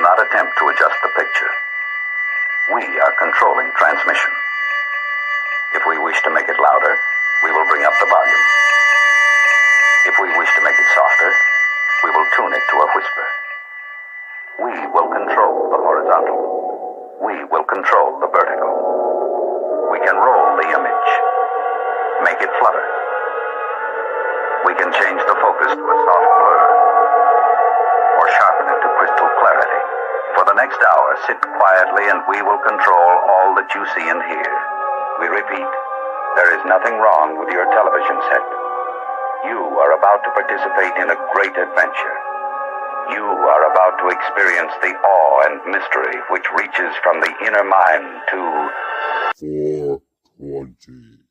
not attempt to adjust the picture. We are controlling transmission. If we wish to make it louder, we will bring up the volume. If we wish to make it softer, we will tune it to a whisper. We will control the horizontal. We will control the vertical. We can roll the image, make it flutter. We can change the focus to a soft blur, or sharpen it to crystal clarity. For the next hour, sit quietly and we will control all that you see and hear. We repeat, there is nothing wrong with your television set. You are about to participate in a great adventure. You are about to experience the awe and mystery which reaches from the inner mind to 420.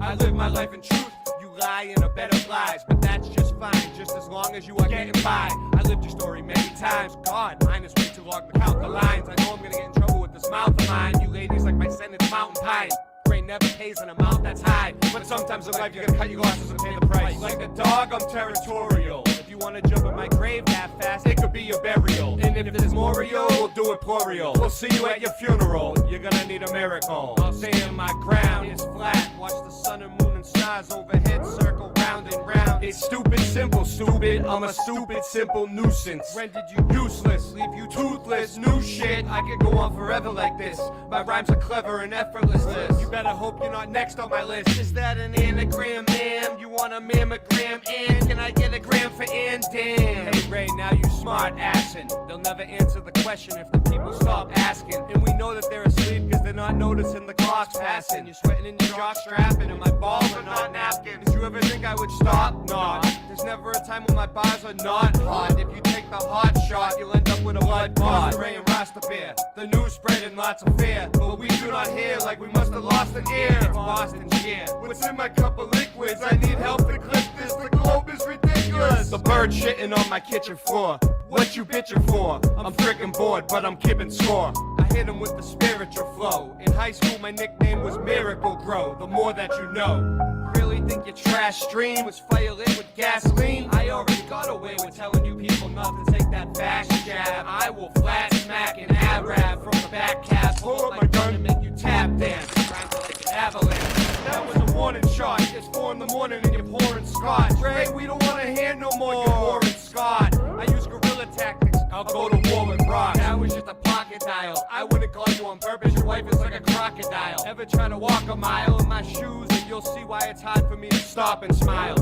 I live my life in truth, you lie in a bed of lies, but that's just fine, just as long as you are getting by. I lived your story many times, God, mine is way too long to count the lines. I know I'm gonna get in trouble with this mouth of mine. You ladies like my sentence mountain pine. Brain never pays an amount that's high, but sometimes in life you gotta cut your losses and pay the price. Like a dog, I'm territorial. If you wanna jump in my grave that fast, it could be your burial. And if there's more real, we'll do it plural. We'll see you at your funeral, you're gonna need a miracle. I'll say in my ground is flat. Watch the sun and moon and stars overhead circle round and round. It's stupid, simple, stupid. I'm a stupid, simple nuisance. Rendered you useless, leave you toothless. New shit, I could go on forever like this. My rhymes are clever and effortless. You better hope you're not next on my list. Is that an anagram, ma'am? You want a mammogram? And can I get a gram for and damn? Hey Ray, now you smart assin'. They'll never answer the question if the people stop asking. And we know that they're asleep cause they're not noticing the clock's passing. You're sweating in your jock strapping and my balls are not napkin. Did you ever think I would stop? Not. There's never a time when my bars are not hot. If you take the hot shot, you'll end up with a blood clot. Ray and Rasta beer, the news spreading lots of fear, but we do not hear like we must have lost an ear. It's Boston shit. What's in my cup of liquids? I need help to clip this. The globe is ridiculous. The bird shitting on my kitchen floor. What you bitching for? I'm freaking bored, but I'm keeping score. I hit him with the spiritual flow. In high school, my nickname was Miracle Grow. The more that you know. Really think your trash stream was fire lit with gasoline? I already got away with telling you people not to take that fast jab. I will flat smack an Arab from the back cab. Pull up my gun and make you tap dance. Rhymes like an avalanche. That was a warning shot. It's 4 in the morning and you're pouring scotch. Ray, we don't want to hear no more. You're pouring Scott. I use guerrilla tactics. I'll go to war with rock. That was just a pocket dial. I wouldn't call you on purpose. Your wife is like a crocodile. Ever try to walk a mile in my shoes and you'll see why it's hard for me to stop and smile.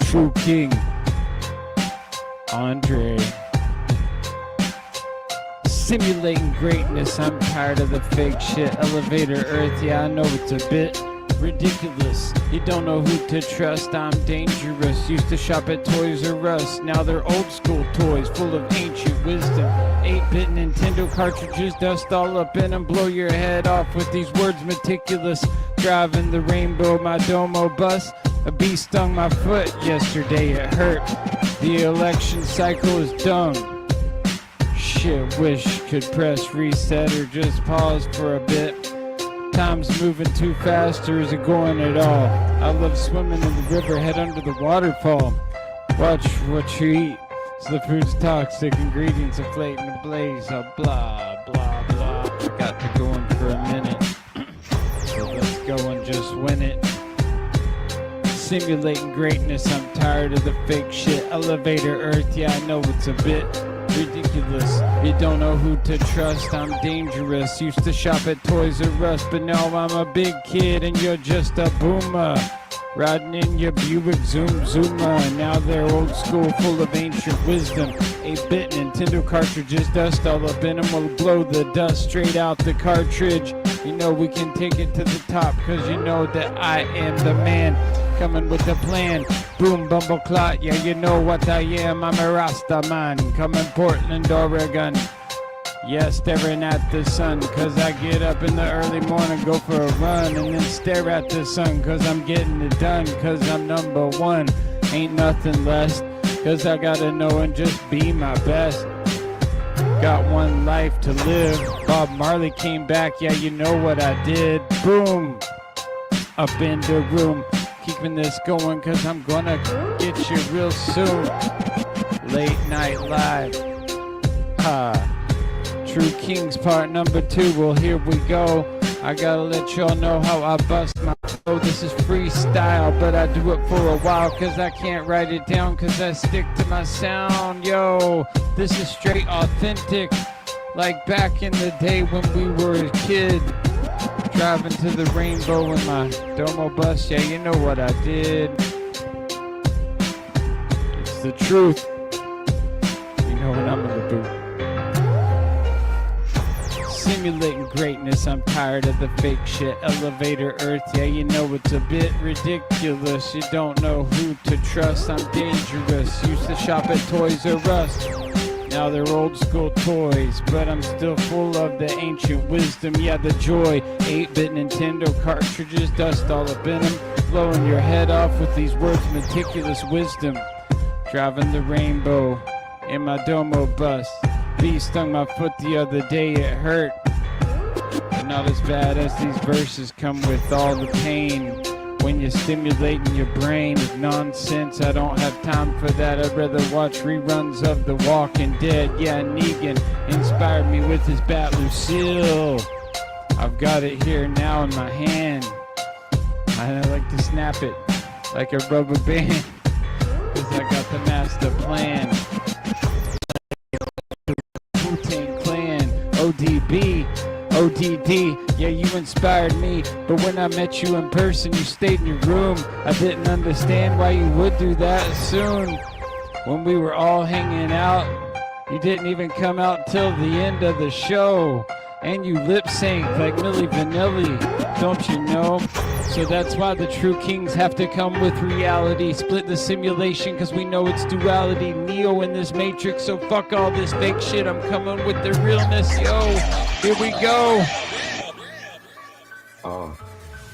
True King Andre. Simulating greatness, I'm tired of the fake shit. Elevator Earth, yeah, I know it's a bit ridiculous. You don't know who to trust, I'm dangerous. Used to shop at Toys R Us, now they're old school toys full of ancient wisdom. 8-bit Nintendo cartridges, dust all up in them, blow your head off with these words meticulous. Driving the rainbow, my Domo bus, a bee stung my foot yesterday, it hurt. The election cycle is dumb. Shit, wish could press reset or just pause for a bit. Time's moving too fast, or is it going at all? I love swimming in the river, head under the waterfall. Watch what you eat, so the food's toxic, ingredients inflating the blaze, blah, blah, blah. Forgot to go in for a minute, so let's go and just win it. Simulating greatness, I'm tired of the fake shit. Elevator Earth, yeah, I know it's a bit ridiculous. You don't know who to trust, I'm dangerous. Used to shop at Toys R Us, but now I'm a big kid and you're just a boomer. Riding in your Buick Zuma. Now they're old school, full of ancient wisdom. 8-bit Nintendo cartridges, dust all up in them. Will blow the dust straight out the cartridge. You know we can take it to the top, cause you know that I am the man. Coming with a plan, boom, bumbleclot, yeah, you know what I am. I'm a Rasta man, coming Portland, Oregon. Yeah, staring at the sun, cause I get up in the early morning, go for a run, and then stare at the sun, cause I'm getting it done, cause I'm number one. Ain't nothing less, cause I gotta know and just be my best. Got one life to live. Bob Marley came back, yeah, you know what I did. Boom, up in the room, keeping this going, cause I'm gonna get you real soon. Late night live. True Kings part number 2. Well, here we go. I gotta let y'all know how I bust my flow. This is freestyle, but I do it for a while, cause I can't write it down, cause I stick to my sound. Yo, this is straight authentic, like back in the day when we were a kid, driving to the rainbow in my Domo bus. Yeah, you know what I did. It's the truth. You know what I'm gonna do. Simulating greatness, I'm tired of the fake shit. Elevator Earth, yeah, you know it's a bit ridiculous. You don't know who to trust, I'm dangerous. Used to shop at Toys R Us, now they're old school toys, but I'm still full of the ancient wisdom. Yeah, the joy, 8-bit Nintendo cartridges, dust all up in them, blowing your head off with these words, meticulous wisdom. Driving the rainbow in my Domo bus. Bee stung my foot the other day, it hurt. But not as bad as these verses come with all the pain. When you're stimulating your brain with nonsense, I don't have time for that. I'd rather watch reruns of The Walking Dead. Yeah, Negan inspired me with his bat Lucille. I've got it here now in my hand. I like to snap it like a rubber band, cause I got the master plan. Wu-Tang Clan, ODB, ODD, yeah, you inspired me, but when I met you in person, you stayed in your room. I didn't understand why you would do that soon. When we were all hanging out, you didn't even come out till the end of the show. And you lip sync like Milli Vanilli, don't you know? So that's why the true kings have to come with reality. Split the simulation, cause we know it's duality. Neo in this matrix, so fuck all this fake shit. I'm coming with the realness, yo. Here we go.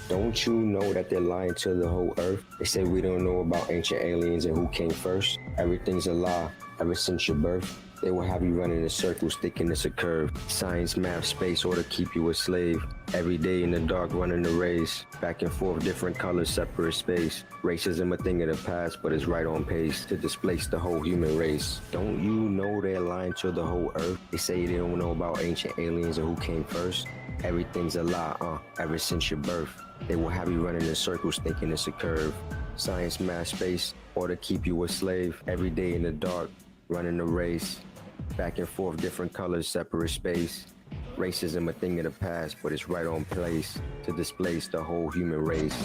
Don't you know that they're lying to the whole earth? They say we don't know about ancient aliens and who came first. Everything's a lie ever since your birth. They will have you running in circles thinking it's a curve. Science, math, space, or to keep you a slave. Every day in the dark running the race. Back and forth, different colors, separate space. Racism a thing of the past, but it's right on pace to displace the whole human race. Don't you know they're lying to the whole earth? They say they don't know about ancient aliens or who came first. Everything's a lie, ever since your birth. They will have you running in circles thinking it's a curve. Science, math, space, or to keep you a slave. Every day in the dark, running the race. Back and forth, different colors, separate space. Racism a thing of the past, but it's right on place to displace the whole human race.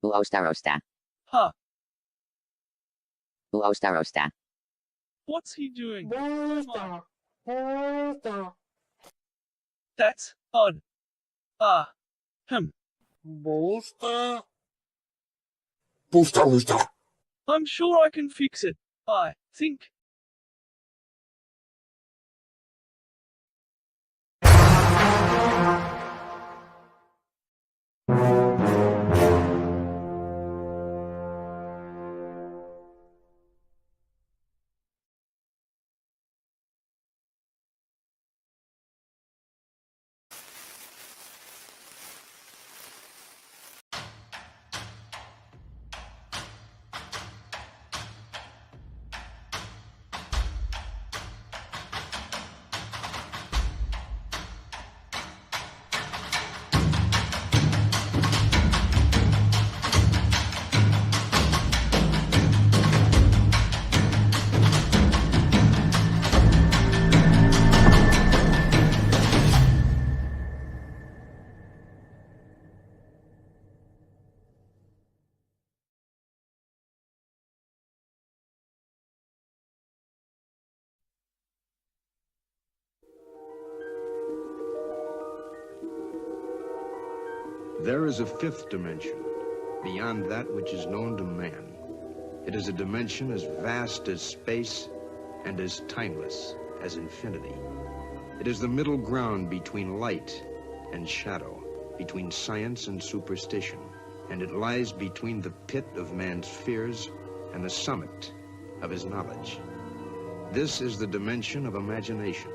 Uostarosta. Huh. Uostarosta. What's he doing? That's odd. I'm sure I can fix it. I think. There is a fifth dimension, beyond that which is known to man. It is a dimension as vast as space and as timeless as infinity. It is the middle ground between light and shadow, between science and superstition, and it lies between the pit of man's fears and the summit of his knowledge. This is the dimension of imagination.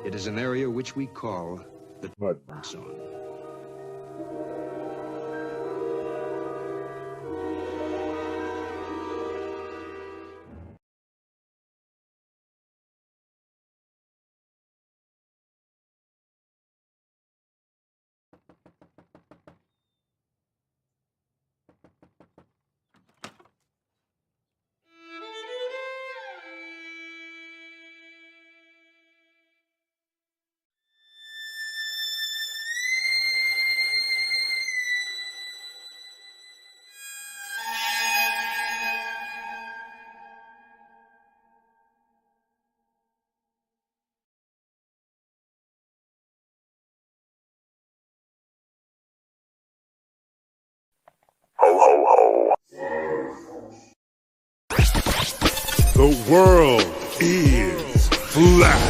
It is an area which we call the Mud Zone. Ho, ho, ho. The world is flat.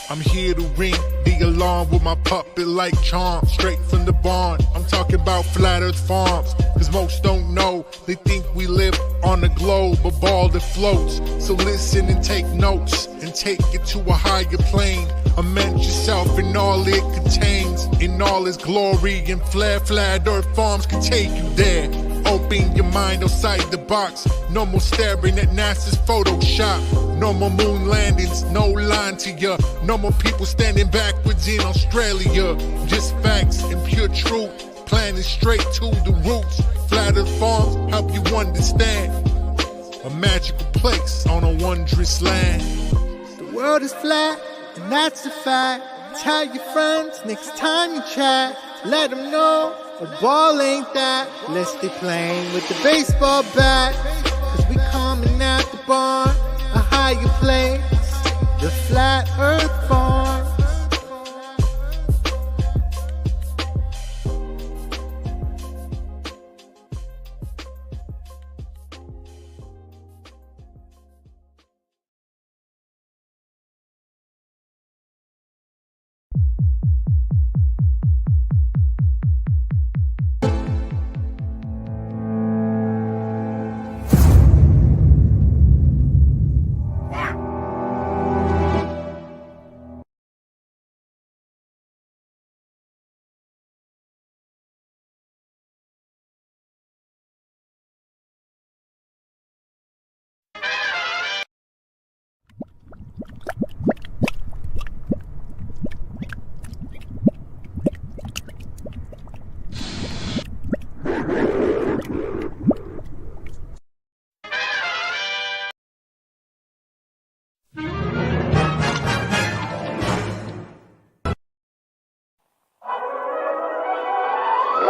I'm here to ring the alarm with my puppet like charm, straight from the barn. I'm talking about Flat Earth Farms, cause most don't know. They think we live on a globe, a ball that floats. So listen and take notes, and take it to a higher plane. Imagine yourself in all it contains, in all its glory and flair. Flat Earth Farms can take you there. Open your mind outside the box. No more staring at NASA's Photoshop. No more moon landings, no lying to ya. No more people standing backwards in Australia. Just facts and pure truth, planning straight to the roots. Flat Earth Farms help you understand. A magical place on a wondrous land. The world is flat, and that's a fact. Tell your friends next time you chat. Let them know a ball ain't that. Let's stay playing with the baseball bat. Cause we coming at the barn, a higher place. The Flat Earth Farm.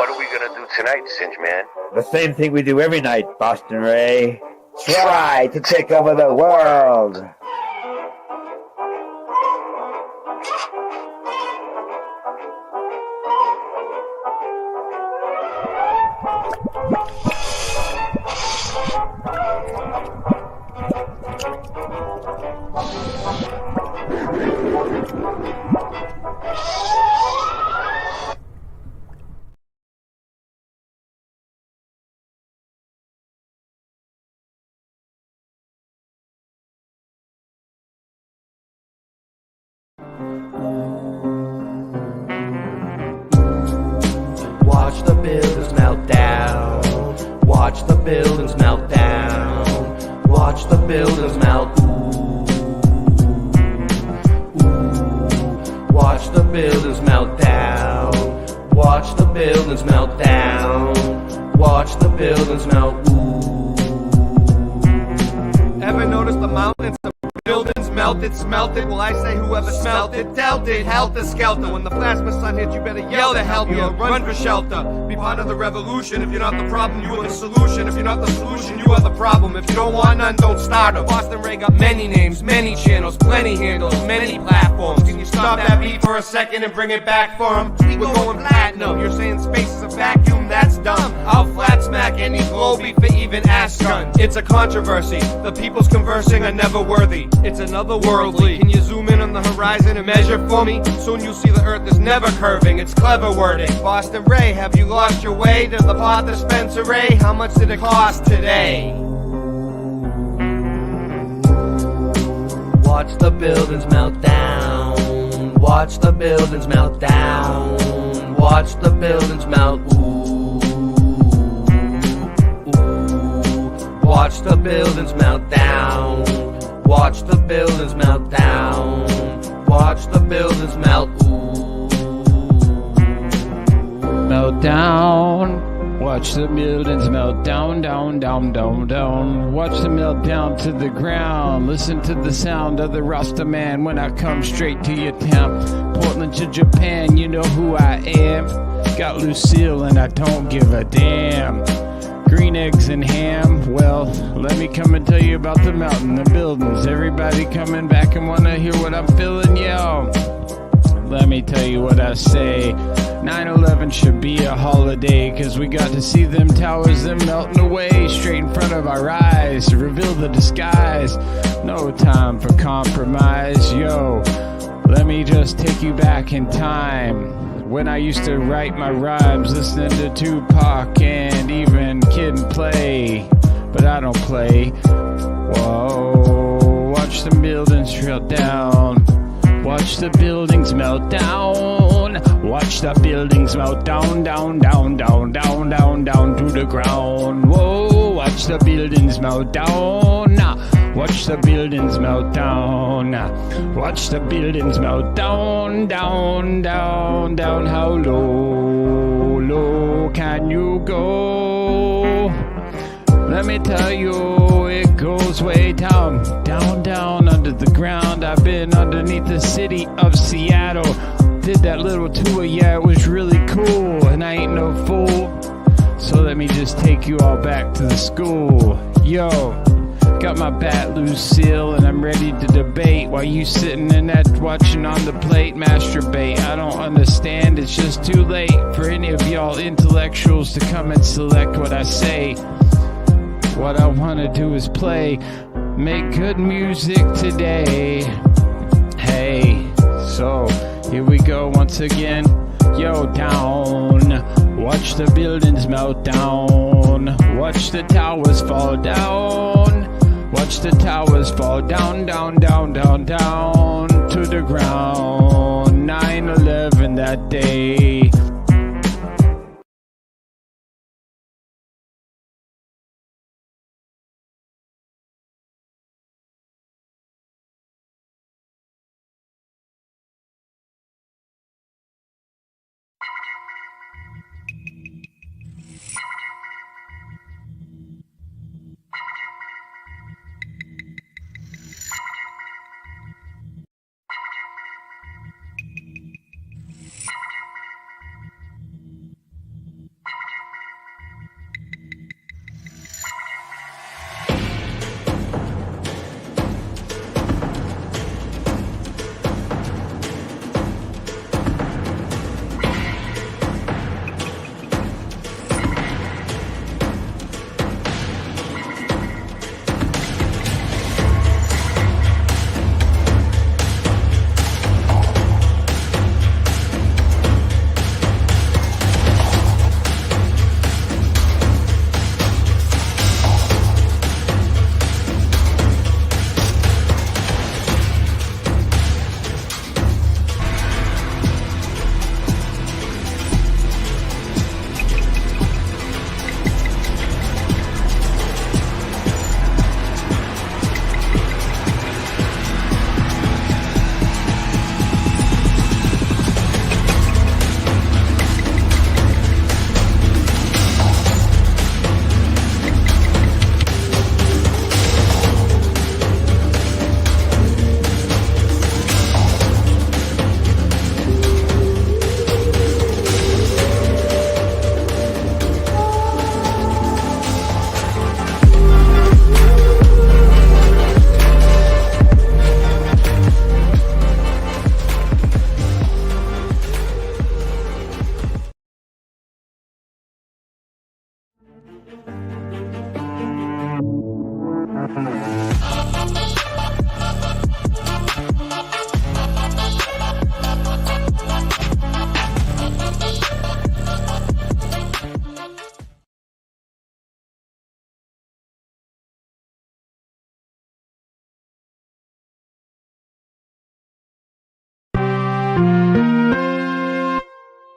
what are we gonna do tonight, Singe Man? The same thing we do every night, Boston Ray. Try to take over the world. Watch the buildings melt down. Watch the buildings melt down. Watch the buildings melt. Ooh. Watch the buildings melt down. Watch the buildings melt down. Watch the buildings melt. Ooh. Ever notice the mountains? The buildings melted, smelted. Well, I say whoever smelt it, dealt it, helter skelter. When the plasma sun hits, you better yell to help you or run for shelter. Be part of the revolution. If you're not the problem, you are the solution. If you're not the solution, you are the problem. If you don't want none, don't start them. Boston Ray got many names, many channels, plenty handles, many platforms. Can you stop that beat for a second and bring it back for him? We're going platinum. You're saying space is a vacuum? That's dumb. I'll flat smack any globe for even ass guns. It's a controversy. The people's conversing are never worthy. It's another worldly. Can you zoom in on the horizon and measure for me? Soon you'll see the earth is never curving. It's clever wording. Boston Ray, have you lost your way to the pot dispensary? How much did it cost today? Watch the buildings melt down. Watch the buildings melt down. Watch the buildings melt. Ooh. Ooh. Watch the buildings melt down. Watch the buildings melt down. Watch the buildings melt. Ooh. Melt down. Watch the buildings melt down, down, down, down, down. Watch them melt down to the ground. Listen to the sound of the Rasta man when I come straight to your town. Portland to Japan, you know who I am. Got Lucille and I don't give a damn. Green eggs and ham, well, let me come and tell you about the mountain, the buildings. Everybody coming back and wanna hear what I'm feeling, yo. Let me tell you what I say. 9/11 should be a holiday, cause we got to see them towers, them melting away straight in front of our eyes. Reveal the disguise, no time for compromise, yo. Let me just take you back in time. When I used to write my rhymes, listening to Tupac and even Kid and Play, but I don't play. Whoa, watch the buildings melt down. Watch the buildings melt down. Watch the buildings melt down, down, down, down, down, down, down to the ground. Whoa, watch the buildings melt down. Watch the buildings melt down. Watch the buildings melt down, down, down, down. How low, low can you go? Let me tell you, it goes way down, down, down under the ground. I've been underneath the city of Seattle. Did that little tour, yeah, it was really cool. And I ain't no fool, so let me just take you all back to the school. Yo, got my bat, Lucille, and I'm ready to debate while you sitting in that watching on the plate, masturbate. I don't understand, it's just too late for any of y'all intellectuals to come and select what I say. What I wanna do is play, make good music today. Hey, so here we go once again. Yo, down. Watch the buildings melt down. Watch the towers fall down. Watch the towers fall down, down, down, down, down to the ground. 9/11 that day.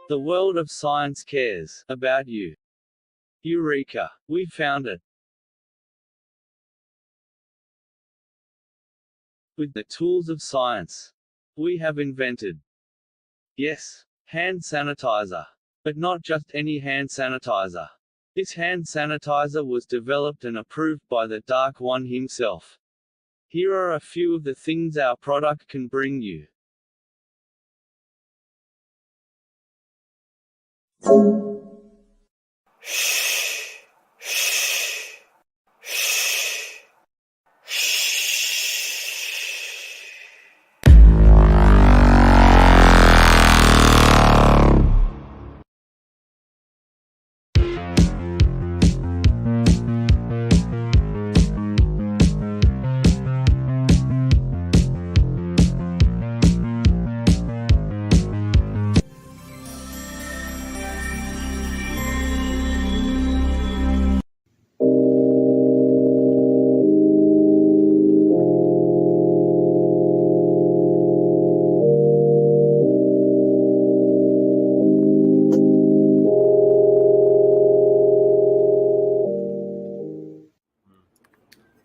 The world of science cares about you. Eureka! We found it. With the tools of science, we have invented, yes, hand sanitizer. But not just any hand sanitizer. This hand sanitizer was developed and approved by the Dark One himself. Here are a few of the things our product can bring you.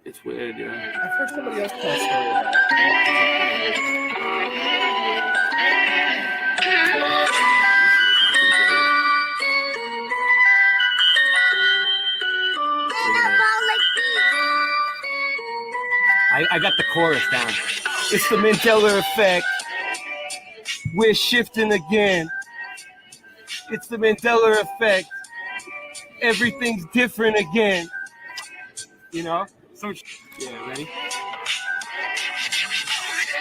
It's weird, yeah. I've heard somebody else tell a story about it. I got the chorus down. It's the Mandela effect. We're shifting again. It's the Mandela effect. Everything's different again. You know? So, yeah, ready?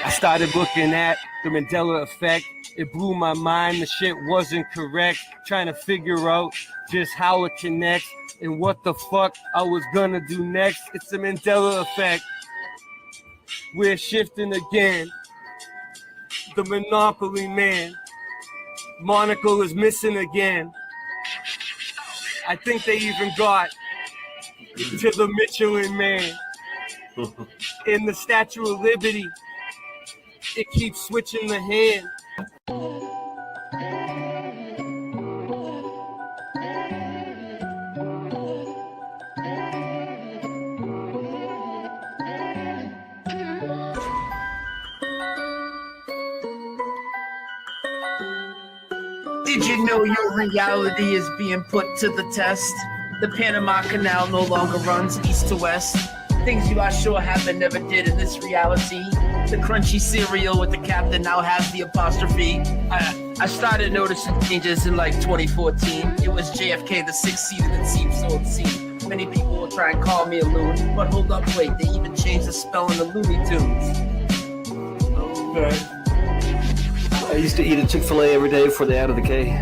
I started looking at the Mandela effect. It blew my mind. The shit wasn't correct. Trying to figure out just how it connects and what the fuck I was gonna do next. It's the Mandela effect. We're shifting again. The Monopoly man. Monocle is missing again. I think they even got to the Michelin man. In the Statue of Liberty, it keeps switching the hand. Did you know your reality is being put to the test? The Panama Canal no longer runs east to west. Things you are sure happened never did in this reality. The crunchy cereal with the captain now has the apostrophe. I started noticing changes in like 2014. It was JFK, the sixth seat, and it seemed so obscene. Many people will try and call me a loon, but hold up, wait, they even changed the spelling of Looney Tunes. Okay. I used to eat a Chick-fil-A every day before they added the K.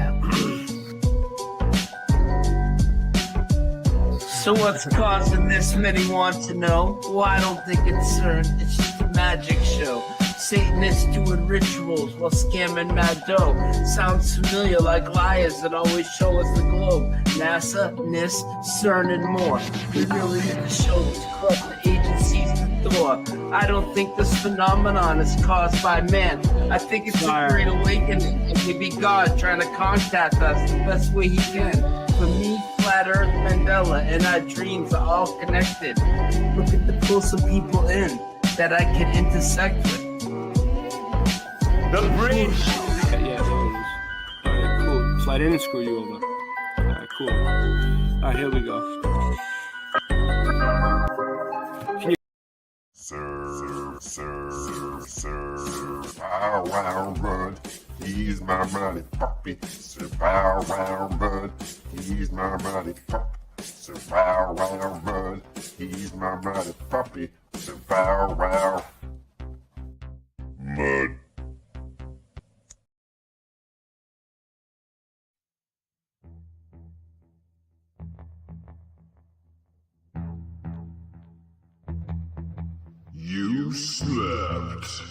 So what's causing this? Many want to know. Well, I don't think it's CERN. It's just a magic show. Satanists doing rituals while scamming mad dough. Sounds familiar, like liars that always show us the globe. NASA, NIST, CERN, and more. We really need to show to corrupt the agencies the door. I don't think this phenomenon is caused by man. I think it's a great awakening, and maybe God trying to contact us the best way he can. For me, Flat Earth, Mandela, and our dreams are all connected. Looking to pull some people in that I can intersect with. The bridge! Yeah, there it is. Alright, cool. So I didn't screw you over. Alright, cool. Alright, here we go. Sir, bow wow run. He's my mighty puppy. Sir, bow wow run. He's my mighty puppy. Sir, bow wow run. He's my mighty puppy. Sir, bow wow. Mud. You slept.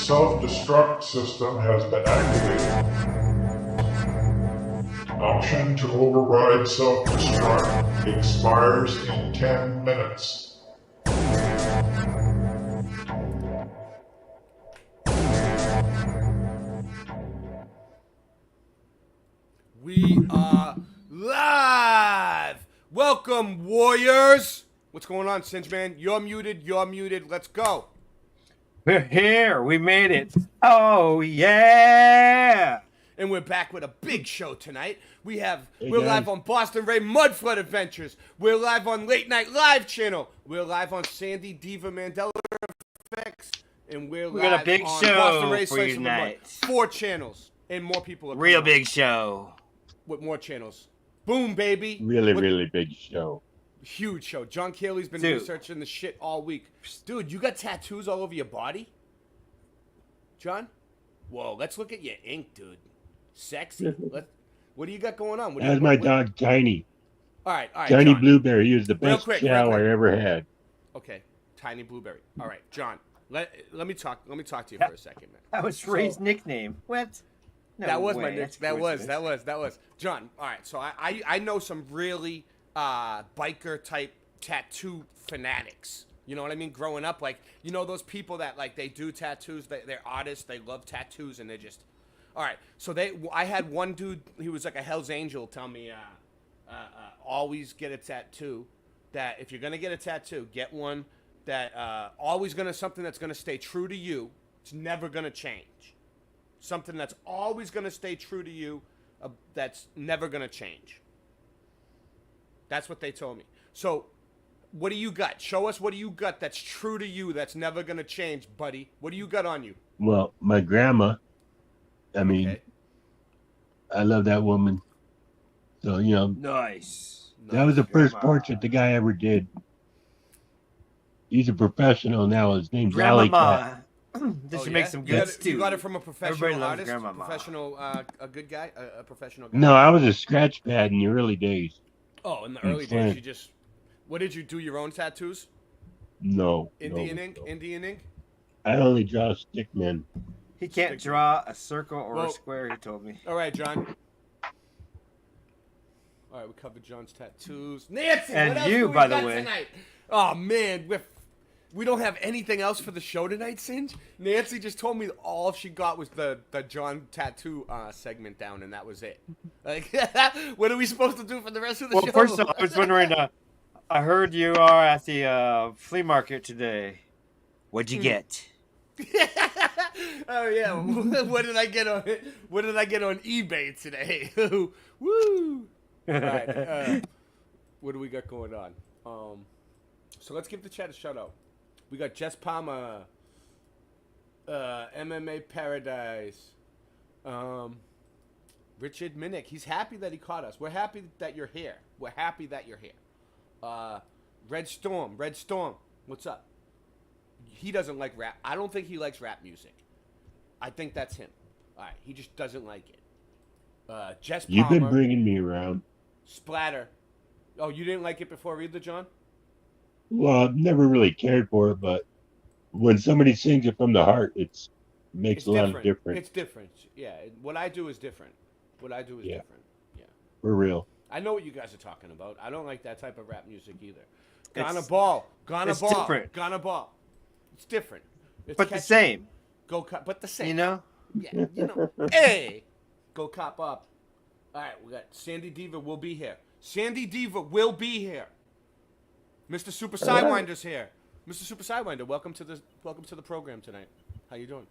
self-destruct system has been activated. Option to override self-destruct expires in 10 minutes. We are live! Welcome, Warriors! What's going on, Singe Man? You're muted, let's go. We're here. We made it. Oh, yeah. And we're back with a big show tonight. We're guys. live on Boston Ray Mudflood Adventures. We're live on Late Night Live channel. We're live on Sandy Diva Mandela Effects. And we're We live got a big on show Boston Ray for Slice you of the Mud. tonight. 4 channels. And more people are Real coming on big show. with more channels. Boom, baby. Really big show. Huge show. John Keely's been Dude. researching the shit all week. Dude, you got tattoos all over your body? John? Whoa, let's look at your ink, dude. Sexy. What do you got going on? What do That was you, my what- dog, Tiny. All right, Tiny John. Blueberry. He was the Real best quick. chow I ever had. Okay, Tiny Blueberry. All right, John. Let me talk to you for a second, man. That was Ray's nickname. What? No that was way. my nick. That's That coincidence. was John. All right, so I know some really biker type tattoo fanatics. You know what I mean? Growing up, like, you know those people that like they do tattoos, they're artists, they love tattoos, and they're just all right. So I had one dude, he was like a Hell's Angel, tell me always get a tattoo. That if you're gonna get a tattoo, get one that always something that's gonna stay true to you. It's never gonna change. Something that's always gonna stay true to you. That's never gonna change. That's what they told me. So, what do you got? Show us what do you got that's true to you. That's never gonna change, buddy. What do you got on you? Well, my grandma, I mean, I love that woman. So, you know, Nice. that was the first portrait the guy ever did. He's a professional now. His name's Alley Cat. This should make some good stew. You got it from a professional Everybody loves artist, Grandmama. professional, a good guy, a professional guy. No, I was a scratch pad in the early days. Oh, in the in early Flint. days, you just. What did you do? Your own tattoos? No. Indian no, ink? no. Indian ink? I only draw stick men. He can't draw a circle or Well- a square, he told me. All right, John. All right, we covered John's tattoos. Nancy, And what else you, do we by the got way. tonight? Oh man, we don't have anything else for the show tonight, Singe. Nancy just told me all she got was the John tattoo segment down, and that was it. Like, what are we supposed to do for the rest of the Well, show? first of all, I was wondering, I heard you are at the flea market today. What'd you get? Oh yeah, what did I get on? What did I get on eBay today? Woo! All right, what do we got going on? So let's give the chat a shout out. We got Jess Palmer, MMA Paradise, Richard Minnick. He's happy that he caught us. We're happy that you're here. We're happy that you're here. Red Storm, what's up? He doesn't like rap. I don't think he likes rap music. I think that's him. All right, he just doesn't like it. Jess Palmer. You've been bringing me around. Splatter. Oh, you didn't like it before either, John? Well, I've never really cared for it, but when somebody sings it from the heart, it makes It's a lot of difference. It's different. Yeah, what I do is different. What I do is different. Yeah. For real. I know what you guys are talking about. I don't like that type of rap music either. It's- Gonna ball. it's different. Gonna ball. It's different. It's But the catchy. same. But the same. You know? Yeah, you know. Hey, go cop up. All right, we got Sandy Diva will be here. Sandy Diva will be here. Mr. Super Sidewinder's here. Mr. Super Sidewinder, welcome to the program tonight. How you doing?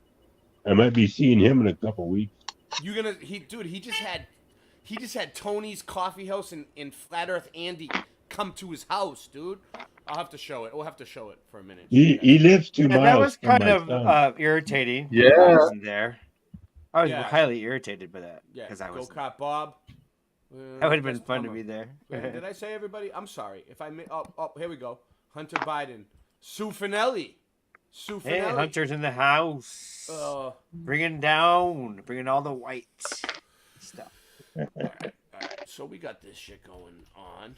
I might be seeing him in a couple weeks. You gonna he just had Tony's Coffee House in Flat Earth Andy come to his house, dude. I'll have to show it. We'll have to show it for a minute. He lives 2 miles. And that was from kind my of son. irritating. Yeah. I wasn't there. I was Yeah. highly irritated by that Yeah, because I Go was. Cop Bob. That would have been Jess fun to Palmer. be there. Did I say everybody? I'm sorry if I here we go. Hunter Biden, Sue Finelli. Hey, Hunter's in the house. Bringing all the white stuff. All right. So we got this shit going on.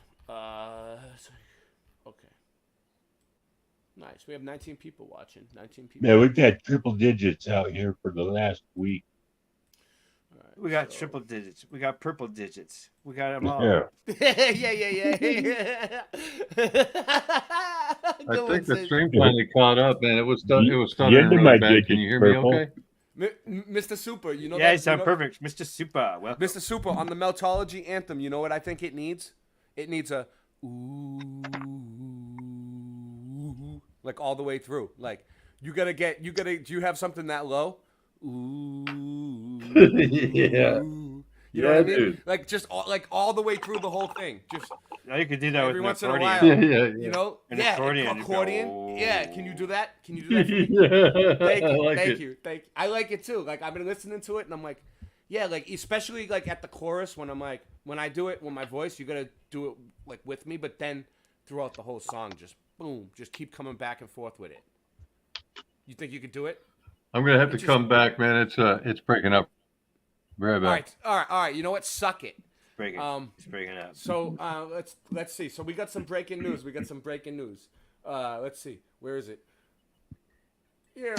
Okay. Nice. We have 19 people watching. 19 people. Man, we've had triple digits out here for the last week. We got triple digits. We got purple digits. We got them all. Yeah. yeah. I think the stream finally caught up, man. It was done. It was The stuttering end of really my bad. digits Can you hear me purple. okay? Mr. Super, you know Yeah, that, you sound know- perfect. Mr. Super, welcome. Mr. Super, on the Meltology anthem, you know what I think it needs? It needs a ooh, like all the way through. Like do you have something that low? Ooh. Yeah. You know what I mean? dude. Like just all the way through the whole thing. Just Now you could do that every with once an in a accordion. while. Yeah. You know? An yeah, accordion. accordion. Yeah, can you do that? Can you do that for me? Yeah, Thank I you. like Thank it. you. Thank you. I like it too. Like I've been listening to it and I'm like, yeah, like especially like at the chorus when I'm like when I do it with my voice, you gotta do it like with me, but then throughout the whole song, just boom, just keep coming back and forth with it. You think you could do it? I'm gonna have to Just- come back, man. It's breaking up. Right back. All right. You know what? Suck it. It's breaking up. So let's see. So we got some breaking news. Let's see. Where is it? Yeah.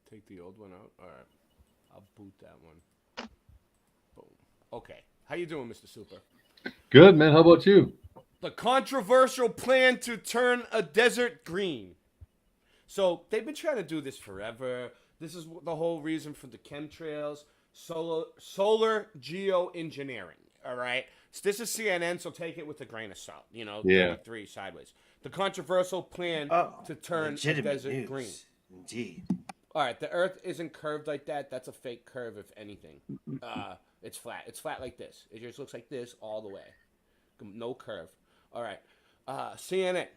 Take the old one out. All right. I'll boot that one. Boom. Okay. How you doing, Mr. Super? Good, man. How about you? The controversial plan to turn a desert green. So they've been trying to do this forever. This is the whole reason for the chemtrails, solar geoengineering. All right. So this is CNN, so take it with a grain of salt. You know, Yeah. 33 sideways. The controversial plan to turn a legitimate desert news. green. Indeed. All right, the Earth isn't curved like that. That's a fake curve, if anything. It's flat. It's flat like this. It just looks like this all the way. No curve. All right. CNN.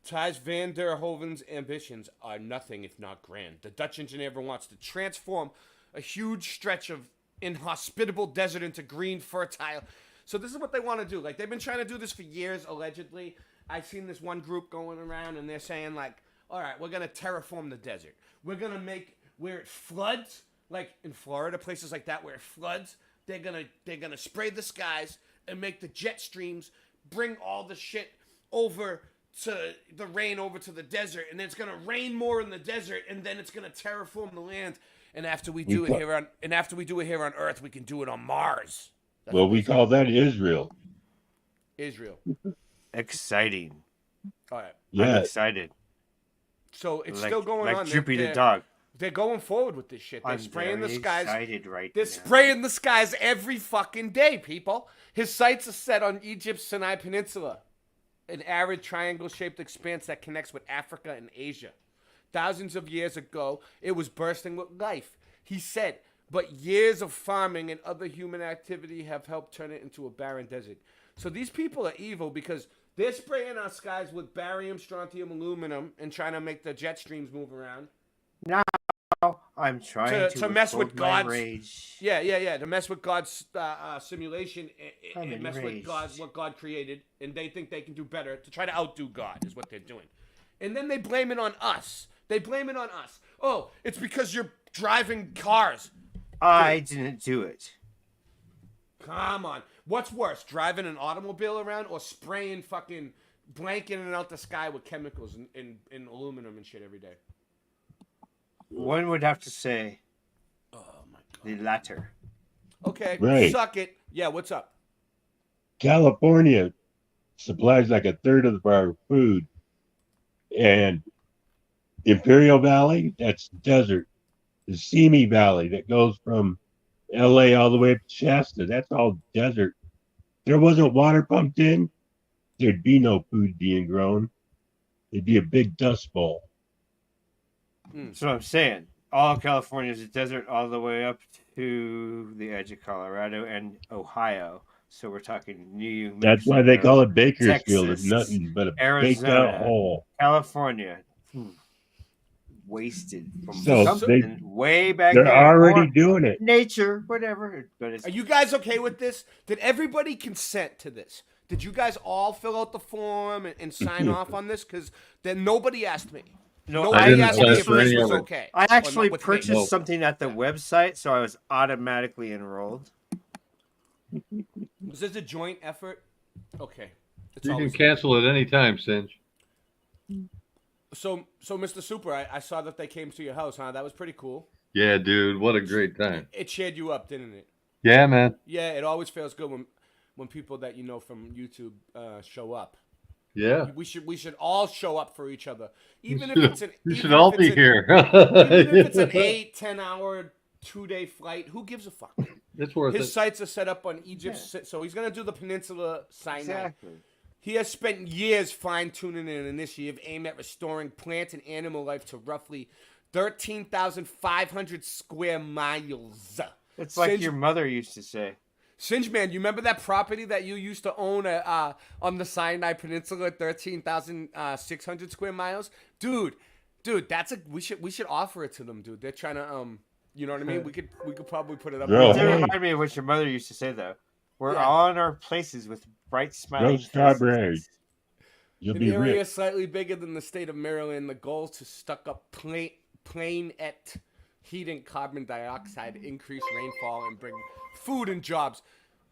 Thijs van der Hoven's ambitions are nothing if not grand. The Dutch engineer wants to transform a huge stretch of inhospitable desert into green, fertile. So this is what they want to do. Like, they've been trying to do this for years, allegedly. I've seen this one group going around, and they're saying, like, all right, we're going to terraform the desert. We're going to make where it floods, like in Florida, places like that where it floods, they're gonna spray the skies and make the jet streams bring all the shit over to the rain over to the desert, and then it's gonna rain more in the desert, and then it's gonna terraform the land. And after we do it here on Earth, we can do it on Mars. That's Well, what we they say. call that Israel. Israel. Exciting. All right. Yeah. I'm excited. So it's Like- still going like on. Droopy the dog. They're going forward with this shit. They're I'm spraying the very skies. excited right They're now. spraying the skies every fucking day, people. His sights are set on Egypt's Sinai Peninsula, an arid triangle-shaped expanse that connects with Africa and Asia. Thousands of years ago, it was bursting with life. He said, but years of farming and other human activity have helped turn it into a barren desert. So these people are evil because they're spraying our skies with barium, strontium, aluminum, and trying to make the jet streams move around. Now I'm trying To mess with withhold my God's rage. Yeah. To mess with God's simulation I'm and mess with enraged. what God created, and they think they can do better to try to outdo God is what they're doing. And then they blame it on us. Oh, it's because you're driving cars. I didn't do it. Come on. What's worse, driving an automobile around or spraying fucking blanketing out the sky with chemicals and aluminum and shit every day? One would have to say Oh my God. the latter. Okay, Right. suck it. Yeah, what's up? California supplies like a third of our food. And Imperial Valley, that's desert. The Simi Valley that goes from LA all the way up to Shasta, that's all desert. There wasn't water pumped in, there'd be no food being grown. It'd be a big dust bowl. That's what I'm saying. All of California is a desert all the way up to the edge of Colorado and Ohio. So we're talking New That's why they call it Mexico, Bakersfield. It's Texas, nothing but a baked Arizona, out hole. California. Wasted from So something way back they're there. already Or doing it. nature, whatever. But it's Are you guys okay with this? Did everybody consent to this? Did you guys all fill out the form and sign off on this? Because then nobody asked me. No, Nobody I asked me if actually, this was okay. I actually or not with me. purchased something at the website, so I was automatically enrolled. Was this a joint effort? Okay. It's You can always- cancel at any time, Singe. So Mr. Super, I saw that they came to your house, huh? That was pretty cool. Yeah, dude. What a great time. It cheered you up, didn't it? Yeah, man. Yeah, it always feels good when people that you know from YouTube show up. Yeah. We should all show up for each other, even if should- it's an. you even should if all it's be an- here. Even if it's an 8-10 hour 2-day flight, who gives a fuck? It's worth His it. sites are set up on Egypt, so he's gonna do the Peninsula Sinai. Exactly. He has spent years fine-tuning an initiative aimed at restoring plant and animal life to roughly 13,500 square miles. It's like Singe- your mother used to say. Singe man, you remember that property that you used to own on the Sinai Peninsula, 13,600 square miles? Dude, that's we should offer it to them, dude. They're trying to you know what I mean? We could probably put it up. Bro, It hey. reminded me of what your mother used to say, though. We're Yeah. all in our places with bright smiling Grow strawberries. faces. You'll An be area rich. slightly bigger than the state of Maryland. The goal is to stuck up plain at heat and carbon dioxide, increase rainfall, and bring food and jobs.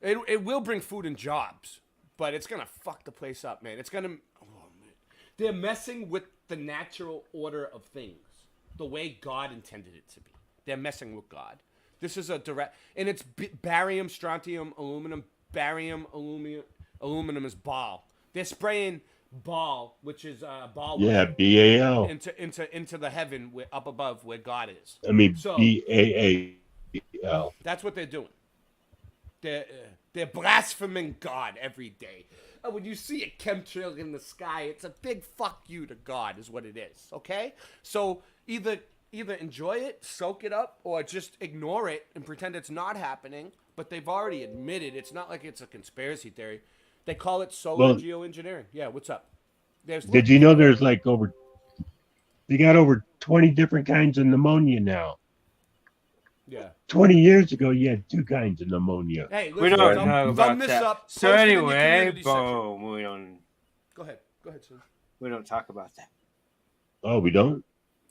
It will bring food and jobs, but it's gonna fuck the place up, man. It's gonna. Oh, man. They're messing with the natural order of things, the way God intended it to be. They're messing with God. This is a direct, and it's barium, strontium, aluminum. Barium, aluminum is ball. They're spraying ball, which is ball. Yeah, BAL. Into the heaven up above where God is. I mean, So- BAAL. That's what they're doing. They're blaspheming God every day. When you see a chemtrail in the sky, it's a big fuck you to God, is what it is. Okay, so either enjoy it, soak it up, or just ignore it and pretend it's not happening. But they've already admitted it's not like it's a conspiracy theory. They call it solar Well- geoengineering. Yeah, what's up? Did you know there's like they got over 20 different kinds of pneumonia now. Yeah. 20 years ago, you had 2 kinds of pneumonia. Hey, We listen, don't thumb know about this that. up. So post it in your anyway, community section. boom. We don't. Go ahead, son. We don't talk about that. Oh, we don't?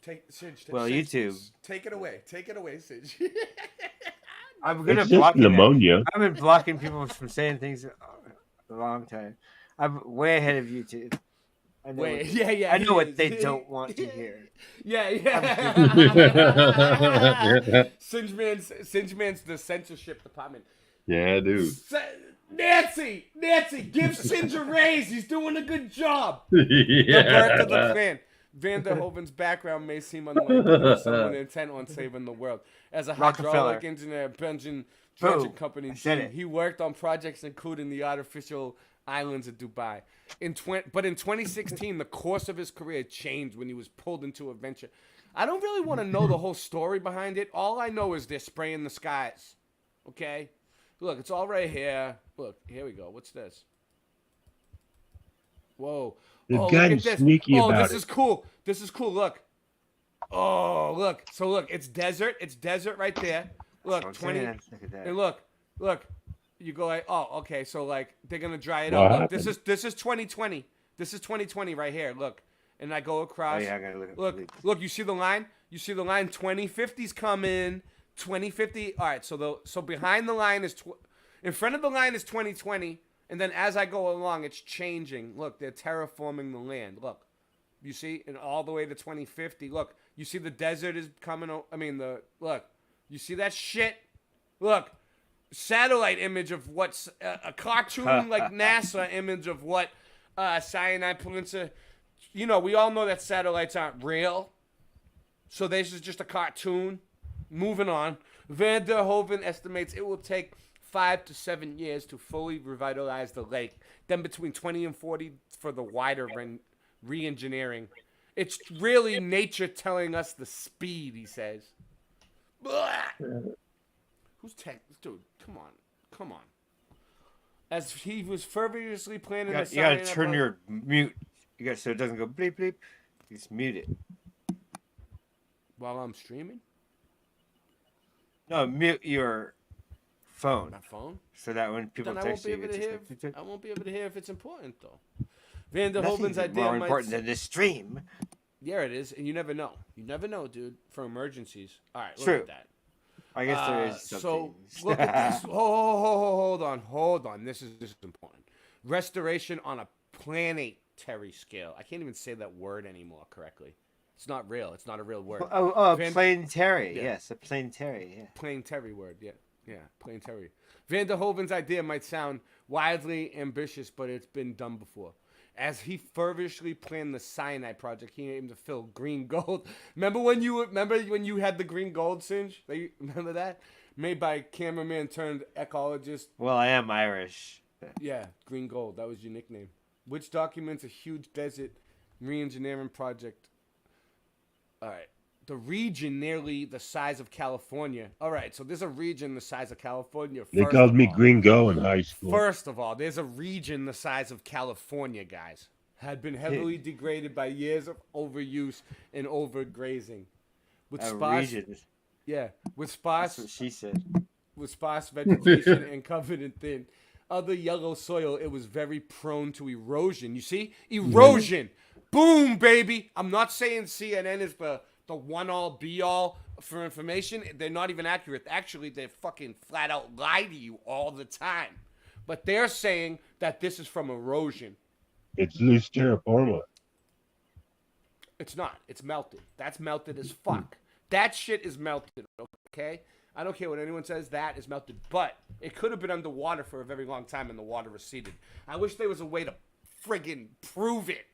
Well, Singe, YouTube. Take it away, Singe. I'm gonna It's just block pneumonia. I've been blocking people from saying things a long time. I'm way ahead of YouTube. I know Wait, what, yeah, I know he what is. they don't want to hear. Yeah. Singe man's the censorship department. Yeah, dude. Nancy, give Singe a raise. He's doing a good job. Yeah. The birth of the plan. Van der Hoeven's background may seem unlikely to someone intent on saving the world. As a Rockefeller. hydraulic engineer at Benjamin Dredging Boom. Company, I said it. he worked on projects including the artificial islands of Dubai. But in 2016, the course of his career changed when he was pulled into a venture. I don't really want to know the whole story behind it. All I know is they're spraying the skies. Okay? Look, it's all right here. Look, here we go. What's this? Whoa. They've look gotten at this. sneaky Oh, about this it. is cool. This is cool. Look. Oh, look. So look, it's desert. It's desert right there. Look, I'm 20. saying, look at that. And look. You go like, oh, okay. So like they're gonna dry it What up. Look, happened? this is 2020. This is 2020 right here. Look. And I go across. Oh, yeah, I gotta look at the Look, you see the line? You see the line? 2050's coming. 2050. All right, so behind the line is in front of the line is 2020, and then as I go along, it's changing. Look, they're terraforming the land. Look, you see, and all the way to 2050. Look, you see the desert is coming. Look, you see that shit? Look, satellite image of what's a cartoon like NASA image of what Sinai Peninsula. You know, we all know that satellites aren't real. So this is just a cartoon. Moving on. Van der Hoeven estimates it will take 5 to 7 years to fully revitalize the lake. Then between 20 and 40 for the wider re-engineering. It's really nature telling us the speed, he says. Blah. Who's tech? Dude, come on. As he was fervently planning You the gotta sign turn your mute. You got so it doesn't go bleep bleep. You just mute it. while I'm streaming. No, mute your phone. My phone. So that when people Then I won't text be you, able it's to just hear. like, I won't be able to hear if it's important though. Van der Nothing's Hoven's idea more might important than this stream. Yeah, it is, and you never know. You never know, dude. For emergencies. All right, look True. at that. I guess there is So something. look at this. Hold on. This is important. Restoration on a planetary scale. I can't even say that word anymore correctly. It's not real. It's not a real word. Planetary. Yeah. Yes, a planetary. Yeah. Planetary word. Yeah, planetary. Van der Hoven's idea might sound wildly ambitious, but it's been done before. As he feverishly planned the cyanide project, he aimed to fill green gold. Remember when you had the green gold, Singe? Remember that? Made by cameraman turned ecologist. Well, I am Irish. Yeah, green gold. That was your nickname. Which documents a huge desert re-engineering project. All right. The region nearly the size of California. All right, so there's a region the size of California. They called me Gringo in high school. First of all, there's a region the size of California, guys. Had been heavily degraded by years of overuse and overgrazing. With region. Yeah, with sparse. That's what she said. With sparse vegetation and covered in thin other yellow soil, it was very prone to erosion. You see? Erosion. Boom, baby. I'm not saying CNN is the one-all, be-all for information. They're not even accurate. Actually, they fucking flat out lie to you all the time. But they're saying that this is from erosion. It's loose terra firma. It's not. It's melted. That's melted as fuck. That shit is melted, okay? I don't care what anyone says. That is melted. But it could have been underwater for a very long time and the water receded. I wish there was a way to friggin' prove it.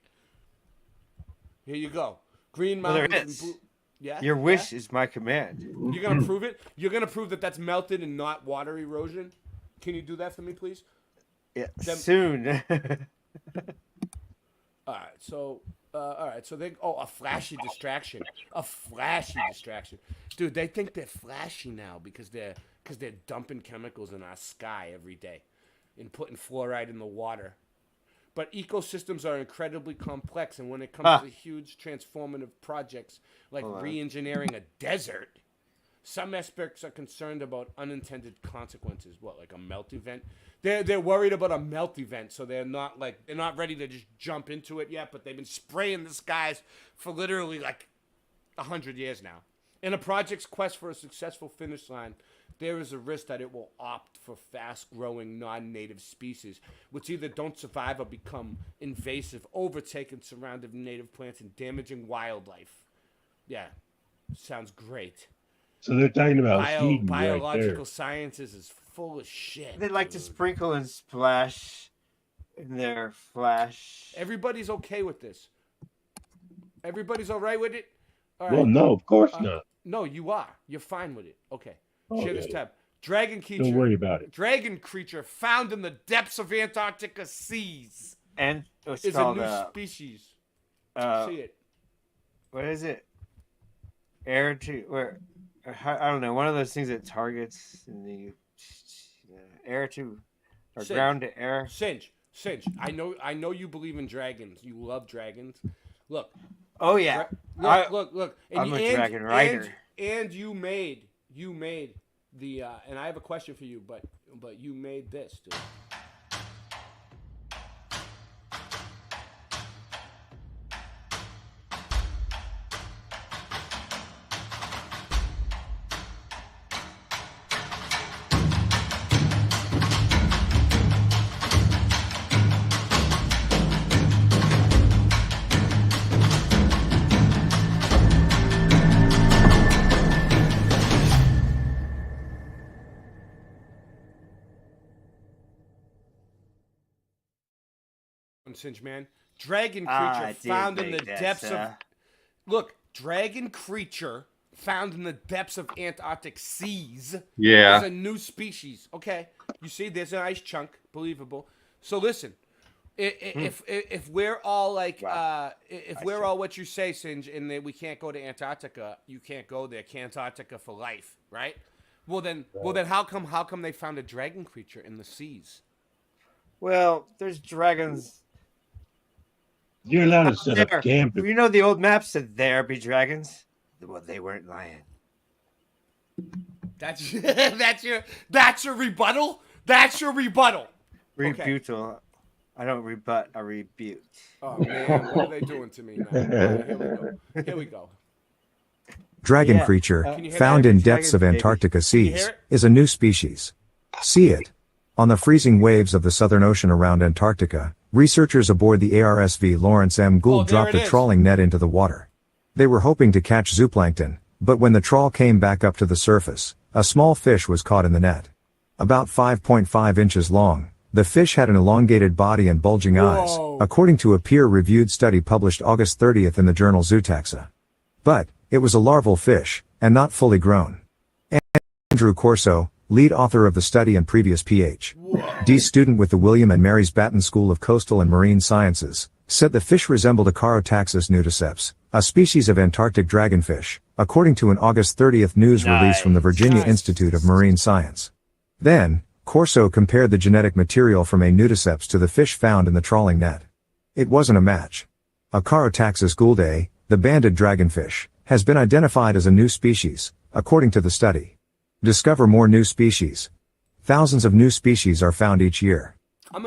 Here you go. Green Mountains and blue. Yeah. Your wish is my command. You're gonna prove it. You're gonna prove that that's melted and not water erosion. Can you do that for me, please? Yeah. Soon. All right. So they. Oh, a flashy distraction. A flashy distraction, dude. They think they're flashy now because they're dumping chemicals in our sky every day, and putting fluoride in the water. But ecosystems are incredibly complex, and when it comes to huge transformative projects like re-engineering a desert, some experts are concerned about unintended consequences. What, like a melt event? They're worried about a melt event, so they're not ready to just jump into it yet. But they've been spraying the skies for literally like 100 years now. In a project's quest for a successful finish line, there is a risk that it will opt for fast-growing non-native species, which either don't survive or become invasive, overtaking surrounding native plants and damaging wildlife. Yeah, sounds great. So they're talking about seeding biological right there. sciences is full of shit. They like to sprinkle and splash in their flash. Everybody's okay with this. Everybody's all right with it? All Well, right. no, of course not. No, you are. You're fine with it. Okay. Oh, Share this yeah. tab. Dragon creature. Don't worry about it. Dragon creature found in the depths of Antarctica seas. And it's is called a new species. See it. What is it? Air to where? I don't know. One of those things that targets in the air to or Singe. ground to air. Singe. I know you believe in dragons. You love dragons. Look. Oh yeah. Look. And I'm a dragon rider. And you made the and I have a question for you, but you made this, dude. Singe, man. Dragon creature found in the depths of... Look, dragon creature found in the depths of Antarctic seas. Yeah. Is a new species. Okay. You see, there's an ice chunk. Believable. So listen, if we're all like, if we're all what you say, Singe, and that we can't go to Antarctica, you can't go there. Antarctica for life, right? Well then how come they found a dragon creature in the seas? Well, there's dragons. You're allowed to out set there. up camp. You know the old map said there be dragons. Well, they weren't lying. That's that's your rebuttal. That's your rebuttal. Rebuttal. I don't rebut. I rebut. Oh man, what are they doing to me now? Here we go. Dragon Yeah. creature, Can you hear found that? in Dragon depths of baby. Antarctica you seas, hear it? is a new species. See it. On the freezing waves of the Southern Ocean around Antarctica, researchers aboard the ARSV Lawrence M. Gould Oh, there dropped it a is. trawling net into the water. They were hoping to catch zooplankton, but when the trawl came back up to the surface, a small fish was caught in the net. About 5.5 inches long, the fish had an elongated body and bulging eyes, Whoa. according to a peer-reviewed study published August 30th in the journal Zootaxa. But, it was a larval fish, and not fully grown. Andrew Corso, lead author of the study and previous Ph.D. student with the William and Mary's Batten School of Coastal and Marine Sciences, said the fish resembled Acarotaxus nudiceps, a species of Antarctic dragonfish, according to an August 30th news release from the Virginia Institute of Marine Science. Then, Corso compared the genetic material from A. nudiceps to the fish found in the trawling net. It wasn't a match. Acarotaxus gouldae, the banded dragonfish, has been identified as a new species, according to the study. Discover more new species. Thousands of new species are found each year.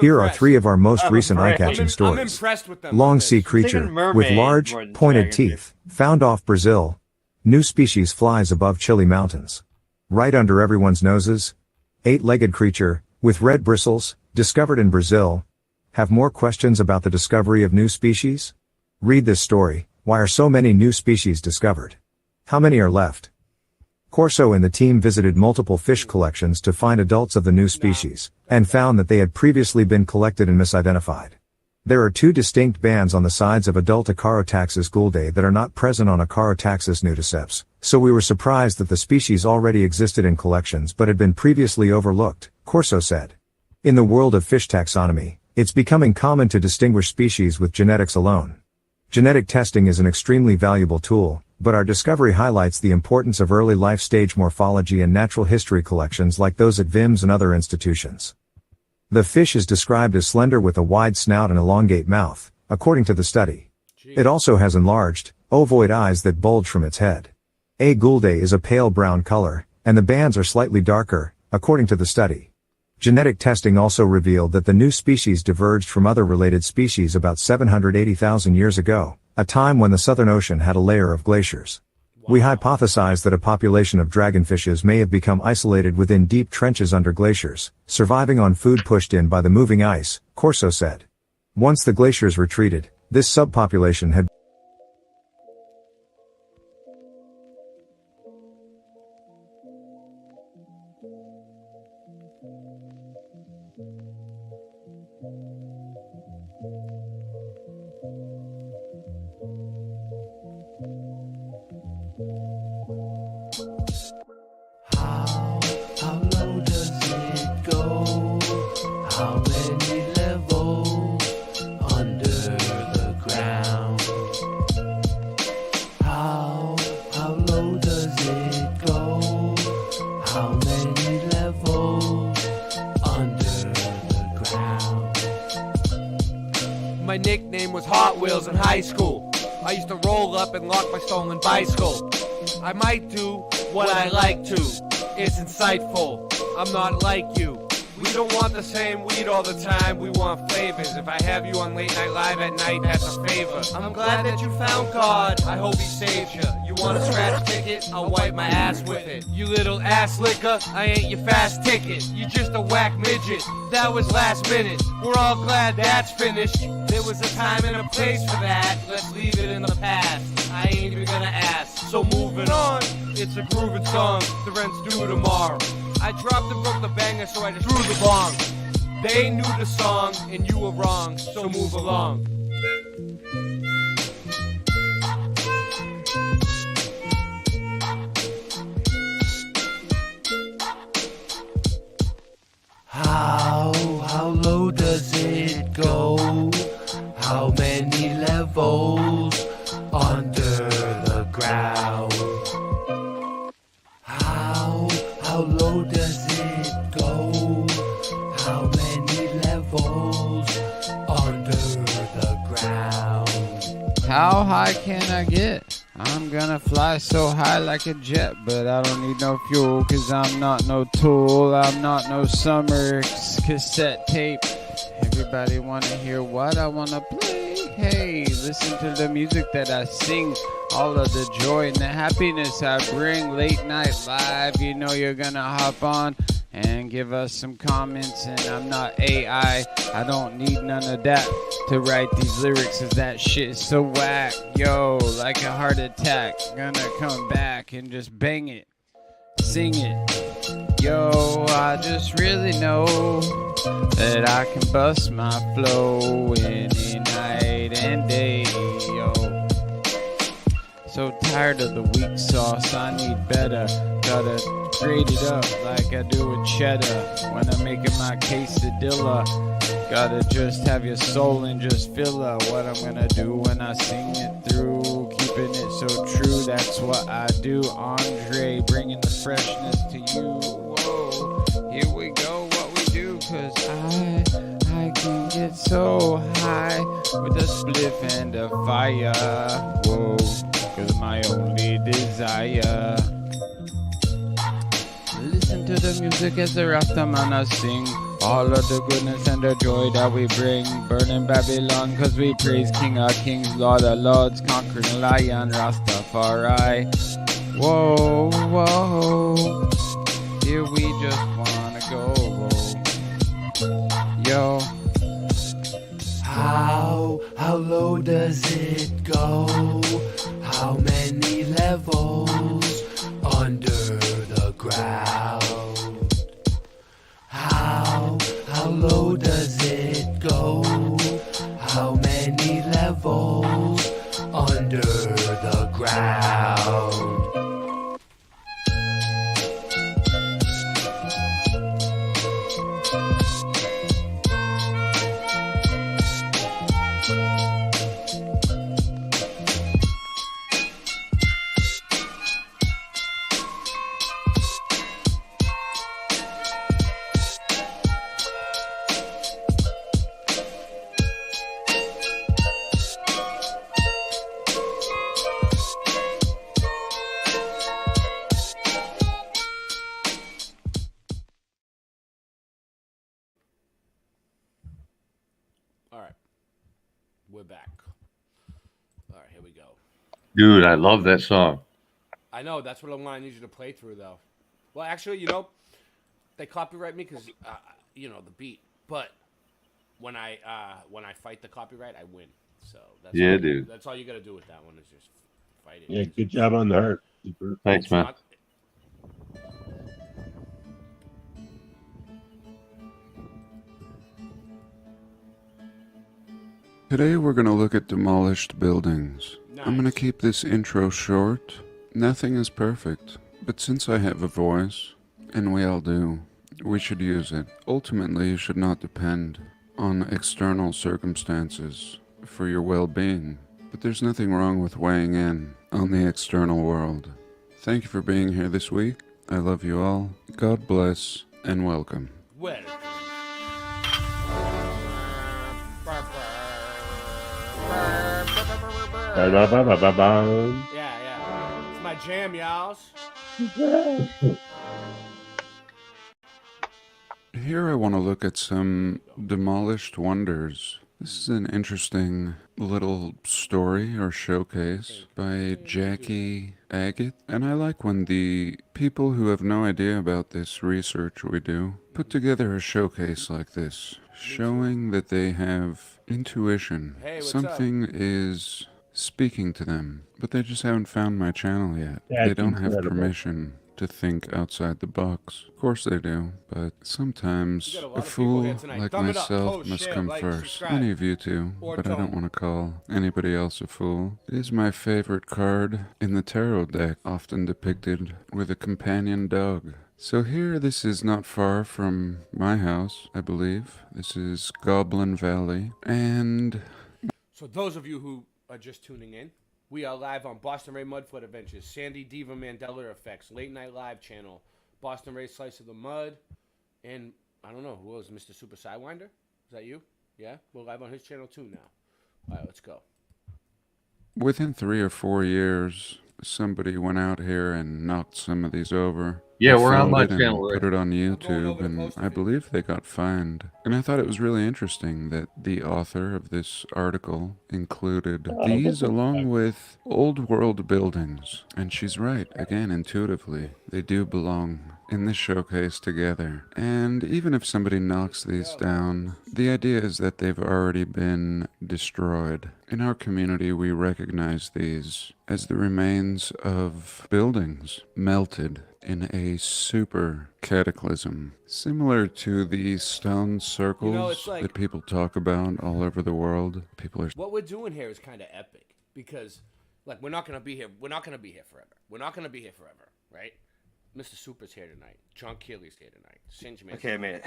Here are 3 of our most recent eye-catching I'm stories. impressed with them. Long sea creature, with mermaid large, more than pointed dragonfish. teeth, found off Brazil. New species flies above Chile mountains. Right under everyone's noses. 8-legged creature, with red bristles, discovered in Brazil. Have more questions about the discovery of new species? Read this story. Why are so many new species discovered? How many are left? Corso and the team visited multiple fish collections to find adults of the new species, and found that they had previously been collected and misidentified. There are 2 distinct bands on the sides of adult Acarotaxus gouldae that are not present on Acarotaxus nudiceps, so we were surprised that the species already existed in collections but had been previously overlooked, Corso said. In the world of fish taxonomy, it's becoming common to distinguish species with genetics alone. Genetic testing is an extremely valuable tool, but our discovery highlights the importance of early life stage morphology and natural history collections like those at VIMS and other institutions. The fish is described as slender with a wide snout and elongate mouth, according to the study. It also has enlarged, ovoid eyes that bulge from its head. A. gouldae is a pale brown color, and the bands are slightly darker, according to the study. Genetic testing also revealed that the new species diverged from other related species about 780,000 years ago, a time when the Southern Ocean had a layer of glaciers. We hypothesize that a population of dragonfishes may have become isolated within deep trenches under glaciers, surviving on food pushed in by the moving ice, Corso said. Once the glaciers retreated, this subpopulation had How low does it go? How many levels under the ground? How low does it go? How many levels under the ground? My nickname was Hot Wheels in high school. I used to roll up and lock my stolen bicycle. I might do what I like to. It's insightful. I'm not like you. We don't want the same weed all the time. We want flavors. If I have you on Late Night Live at night, that's a favor. I'm glad that you found God. I hope he saves you. You want a scratch ticket? I'll wipe my ass with it. You little ass licker, I ain't your fast ticket. You just a whack midget. That was last minute. We're all glad that's finished. There was a time and a place for that. Let's leave it in the past. I ain't even gonna ask. So moving on. It's a grooving song. The rent's due tomorrow. I dropped and broke the banger, so I just drew the bong. They knew the song, and you were wrong, so move along. How low does it go? How many levels under the ground? How low does it go? How many levels How high can I get? I'm gonna fly so high like a jet, but I don't need no fuel, cause I'm not no tool. I'm not no summer cassette tape. Everybody wanna hear what I wanna play. Hey, listen to the music that I sing. All of the joy and the happiness I bring. Late night live, you know you're gonna hop on and give us some comments. And I'm not AI, I don't need none of that to write these lyrics, cause that shit is so whack. Yo, like a heart attack, gonna come back and just bang it, sing it. Yo, I just really know that I can bust my flow any night and day. Yo, so tired of the weak sauce, I need better. Gotta grate it up like I do with cheddar when I'm making my quesadilla. Gotta just have your soul and just feel what I'm gonna do when I sing it through. Keeping it so true, that's what I do. Andre, bringing the freshness to you. Whoa, here we go, what we do, cause I can get so high with a spliff and a fire. Whoa, cause my only desire. Listen to the music as the Rastaman sing. All of the goodness and the joy that we bring. Burning Babylon cause we praise King of Kings, Lord of Lords, conquering Lion, Rastafari. Whoa, whoa, here we just wanna go. Yo. How low does it go? How many levels under the ground? How low does it go? How many levels under the ground? We're back. All right, here we go. Dude, I love that song. I know, that's what I need you to play through, though. Well, actually, they copyright me because, the beat. But when I fight the copyright, I win. So that's dude. That's all you got to do with that one is just fight it. Yeah, good job on the heart. Super. Thanks, man. Today we're going to look at demolished buildings. Nice. I'm going to keep this intro short. Nothing is perfect, but since I have a voice, and we all do, we should use it. Ultimately, you should not depend on external circumstances for your well-being, but there's nothing wrong with weighing in on the external world. Thank you for being here this week. I love you all. God bless, and welcome. Welcome. Yeah. It's my jam, y'all. Here I want to look at some demolished wonders. This is an interesting little story or showcase by Jackie Agate. And I like when the people who have no idea about this research we do put together a showcase like this, showing that they have intuition. Hey, something is speaking to them, but they just haven't found my channel yet. That's they don't have incredible. permission to think outside the box. Of course they do, but sometimes a fool like myself must come first. Many of you too, but I don't want to call anybody else a fool. It is my favorite card in the tarot deck, often depicted with a companion dog. So here, this is not far from my house, I believe. This is Goblin Valley, and... So those of you who are just tuning in, we are live on Boston Ray Mudfoot Adventures, Sandy Diva Mandela Effects, Late Night Live channel, Boston Ray Slice of the Mud, and I don't know, who else? Mr. Super Sidewinder? Is that you? Yeah? We're live on his channel too now. All right, let's go. Within 3 or 4 years, somebody went out here and knocked some of these over. Yeah, They we're on filmed my it and channel, Rick. put it on YouTube, and I believe they got fined. And I thought it was really interesting that the author of this article included these along with old world buildings. And she's right, again, intuitively. They do belong in the showcase together. And even if somebody knocks these down, the idea is that they've already been destroyed. In our community, we recognize these as the remains of buildings melted in a super cataclysm, similar to the stone circles it's like- that people talk about all over the world. People are What we're doing here is kind of epic because, like, we're not gonna be here. We're not gonna be here forever. We're not gonna be here forever, right? Mr. Super's here tonight. John Keely's here tonight. Singe Man's Okay, I made it.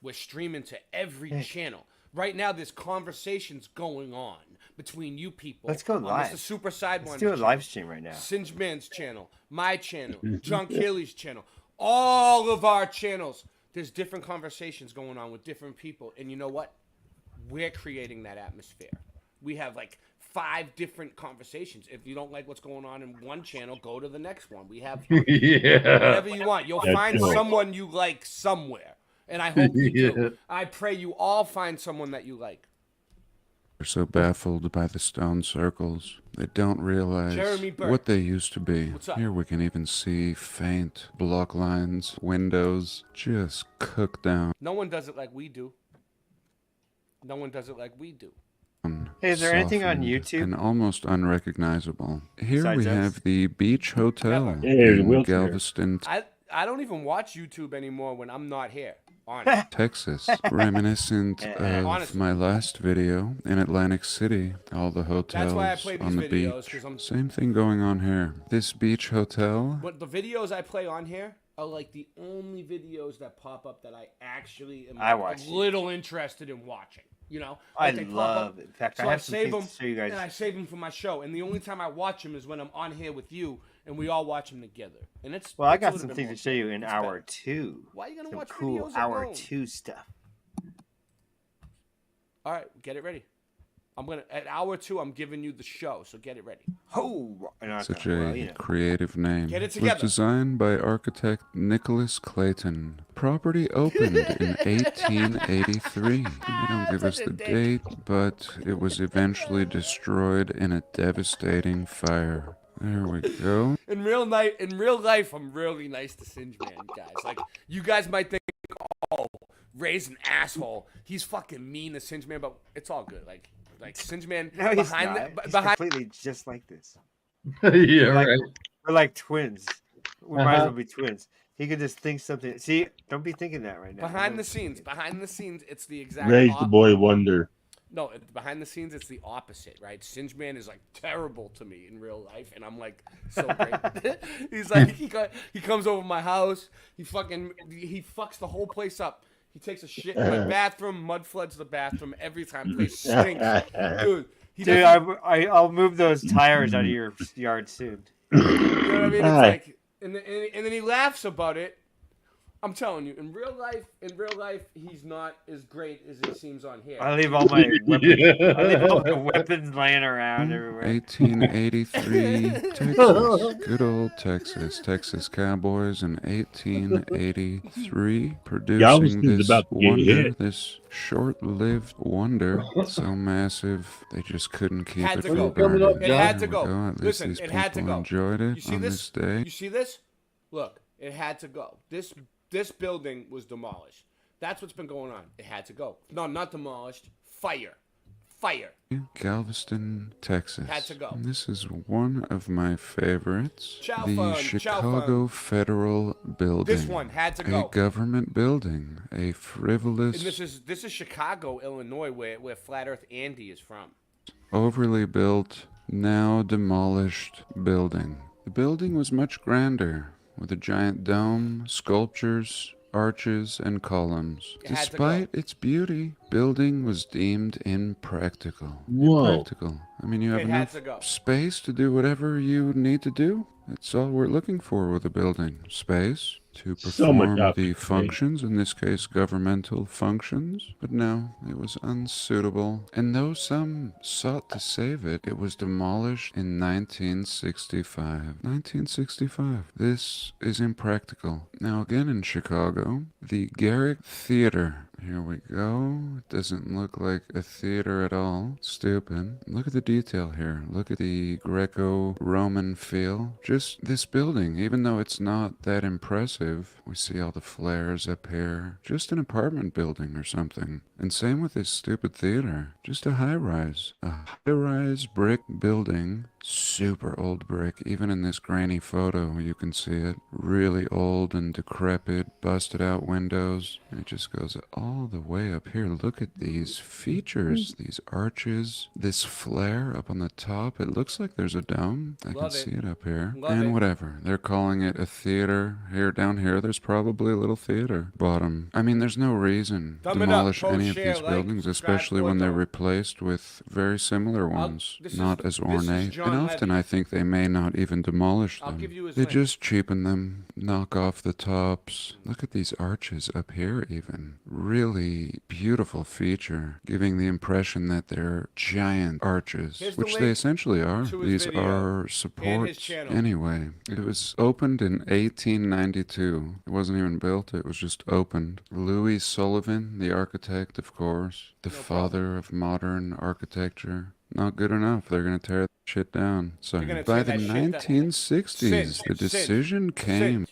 We're streaming to every channel. Right now, there's conversations going on between you people. Let's go on live. Mr. Super Sidewinder's Let's do a channel, live stream right now. Singe Man's channel, my channel, John Keely's channel, all of our channels. There's different conversations going on with different people. And you know what? We're creating that atmosphere. We have like 5 different conversations. If you don't like what's going on in one channel, go to the next one. We have whatever you want. You'll That's find cool. someone you like somewhere. And I hope you Yeah. do. I pray you all find someone that you like. so baffled by the stone circles. They don't realize Jeremy Burke. what they used to be. What's up? Here we can even see faint block lines, windows just cooked down. No one does it like we do. No one does it like we do. Hey, is there anything on softened, YouTube? And almost unrecognizable. Here Besides we us? have the Beach Hotel Yeah, there's a in wheelchair. Galveston, I don't even watch YouTube anymore when I'm not here. Honestly. Texas. Reminiscent of Honestly. my last video in Atlantic City. All the hotels why I play on the these videos, beach. 'cause I'm- Same thing going on here. This beach hotel. But the videos I play on here are like the only videos that pop up that I actually am I like, watch a little interested in watching. You know, I Like, they pop love up, it. In fact, so I have I some save things them to show you guys. and I save them for my show. And the only time I watch them is when I'm on here with you and we all watch them together. And it's Well, I it's a got little some bit things more to show you in it's hour better. 2. Why are you gonna Some watch cool videos hour alone? 2 stuff. All right, get it ready. I'm gonna at hour 2. I'm giving you the show, so get it ready. Oh, Such a creative name. Get it Was together. designed by architect Nicholas Clayton. Property opened in 1883. They don't give us the date, but it was eventually destroyed in a devastating fire. There we go. In real life, I'm really nice to Singe Man, guys. Like, you guys might think, oh, Ray's an asshole. He's fucking mean to Singe Man, but it's all good. Like Singe Man No, he's behind not. the He's behind. completely just like this. Yeah, We're like, right. We're like twins. We might as Uh-huh. well be twins. He could just think something. See, don't be thinking that right now. Behind the scenes, it's the exact. Ray's the boy wonder. No, behind the scenes, it's the opposite, right? Singe Man is like terrible to me in real life, and I'm like so great. He's like he comes over my house, he fucks the whole place up. He takes a shit in my bathroom, mud floods the bathroom every time. Place stinks, dude. Dude, I'll move those tires out of your yard soon. You know what I mean? It's like, and then he laughs about it. I'm telling you, in real life, he's not as great as he seems on here. I leave all my weapons. I leave all my weapons laying around everywhere. 1883, Texas. Good old Texas. Texas Cowboys in 1883. Producing Galveston's this about to get wonder, hit. this short-lived wonder. So massive, they just couldn't keep Had it to from go. burning. It had to There we go. At least Listen, these it had to people go. enjoyed it You see on this? this day. You see this? Look, it had to go. This building was demolished. That's what's been going on. It had to go. No, not demolished. Fire. Galveston, Texas. Had to go. And this is one of my favorites. Chow the fun, chow Chicago Federal Building. This one had to go. A government building. A frivolous, And this is Chicago, Illinois, where Flat Earth Andy is from. overly built, now demolished building. The building was much grander, with a giant dome, sculptures, arches, and columns. It had to Despite its beauty, building was deemed impractical. Whoa. Impractical. I mean, you have It had enough to go. space to do whatever you need to do. It's all we're looking for with a building. Space to So much perform the opportunity. functions, in this case governmental functions. But no, it was unsuitable. And though some sought to save it, it was demolished in 1965. 1965. This is impractical. Now again in Chicago, the Garrick Theater. Here we go. It doesn't look like a theater at all. Stupid. Look at the detail here. Look at the Greco-Roman feel. Just this building, even though it's not that impressive, we see all the flares up here. Just an apartment building or something. And same with this stupid theater. Just a high-rise. A high-rise brick building. Super old brick. Even in this grainy photo, you can see it. Really old and decrepit, busted out windows. And it just goes all the way up here. Look at these features, these arches, this flare up on the top. It looks like there's a dome. I can see it up here. And whatever. They're calling it a theater. Here, down here, there's probably a little theater. Bottom. I mean, there's no reason to demolish any of these buildings, especially when they're replaced with very similar ones, not as ornate. And often I think they may not even demolish them. They just cheapen them, knock off the tops. Look at these arches up here even. Really beautiful feature, giving the impression that they're giant arches, which they essentially are. These are supports. Anyway, it was opened in 1892. It wasn't even built, it was just opened. Louis Sullivan, the architect, of course, the father of modern architecture. Not good enough. They're going to tear that shit down. So by the 1960s, the decision came.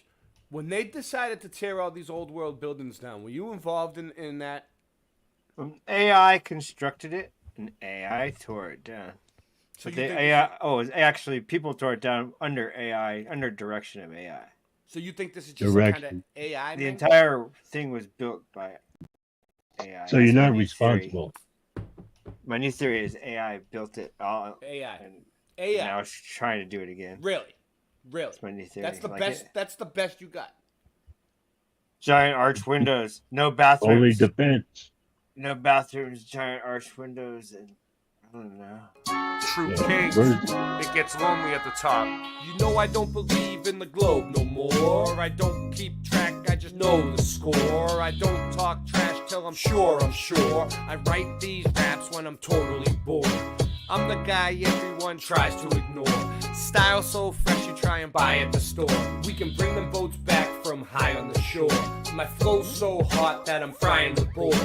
When they decided to tear all these old world buildings down, were you involved in that? AI constructed it, and AI tore it down. So But actually, people tore it down under AI, under direction of AI. So you think this is just some kind of AI? The entire thing was built by AI. So you're not responsible. My new theory is AI built it all. AI. And AI. now it's trying to do it again. Really? That's my new theory. That's the Like best. it. That's the best you got. Giant arch windows, no bathrooms. Only defense. No bathrooms, giant arch windows, and I don't know. True Yeah. kings, it gets lonely at the top. You know I don't believe in the globe no more. I don't keep track, I just know the score. I don't talk trash till I'm sure. I write these raps when I'm totally bored. I'm the guy everyone tries to ignore. Style so fresh you try and buy at the store. We can bring them boats back from high on the shore. My flow's so hot that I'm frying the boards.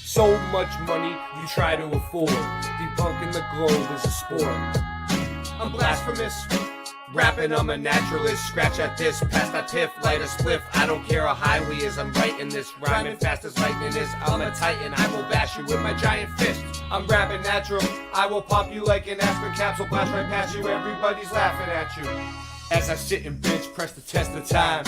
So much money you try to afford. Debunking the globe is a sport. I'm blasphemous. Rapping, I'm a naturalist. Scratch at this, pass that piff, light a spliff. I don't care how high we is, I'm writing this. Rhyming fast as lightning is. I'm a titan, I will bash you with my giant fist. I'm rapping natural, I will pop you like an aspirin capsule. Blast right past you, everybody's laughing at you. As I sit and bitch, press the test of time.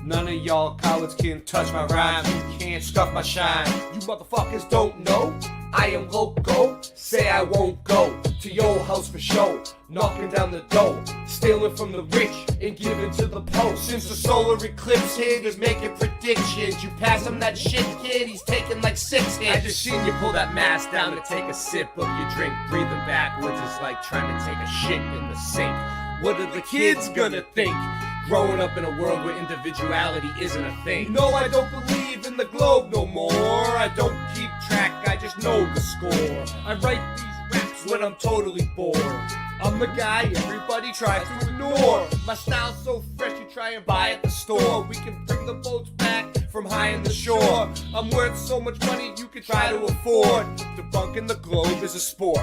None of y'all cowards can touch my rhymes. You can't scuff my shine. You motherfuckers don't know I am loco. Say I won't go to your house for show. Knocking down the door, stealing from the rich and giving to the poor. Since the solar eclipse hit, he's making predictions. You pass him that shit, kid, he's taking like 6 hits. I just seen you pull that mask down to take a sip of your drink. Breathing backwards is like trying to take a shit in the sink. What are the kids gonna think? Growing up in a world where individuality isn't a thing. No, I don't believe in the globe no more. I don't keep track, I just know the score. I write these raps when I'm totally bored. I'm the guy everybody tries to ignore. My style's so fresh you try and buy at the store. We can bring the boats back from high in the shore. I'm worth so much money you can try to afford. Debunking the globe is a sport.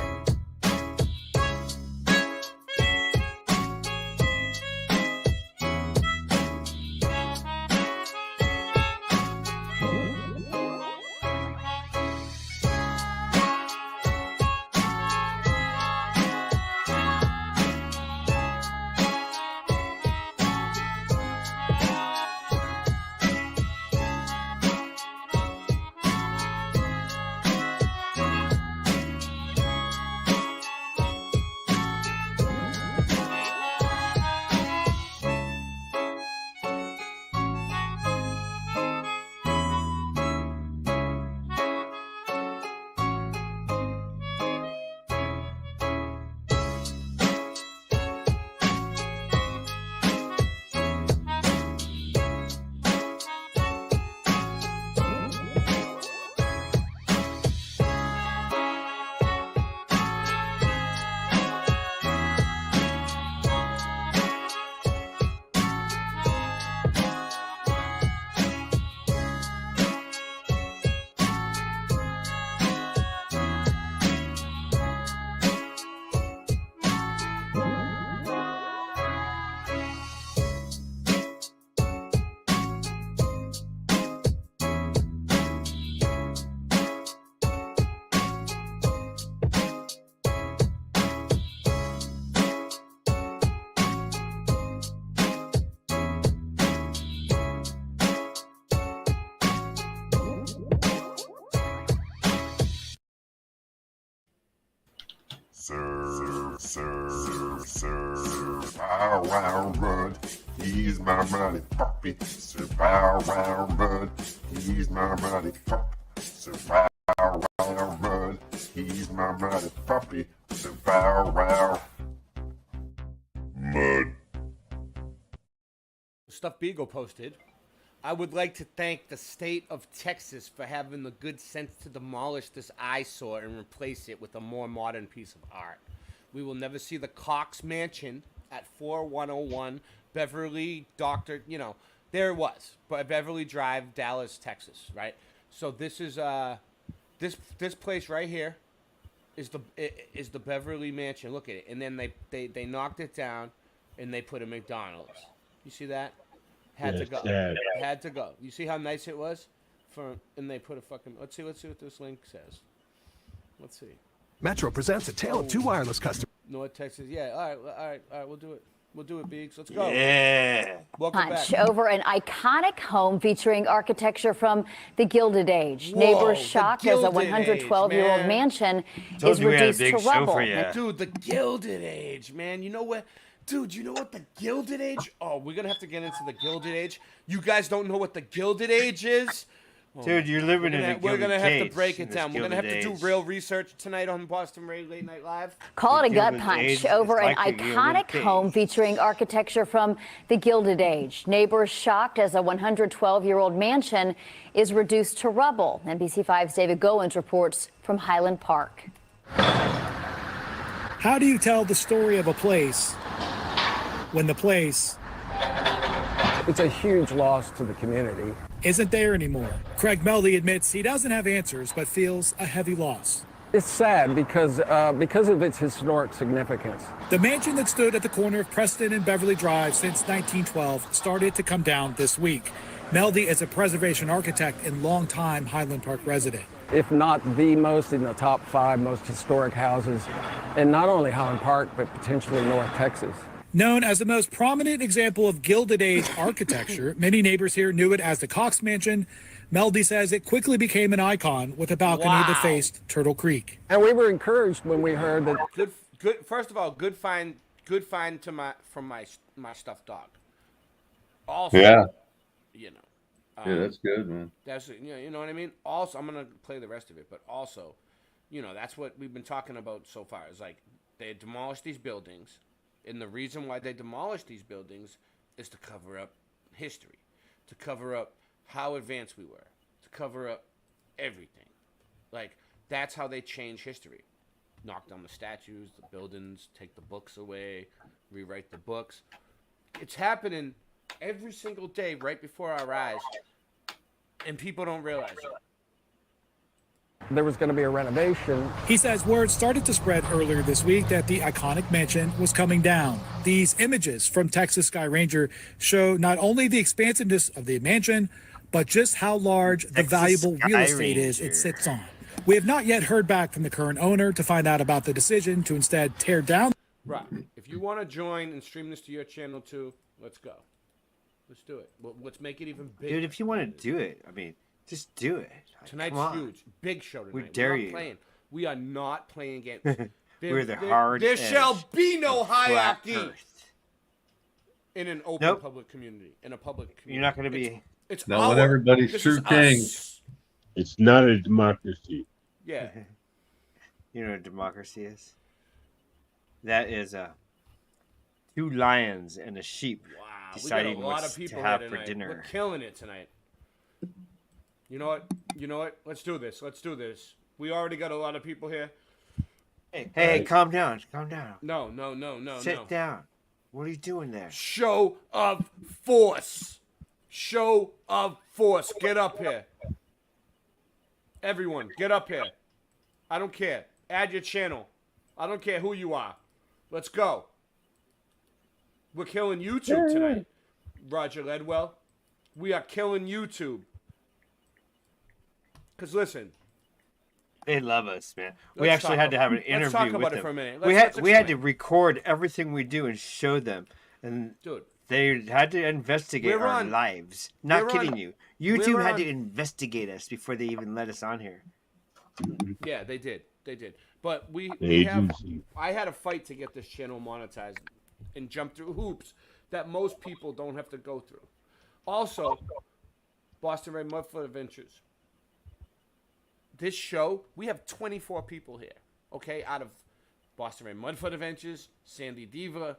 Sir, bow wow run. He's my mighty puppy. Sir, bow wow run. He's my mighty puppy. Sir, bow wow run. He's my mighty puppy. Sir, bow wow. Mud. Stuff Beagle posted. I would like to thank the state of Texas for having the good sense to demolish this eyesore and replace it with a more modern piece of art. We will never see the Cox Mansion at 4101 Beverly there it was, but Beverly Drive, Dallas, Texas, right? So this is this place right here is the Beverly Mansion. Look at it, and then they knocked it down, and they put a McDonald's. You see that? Had to go. Had to go. You see how nice it was? And they put a fucking... Let's see what this link says. Let's see. Metro presents a tale of two wireless customers. North Texas. Yeah. All right. We'll do it. We'll do it, Beeks. Let's go. Yeah. Welcome Punch back. over an iconic home featuring architecture from the Gilded Age. Whoa, Neighbors shocked as a Gilded 112-year-old Age, mansion Told is you we had a reduced big to show rubble. for you. Dude, the Gilded Age, man. You know what? Dude, you know what the Gilded Age... Oh, we're going to have to get into the Gilded Age. You guys don't know what the Gilded Age is? Oh, Dude, you're living in a We're gilded gonna have to cage break in it this down. We're gonna have to Gilded do Age. real research tonight on Boston Ray Late Night Live. Call it a The gut Gilded punch Age over is an like the iconic Gilded home Cage. featuring architecture from the Gilded Age. Neighbors shocked as a 112-year-old mansion is reduced to rubble. NBC5's David Goins reports from Highland Park. How do you tell the story of a place when the place It's a huge loss to the community. isn't there anymore? Craig Meldy admits he doesn't have answers, but feels a heavy loss. It's sad because of its historic significance. The mansion that stood at the corner of Preston and Beverly Drive since 1912 started to come down this week. Meldy is a preservation architect and longtime Highland Park resident. If not the most, in the top 5 most historic houses in not only Highland Park, but potentially North Texas. Known as the most prominent example of Gilded Age architecture, many neighbors here knew it as the Cox Mansion. Meldy says it quickly became an icon with a balcony that faced Turtle Creek. And we were encouraged when we heard that. Good. First of all, good find from my stuffed dog. Also, Yeah. You know. Yeah, that's good, man. That's you know what I mean. Also, I'm gonna play the rest of it, but also, that's what we've been talking about so far. Is like they demolished these buildings, and the reason why they demolished these buildings is to cover up history, to cover up how advanced we were, to cover up everything. Like that's how they change history. Knock down the statues, the buildings, take the books away, rewrite the books. It's happening every single day right before our eyes, and people don't realize it. There was going to be a renovation. He says word started to spread earlier this week that the iconic mansion was coming down. These images from Texas Sky Ranger show not only the expansiveness of the mansion, but just how large the valuable real estate is it sits on. We have not yet heard back from the current owner to find out about the decision to instead tear down. Right. If you want to join and stream this to your channel too, let's go. Let's do it. Let's make it even bigger. Dude, if you want to do it, I mean, just do it. Tonight's Come on. huge. Big show tonight. We dare We're not you. Playing. We are not playing games. We're the hard There edge. shall be no Flat hierarchy earth. in an open Nope. public community. In a public community. You're not going to be. It's Not our, when everybody's this true is king. us. It's not a democracy. Yeah. You know what democracy is? That is 2 lions and a sheep deciding we got a lot what of people to have here for tonight. dinner. We're killing it tonight. You know what? Let's do this. We already got a lot of people here. Hey, calm down. Calm down. No. Sit down. What are you doing there? Show of force. Show of force. Get up here. Everyone, get up here. I don't care. Add your channel. I don't care who you are. Let's go. We're killing YouTube tonight. Roger Ledwell. We are killing YouTube. Because listen. They love us, man. We Let's actually talk had to have an let's interview talk with about them. it for a minute. We Let's had to explain. record everything we do and show them, and Dude. they had to investigate We're our on- lives. Not we're kidding on- you. we're YouTube had on- to investigate us before they even let us on here. Yeah, they did. But we have. Agency. I had a fight to get this channel monetized and jump through hoops that most people don't have to go through. Also, Boston Ray Mudfoot Adventures. This show, we have 24 people here, okay, out of Boston Ray Mudfoot Adventures, Sandy Diva,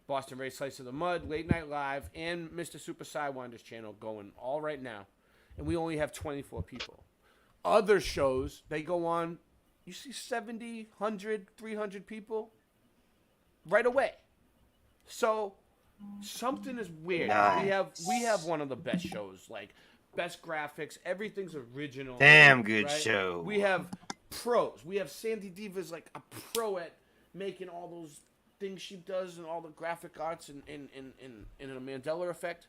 Boston Ray Slice of the Mud, Late Night Live, and Mr. Super Sidewinder's channel going all right now. And we only have 24 people. Other shows, they go on, you see 70, 100, 300 people right away. So something is weird. Nice. We have one of the best shows, like best graphics, everything's original. Damn good right? show. We have pros. We have Sandy Diva's like a pro at making all those things she does and all the graphic arts and a Mandela effect.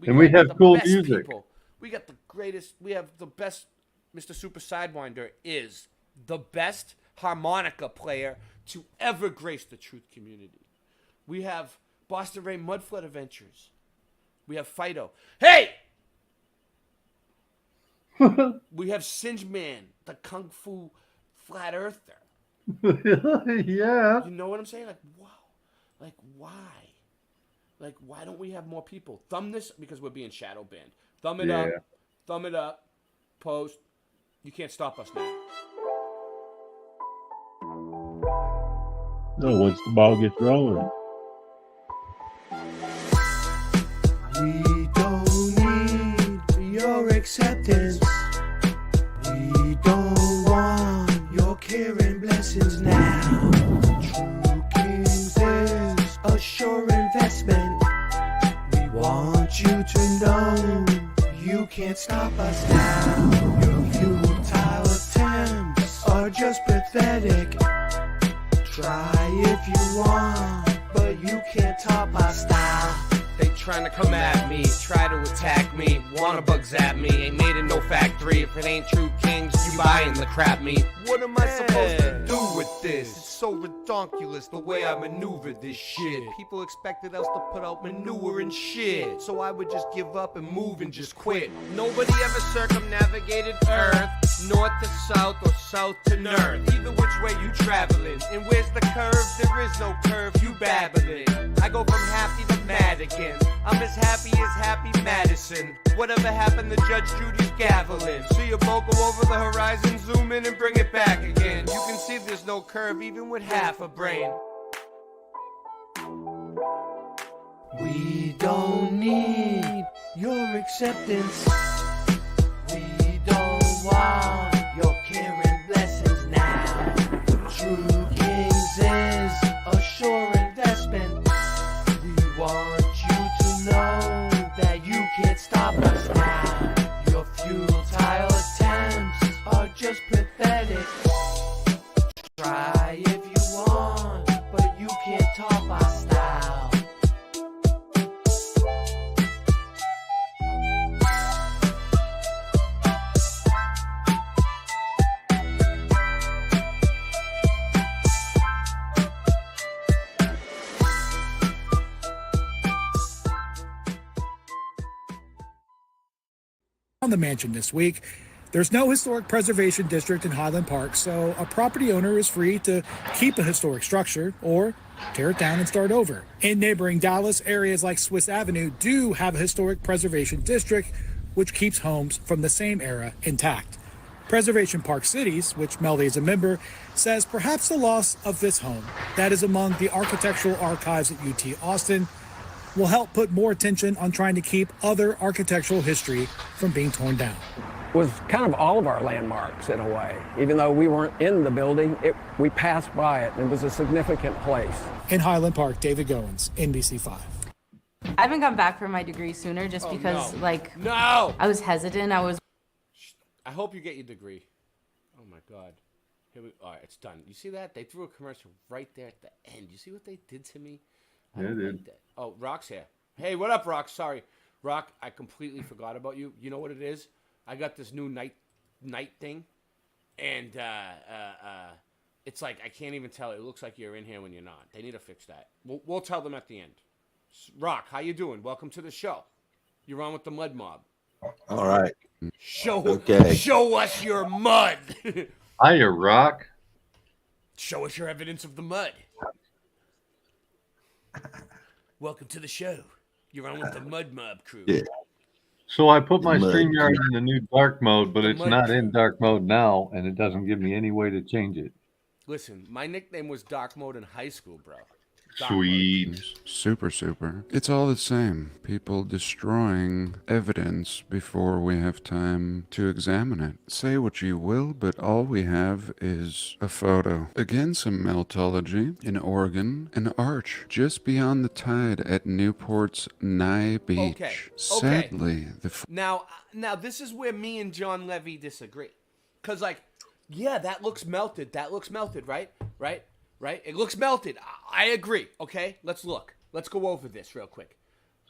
And we have the cool best music. people. We got the greatest. We have the best. Mr. Super Sidewinder is the best harmonica player to ever grace the truth community. We have Boston Ray Mudfoot Adventures. We have Fido. Hey! We have Singe Man, the Kung Fu Flat Earther. Yeah. You know what I'm saying? Like, wow. Like, why? Like, why don't we have more people? Thumb this, because we're being shadow banned. Thumb it up. Thumb it up. Post. You can't stop us now. No, once the ball gets rolling. We don't need your acceptance. We don't want your care and blessings now. True Kings is a sure investment. We want you to know you can't stop us now. Your futile attempts are just pathetic. Try if you want, but you can't top our style. They trying to come at me, try to attack me, wanna bug zap me. Ain't made in no factory. If it ain't True Kings, you buying the crap meat. What am I supposed to do with this? It's so redonkulous the way I maneuver this shit. People expected us to put out manure and shit, so I would just give up and move and just quit. Nobody ever circumnavigated Earth, north to south or south to north. Either which way you traveling, and where's the curve? There is no curve, you babbling. I go from happy to mad again. I'm as happy Madison. Whatever happened to Judge Judy's gaveling? See a boat go over the horizon, zoom in and bring it back again. You can see there's no curve even with half a brain. We don't need your acceptance. We don't want your care and blessings now. True Kings is a sure investment. We want you to know that you can't stop us now. Your futile attempts are just pathetic. Try if you want, but you can't top our style. On the mansion this week, there's no historic preservation district in Highland Park, so a property owner is free to keep a historic structure or tear it down and start over. In neighboring Dallas, areas like Swiss Avenue do have a historic preservation district, which keeps homes from the same era intact. Preservation Park Cities, which Melody is a member, says perhaps the loss of this home, that is among the architectural archives at UT Austin, will help put more attention on trying to keep other architectural history from being torn down. Was kind of all of our landmarks in a way. Even though we weren't in the building, we passed by it, and it was a significant place. In Highland Park, David Goins, NBC5. I haven't come back for my degree sooner just because, No! I was hesitant. I hope you get your degree. Oh my God. All right, it's done. You see that? They threw a commercial right there at the end. You see what they did to me? I Yeah, don't they like did. that. Oh, Rock's here. Hey, what up, Rock? Sorry. Rock, I completely forgot about you. You know what it is? I got this new night thing, and it's like I can't even tell. It looks like you're in here when you're not. They need to fix that. We'll tell them at the end. Rock, how you doing? Welcome to the show. You're on with the Mud Mob. All right. Show Okay. Show us your mud. Hiya, Rock. Show us your evidence of the mud. Welcome to the show. You're on with the Mud Mob crew. Yeah. So I put my Mud. StreamYard in the new dark mode, but The it's mud not crew. in dark mode now, and it doesn't give me any way to change it. Listen, my nickname was Dark Mode in high school, bro. Dark Mode. Sweet. Super. It's all the same. People destroying evidence before we have time to examine it. Say what you will, but all we have is a photo. Again, some meltology in Oregon. An arch just beyond the tide at Newport's Nye Beach. Okay. Sadly, the Now, this is where me and John Levy disagree. Because, like, yeah, that looks melted. That looks melted, right? Right? It looks melted. I agree. Okay, let's look. Let's go over this real quick.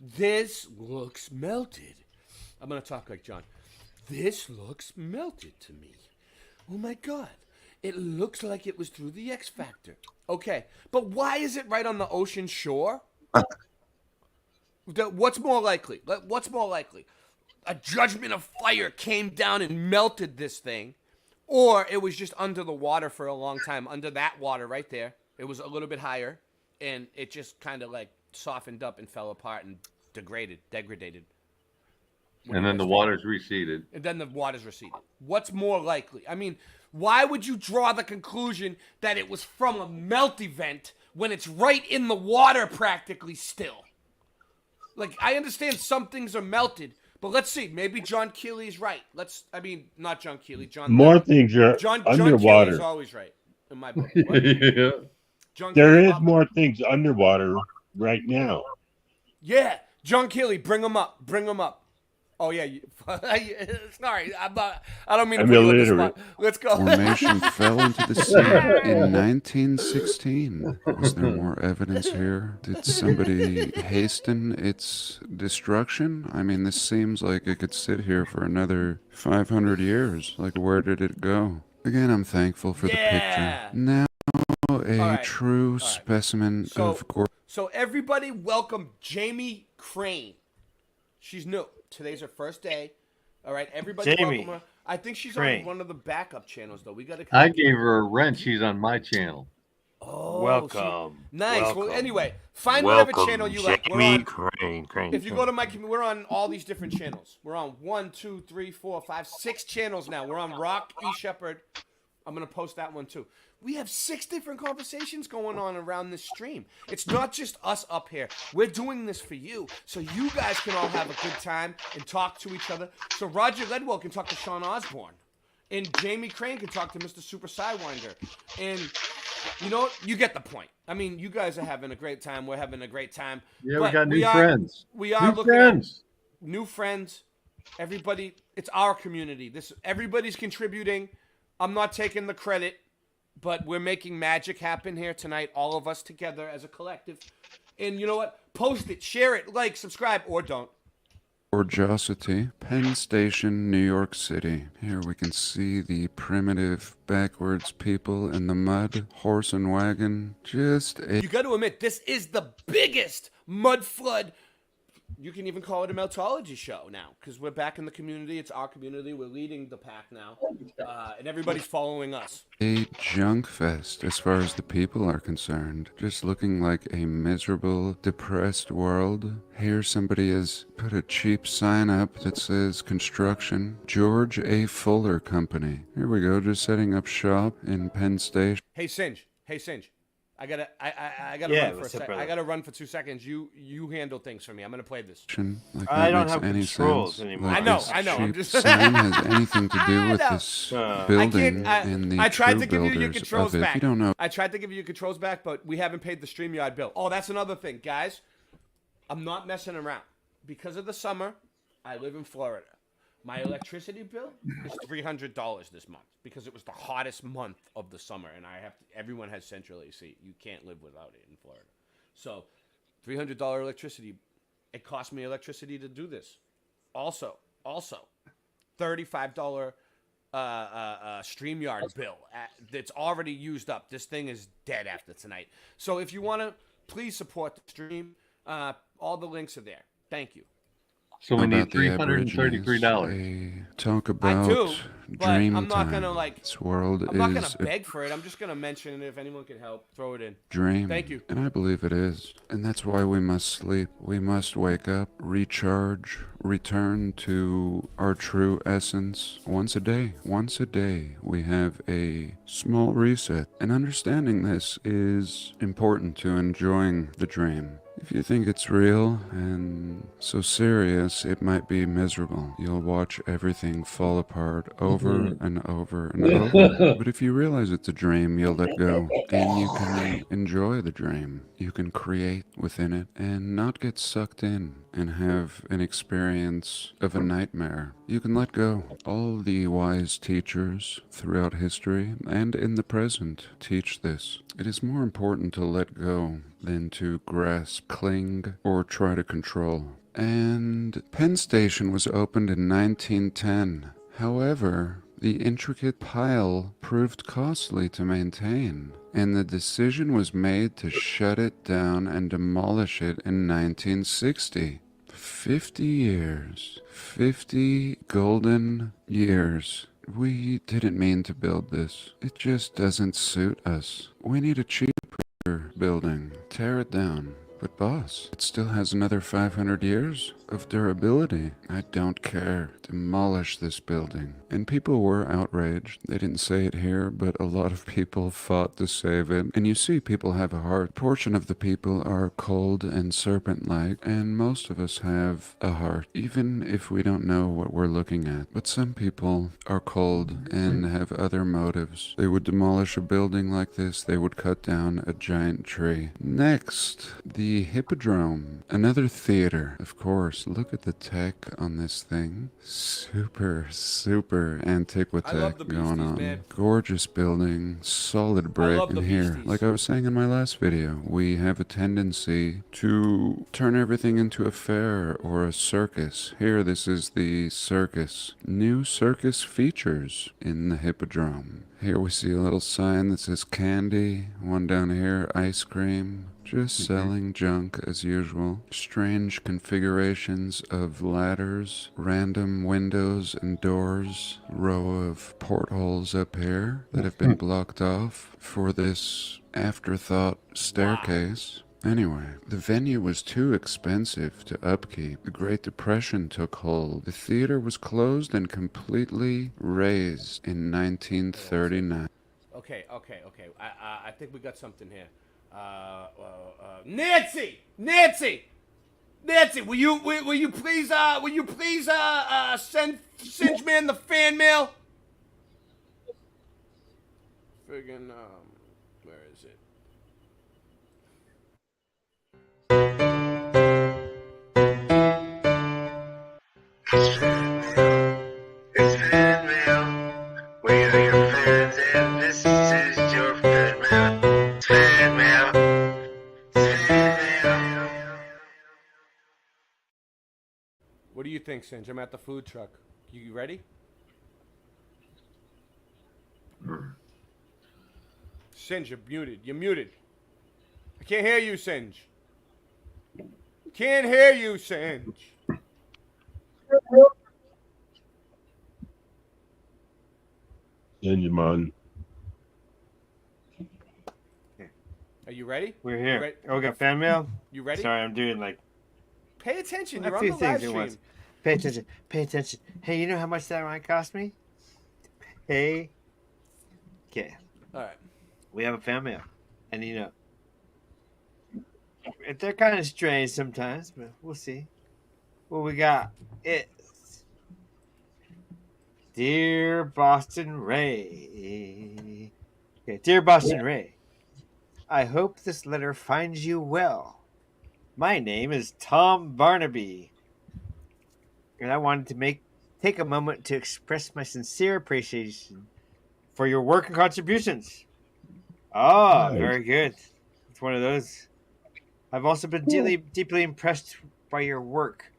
This looks melted. I'm going to talk like John. This looks melted to me. Oh, my God. It looks like it was through the X Factor. Okay, but why is it right on the ocean shore? What's more likely? What's more likely? A judgment of fire came down and melted this thing, or it was just under the water for a long time, under that water right there. It was a little bit higher, and it just kind of like softened up and fell apart and degraded. And then the water's receded. And then the water's receded. What's more likely? I mean, why would you draw the conclusion that it was from a melt event when it's right in the water practically still? Like, I understand some things are melted, but let's see. Maybe John Keely's right. Not John Keely. More things are John underwater. Keely's always right in my book. What? Yeah. John There Keely, is more things underwater right now. Yeah, John Keely, bring him up. Oh yeah, sorry, I don't mean to I'm put you on the illiterate. spot. Let's go. formation fell into the sea in 1916. Was there more evidence here? Did somebody hasten its destruction? I mean, this seems like it could sit here for another 500 years. Like, where did it go? Again, I'm thankful for the picture. Now, a true specimen of gore. So everybody welcome Jamie Crane. She's new. Today's her first day. All right, everybody Jamie welcome her. I think she's Crane. on one of the backup channels, though. We got to. I gave her a wrench. She's on my channel. Oh, Welcome. Nice. Welcome. Well, anyway, find whatever Welcome, channel you like. We're Jamie on. Crane. If you go to my, we're on all these different channels. We're on 1, 2, 3, 4, 5, 6 channels now. We're on Rock E Shepherd. I'm gonna post that one too. We have 6 different conversations going on around this stream. It's not just us up here. We're doing this for you, so you guys can all have a good time and talk to each other. So Roger Ledwell can talk to Sean Osborne, and Jamie Crane can talk to Mr. Super Sidewinder. And you know what? You get the point. I mean, you guys are having a great time. We're having a great time. Yeah, But we got new friends. We are New looking friends. at new friends. Everybody, it's our community. Everybody's contributing. I'm not taking the credit, but we're making magic happen here tonight, all of us together as a collective. And you know what? Post it, share it, like, subscribe, or don't. Gorgeosity, Penn Station, New York City. Here we can see the primitive backwards people in the mud, horse and wagon. Just a You got to admit, this is the biggest mud flood. You can even call it a meltology show now, because we're back in the community. It's our community. We're leading the pack now, and everybody's following us. A junk fest as far as the people are concerned. Just looking like a miserable, depressed world. Here somebody has put a cheap sign up that says construction, George A. Fuller Company. Here we go, just setting up shop in Penn Station. Hey Singe. I gotta Yeah, run for a what's up, sec. brother? I gotta run for 2 seconds. You handle things for me. I'm gonna play this. Like I that don't makes have any controls sense. anymore. Like I know, this I know, I'm cheap just- sign has anything to do with I know. this I building can't- and the I tried true to give you your builders controls of it. back. If you don't know, I tried to give you your controls back, but we haven't paid the StreamYard bill. Oh, that's another thing, guys. I'm not messing around. Because of the summer, I live in Florida. My electricity bill is $300 this month because it was the hottest month of the summer, and everyone has central AC. You can't live without it in Florida. So, $300 electricity. It cost me electricity to do this. Also, $35 StreamYard bill that's already used up. This thing is dead after tonight. So if you want to, please support the stream. All the links are there. Thank you. So we about need the Aborigines, $333. Talk about But Dream I'm not time. gonna like. This world I'm not is gonna a beg for it. I'm just gonna mention it. If anyone can help, throw it in. dream. Thank you. And I believe it is. And that's why we must sleep. We must wake up, recharge, return to our true essence once a day. Once a day, we have a small reset. And understanding this is important to enjoying the dream. If you think it's real and so serious, it might be miserable. You'll watch everything fall apart over and over and over. But if you realize it's a dream, you'll let go. And you can enjoy the dream. You can create within it and not get sucked in and have an experience of a nightmare. You can let go. All the wise teachers throughout history and in the present teach this. It is more important to let go than to grasp, cling, or try to control. And Penn Station was opened in 1910. However, the intricate pile proved costly to maintain, and the decision was made to shut it down and demolish it in 1960. 50 years. 50 golden years. We didn't mean to build this. It just doesn't suit us. We need a cheaper building. Tear it down. But boss, it still has another 500 years of durability. I don't care. Demolish this building. And people were outraged. They didn't say it here, but a lot of people fought to save it. And you see, people have a heart. A portion of the people are cold and serpent-like, and most of us have a heart, even if we don't know what we're looking at. But some people are cold and have other motives. They would demolish a building like this. They would cut down a giant tree. Next, the Hippodrome. Another theater, of course. Look at the tech on this thing. Super antiquitech going on. man. Gorgeous building, solid brick. love the And here, Beasties. like I was saying in my last video, we have a tendency to turn everything into a fair or a circus. Here, this is the circus. New circus features in the Hippodrome. Here we see a little sign that says candy. One down here, ice cream. Just selling junk as usual. Strange configurations of ladders, random windows and doors, row of portholes up here that have been blocked off for this afterthought staircase. Anyway, the venue was too expensive to upkeep. The Great Depression took hold. The theater was closed and completely razed in 1939. Okay. I think we got something here. Nancy, will you please send Singeman the fan mail? Friggin' where is it? It's fan mail. We are your fans, and this is your fan mail. It's fan mail. It's fan mail. What do you think, Singe? I'm at the food truck. You ready? Singe, you're muted. You're muted. I can't hear you, Singe. Can't hear you, Singe. Sinjamon. Are you ready? We're You here. ready? Oh, we got fan mail? You ready? Sorry, I'm doing like Pay attention. a You're on few the live things at stream. once. Pay attention. Pay attention. Hey, you know how much that might cost me? Hey. Okay. All right. We have a fan mail. And you know, they're kind of strange sometimes, but we'll see. What we got is Dear Boston Ray. Okay, Dear Boston Ray, I hope this letter finds you well. My name is Tom Barnaby, and I wanted to take a moment to express my sincere appreciation for your work and contributions. Ah, Nice. very good. It's one of those. I've also been deeply impressed by your work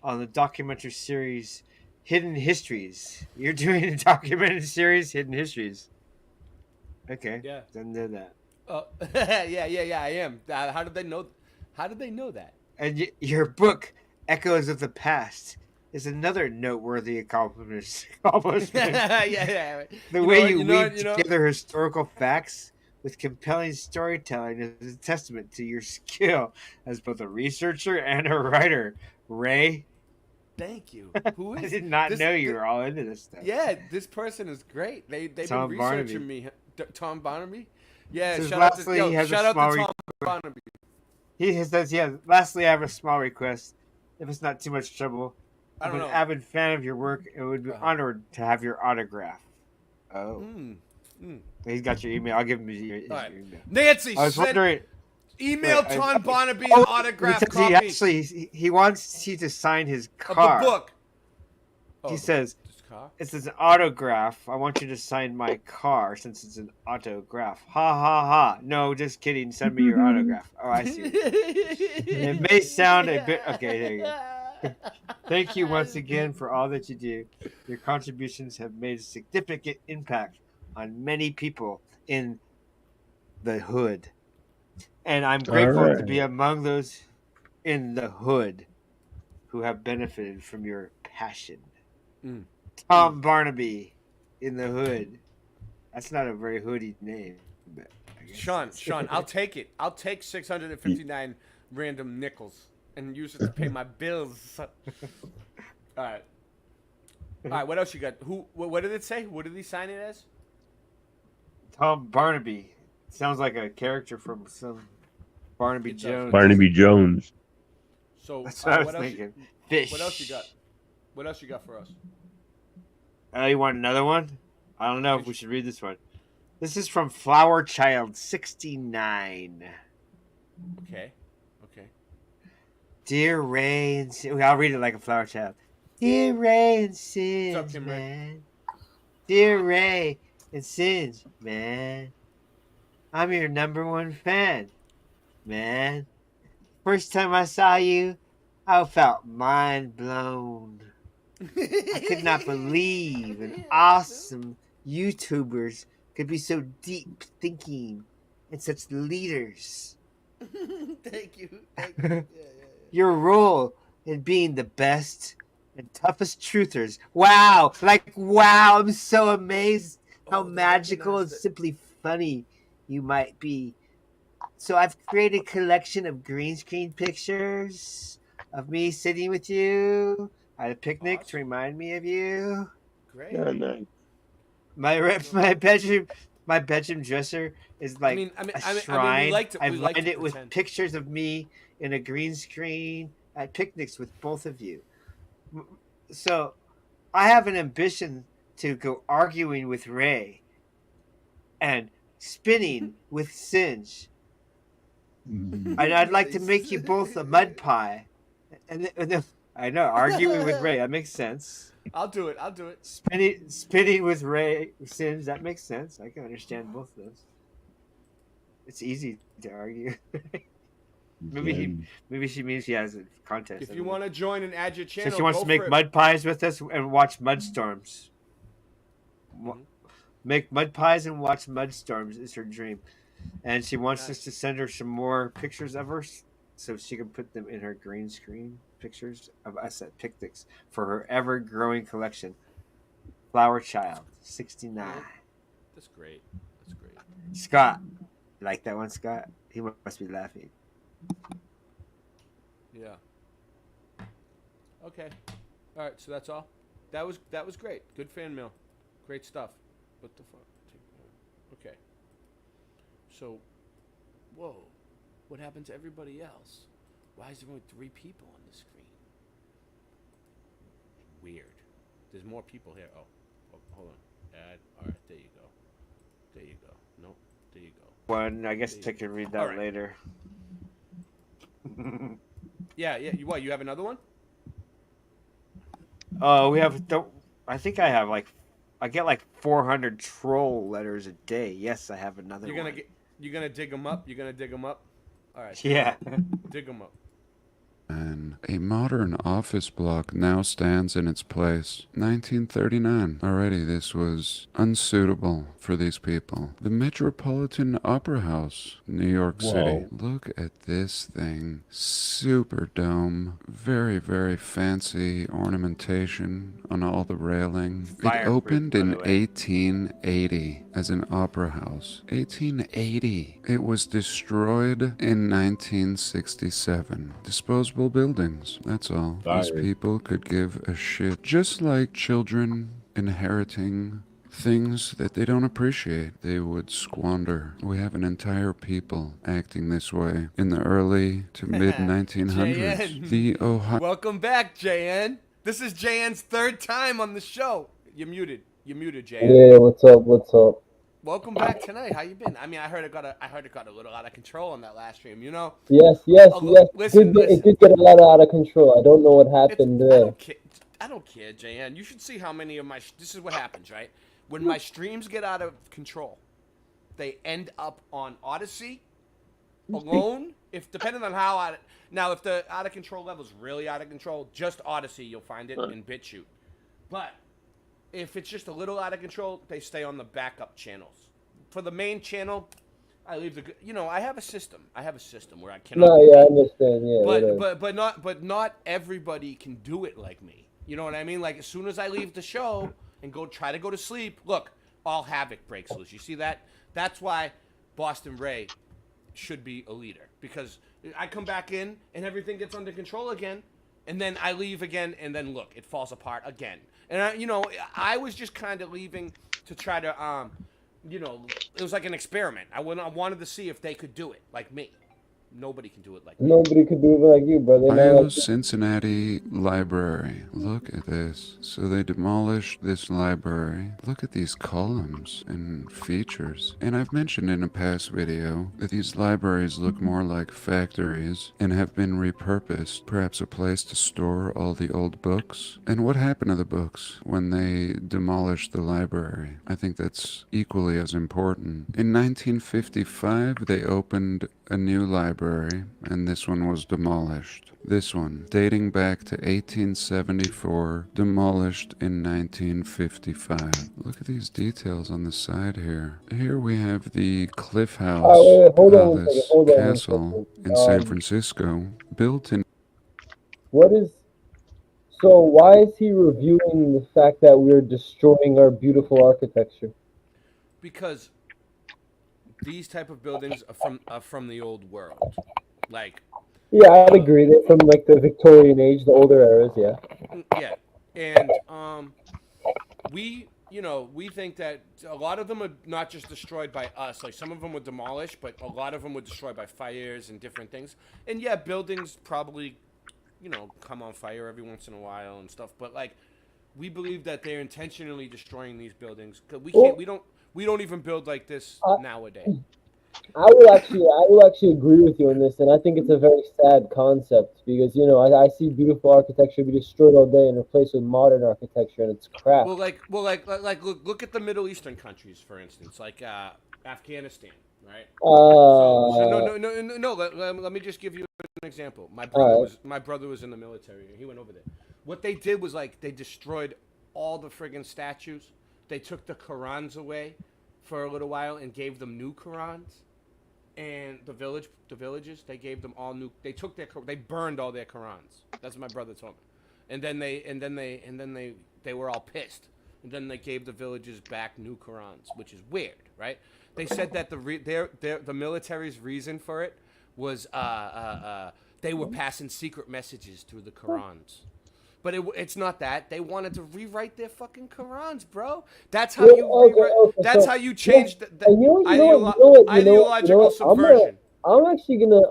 on the documentary series Hidden Histories. You're doing a documentary series, Hidden Histories. Okay. Yeah. Didn't know that. Oh, yeah, I am. How did they know? How did they know that? And your book, Echoes of the Past, is another noteworthy accomplishment. yeah. The You way know- you you know- weave you know- together historical facts with compelling storytelling is a testament to your skill as both a researcher and a writer. Ray, Thank you. Who I is? did not this- know you were all into this stuff. Yeah, this person is great. They've been Tom researching Barnaby. me. Tom Barnaby. Yeah, Says shout out to, lastly, he has a shout out small to Tom request. Barnaby. He says, yeah, lastly, I have a small request. If it's not too much trouble, I I'm don't an know. avid fan of your work and would be honored to have your autograph. Oh. He's got your email. I'll give him your right. email. Nancy, I was send- wondering. Email Wait, Tom Barnaby an oh, autograph because copy he actually he wants you to sign his of car. the book. He says, This car? "It's an autograph. I want you to sign my car since it's an autograph." Ha ha ha! No, just kidding. Send me your autograph. Oh, I see. It may sound a bit okay. There you go. Thank you once again for all that you do. Your contributions have made a significant impact on many people in the hood, and I'm grateful to be among those in the hood who have benefited from your passion. Tom Barnaby in the hood. That's not a very hoodie name. But I guess Sean, I'll take it. I'll take 659 random nickels and use it to pay my bills. All right. What else you got? What did it say? What did he sign it as? Tom Barnaby. Sounds like a character from some Barnaby Jones. Barnaby Jones. So That's what I was what else thinking. Fish. What else you got? What else you got for us? Oh, you want another one? I don't know if we should read this one. This is from Flower Child 69. Okay. Dear Ray and Sin, I'll read it like a Flower Child. Dear Ray and Sin, What's up, Kim Ray? man. Dear Ray and Singe, man. I'm your #1 fan, man. First time I saw you, I felt mind blown. I could not believe an awesome YouTubers could be so deep thinking and such leaders. Thank you. Your role in being the best and toughest truthers. Wow. Wow. I'm so amazed how magical and simply funny you might be. So I've created a collection of green screen pictures of me sitting with you at a picnic to remind me of you. Great. Yeah, nice. My bedroom dresser is like I mean, a we shrine. like to- we I've like lined to it with pretend. pictures of me in a green screen at picnics with both of you. So I have an ambition to go arguing with Ray and spinning with Singe. And I'd like to make you both a mud pie. And I know, arguing with Ray, that makes sense. I'll do it. Spinning with Ray Singe, that makes sense. I can understand both of those. It's easy to argue. Maybe she means she has a contest. If you want to join and add your channel, So she wants go to make for it. mud pies with us and watch Mudstorms. Make mud pies and watch Mudstorms is her dream. And she wants us to send her some more pictures of her so she can put them in her green screen pictures of us at picnics for her ever-growing collection. Flower Child, 69. That's great. Scott. You like that one, Scott? He must be laughing. Yeah. Okay. All right. So that's all. That was great. Good fan mail. Great stuff. What the fuck? Okay. So, whoa. What happened to everybody else? Why is there only 3 people on the screen? Weird. There's more people here. Oh, hold on. Add. All right. There you go. There you go. Nope. There you go. One, I guess I can read that All right. later. Yeah. What? You have another one? Oh, we have. I think I have I get like 400 troll letters a day. Yes, I have another You're one. gonna dig them up. You're gonna dig them up. All right. Yeah. Dig them up. And a modern office block now stands in its place. 1939. Already this was unsuitable for these people. The Metropolitan Opera House, New York City. Look at this thing. Super dome. Very, very fancy ornamentation on all the railing. It opened in 1880 as an opera house. 1880. It was destroyed in 1967. Disposable buildings, that's all. These people could give a shit. Just like children inheriting things that they don't appreciate, they would squander. We have an entire people acting this way in the early to mid 1900s. The Ohio. Welcome back, JN. This is JN's third time on the show. You're muted. You're muted, JN. Yeah, what's up? What's up? Welcome back tonight. How you been? I mean, I heard it got a little out of control on that last stream. You know. Yes. Listen, it did get a lot out of control. I don't know what happened there. I don't care, JN. You should see how many of my. This is what happens, right? When my streams get out of control, they end up on Odyssey alone. If depending on how if the out of control level is really out of control, just Odyssey, you'll find it in BitChute. But if it's just a little out of control, they stay on the backup channels. For the main channel, I leave the. You know, I have a system. Where I cannot. No, yeah, I understand. Yeah, but not everybody can do it like me. You know what I mean? Like as soon as I leave the show and try to go to sleep, look, all havoc breaks loose. You see that? That's why Boston Ray should be a leader, because I come back in and everything gets under control again, and then I leave again, and then look, it falls apart again. And I was just kind of leaving to try to, it was like an experiment. I wanted to see if they could do it like me. Nobody can do it like me. Nobody could do it like you, brother. Ohio Cincinnati Library. Look at this. So they demolished this library. Look at these columns and features. And I've mentioned in a past video that these libraries look more like factories and have been repurposed. Perhaps a place to store all the old books. And what happened to the books when they demolished the library? I think that's equally as important. In 1955, they opened a new library, and this one was demolished. This one, dating back to 1874, demolished in 1955. Look at these details on the side here. Here we have the Cliff House Palace Castle in San Francisco, built in... So why is he reviewing the fact that we're destroying our beautiful architecture? Because these type of buildings are from the old world, like. Yeah, I'd agree. They're from like the Victorian age, the older eras. Yeah. Yeah, and we think that a lot of them are not just destroyed by us. Like some of them were demolished, but a lot of them were destroyed by fires and different things. And yeah, buildings probably, come on fire every once in a while and stuff. But like, we believe that they're intentionally destroying these buildings because we don't even build like this nowadays. I will actually agree with you on this, and I think it's a very sad concept because I see beautiful architecture be destroyed all day and replaced with modern architecture, and it's crap. Look at the Middle Eastern countries, for instance, like Afghanistan, right? No. Let me just give you an example. My brother was in the military. He went over there. What they did was they destroyed all the friggin' statues. They took the Qurans away for a little while and gave them new Qurans, and the villages, they gave them all new. They burned all their Qurans. That's what my brother told me. And then they were all pissed. And then they gave the villages back new Qurans, which is weird, right? They said that the military's reason for it was they were passing secret messages through the Qurans. But it's not that. They wanted to rewrite their fucking Qurans, bro. That's how how you change the ideological subversion. I'm actually gonna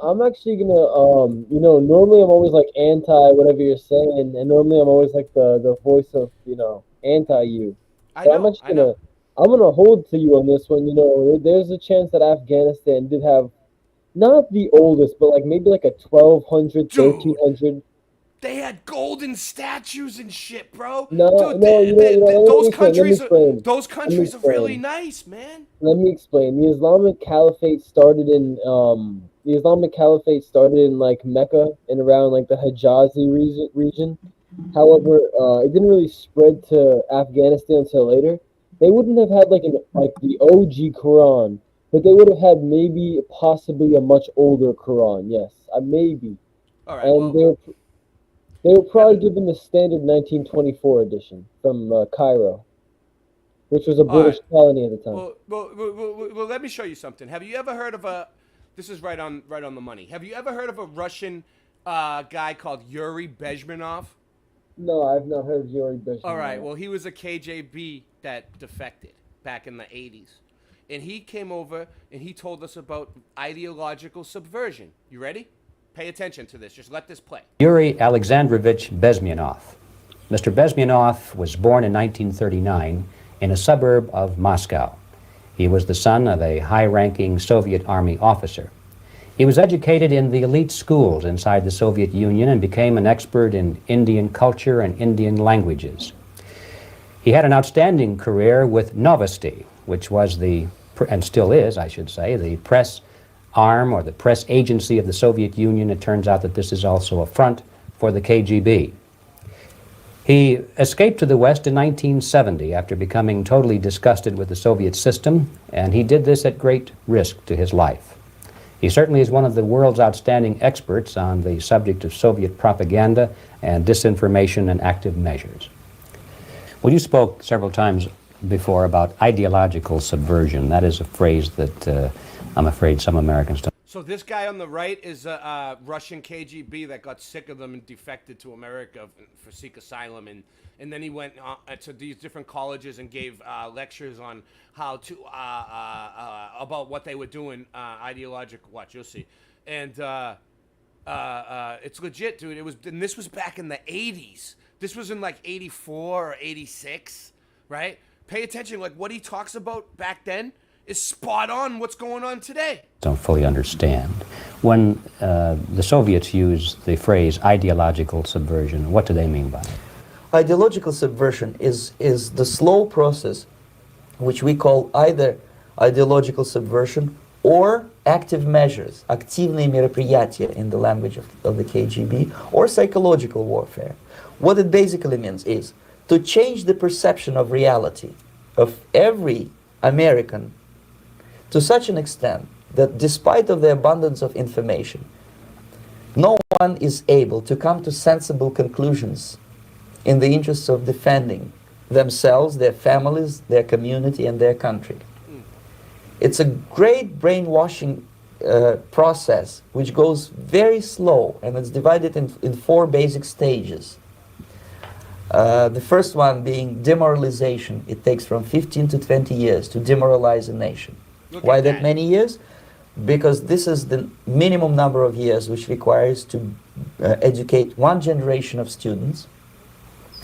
normally I'm always like anti whatever you're saying, and normally I'm always like the voice of anti you. I'm gonna hold to you on this one. There's a chance that Afghanistan did have not the oldest, but like maybe like a 1200, 1300. They had golden statues and shit, bro. Those countries are really nice, man. Let me explain. The Islamic Caliphate started in the Islamic Caliphate started in like Mecca and around like the Hijazi region. However, it didn't really spread to Afghanistan until later. They wouldn't have had like the OG Quran, but they would have had maybe possibly a much older Quran. Yes, maybe. All right. And they were probably given the standard 1924 edition from Cairo, which was a British colony at the time. Well, let me show you something. Have you ever heard of a? This is right on the money. Have you ever heard of a Russian guy called Yuri Bezmenov? No, I've not heard of Yuri Bezmenov. All right. Well, he was a KGB that defected back in the 80s. And he came over and he told us about ideological subversion. You ready? Pay attention to this. Just let this play. Yuri Alexandrovich Bezmenov. Mr. Bezmenov was born in 1939 in a suburb of Moscow. He was the son of a high-ranking Soviet Army officer. He was educated in the elite schools inside the Soviet Union and became an expert in Indian culture and Indian languages. He had an outstanding career with Novosti, which was and still is, I should say, the press arm or the press agency of the Soviet Union. It turns out that this is also a front for the KGB. He escaped to the West in 1970 after becoming totally disgusted with the Soviet system, and he did this at great risk to his life. He certainly is one of the world's outstanding experts on the subject of Soviet propaganda and disinformation and active measures. Well, you spoke several times before about ideological subversion. That is a phrase that I'm afraid some Americans don't. So this guy on the right is a Russian KGB that got sick of them and defected to America for seek asylum, and then he went to these different colleges and gave lectures on how to about what they were doing, ideological. Watch, you'll see, and it's legit, dude. And this was back in the 80s. This was in like 84 or 86, right? Pay attention, like what he talks about back then is spot on what's going on today. Don't fully understand. When the Soviets use the phrase ideological subversion, what do they mean by it? Ideological subversion is the slow process which we call either ideological subversion or active measures, активные мероприятия in the language of the KGB, or psychological warfare. What it basically means is to change the perception of reality of every American to such an extent that despite of the abundance of information, no one is able to come to sensible conclusions in the interests of defending themselves, their families, their community, and their country. It's a great brainwashing process which goes very slow, and it's divided in 4 basic stages. The first one being demoralization. It takes from 15 to 20 years to demoralize a nation. Why that many years? Because this is the minimum number of years which requires to educate one generation of students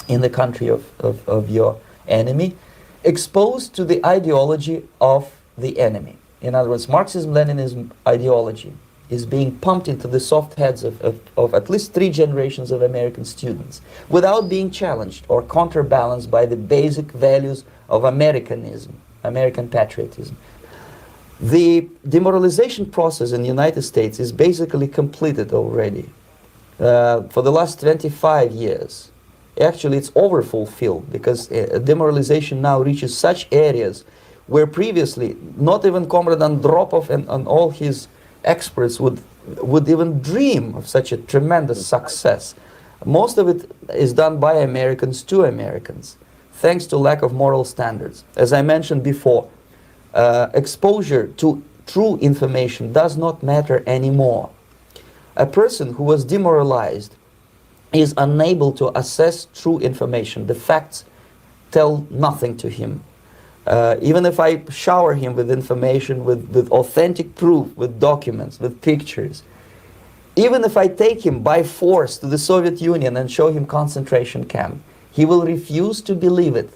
in the country of your enemy, exposed to the ideology of the enemy. In other words, Marxism-Leninism ideology is being pumped into the soft heads of at least 3 generations of American students without being challenged or counterbalanced by the basic values of Americanism, American patriotism. The demoralization process in the United States is basically completed already. For the last 25 years, actually it's overfulfilled, because demoralization now reaches such areas where previously not even Comrade Andropov and all his experts would even dream of such a tremendous success. Most of it is done by Americans to Americans, thanks to lack of moral standards. As I mentioned before, exposure to true information does not matter anymore. A person who was demoralized is unable to assess true information. The facts tell nothing to him. Even if I shower him with information, with authentic proof, with documents, with pictures, even if I take him by force to the Soviet Union and show him concentration camp, he will refuse to believe it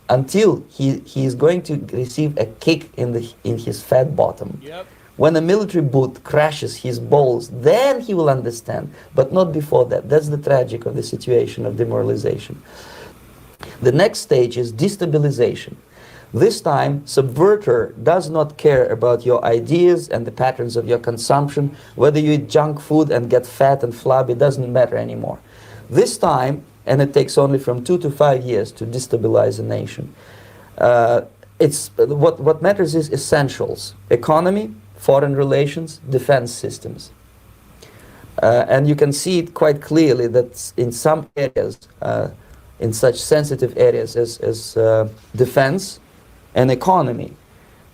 until he is going to receive a kick in his fat bottom. Yep. When a military boot crashes his balls, then he will understand, but not before that. That's the tragic of the situation of demoralization. The next stage is destabilization. This time, subverter does not care about your ideas and the patterns of your consumption. Whether you eat junk food and get fat and flabby, doesn't matter anymore. This time, and it takes only from 2 to 5 years to destabilize a nation, what matters is essentials: economy, foreign relations, defense systems. And you can see it quite clearly that in some areas, in such sensitive areas as defense and economy,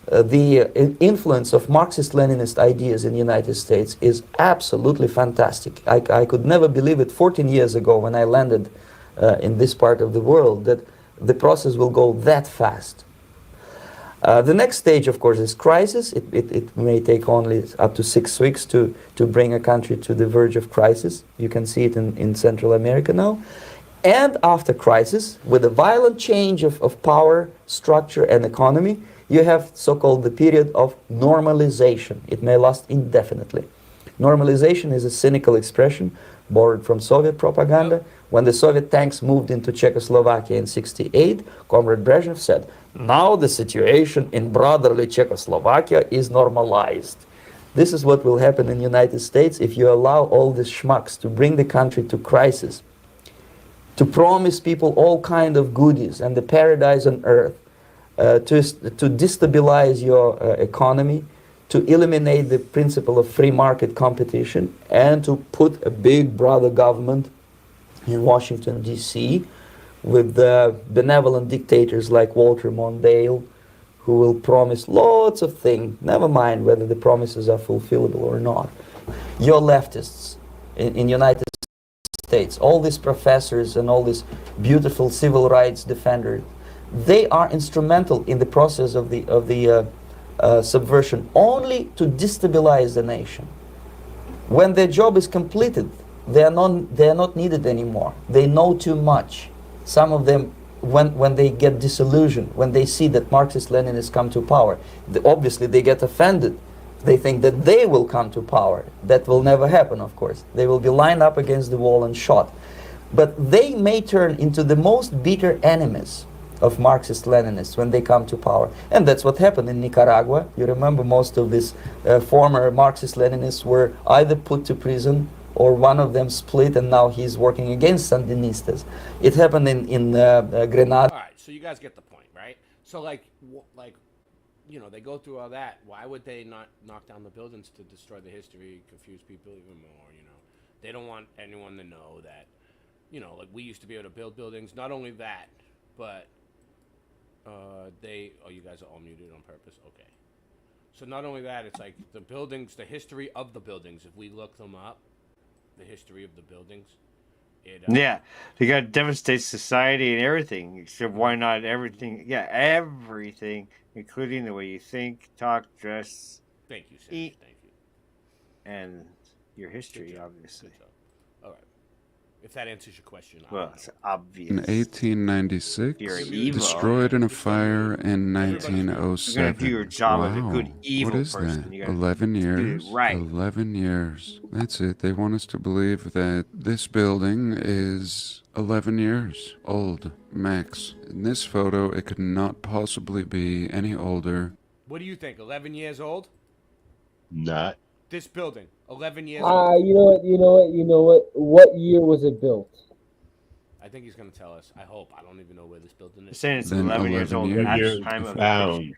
the influence of Marxist-Leninist ideas in the United States is absolutely fantastic. I could never believe it 14 years ago when I landed in this part of the world that the process will go that fast. The next stage, of course, is crisis. It may take only up to 6 weeks to bring a country to the verge of crisis. You can see it in Central America now. And after crisis, with a violent change of power, structure, and economy, you have so-called the period of normalization. It may last indefinitely. Normalization is a cynical expression borrowed from Soviet propaganda. When the Soviet tanks moved into Czechoslovakia in '68, Comrade Brezhnev said, "Now the situation in brotherly Czechoslovakia is normalized." This is what will happen in the United States if you allow all these schmucks to bring the country to crisis, to promise people all kind of goodies and the paradise on earth, to destabilize your economy, to eliminate the principle of free market competition, and to put a big brother government in Washington, D.C., with benevolent dictators like Walter Mondale, who will promise lots of things, never mind whether the promises are fulfillable or not. Your leftists in United States, all these professors and all these beautiful civil rights defenders, they are instrumental in the process of the subversion only to destabilize the nation. When their job is completed, they are not needed anymore. They know too much. Some of them, when they get disillusioned, when they see that Marxist-Leninists come to power, obviously they get offended. They think that they will come to power. That will never happen, of course. They will be lined up against the wall and shot. But they may turn into the most bitter enemies of Marxist-Leninists when they come to power. And that's what happened in Nicaragua. You remember most of these former Marxist-Leninists were either put to prison or one of them split, and now he's working against Sandinistas. It happened in Grenada. All right, so you guys get the point, right? So like, you know, they go through all that. Why would they not knock down the buildings to destroy the history, confuse people even more, you know? They don't want anyone to know that, you know, like we used to be able to build buildings. Not only that, but you guys are all muted on purpose? Okay. So not only that, it's like the buildings, the history of the buildings, if we look them up, the history of the buildings. Yeah, they got to demonstrate society and everything. Except why not everything? Yeah, everything, including the way you think, talk, dress, thank you, Sage. eat, Thank you. and your history, obviously. Good job. All right. If that answers your question. Well, it's obvious. In 1896, You're evil. destroyed in a fire in 1907. You're gonna do your job as a Wow. good evil What is person. that? You gotta 11 do it years? right. 11 years. That's it. They want us to believe that this building is 11 years old, max. In this photo, it could not possibly be any older. What do you think? 11 years old? Not. This building, 11 years old. You know what? What year was it built? I think he's gonna tell us. I hope. I don't even know where this building is. Saying it's Then 11 years old. years. At the Years time of found.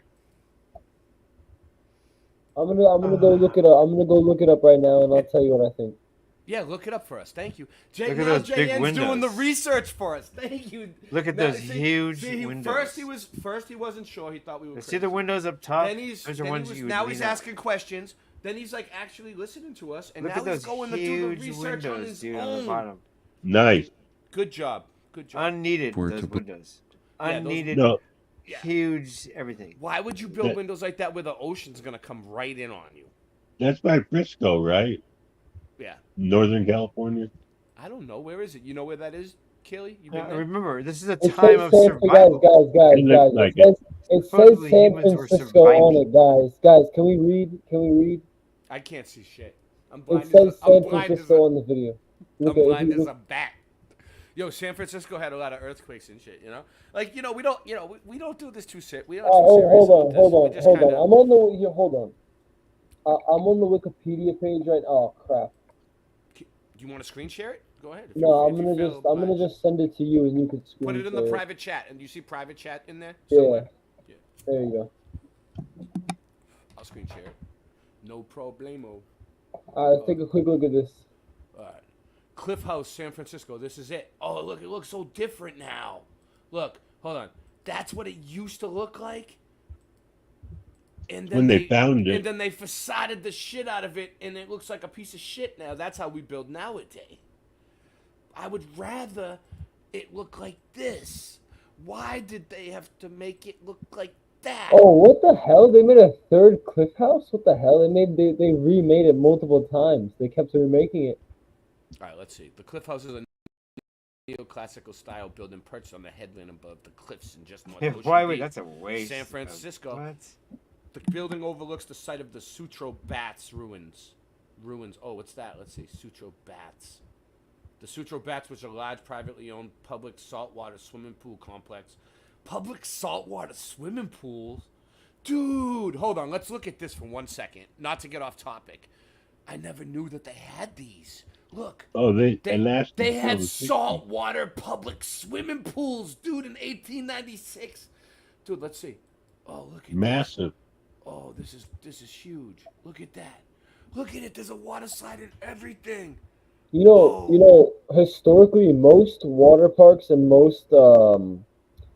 I'm gonna go look it up. I'm gonna go look it up right now, and I'll tell you what I think. Yeah, look it up for us. Thank you. Look at now those big JN's doing the windows. research for us. Thank you. Look at Now, those huge windows. First he wasn't sure. He thought we were. See the windows up top? Then he's Those are then ones he was, you would now lean he's up. asking questions. Then he's like actually listening to us, and Look now at he's those going to do the huge research on windows, his dude, on the own. bottom. Nice. Good job. Good job. Unneeded, Word those to be- windows. Yeah, those- Unneeded, No. huge everything. Why would you build That- windows like that where the ocean's gonna come right in on you? That's by Frisco, right? Yeah. Northern California. I don't know. Where is it? You know where that is, Kelly? You Now, been there? remember, this is a It time says of San, survival. guys. It looks like It says Supposedly San humans were Francisco on surviving. it, guys. Can we read? Can we read? I can't see shit. I'm It blind. says I'm San blind as Francisco on the video. I'm Look at blind if you as a bat. Yo, San Francisco had a lot of earthquakes and shit. You know, like we don't, we don't do this too serious. We don't. Oh, too hold serious on, with hold this. on, We just hold on. kinda- I'm on the here. Hold on. I'm on the Wikipedia page right. Oh crap. Do you want to screen share it? Go ahead. If No, you- I'm if you gonna feel I'm gonna just send it to you, and you could screen Put it in the share private chat, and you see private chat in there. Yeah. Somewhere? Yeah. There you go. I'll screen share it. No problemo. All right, let's take a quick look at this. All right. Cliff House, San Francisco. This is it. Oh, look, it looks so different now. Look, hold on. That's what it used to look like. And then When they found it. And then they facaded the shit out of it, and it looks like a piece of shit now. That's how we build nowadays. I would rather it look like this. Why did they have to make it look like that? Oh, what the hell? They made a third Cliff House? What the hell? They remade it multiple times. They kept remaking it. All right, let's see. The Cliff House is a neoclassical style building perched on the headland above the cliffs in just North Ocean Why would Beach, that's a waste? San of- Francisco. What? The building overlooks the site of the Sutro Bats ruins. Oh, what's that? Let's see. Sutro Bats. The Sutro Bats was a large privately owned public saltwater swimming pool complex. Public saltwater swimming pools? Dude, hold on. Let's look at this for 1 second. Not to get off topic. I never knew that they had these. Look. Oh, they lasted They till had the 60s. saltwater public swimming pools, dude, in 1896. Dude, let's see. Oh, look at Massive. that. Oh, this is huge. Look at that. Look at it. There's a water slide and everything. You know, historically, most water parks and most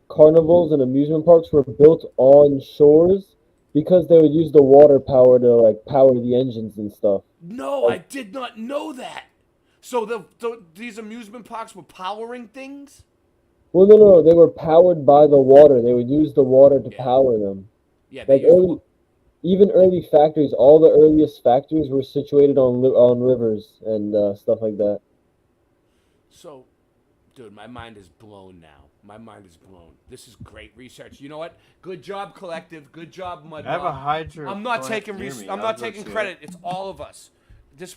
carnivals and amusement parks were built on shores because they would use the water power to like power the engines and stuff. No, I did not know that. So these amusement parks were powering things? Well, no, they were powered by the water. They would use the water to power them. Yeah, they Like even early factories, all the earliest factories were situated on rivers and stuff like that. So, dude, my mind is blown now. My mind is blown. This is great research. You know what? Good job, collective. Good job, Mud. I have a hydro I'm not plant taking near me. I'm I'll not go taking to credit. it. It's all of us. This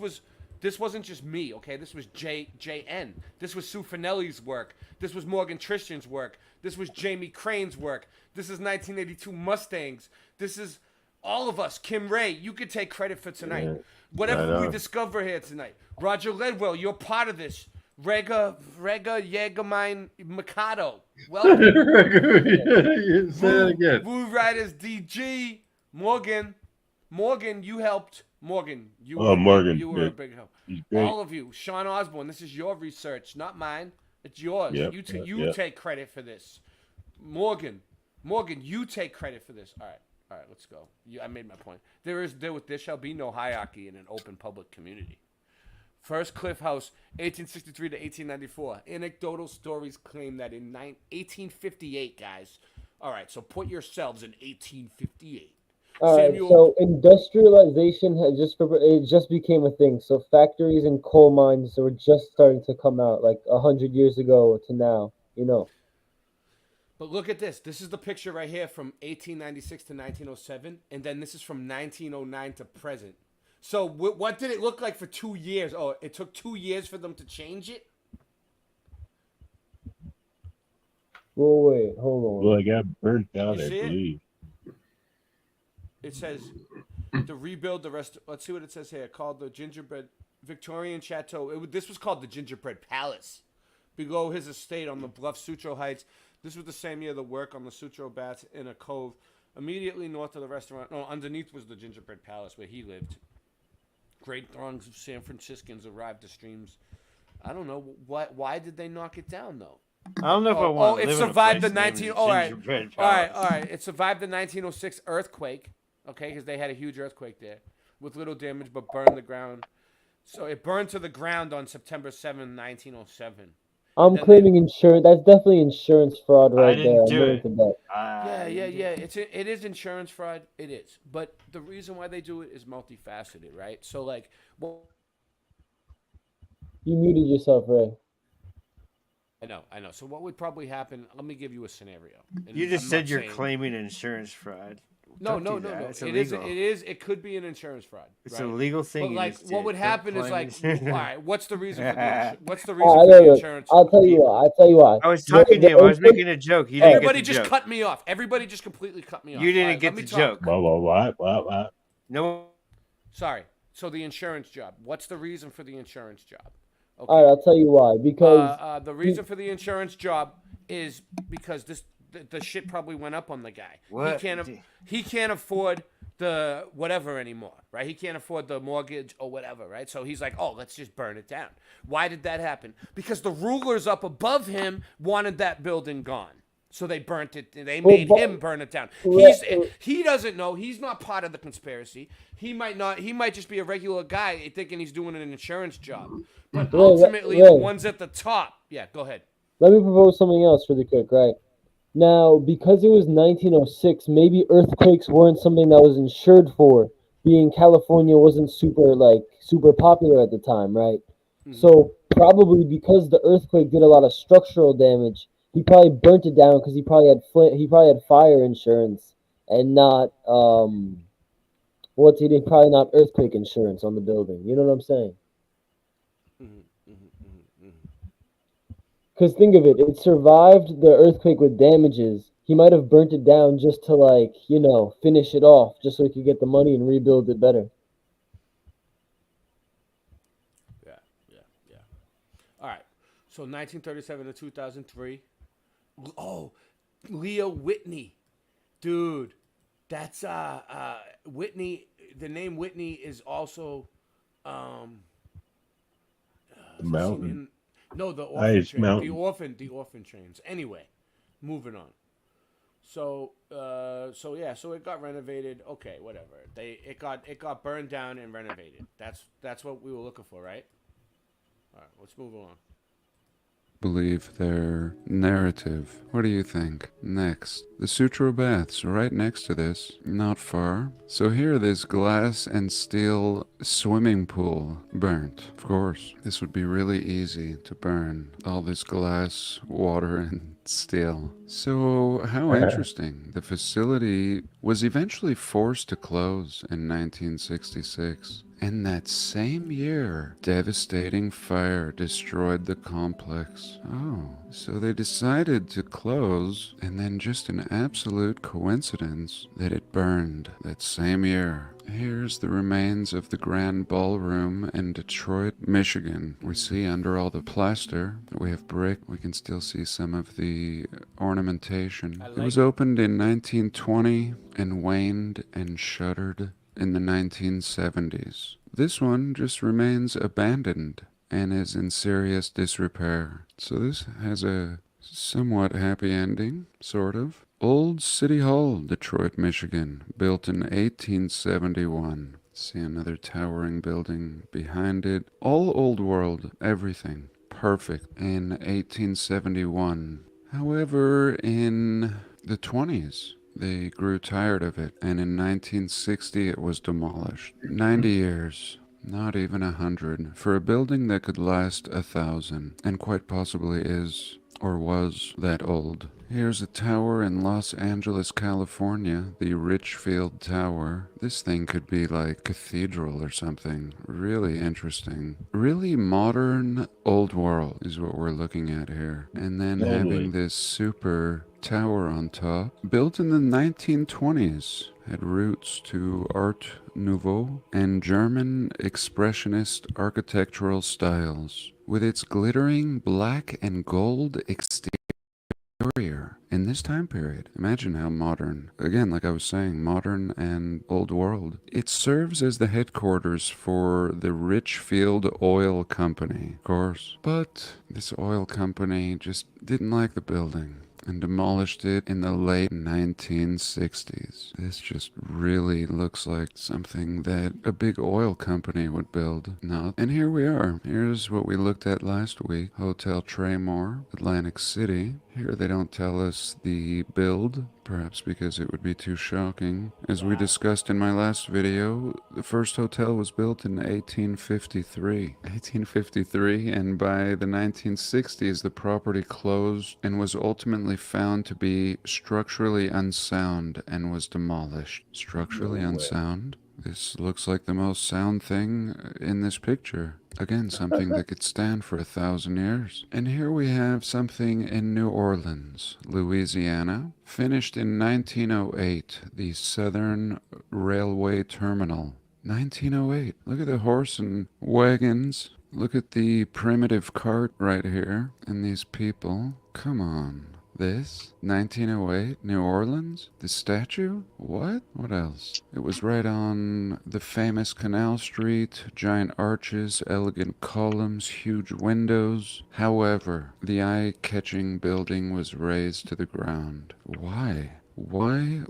wasn't just me, okay? This was JN. This was Sue Finelli's work. This was Morgan Tristian's work. This was Jamie Crane's work. This is 1982 Mustangs. This is all of us. Kim Ray, you could take credit for tonight. Yeah, Whatever I we know. discover here tonight. Roger Ledwell, you're part of this. Rega Jägermine Mikado. Welcome. Say that again. Woo Riders DG. Morgan, you helped. Morgan, you Oh, were, Morgan, you were a yeah. big help. He's great. All of you. Sean Osborne, this is your research, not mine. It's yours. Yep, You yep. take credit for this. Morgan, you take credit for this. All right, let's go. I made my point. There shall be no hierarchy in an open public community. First Cliff House, 1863 to 1894. Anecdotal stories claim that in 1858, guys. All right, so put yourselves in 1858. All right, so industrialization it just became a thing. So factories and coal mines were just starting to come out, like 100 years ago to now. You know. But look at this. This is the picture right here from 1896 to 1907, and then this is from 1909 to present. So what did it look like for 2 years? Oh, it took 2 years for them to change it? Well, wait, hold on. Well, I got burnt out, You I see it? believe. It says to rebuild the rest. Let's see what it says here. Called the Gingerbread Victorian Chateau. This was called the Gingerbread Palace. Below his estate on the bluff Sutro Heights. This was the same year the work on the Sutro Bats in a cove immediately north of the restaurant. No, underneath was the Gingerbread Palace where he lived. Great throngs of San Franciscans arrived to streams. I don't know why did they knock it down though. I don't know if I want to it live in a survived the place named 19. All right, Gingerbread all right, Palace. all right. It survived the 1906 earthquake. Okay, because they had a huge earthquake there, with little damage, but burned the ground. So it burned to the ground on September 7, 1907. I'm Then claiming insurance. That's definitely insurance fraud right there. didn't I'm do willing it. to bet. Yeah. It is insurance fraud. It is. But the reason why they do it is multifaceted, right? So like, well, You muted yourself, Ray. I know. So what would probably happen? Let me give you a scenario. And You just I'm said not you're saying- claiming insurance fraud. No, Don't no, do no, that. no. It's It is. illegal. It is. It could be an insurance fraud. It's right? a legal thing. But you like, just what did. would Don't happen is blame like, me. all right, what's the reason for what's the All reason right, for the look, insurance? I'll tell you why. I'll tell you why. I was talking to him. I was making a joke. You didn't Everybody get the just joke. cut me off. Everybody just completely cut me off. You didn't All right, get let me the talk. joke. What? No. Sorry. So the insurance job. What's the reason for the insurance job? Okay. All right, I'll tell you why. Because the reason for the insurance job is because the shit probably went up on the guy. What? He can't afford the whatever anymore, right? He can't afford the mortgage or whatever, right? So he's like, oh, let's just burn it down. Why did that happen? Because the rulers up above him wanted that building gone. So they burnt it. They made him burn it down. He doesn't know. He's not part of the conspiracy. He might not. He might just be a regular guy thinking he's doing an insurance job. But ultimately, the ones at the top. Yeah, go ahead. Let me propose something else really quick, right? Now, because it was 1906, maybe earthquakes weren't something that was insured for, being California wasn't super popular at the time, right? So probably because the earthquake did a lot of structural damage, he probably burnt it down because he probably had fire insurance and not probably not earthquake insurance on the building. You know what I'm saying? Because think of it, it survived the earthquake with damages. He might have burnt it down just to finish it off, just so he could get the money and rebuild it better. Yeah. All right. So 1937 to 2003. Oh, Leo Whitney, dude. That's Whitney. The name Whitney is also The mountain. No, the orphan Ice train. Mountain. The orphan trains. Anyway, moving on. So so it got renovated. Okay, whatever. It got burned down and renovated. That's what we were looking for, right? All right, let's move along. Believe their narrative. What do you think? Next, the Sutro Baths, right next to this, not far. So here, this glass and steel swimming pool burnt. Of course, this would be really easy to burn. All this glass, water, and steel. So, how interesting. The facility was eventually forced to close in 1966. And that same year, devastating fire destroyed the complex. Oh, so they decided to close, and then just an absolute coincidence that it burned that same year. Here's the remains of the Grand Ballroom in Detroit, Michigan. We see under all the plaster that we have brick. We can still see some of the ornamentation. It was opened in 1920 and waned and shuttered in the 1970s. This one just remains abandoned and is in serious disrepair. So this has a somewhat happy ending, sort of. Old City Hall, Detroit, Michigan, built in 1871. See another towering building behind it. All old world, everything perfect in 1871. However, in the 20s, they grew tired of it, and in 1960 it was demolished. 90 years, not even 100, for a building that could last 1,000, and quite possibly is, or was, that old. Here's a tower in Los Angeles, California, the Richfield Tower. This thing could be like cathedral or something. Really interesting. Really modern old world is what we're looking at here. And then having this super tower on top, built in the 1920s, had roots to Art Nouveau and German expressionist architectural styles, with its glittering black and gold exterior. In this time period, imagine how modern, again, like I was saying, modern and old world. It serves as the headquarters for the Richfield Oil Company, of course. But this oil company just didn't like the building and demolished it in the late 1960s. This just really looks like something that a big oil company would build. Not. And here we are. Here's what we looked at last week. Hotel Traymore, Atlantic City. Here they don't tell us the build, perhaps because it would be too shocking. As we discussed in my last video, the first hotel was built in 1853. 1853, and by the 1960s the property closed and was ultimately found to be structurally unsound and was demolished. Structurally unsound? This looks like the most sound thing in this picture. Again, something that could stand for 1,000 years. And here we have something in New Orleans, Louisiana, finished in 1908, the Southern Railway Terminal. 1908. Look at the horse and wagons. Look at the primitive cart right here. And these people. Come on. This? 1908? New Orleans? The statue? What? What else? It was right on the famous Canal Street, giant arches, elegant columns, huge windows. However, the eye-catching building was razed to the ground. Why? Why?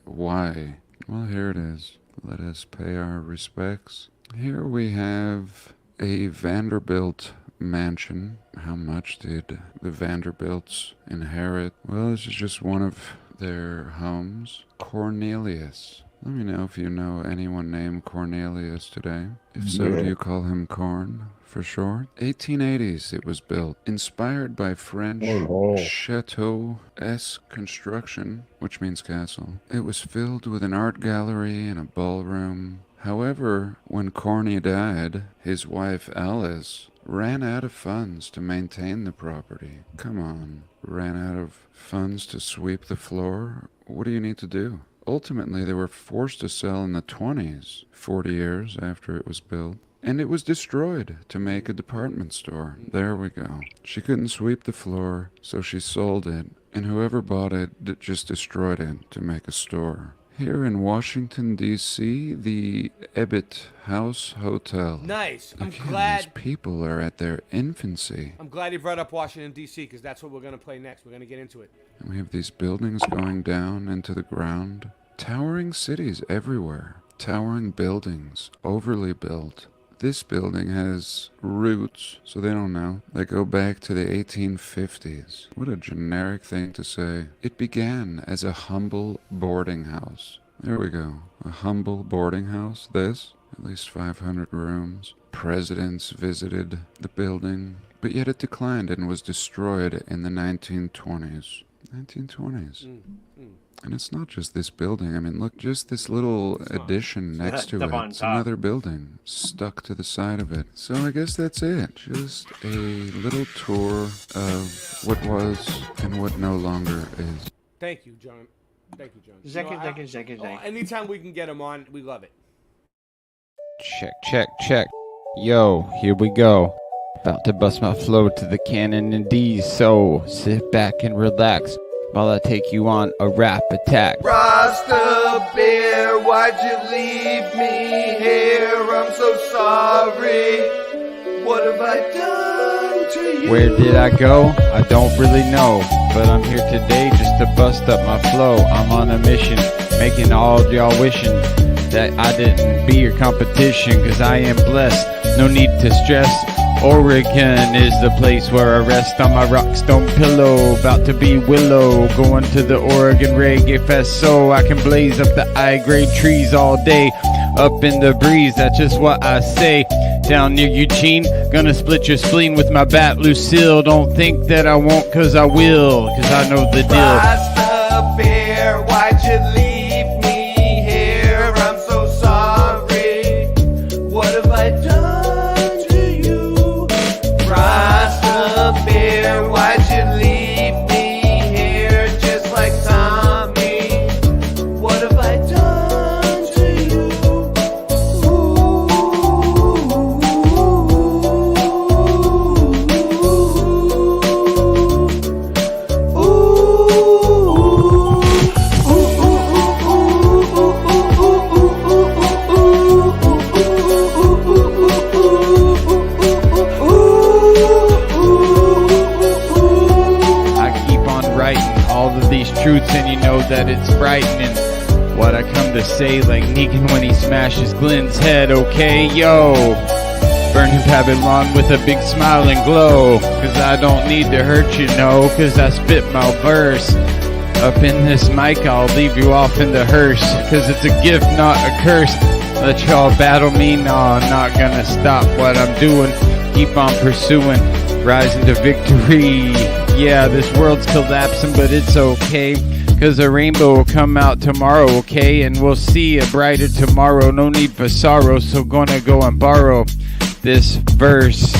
Well, here it is. Let us pay our respects. Here we have a Vanderbilt mansion. How much did the Vanderbilts inherit? Well, this is just one of their homes. Cornelius. Let me know if you know anyone named Cornelius today. If so, do you call him Corn for short? 1880s it was built. Inspired by French chateau-esque construction, which means castle. It was filled with an art gallery and a ballroom. However, when Corny died, his wife Alice ran out of funds to maintain the property. Come on. Ran out of funds to sweep the floor? What do you need to do? Ultimately, they were forced to sell in the 20s, 40 years after it was built. And it was destroyed to make a department store. There we go. She couldn't sweep the floor, so she sold it. And whoever bought it just destroyed it to make a store. Here in Washington, D.C., the Ebbett House Hotel. Nice. I'm Again, glad. These people are at their infancy. I'm glad you brought up Washington, D.C., because that's what we're going to play next. We're going to get into it. And we have these buildings going down into the ground. Towering cities everywhere. Towering buildings, overly built. This building has roots, so they don't know. They go back to the 1850s. What a generic thing to say. It began as a humble boarding house. There we go. A humble boarding house. This, at least 500 rooms. Presidents visited the building, but yet it declined and was destroyed in the 1920s. 1920s. And it's not just this building. I mean, look, just this little addition next to it. It's another building stuck to the side of it. So I guess that's it. Just a little tour of what was and what no longer is. Thank you, John. Thank you, John. Second. Anytime we can get him on, we love it. Check. Yo, here we go. About to bust my flow to the canon and D's, so sit back and relax while I take you on a rap attack. Rasta Bear, why'd you leave me here? I'm so sorry. What have I done to you? Where did I go? I don't really know, but I'm here today just to bust up my flow. I'm on a mission, making all of y'all wishing that I didn't be your competition, cause I am blessed, no need to stress. Oregon is the place where I rest on my rock stone pillow. About to be Willow, going to the Oregon Reggae Fest so I can blaze up the high-grade trees all day. Up in the breeze, that's just what I say. Down near Eugene, gonna split your spleen with my bat Lucille. Don't think that I won't, cause I will, cause I know the deal. Rasta Bear, why'd you leave me here? I'm so sorry. What have I done? Rasta Bear, why'd you leave me here just like Tommy? What have I done to you? Truths, and you know that it's frightening what I come to say, like Negan when he smashes Glenn's head. Okay, yo, Burning Babylon with a big smile and glow. Cause I don't need to hurt you, no. Cause I spit my verse. Up in this mic, I'll leave you off in the hearse. Cause it's a gift, not a curse. Let y'all battle me, no, I'm not gonna stop what I'm doing. Keep on pursuing, rising to victory. Yeah, this world's collapsing, but it's okay. Cause a rainbow will come out tomorrow, okay? And we'll see a brighter tomorrow. No need for sorrow, so gonna go and borrow this verse.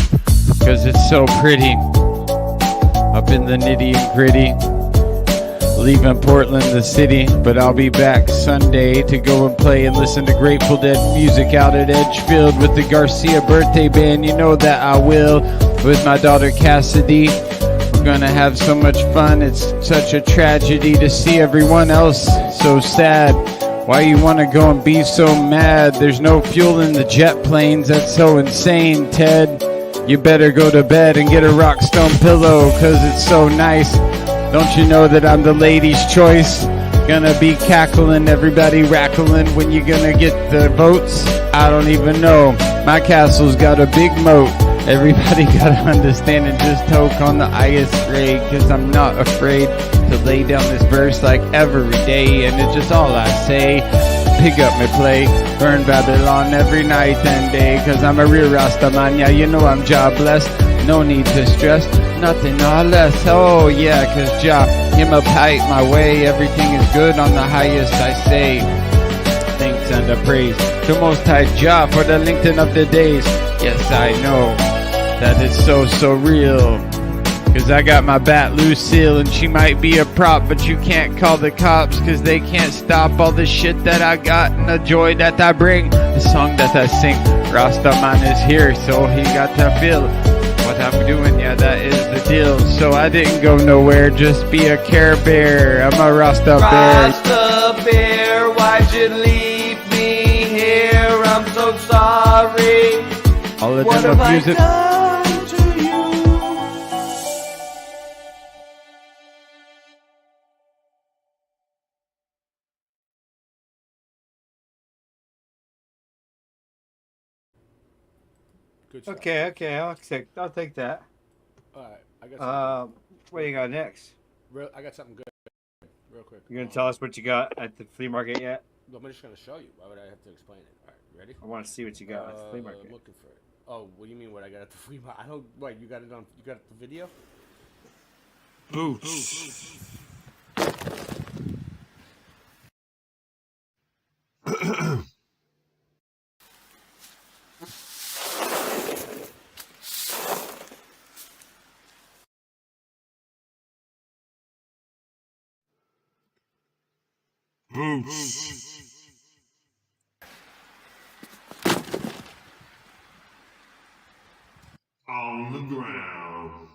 Cause it's so pretty. Up in the nitty and gritty. Leaving Portland, the city, but I'll be back Sunday to go and play and listen to Grateful Dead music out at Edgefield with the Garcia birthday band. You know that I will, with my daughter Cassidy. We're gonna have so much fun. It's such a tragedy to see everyone else so sad. Why you wanna go and be so mad? There's no fuel in the jet planes, that's so insane, Ted. You better go to bed and get a rock stone pillow, cause it's so nice. Don't you know that I'm the lady's choice? Gonna be cackling, everybody rackling when you gonna get the votes? I don't even know. My castle's got a big moat. Everybody gotta understand and just toke on the highest grade. Cause I'm not afraid to lay down this verse like every day. And it's just all I say. Pick up my play, burn Babylon every night and day. Cause I'm a real Rastaman, yeah, you know I'm jobless. No need to stress, nothing or less. Oh yeah, cause Jah, him up height my way. Everything is good on the highest, I say. Thanks and a praise to Most High Jah for the lengthening of the days. Yes, I know that it's so real. Cause I got my bat Lucille and she might be a prop, but you can't call the cops cause they can't stop all the shit that I got and the joy that I bring. The song that I sing, Rastaman is here, so he got to feel what I'm doing, yeah, that is the deal. So I didn't go nowhere, just be a Care Bear. I'm a Rasta Bear. Rasta Bear, why'd you leave me here? I'm so sorry. All of What them have I abuse it. done to you? Good stuff. Okay, I'll take that. All right, I got something. What do you got next? I got something good, real quick. You gonna tell us what you got at the flea market yet? No, I'm just gonna show you. Why would I have to explain it? All right, ready? I want to see what you got at the flea market. I'm looking for it. Oh, what do you mean? What I got at the flea market? I don't. Wait, you got it on? You got the video? Boots. On the ground.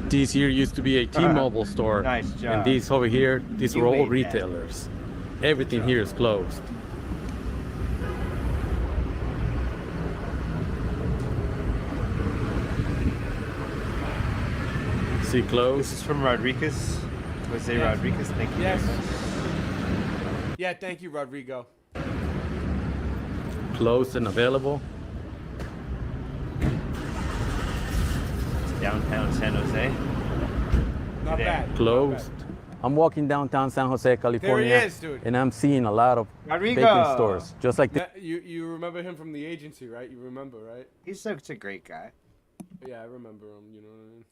This here used to be a T-Mobile store. Nice job. And these over here, these You were all made that. retailers. Everything here is closed. See, closed. This is from Rodriguez. Jose Rodriguez, thank you Yes. very much. Yeah, thank you, Rodrigo. Closed and available. Downtown San Jose. Not bad. Closed. I'm walking downtown San Jose, California. is, dude. And I'm seeing a lot of Rodrigo. vacant stores. Just like this. You remember him from the agency, right? You remember, right? He's such a great guy. Yeah, I remember him. You know what I mean?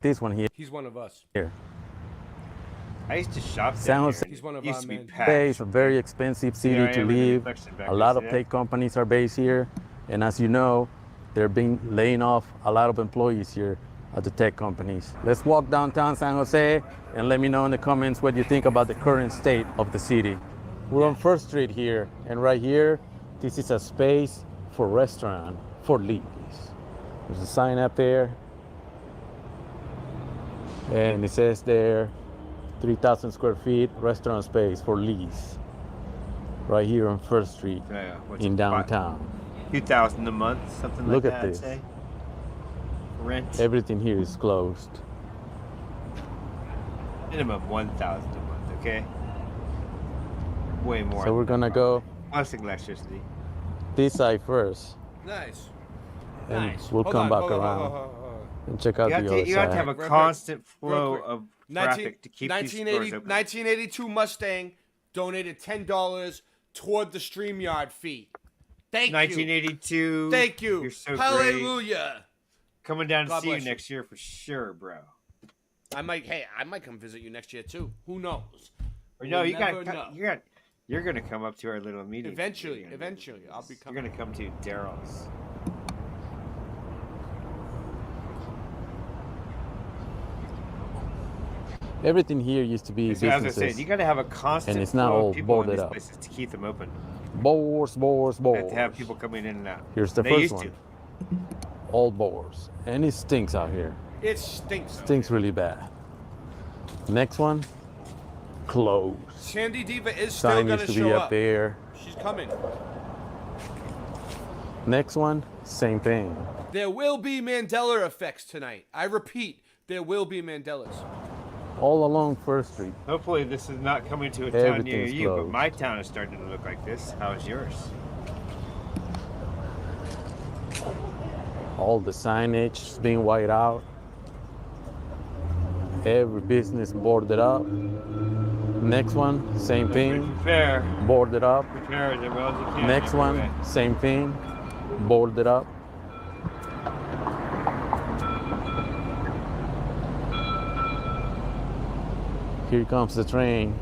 This one here. He's one of us. Here. I used to shop there. San Jose He's one of used our to be men. packed. is a very expensive city Yeah, I to am in the live. reflection back A lot of there. tech companies are based here. And as you know, they're being laying off a lot of employees here at the tech companies. Let's walk downtown San Jose and let me know in the comments what you think about the current state of the city. We're on First Street here, and right here, this is a space for restaurant for lease. There's a sign up there, and it says there, 3,000 square feet restaurant space for lease. Right here on First Street Yeah, in downtown. $2,000 a month, something Look like at that. I'd this. say. Rent. Everything here is closed. Minimum $1,000 a month. Okay. Way more. So we're gonna go plus electricity. this side first, Nice. and Nice. we'll Hold come on, back hold on, around hold on, hold on. and check out the other You have to side. have a Real quick, constant real flow quick. of 19 traffic to keep these stores 1980 open. 1982 Mustang donated $10 toward the StreamYard fee. Thank 1982. you. Thank you. You're so Hallelujah. great. Coming down to God see you bless you. next year for sure, bro. I might come visit you next year too. Who knows? Or no, We'll you never got know. you're gonna come up to our little meeting. Eventually, I'll be coming. You're gonna come to Daryl's. Everything here used to be So as I businesses, said, you got to have a constant and it's now flow all of people in boarded these up. places to keep them open. Boars. You have to have people coming in and out. Here's the They first used one. to. All boars, and it stinks out here. It stinks. Stinks really bad. Next one, closed. Sandy Diva is still Sign gonna used to show be up. up there. She's coming. Next one, same thing. There will be Mandela effects tonight. I repeat, there will be Mandelas. All along First Street. Hopefully, this is not coming to a town near Everything's you, but closed. my town is starting to look like this. How's yours? All the signage is being whited out. Every business boarded up. Next one, same thing. Fair. Boarded up. Prepare as well as you can. Next one, anyway. same thing. Boarded up. Here comes the train.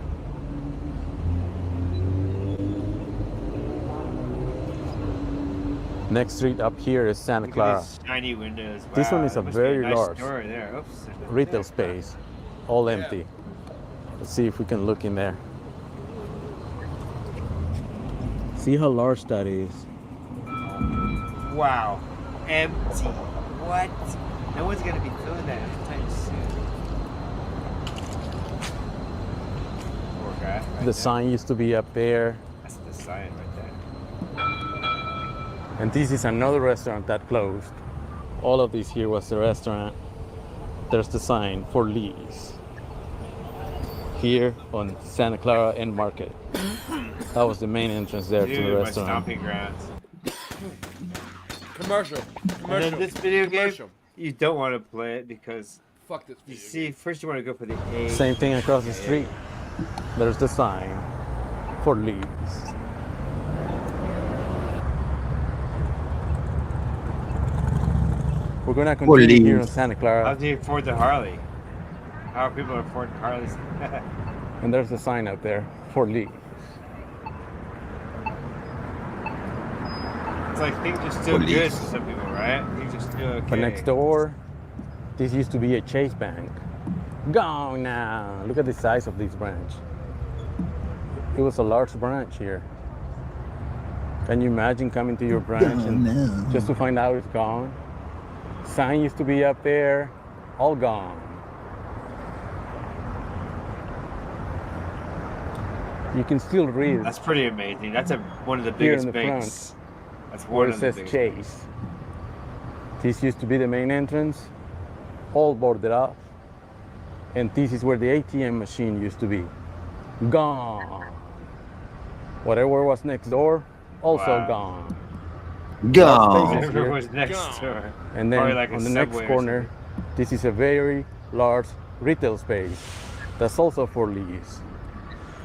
Next street up here is Santa Look at Clara. these shiny windows. This one Wow, is a that must be very nice large store there. Oops. retail space, all empty. Let's see if we can look in there. See how large that is. Wow. Empty. What? No one's gonna be filling that anytime soon. Poor guy. Right The there. sign used to be up there. That's the sign right there. And this is another restaurant that closed. All of this here was the restaurant. There's the sign for lease. Here on Santa Clara End Market. That was the main entrance there to the Dude, my restaurant. stomping grounds. Commercial. And then this video game, Commercial. you don't want to play it because Fuck this you video see, first you want to go for the A. Same thing across the street. There's the sign for lease. We're gonna continue here in Santa How Clara, do you afford the Harley? How are people affording Harleys? and there's a sign up there for lease. It's like things are still good for some people, right? Things are still okay. But next door, this used to be a Chase Bank. Gone now. Look at the size of this branch. It was a large branch here. Can you imagine coming to your branch and just to find out it's gone? Sign used to be up there, all gone. You can still read That's pretty amazing. That's one of the here biggest in the banks. front That's where one it of the says biggest. Chase. This used to be the main entrance, all boarded up. And this is where the ATM machine used to be. Gone. Whatever was next door, also Wow. gone. Gone. Spaces Whatever here. was next door. And then Probably like a on the next Subway or corner, this is a very large retail space that's also for lease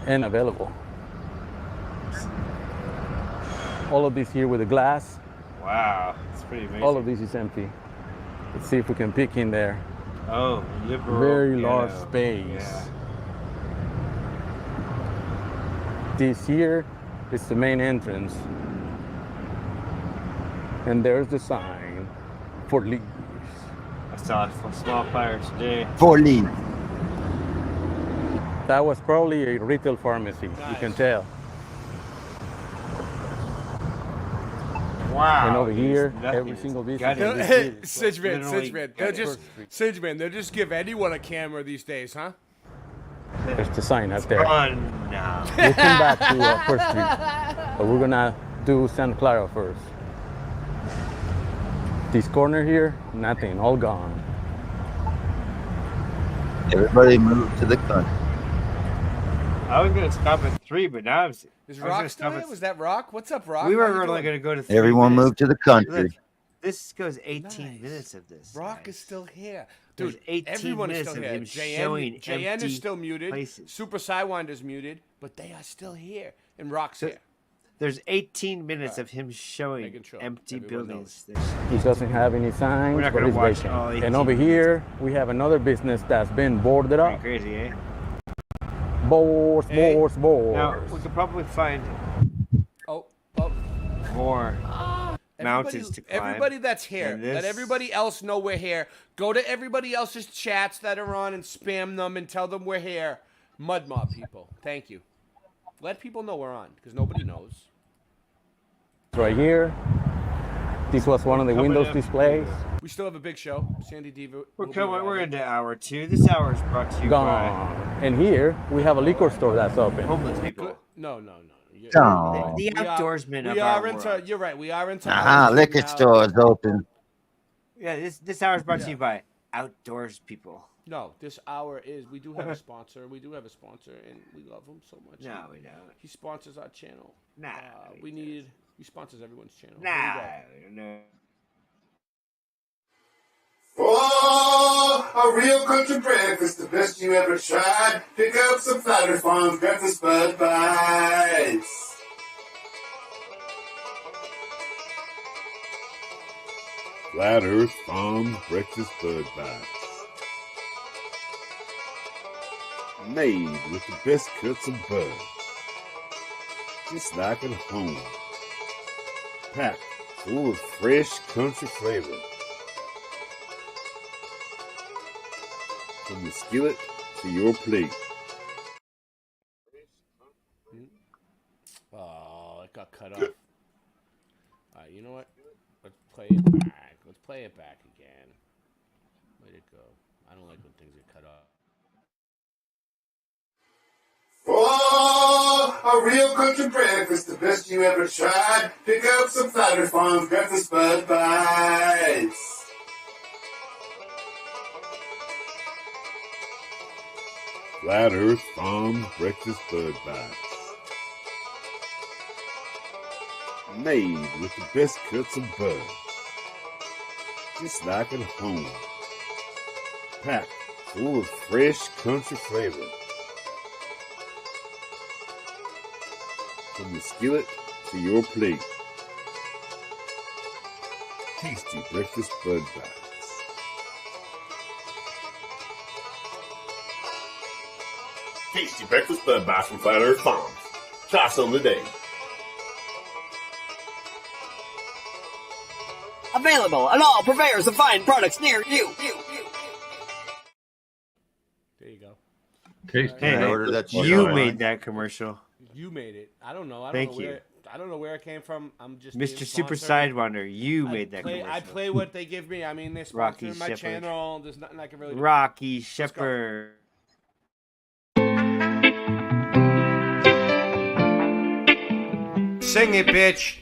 and available. All of this here with the glass, Wow, it's pretty amazing. all of this is empty. Let's see if we can peek in there. Oh, liberal. Very large ghetto. space. Yeah. This here is the main entrance. And there's the sign for lease. I saw a small fire today. For lease. That was probably a retail pharmacy, you can tell. Wow. And over here, nothing every is single business. gutted. in this Hey, city. Sidgeman, Literally Sidgeman. got They'll just give anyone a camera these days, huh? There's the sign up there. Fun now. We'll come back to First Street, but we're gonna do Santa Clara first. This corner here, nothing, all gone. Everybody move to the country. I was gonna stop at 3, but now Is Rock still here? Was that Rock? What's up, Rock? We How were you only doing? gonna go to 3 Everyone minutes. move to the country. Look, this goes 18 minutes of this. Rock is still here. There's Dude, 18 everyone is minutes still of here. him JN, showing JN empty is still muted. places. Super Sidewinder's muted, but they are still here. And Rock's here. There's 18 minutes of him showing Making sure empty everyone buildings. He doesn't have any signs, We're not but gonna it's watch vacant. all 18 And over here, we have another business that's been boarded up. Crazy, eh? Boards. Now, we could probably find Oh. more mountains to climb. Everybody that's here, than this. let everybody else know we're here. Go to everybody else's chats that are on and spam them and tell them we're here. Mud Mob people, thank you. Let people know we're on, because nobody knows. Right here. This was one of the Coming Windows up. displays. We still have a big show. Sandy Diva. We're into hour 2. This hour is brought to you Gone. And here, we have a liquor store that's open. Homeless people. No. The outdoorsmen of we our are into. world. You're right. We are into. Liquor now. store is open. Yeah, this hour is brought to you by Outdoors People. No, this hour is. We do have a sponsor. We do have a sponsor, and we love him so much. No, we don't. He sponsors our channel. Nah, He sponsors everyone's channel. Nah, Here we go. no. Oh, a real country breakfast, the best you ever tried. Pick up some Flatter Farms breakfast Bud Bites. Flat Earth Farms breakfast Bud Bites. Made with the best cuts of bud. Just like at home. Packed full of fresh country flavor. From the skillet to your plate. Oh, it got cut off. All right, you know what? Let's play it back. Let's play it back again. Where'd it go? I don't like when things get cut off. Oh, a real country breakfast, the best you ever tried. Pick up some Flatter Farms breakfast Bud Bites. Flat Earth Farms breakfast Bud Bites. Made with the best cuts of bud. Just like at home. Packed full of fresh country flavor. From the skillet to your plate. Tasty breakfast Bud Bites. Tasty breakfast Bud Bites from Flat Earth Farms. Try some today. Available at all purveyors of fine products near you. There you go. Hey, you made that commercial. You made it. I don't know. Thank you. I don't know where it came from. I'm just Mr. Super Sidewinder, you made that commercial. I play what they give me. I mean, they're Rocky sponsoring my Shepherd. channel. There's nothing I can really do. Rocky Shepherd. Sing it, bitch.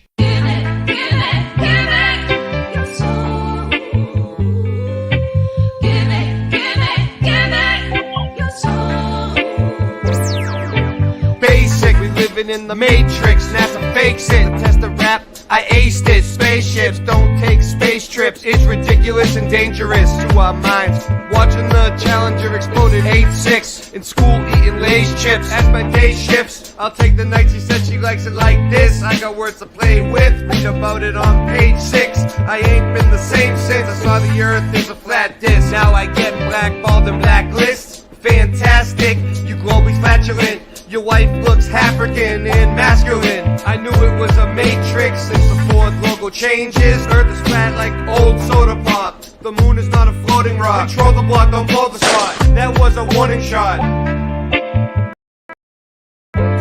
Basic, we living in the Matrix. NASA fakes it. Test the rap, I aced it. Spaceships don't take space trips. It's ridiculous and dangerous to our minds. Watching the Challenger explode at 8-6. In school eating Lay's chips. As my day shifts, I'll take the night. She said she likes it like this. I got words to play with. Read about it on page 6. I ain't been the same since I saw the earth is a flat disc. Now I get blackballed and blacklists. Fantastic, you globally flatulent. Your wife looks African and masculine. I knew it was a matrix since the Ford logo changes. Earth is flat like old soda pop. The moon is not a floating rock. Control the block, don't blow the spot. That was a warning shot.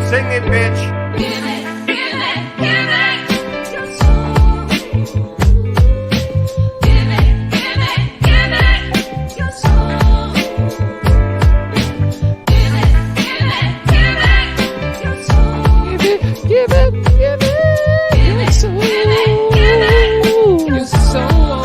Sing it, bitch. Give it, give it, give it. Your soul. Give it, give it, give it. Your soul. Give it, give it, give it. Your soul. Give it, give it, give it. Your soul. Give it, give it, give it. Your soul.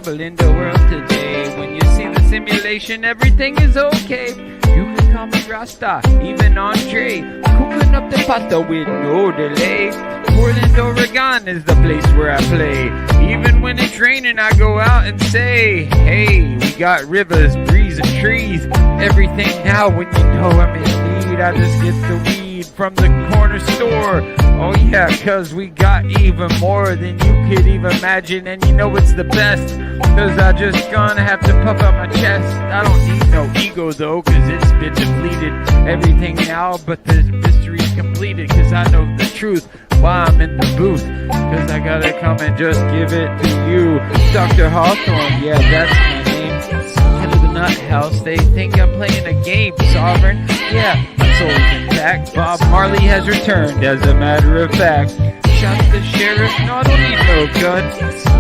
trouble in the world today. When you see the simulation, everything is okay. You can call me Rasta, even Andre. Cooking up the pasta with no delay. Portland, Oregon is the place where I play. Even when it's raining, I go out and say, hey, we got rivers, breeze, and trees. Everything now when you know I'm in need. I just get the weed from the corner store. Oh yeah, cause we got even more than you could even imagine. And you know it's the best, cause I just gonna have to puff out my chest. I don't need no ego though, cause it's been depleted. Everything now but the mystery's completed. Cause I know the truth while I'm in the booth. Cause I gotta come and just give it to you. Dr. Hawthorne, yeah, that's my name. Head of the Nut House, they think I'm playing a game. Sovereign, yeah, my soul's intact. Bob Marley has returned, as a matter of fact. Shot the sheriff, no, I don't need no gun.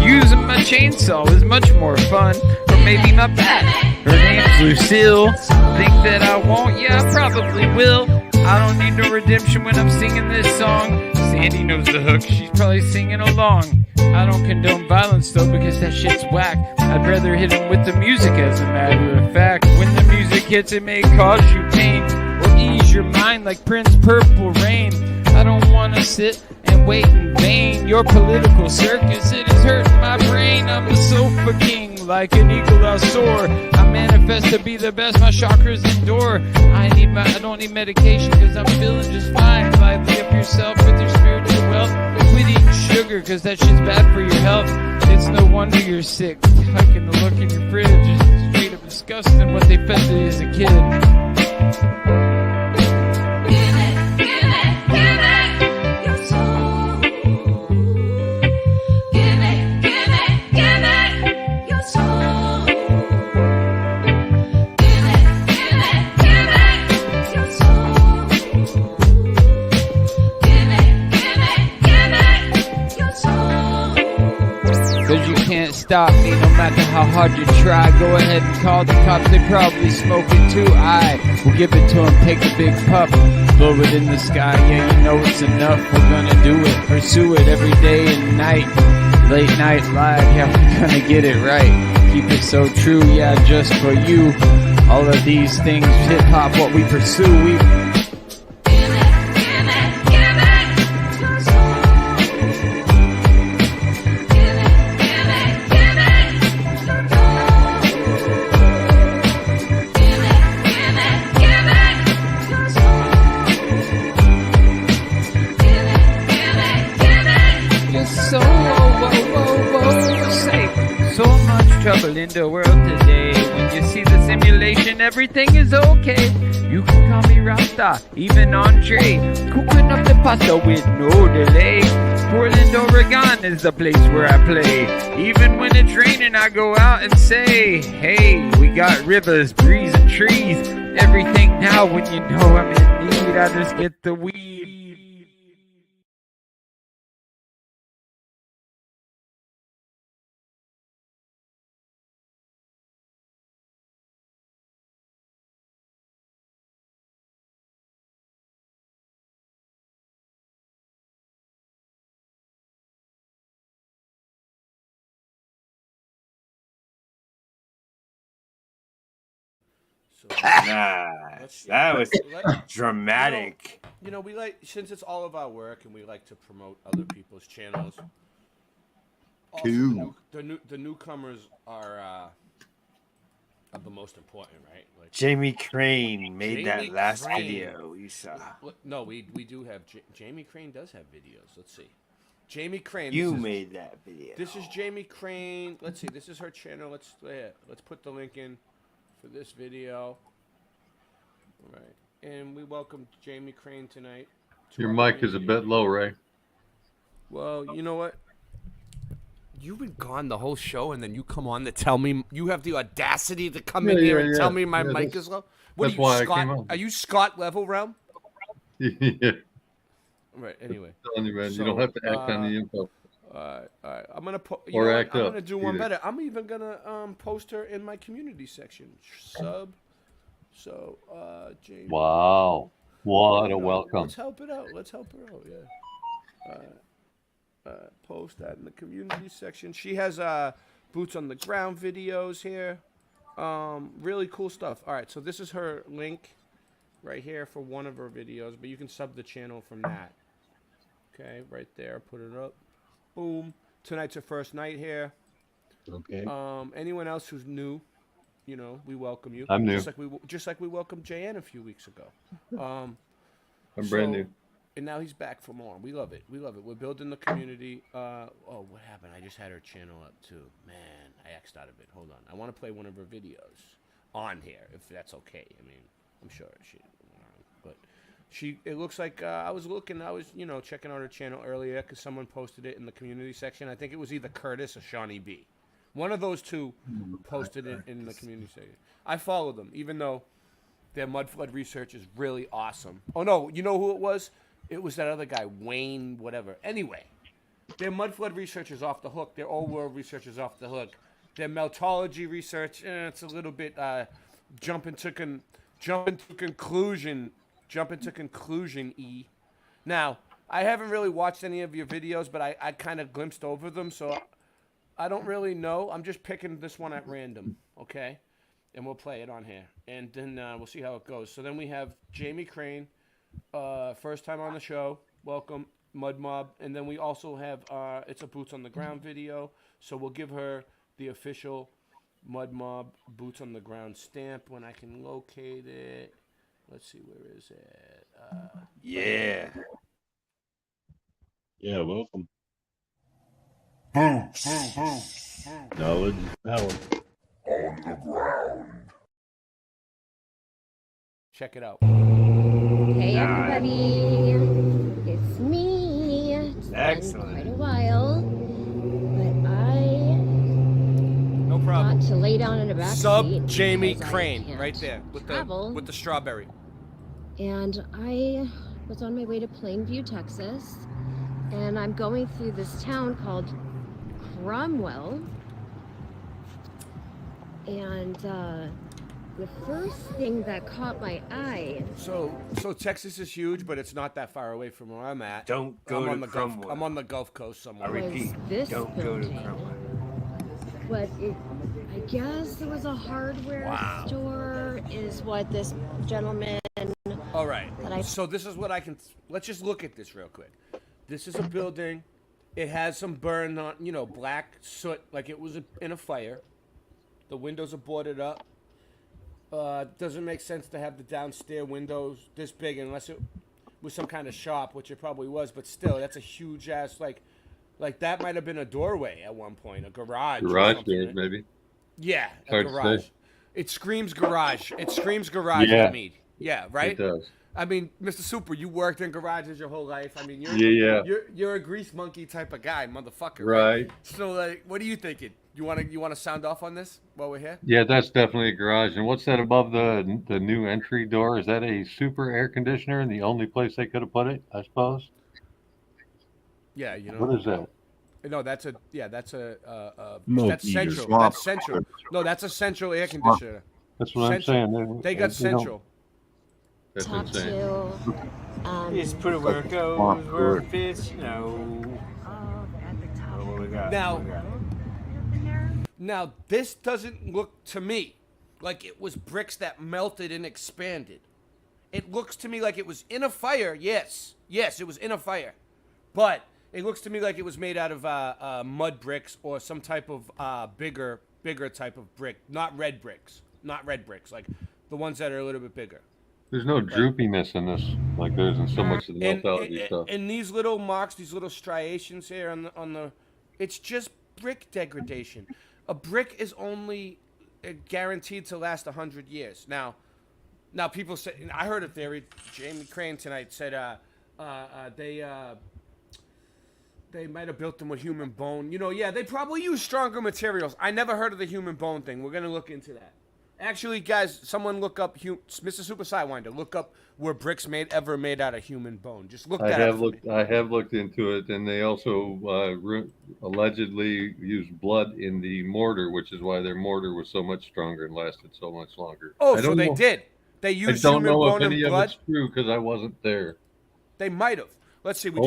Using my chainsaw is much more fun. Or maybe my bat, her name's Lucille. Think that I won't? Yeah, I probably will. I don't need no redemption when I'm singing this song. Sandy knows the hook, she's probably singing along. I don't condone violence though, because that shit's whack. I'd rather hit him with the music, as a matter of fact. When the music hits, it may cause you pain, or ease your mind like Prince Purple Rain. I don't wanna sit and wait in vain. Your political circus, it is hurting my brain. I'm the sofa king, like an eagle I soar. I manifest to be the best, my chakras endure. I don't need medication, cause I'm feeling just fine. Lively up yourself with your spiritual wealth. Quit eating sugar, cause that shit's bad for your health. It's no wonder you're sick. Liking the look in your fridge is straight up disgusting what they fed to you as a kid. Cause you can't stop me no matter how hard you try. Go ahead and call the cops, they probably smoke it too. I will give it to them, take a big puff, blow it in the sky, yeah you know it's enough. We're gonna do it, pursue it every day and night. Late night live, yeah we're gonna get it right. Keep it so true, yeah just for you. All of these things, hip hop, what we pursue, we trouble in the world today. When you see the simulation, everything is okay. You can call me Rasta, even Andre. Cooking up the pasta with no delay. Portland, Oregon is the place where I play. Even when it's raining, I go out and say, hey, we got rivers, breeze, and trees. Everything now when you know I'm in need, I just get the weed. Nice. That was dramatic. You know, we like, since it's all of our work and we like to promote other people's channels. Also, Cool. the newcomers are the most important, right? Like Jamie Crane made Jamie that last Crane. video you saw. No, we do have Jamie Crane does have videos. Let's see. Jamie Crane. You made that video. This is Jamie Crane. Let's see. This is her channel. Let's put the link in for this video. All right. And we welcome Jamie Crane tonight. Your mic is a bit low, Ray. Well, you know what? You've been gone the whole show, and then you come on to tell me you have the audacity to come in here and tell me my mic is low. What that's are you, why I Scott? came on. Are you Scott Level Realm? Yeah. Right. Anyway, I'm telling you, man, you don't have to act on the info. All right. I'm gonna Or act I'm up, gonna do one either. better. I'm even gonna post her in my community section. Sub. So, Jamie. Wow. What a welcome. Let's help it out. Yeah. Post that in the community section. She has boots on the ground videos here. Really cool stuff. All right, so this is her link right here for one of her videos, but you can sub the channel from that. Okay, right there. Put it up. Boom. Tonight's her first night here. Okay. Anyone else who's new, you know, we welcome you. I'm new. Just like we welcomed JN a few weeks ago. I'm brand new. And now he's back for more. We love it. We love it. We're building the community. Oh, what happened? I just had her channel up too. Man, I X'd out of it. Hold on. I want to play one of her videos on here, if that's okay. I mean, I'm sure she, but it looks like I was, you know, checking out her channel earlier because someone posted it in the community section. I think it was either Curtis or Shawnee B. One of those two posted it in the community section. I follow them, even though their mud flood research is really awesome. Oh no, you know who it was? It was that other guy, Wayne, whatever. Anyway, their mud flood research is off the hook. Their old world research is off the hook. Their meltology research, it's a little bit jump into conclusion. Now, I haven't really watched any of your videos, but I kind of glimpsed over them, so I don't really know. I'm just picking this one at random, okay? And we'll play it on here, and then we'll see how it goes. So then we have Jamie Crane. First time on the show, welcome Mud Mob, and then we also have it's a boots on the ground video, so we'll give her the official Mud Mob boots on the ground stamp when I can locate it. Let's see, where is it? Yeah, welcome. Boots. Knowledge is power. On the ground. check it out. Hey everybody, it's me. It's been quite a while, but I got to lay down in a back Sub seat Jamie because I Crane, can't right there travel. with the strawberry. And I was on my way to Plainview, Texas, and I'm going through this town called Cromwell. And the first thing that caught my eye. So Texas is huge, but it's not that far away from where I'm at. Don't go to Cromwell. I'm on the Gulf Coast somewhere. I repeat, This don't go to building. Cromwell. But I guess it was a hardware store, is what this gentleman. All right. That I So this is what I can. Let's just look at this real quick. This is a building. It has some burn on, black soot, like it was in a fire. The windows are boarded up. Doesn't make sense to have the downstairs windows this big unless it was some kind of shop, which it probably was. But still, that's a huge ass like that might have been a doorway at one point, a garage. Garage doors, maybe. Yeah, a Hard to garage. say. It screams garage. It screams garage Yeah. to me. Yeah, right. It does. I mean, Mr. Super, you worked in garages your whole life. I mean, Yeah. you're a grease monkey type of guy, motherfucker. Right. So, like, what are you thinking? You wanna sound off on this while we're here? Yeah, that's definitely a garage. And what's that above the new entry door? Is that a super air conditioner and the only place they could have put it, I suppose? Yeah, What is that? No, that's Milky that's central. swamp. That's central. No, that's a central air conditioner. That's what I'm saying. They got don't- central. That's talked insane. to. You just put it where it goes, where it fits, what we got? Now, this doesn't look to me like it was bricks that melted and expanded. It looks to me like it was in a fire. Yes, it was in a fire. But it looks to me like it was made out of mud bricks or some type of bigger type of brick. Not red bricks, like the ones that are a little bit bigger. There's no droopiness in this, like there isn't so much of the meltality stuff. And these little marks, these little striations here on the, it's just brick degradation. A brick is only guaranteed to last 100 years. Now people say, and I heard a theory. Jamie Crane tonight said they might have built them with human bone. They probably use stronger materials. I never heard of the human bone thing. We're gonna look into that. Actually, guys, someone look up Mr. Super Sidewinder. Look up were bricks ever made out of human bone. Just look that up. I have looked into it, and they also allegedly used blood in the mortar, which is why their mortar was so much stronger and lasted so much longer. Oh, so they did. They used human bone and blood. I don't know if any of it's true because I wasn't there. They might have. Let's see. We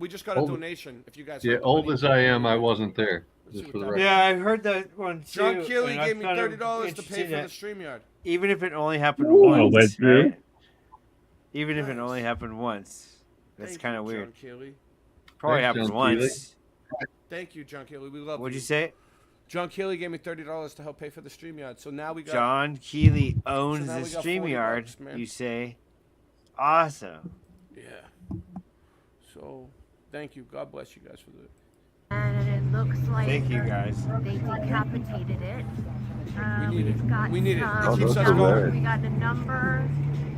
just got a donation. If you guys. Yeah, old as I am, I wasn't there. Just for the record. Yeah, I heard that one too. John Keely and I gave me found it $30 to pay interesting for the that StreamYard. Even if it only happened Ooh, once, went through. right? Even if it only happened once, that's Thank kind of you, weird. John Keely. Probably Thanks, happened John Keely. once. Thank you, John Keely. We love What'd you. you say? John Keely gave me $30 to help pay for the StreamYard. So now we got John Keely owns So now the we got StreamYard. $40, man. You say? Awesome. Yeah. So thank you. God bless you guys for the. And it looks like Thank you, guys. they decapitated it. We need it. We've got We need it. some- It keeps those us are going. red. We got a number.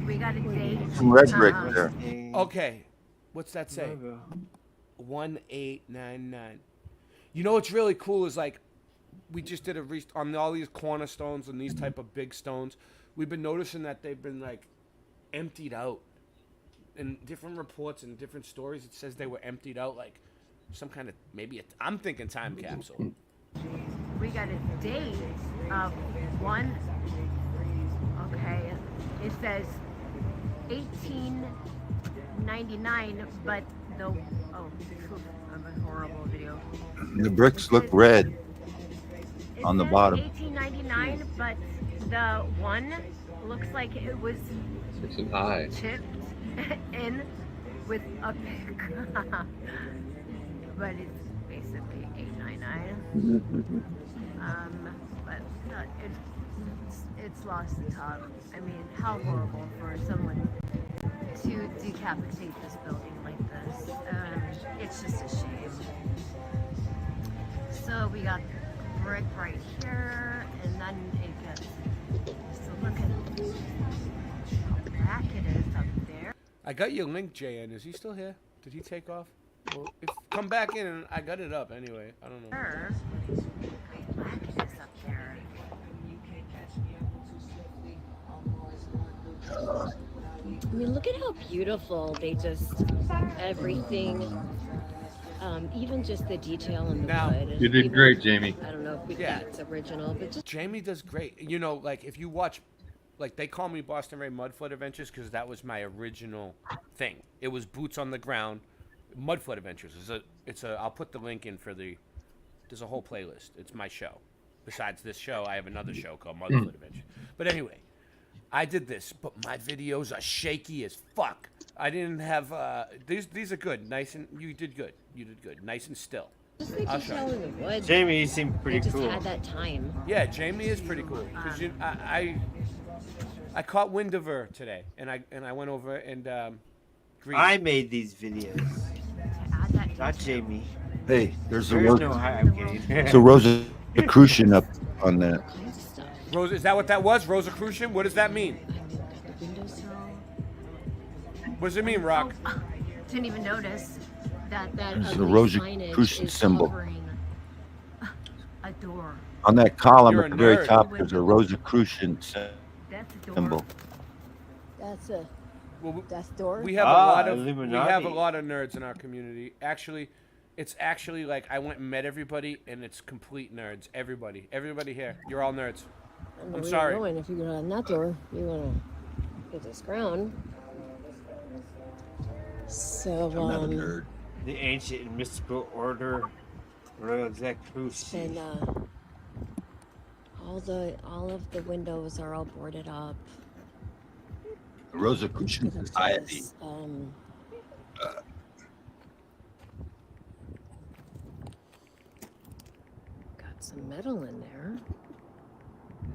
We got a date. Some red brick there. Okay. What's that say? 1899. You know what's really cool is like we just did on all these cornerstones and these type of big stones. We've been noticing that they've been like emptied out. In different reports and different stories, it says they were emptied out like some kind of I'm thinking time capsule. We got a date of one. Okay, it says 1899, but I'm a horrible video. The bricks look red It on the says bottom. 1899, but the one looks like it was It's an eye. chipped in with a pick. But it's basically 899. But it's lost the top. I mean, how horrible for someone to decapitate this building like this. It's just a shame. So we got brick right here, and then it gets. So look at how black it is up there. I got your link, JN. Is he still here? Did he take off? Well, come back in, and I got it up anyway. I don't know. How black it is up there. I mean, look at how beautiful they just everything. Even just the detail in the wood. You did Even- great, Jamie. I don't know if that's original, but just Jamie does great. You know, like if you watch, like they call me Boston Ray Mudfoot Adventures because that was my original thing. It was boots on the ground. Mudfoot Adventures it's a. I'll put the link in for the. There's a whole playlist. It's my show. Besides this show, I have another show called Mudfoot Adventures. But anyway, I did this, but my videos are shaky as fuck. I didn't have these are good, nice and you did good. You did good, nice and still. just the I'll show detail you. in the wood. Jamie, you seem pretty They just cool. had that time. Yeah, Jamie is pretty cool because I caught wind of her today, and I went over and greeted. I made these videos. Add that Not Jamie. Hey, there's a There's no high. I'm kidding. There's a Rosicrucian up on that. Rose, is that what that was? Rosicrucian? What does that mean? Windowsill. What does it mean, Rock? Didn't even notice that There's a ugly Rosicrucian signage is symbol. covering a door. On that column You're at a the very nerd. top, there's a Rosicrucian That's a door. symbol. That's a. Well, That's door. we have a Illuminati. lot of nerds in our community. Actually, it's actually like I went and met everybody, and it's complete nerds. Everybody here, you're all nerds. I'm sorry. If you go on that door, you want to get this crown. So, The ancient and mystical order, Rosicrucian. and all of the windows are all boarded up. The Rosicrucian Society. Got some metal in there.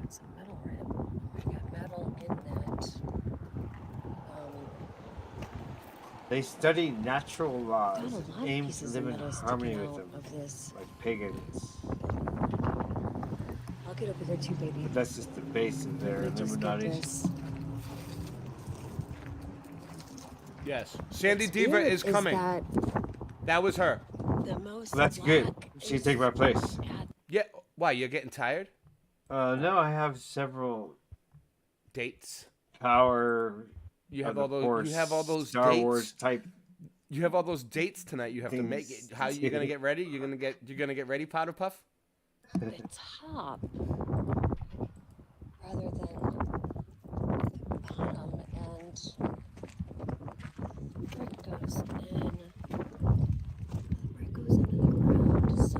Got some metal right. We got metal in that. They study natural laws, Got a lot of aim to pieces live of in metal harmony sticking with them, out of this. like pagans. I'll get over there too, baby. But that's just the base of their Let me just get Illuminati. this. Yes, Sandy What's Diva weird is coming. That was her. The most Well, that's good. black She is can take my place. Yeah. Why? You're getting tired? No, I have several Dates. power. You have of all the those. Force, You have all those Star dates. Wars type. You have all those dates tonight. You have to make it. Things. How you gonna get ready? You're gonna get ready, Powder Puff. the top rather than the bottom, and brick goes in. The brick goes into the ground, so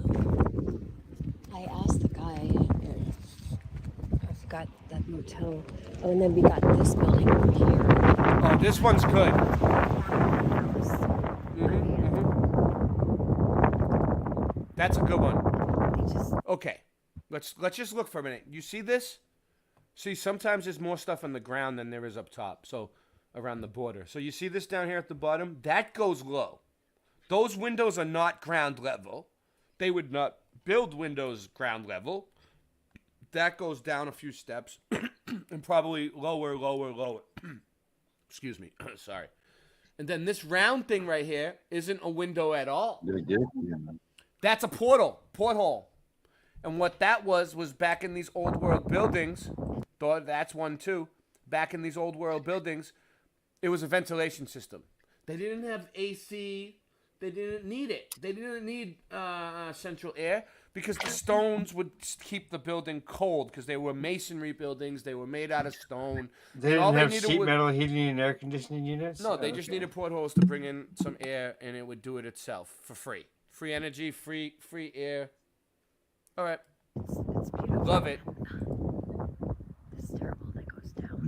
got that motel. Oh, and then we got this building over here. Oh, this one's good. That's a good one. Okay, let's just look for a minute. You see this? See, sometimes there's more stuff on the ground than there is up top. So around the border. So you see this down here at the bottom? That goes low. Those windows are not ground level. They would not build windows ground level. That goes down a few steps and probably lower. Excuse me. Sorry. And then this round thing right here isn't a window at all. That's a porthole. And what that was back in these old world buildings, thought that's one too, back in these old world buildings, it was a ventilation system. They didn't have AC. They didn't need it. They didn't need central air because the stones would keep the building cold because they were masonry buildings. They were made out of stone. They didn't have sheet metal heating and air conditioning units? No, they just needed portholes to bring in some air, and it would do it itself for free. Free energy, free air. All right. It's beautiful. Love it. It's terrible that goes down.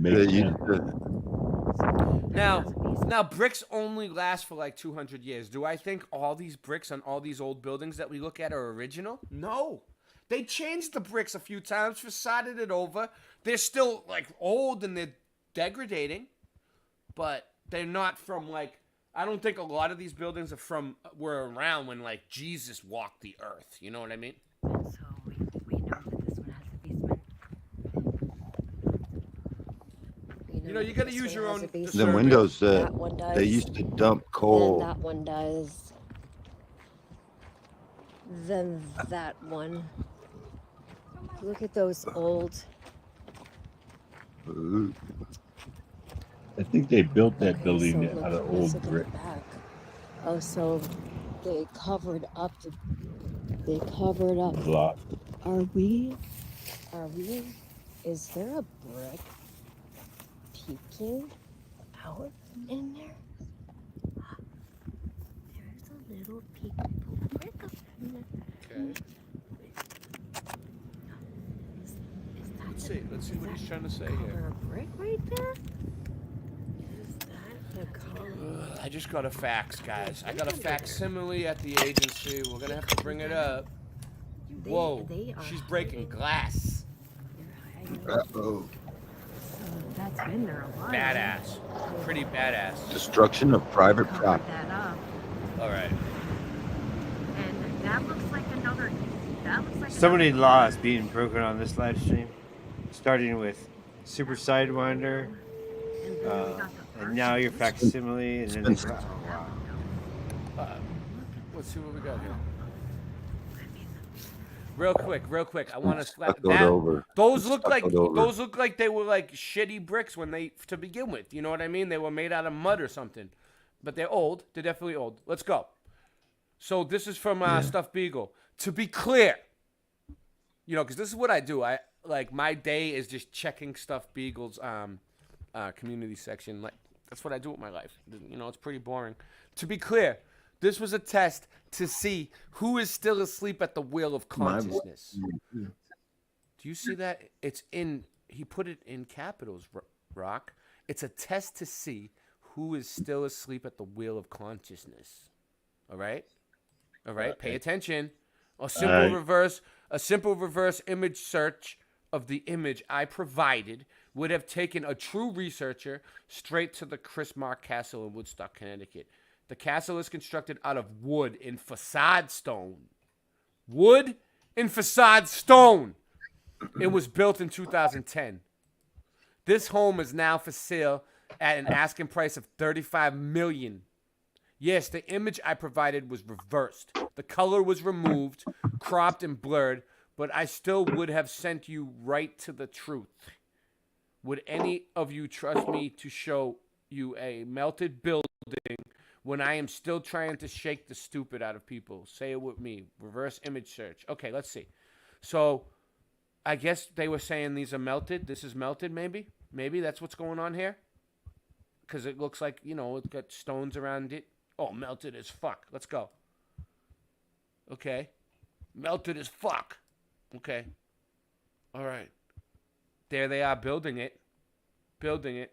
Now, bricks only last for like 200 years. Do I think all these bricks on all these old buildings that we look at are original? No. They changed the bricks a few times, facaded it over. They're still like old and they're degrading, but they're not from like, I don't think a lot of these buildings were around when like Jesus walked the earth. You know what I mean? So we know that this one has a basement. You know, you got to use your own. The windows, they used to dump coal. Then that one does. Then that one. Look at those old. I think they built that building so out of let's old look at brick. the back. Oh, so they covered up Block. Are we? Is there a brick peeking out in there? There's a little peekaboo brick up in there. Okay. Let's see what he's trying to say here. Color brick right there? Is that the color? I just got a fax, guys. I got a facsimile at the agency. We're gonna have to bring it up. Whoa, she's breaking glass. Uh-oh. That's been there a while. Badass. Pretty badass. Destruction of private property. That up. All right. And that looks like another. So many laws being broken on this live stream, starting with Super Sidewinder, and now your facsimile, and then Let's see what we got here. Real quick. I want to slap that. Those look like they were like shitty bricks when they to begin with. You know what I mean? They were made out of mud or something. But they're old. They're definitely old. Let's go. So this is from Stuffed Beagle. To be clear, you know, because this is what I do. I like my day is just checking Stuffed Beagle's community section. Like that's what I do with my life. You know, it's pretty boring. To be clear, this was a test to see who is still asleep at the wheel of consciousness. Do you see that? He put it in capitals, Rock. It's a test to see who is still asleep at the wheel of consciousness. All right? Pay attention. A simple reverse image search of the image I provided would have taken a true researcher straight to the Chris Mark Castle in Woodstock, Connecticut. The castle is constructed out of wood in facade stone. Wood in facade stone. It was built in 2010. This home is now for sale at an asking price of $35 million. Yes, the image I provided was reversed. The color was removed, cropped and blurred, but I still would have sent you right to the truth. Would any of you trust me to show you a melted building when I am still trying to shake the stupid out of people? Say it with me. Reverse image search. Okay, let's see. So I guess they were saying these are melted. This is melted, maybe? Maybe that's what's going on here? Because it looks like, you know, it's got stones around it. Oh, melted as fuck. Let's go. Okay. Melted as fuck. Okay. All right. There they are building it. Building it.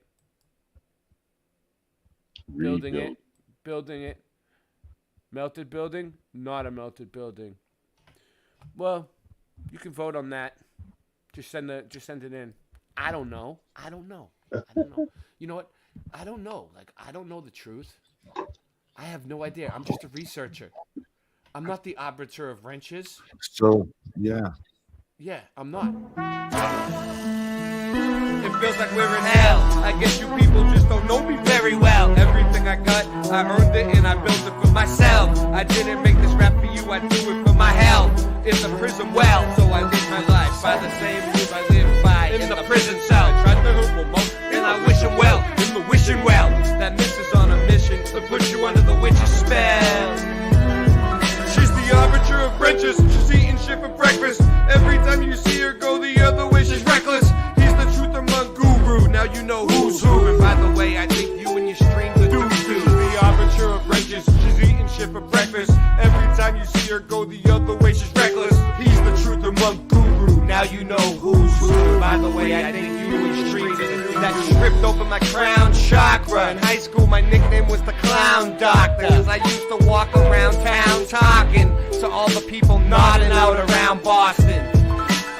Building it. Building it. Melted building? Not a melted building. Well, you can vote on that. Just send it in. I don't know. You know what? I don't know. Like, I don't know the truth. I have no idea. I'm just a researcher. I'm not the arbiter of wrenches. So, yeah. Yeah, I'm not. It feels like we're in hell. I guess you people just don't know me very well. Everything I got, I earned it and I built it for myself. I didn't make this rap for you, I do it for my health. In the prison well, so I live my life by the same rules I live by in the prison cell. I tried to hurt most, and I wish him well in the wishing well. That miss is on a mission to put you under the witch's spell. She's the arbiter of wrenches. She's eating shit for breakfast. Every time you see her go the other way, she's reckless. He's the truth among guru. Now you know who's who. And by the way, I think you and your streams are doo-doo. She's the arbiter of wrenches. She's eating shit for breakfast. Every time you see her go the other way, she's reckless. He's the truth among guru. Now you know who's who. And by the way, I think you and your streams are doo-doo. That stripped open my crown chakra. In high school, my nickname was the Clown Doctor. Cause I used to walk around town talking to all the people nodding out around Boston.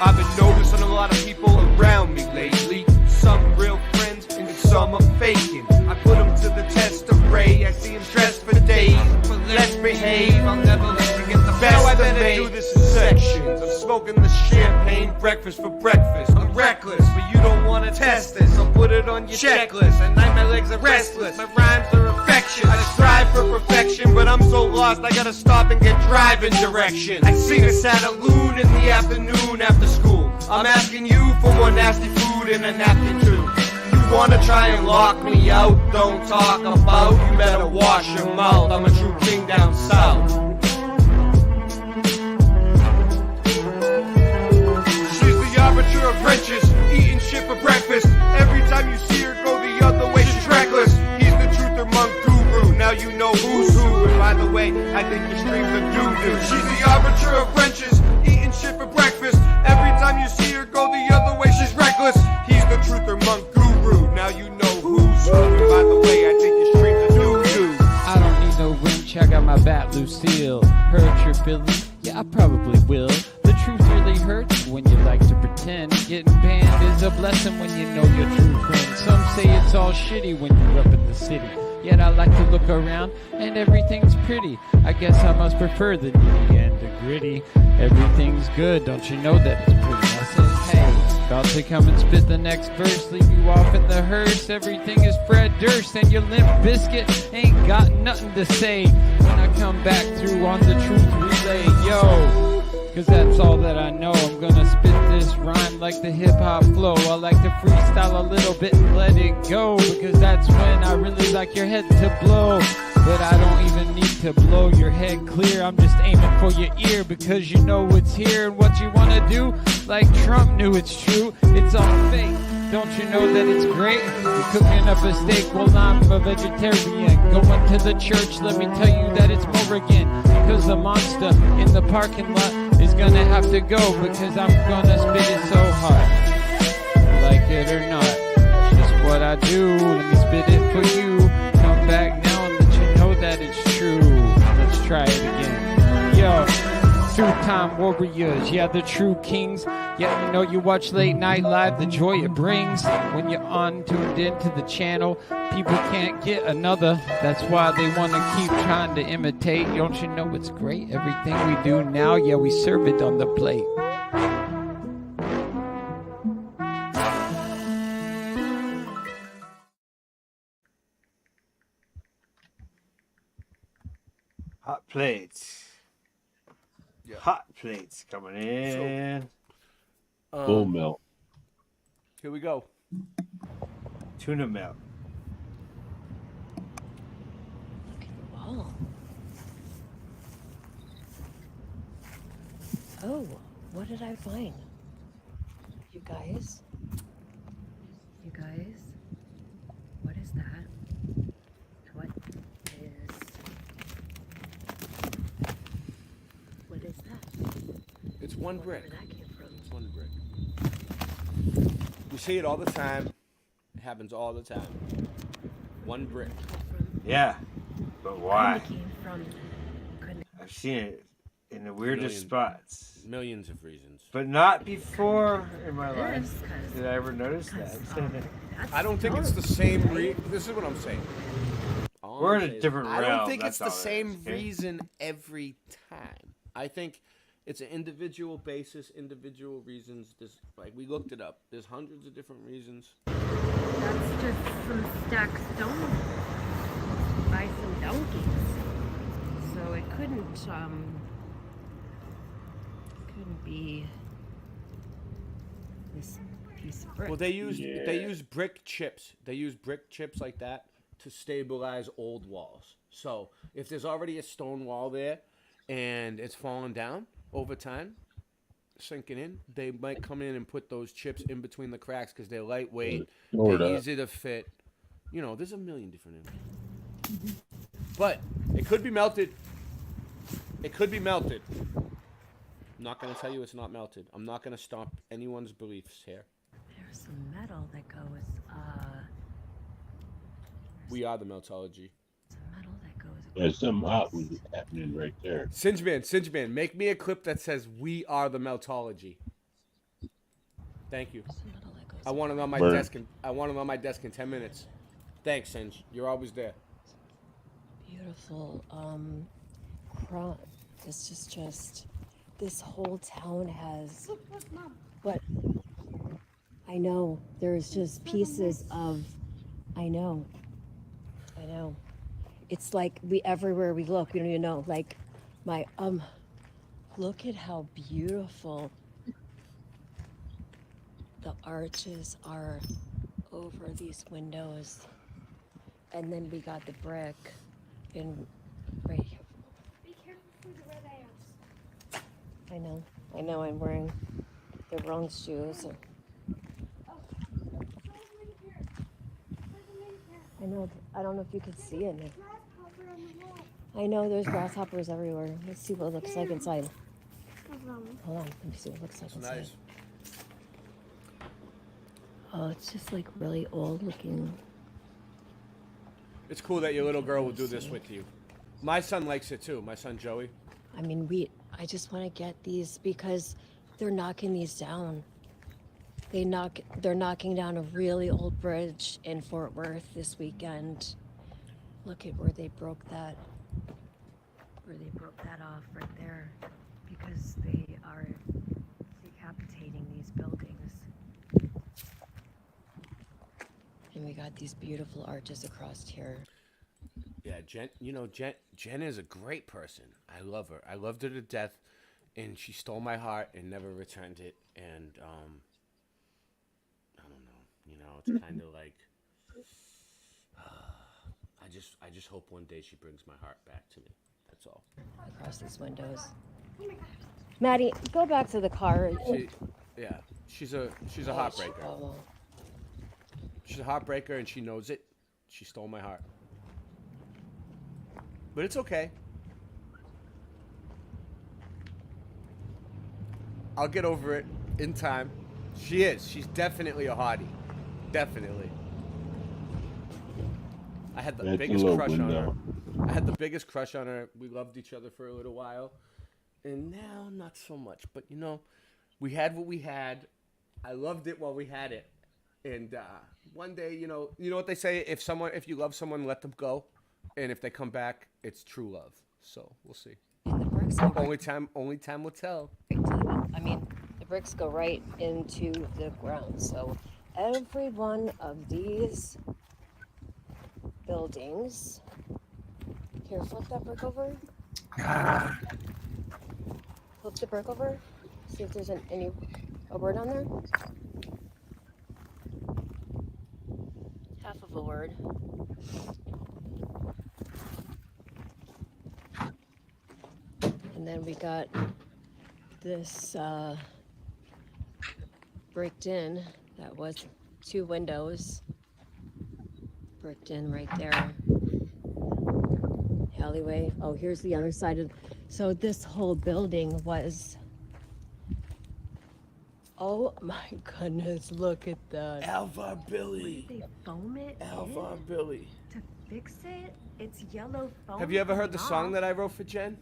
I've been noticing a lot of people around me lately. Some real friends and some are faking. I put them to the test of Ray. I see them stressed for days. But let's behave, I'll never let you get the best of me. I better do this in sections. I'm smoking the champagne breakfast for breakfast. I'm reckless, but you don't want to test this. I'll put it on your checklist. At night my legs are restless. My rhymes are infectious. I strive for perfection, but I'm so lost I gotta stop and get driving directions. I seen a saloon in the afternoon after school. I'm asking you for more nasty food and a napkin too. You wanna try and lock me out? Don't talk about. You better wash your mouth. I'm a true king down south. She's the arbiter of wrenches, eating shit for breakfast. Every time you see her go the other way, she's reckless. He's the truth among guru. Now you know who's who. And by the way, I think your streams are doo-doo. She's the arbiter of wrenches, eating shit for breakfast. Every time you see her go the other way, she's reckless. He's the truth among guru. Now you know who's who. And by the way, I think your streams are doo-doo. I don't need no winch, I got my bat, Lucille. Hurt your feelings? Yeah, I probably will. The truth really hurts when you like to pretend. Getting banned is a blessing when you know your true friend. Some say it's all shitty when you're up in the city. Yet I like to look around and everything's pretty. I guess I must prefer the nitty and the gritty. Everything's good, don't you know that it's pretty? I said, hey, about to come and spit the next verse. Leave you off in the hearse. Everything is Fred Durst and your Limp Biscuit ain't got nothing to say when I come back through on the truth relay. Yo, cause that's all that I know. I'm gonna spit this rhyme like the hip-hop flow. I like to freestyle a little bit and let it go, because that's when I really like your head to blow. But I don't even need to blow your head clear. I'm just aiming for your ear, because you know what's here and what you wanna do. Like Trump knew it's true, it's all fake. Don't you know that it's great? You're cooking up a steak while I'm a vegetarian. Going to the church, let me tell you that it's more again. Because the monster in the parking lot is gonna have to go, because I'm gonna spit it so hard. Like it or not, it's just what I do. Let me spit it for you. Come back now and let you know that it's true. Let's try it again. Yo, two-time warriors, yeah, the true kings. Yeah, you know you watch Late Night Live, the joy it brings. When you're tuned into the channel, people can't get another. That's why they want to keep trying to imitate. Don't you know it's great? Everything we do now, yeah, we serve it on the plate. Hot plates. Yeah. Hot plates coming in. Full milk. Here we go. Tuna milk. Oh. Oh, what did I find? You guys? You guys? What is that? What is that? It's one brick. Where that came from? It's one brick. see it all the time. It happens all the time. One brick. Yeah, but why? Came from. I've seen it in the weirdest Million- spots, Millions of reasons. but not before in my life. Yes, 'cause- Did I ever notice that? I don't think it's the same this is what I'm saying. All We're I'm in a saying is, different I don't realm, think it's that's the all it same is, okay? reason every time. I think it's an individual basis, individual reasons. There's, like, we looked it up. There's hundreds of different reasons. That's just some stacked stone by some donkeys. So it couldn't be this piece of brick. Well, they use brick chips. They use brick chips like that to stabilize old walls. So if there's already a stone wall there and it's falling down over time, sinking in, they might come in and put those chips in between the cracks because they're lightweight, they're easy to fit. You know, there's a million different things. But it could be melted. It could be melted. I'm not going to tell you it's not melted. I'm not going to stomp anyone's beliefs here. There's some metal that goes, We are the Meltology. metal that goes. There's something hot was happening right there. Singeman, make me a clip that says "We are the Meltology." Thank you. I want it on my Burn. desk. I want it on my desk in 10 minutes. Thanks, Singe. You're always there. Beautiful. This is just. This whole town has. What? I know. There's just pieces of. I know. It's like everywhere we look, we don't even know. Like, look at how beautiful the arches are over these windows. And then we got the brick in right here. Be careful for the red ants. I know I'm wearing the wrong shoes. I know, I don't know if you can see it. I know there's grasshoppers everywhere. Let's see what it looks like inside. Hold on, let me see what it looks like inside. Nice. Oh, it's just like really old looking. It's cool that your little girl will do this with you. My son likes it too. My son Joey. I mean, I just want to get these because they're knocking these down. They're knocking down a really old bridge in Fort Worth this weekend. Look at where they broke that off right there because they are decapitating these buildings. And we got these beautiful arches across here. Yeah, Jen is a great person. I love her. I loved her to death, and she stole my heart and never returned it. And I don't know. It's kind of like I just hope one day she brings my heart back to me. That's all. Across these windows. Maddie, go back to the car. She's a heartbreaker. She's a heartbreaker, and she knows it. She stole my heart. But it's okay. I'll get over it in time. She's definitely a hottie. Definitely. I had the biggest crush on her. We loved each other for a little while. And now, not so much. But, we had what we had. I loved it while we had it. And one day, you know what they say? If you love someone, let them go. And if they come back, it's true love. So we'll see. Only time will tell. I mean, the bricks go right into the ground. So every one of these buildings. Here, flip that brick over. Flip the brick over. See if there's a word on there. Half of a word. And then we got this bricked in. That was 2 windows. Bricked in right there. Alleyway. Oh, here's the other side of. So this whole building was Oh my goodness, look at that. Alvar Billy. They foam it Alvar Billy. to fix it? It's yellow foam. Have you ever heard the song that I wrote for Jen?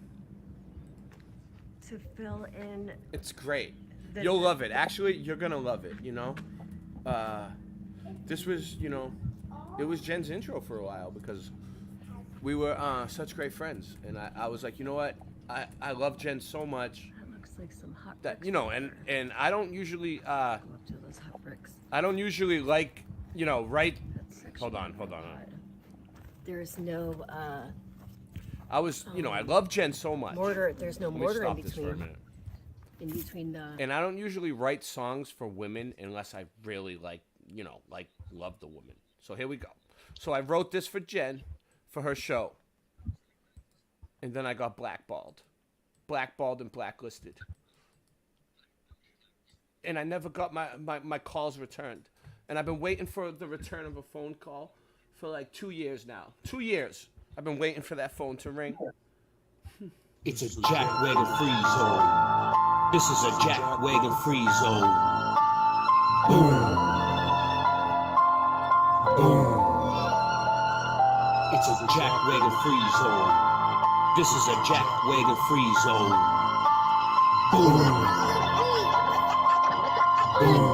To fill in. It's great. The- You'll love it. Actually, you're gonna love it, you know? This was, you know, it was Jen's intro for a while because we were such great friends. And I was like, you know what? I love Jen so much That looks like some hot that, you know, and I don't usually, those hot bricks. I don't usually like, you know, write. Hold on. There's no I was, you know, I love Jen so much. mortar. There's no Let me mortar in stop this for a between. minute. In between the. And I don't usually write songs for women unless I really like, you know, like love the woman. So here we go. So I wrote this for Jen for her show. And then I got blackballed and blacklisted. And I never got my calls returned. And I've been waiting for the return of a phone call for like 2 years now. 2 years. I've been waiting for that phone to ring. It's a Jack Wagon free zone. This is a Jack Wagon free zone. Boom. Boom. It's a Jack Wagon free zone. This is a Jack Wagon free zone. Boom. Boom.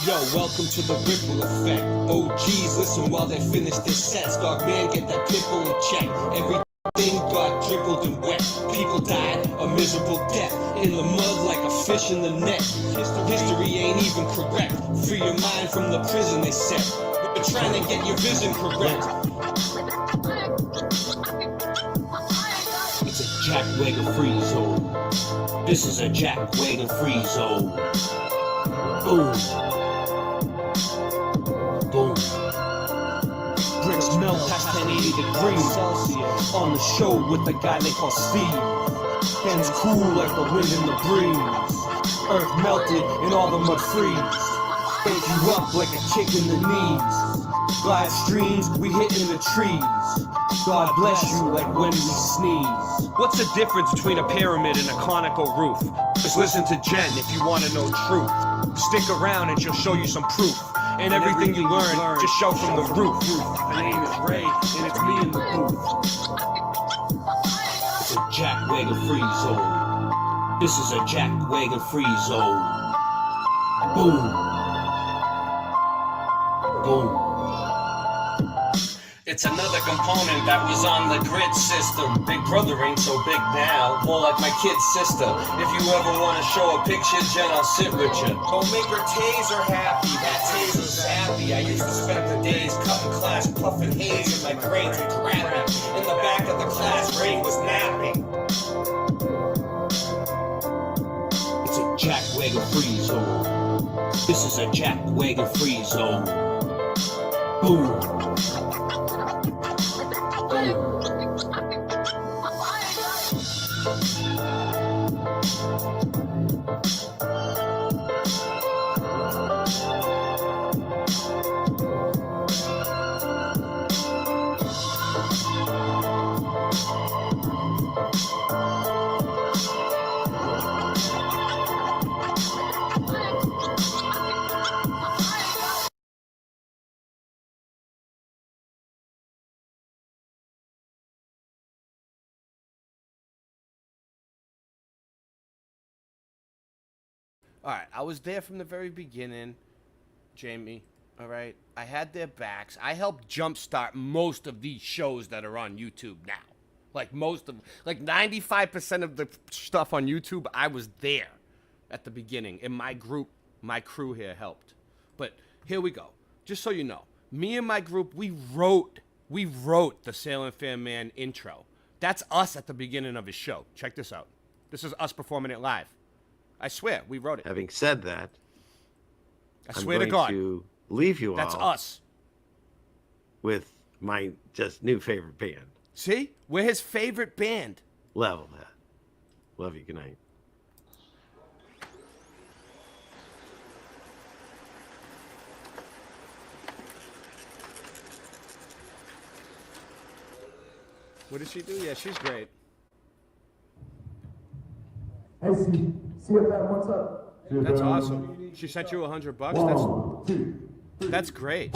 Yo, welcome to the ripple effect. Oh, geez, listen while they finish this set. Dog man, get that pimple in check. Everything got dribbled and wet. People died a miserable death in the mud like a fish in the net. History ain't even correct. Free your mind from the prison they set. We're trying to get your vision correct. It's a Jack Wagon free zone. This is a Jack Wagon free zone. Boom. Boom. Bricks melt past 1080 degrees Celsius. On the show with the guy they call Steve. Hands cool like the wind in the breeze. Earth melted and all the mud freeze. Wake you up like a kick in the knees. Glide streams, we hit in the trees. God bless you like when we sneeze. What's the difference between a pyramid and a conical roof? Just listen to Jen if you want to know truth. Stick around and she'll show you some proof. And everything you learn, just shout from the roof. My name is Ray, and it's me in the booth. It's a Jack Wagon free zone. This is a Jack Wagon free zone. Boom. Boom. It's another component that was on the grid system. Big brother ain't so big now, more like my kid's sister. If you ever want to show a picture, Jen, I'll sit with you. Don't make her taser happy, that taser's happy. I used to spend the days cutting class, puffing haze in my brains and crapping. In the back of the class, Ray was napping. It's a Jack Wagon free zone. This is a Jack Wagon free zone. Boom. All right, I was there from the very beginning, Jamie. All right, I had their backs. I helped jumpstart most of these shows that are on YouTube now. Like 95% of the stuff on YouTube, I was there at the beginning. And my group, my crew here helped. But here we go. Just so you know, me and my group, we wrote the Sailing Fan Man intro. That's us at the beginning of his show. Check this out. This is us performing it live. I swear, we wrote it. Having said that, I swear to God, to leave you that's all us. with my just new favorite band. See? We're his favorite band. Level that. Love you. Good night. What did she do? Yeah, she's great. Hey, see you, fam, what's up? That's awesome. She sent you $100. That's great.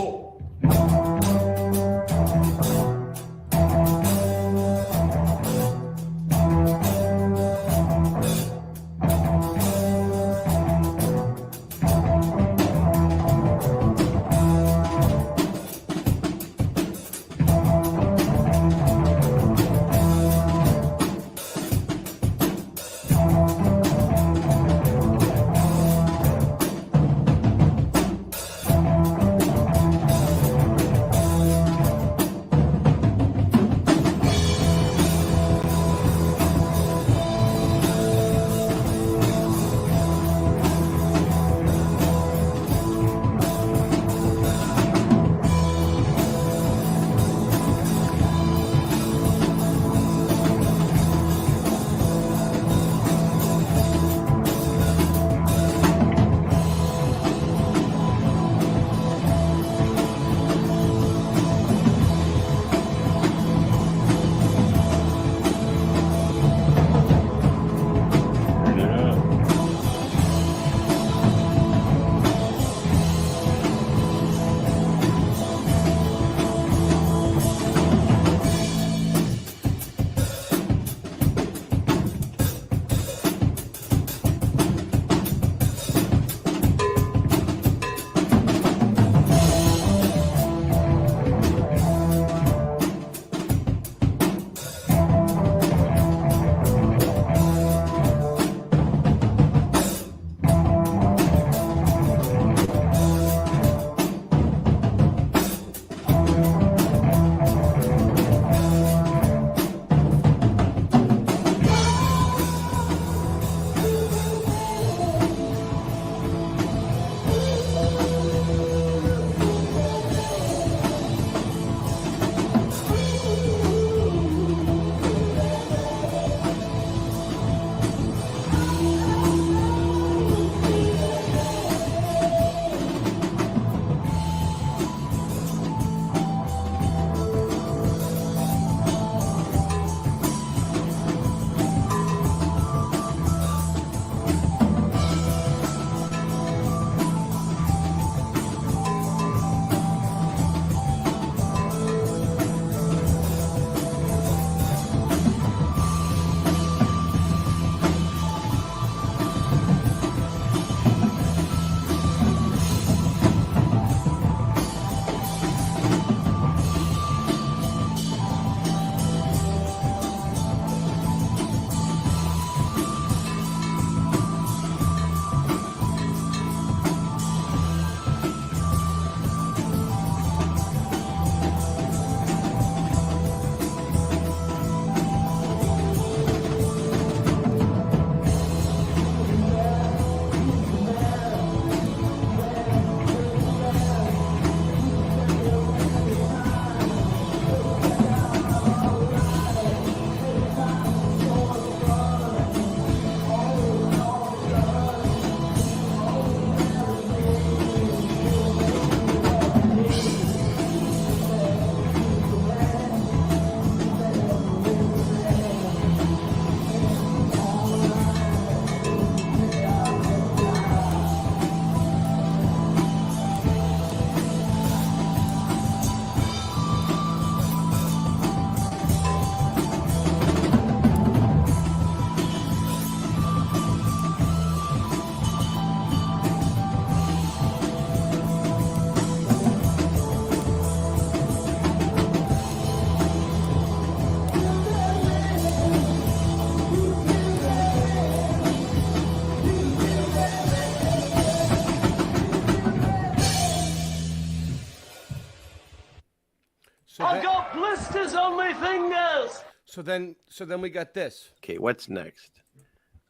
blisters on my fingers. So then we got this. Okay, what's next?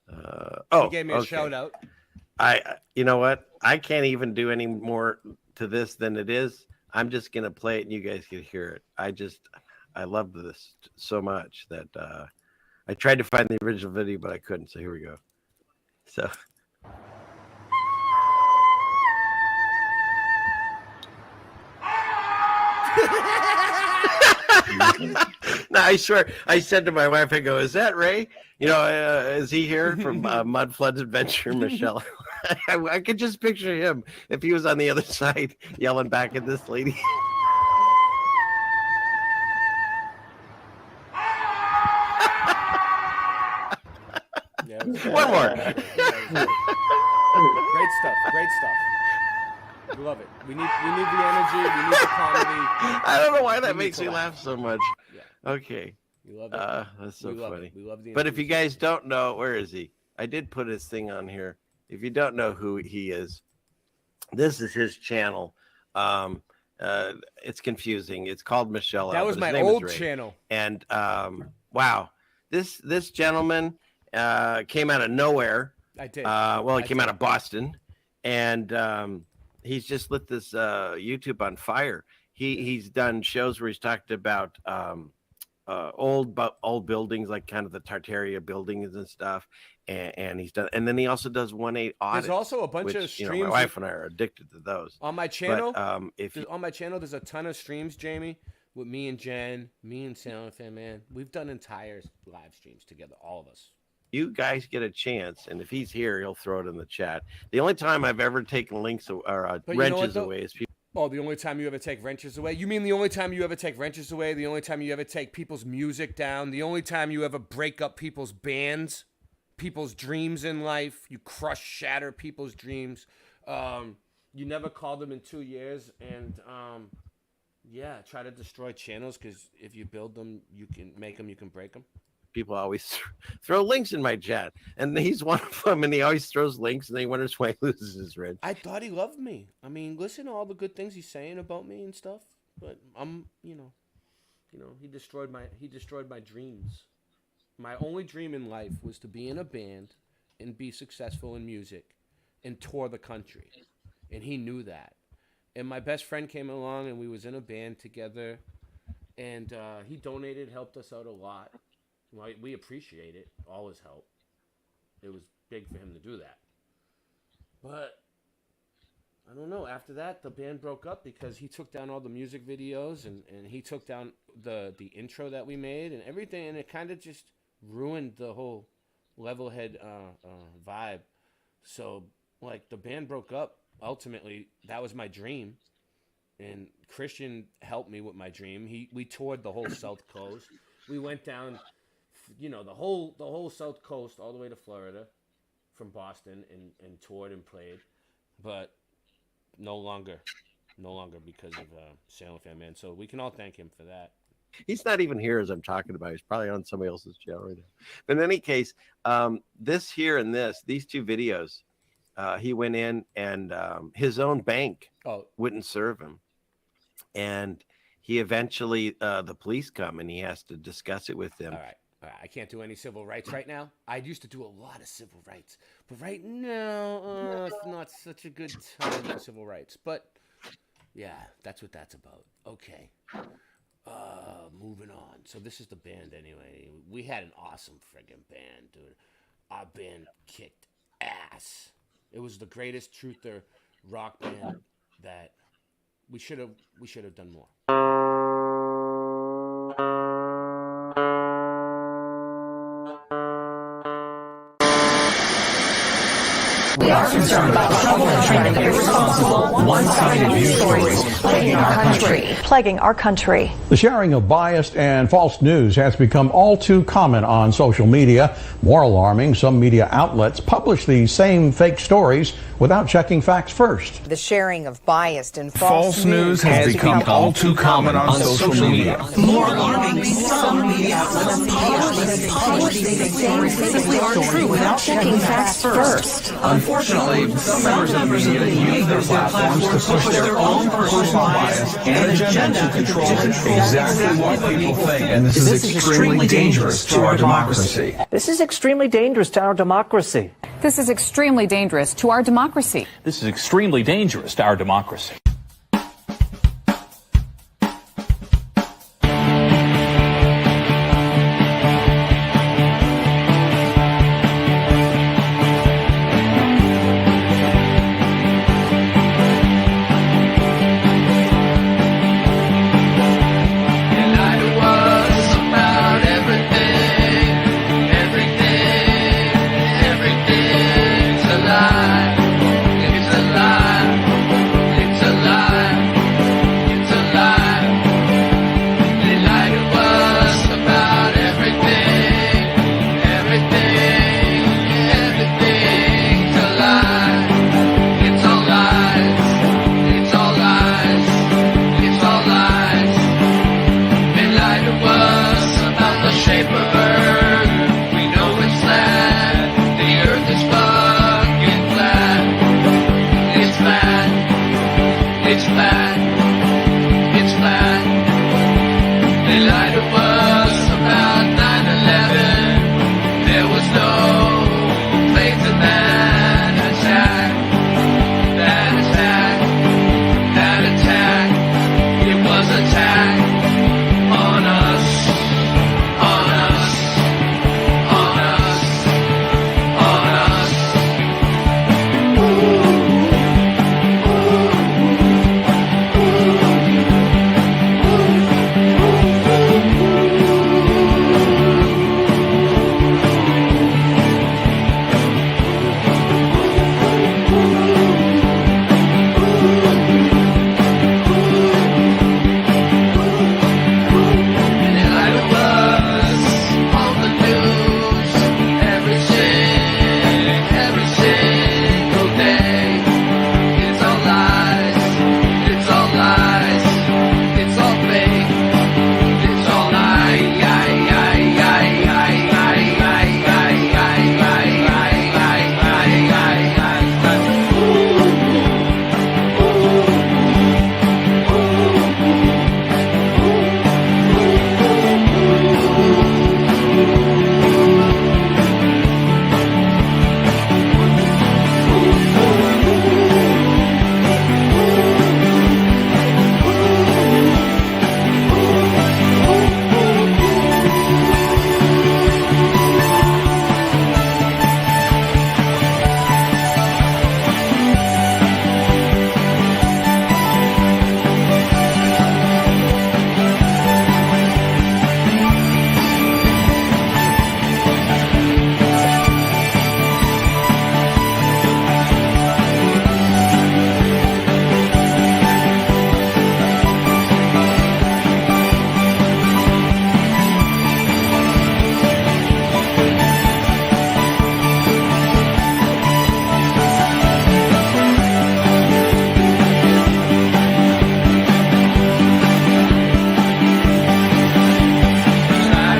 He gave me a shout out. You know what? I can't even do any more to this than it is. I'm just gonna play it and you guys can hear it. I love this so much that I tried to find the original video, but I couldn't. So here we go. So. No, I swear. I said to my wife, I go, "Is that Ray? You know, is he here from Mud Flood Adventure, Michelle?" I could just picture him if he was on the other side yelling back at this lady. One more. Great stuff. Great stuff. We love it. We need the energy. We need the comedy. I don't know why that makes me laugh so much. Yeah. Okay. We love it. That's so funny. We love the but if you guys don't know, where is he? I did put his thing on here. If you don't know who he is, this is his channel. It's confusing. It's called Michelle. That was my old channel. And wow, this gentleman came out of nowhere. I did. Well, he came out of Boston, and he's just lit this YouTube on fire. He's done shows where he's talked about old buildings, like kind of the Tartaria buildings and stuff. And he's done, and then he also does 1-8 audits. There's also a bunch of streams. My wife and I are addicted to those. On my channel, but, on my channel, there's a ton of streams, Jamie, with me and Jen, me and Sam Fan Man. We've done entire live streams together, all of us. You guys get a chance, and if he's here, he'll throw it in the chat. The only time I've ever taken links or wrenches away is people. Oh, the only time you ever take wrenches away? You mean the only time you ever take wrenches away? The only time you ever take people's music down? The only time you ever break up people's bands? People's dreams in life? You crush, shatter people's dreams. You never called them in 2 years, and yeah, try to destroy channels, because if you build them, you can make them, you can break them. People always throw links in my chat, and he's one of them, and he always throws links, and then he wonders why he loses his wrench. I thought he loved me. I mean, listen to all the good things he's saying about me and stuff, but I'm, he destroyed my dreams. My only dream in life was to be in a band and be successful in music and tour the country. And he knew that. And my best friend came along, and we was in a band together, and he donated, helped us out a lot. We appreciate it, all his help. It was big for him to do that. But I don't know. After that, the band broke up because he took down all the music videos, and he took down the intro that we made and everything, and it kind of just ruined the whole Level Head vibe. So, like, the band broke up. Ultimately, that was my dream, and Christian helped me with my dream. We toured the whole South Coast. We went down, the whole South Coast all the way to Florida, from Boston, and toured and played, but no longer because of Salem Fan Man. So we can all thank him for that. He's not even here as I'm talking about. He's probably on somebody else's channel right now. But in any case, these two videos, he went in, and his own bank wouldn't serve him. And he eventually, the police come, and he has to discuss it with them. All right. I can't do any civil rights right now. I used to do a lot of civil rights. But right now, it's not such a good time for civil rights. But, yeah, that's what that's about. Okay. Moving on. So this is the band anyway. We had an awesome friggin' band, dude. Our band kicked ass. It was the greatest truther rock band that we should have done more. We are concerned about the troubling trend of irresponsible, one-sided news stories plaguing our country. The sharing of biased and false news has become all too common on social media. More alarming, some media outlets publish these same fake stories without checking facts first. The sharing of biased and false news has become all too common on social media. More alarming, some media outlets publish these same fake stories without checking facts first. Unfortunately, some members of the media use their platforms to push their own personal bias and agenda to control exactly what people think. And this is extremely dangerous to our democracy. This is extremely dangerous to our democracy. This is extremely dangerous to our democracy. This is extremely dangerous to our democracy. Everything's a lie. It's flat. It's flat. They lied to us about 9/11. There was no planes in that attack. That attack. That attack. It was attack on us. On us. On us. On us. And it lied to us on the news every single day. It's all lies. It's all lies. It's all fake. It's all lied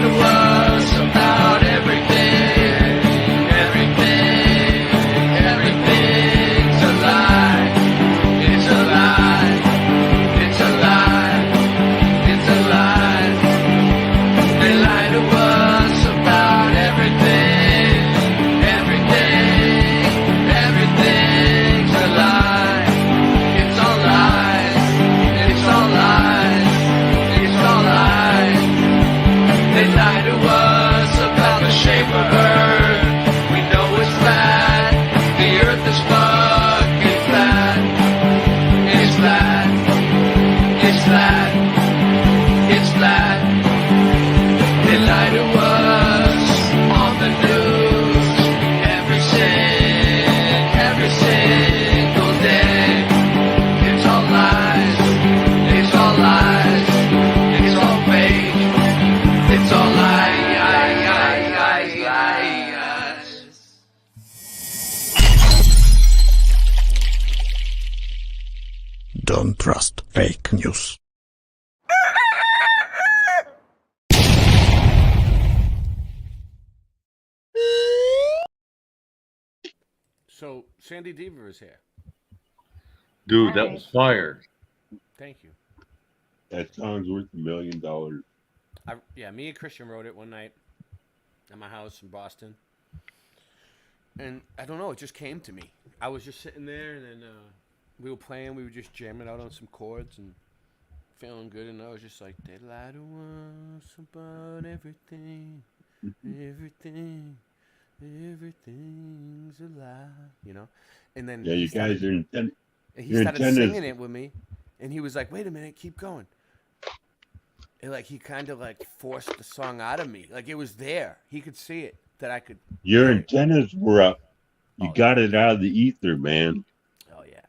to us about everything. Everything's a lie. It's a lie. It's a lie. It's a lie. They lied to us about everything. Everything's a lie. It's all lies. It's all lies. It's all lies. They lie to us about the shape of Earth. We know it's flat. The Earth is fucking flat. It's flat. It's flat. It's flat. They lie to us on the news every single day. It's all lies. It's all lies. It's all fake. It's all lies. Don't trust fake news. So Sandy Deaver is here. Dude, that was fire. Thank you. That song's worth $1 million. Yeah, me and Christian wrote it one night at my house in Boston. And I don't know, it just came to me. I was just sitting there, and then we were playing. We were just jamming out on some chords and feeling good. And I was just like, they lie to us about everything. Everything's a lie, you know? And then Yeah, you guys are in he started singing it with me, and he was like, wait a minute, keep going. And like he kind of like forced the song out of me. Like it was there. He could see it, that I could. Your antennas were up. You got it out of the ether, man. Oh yeah.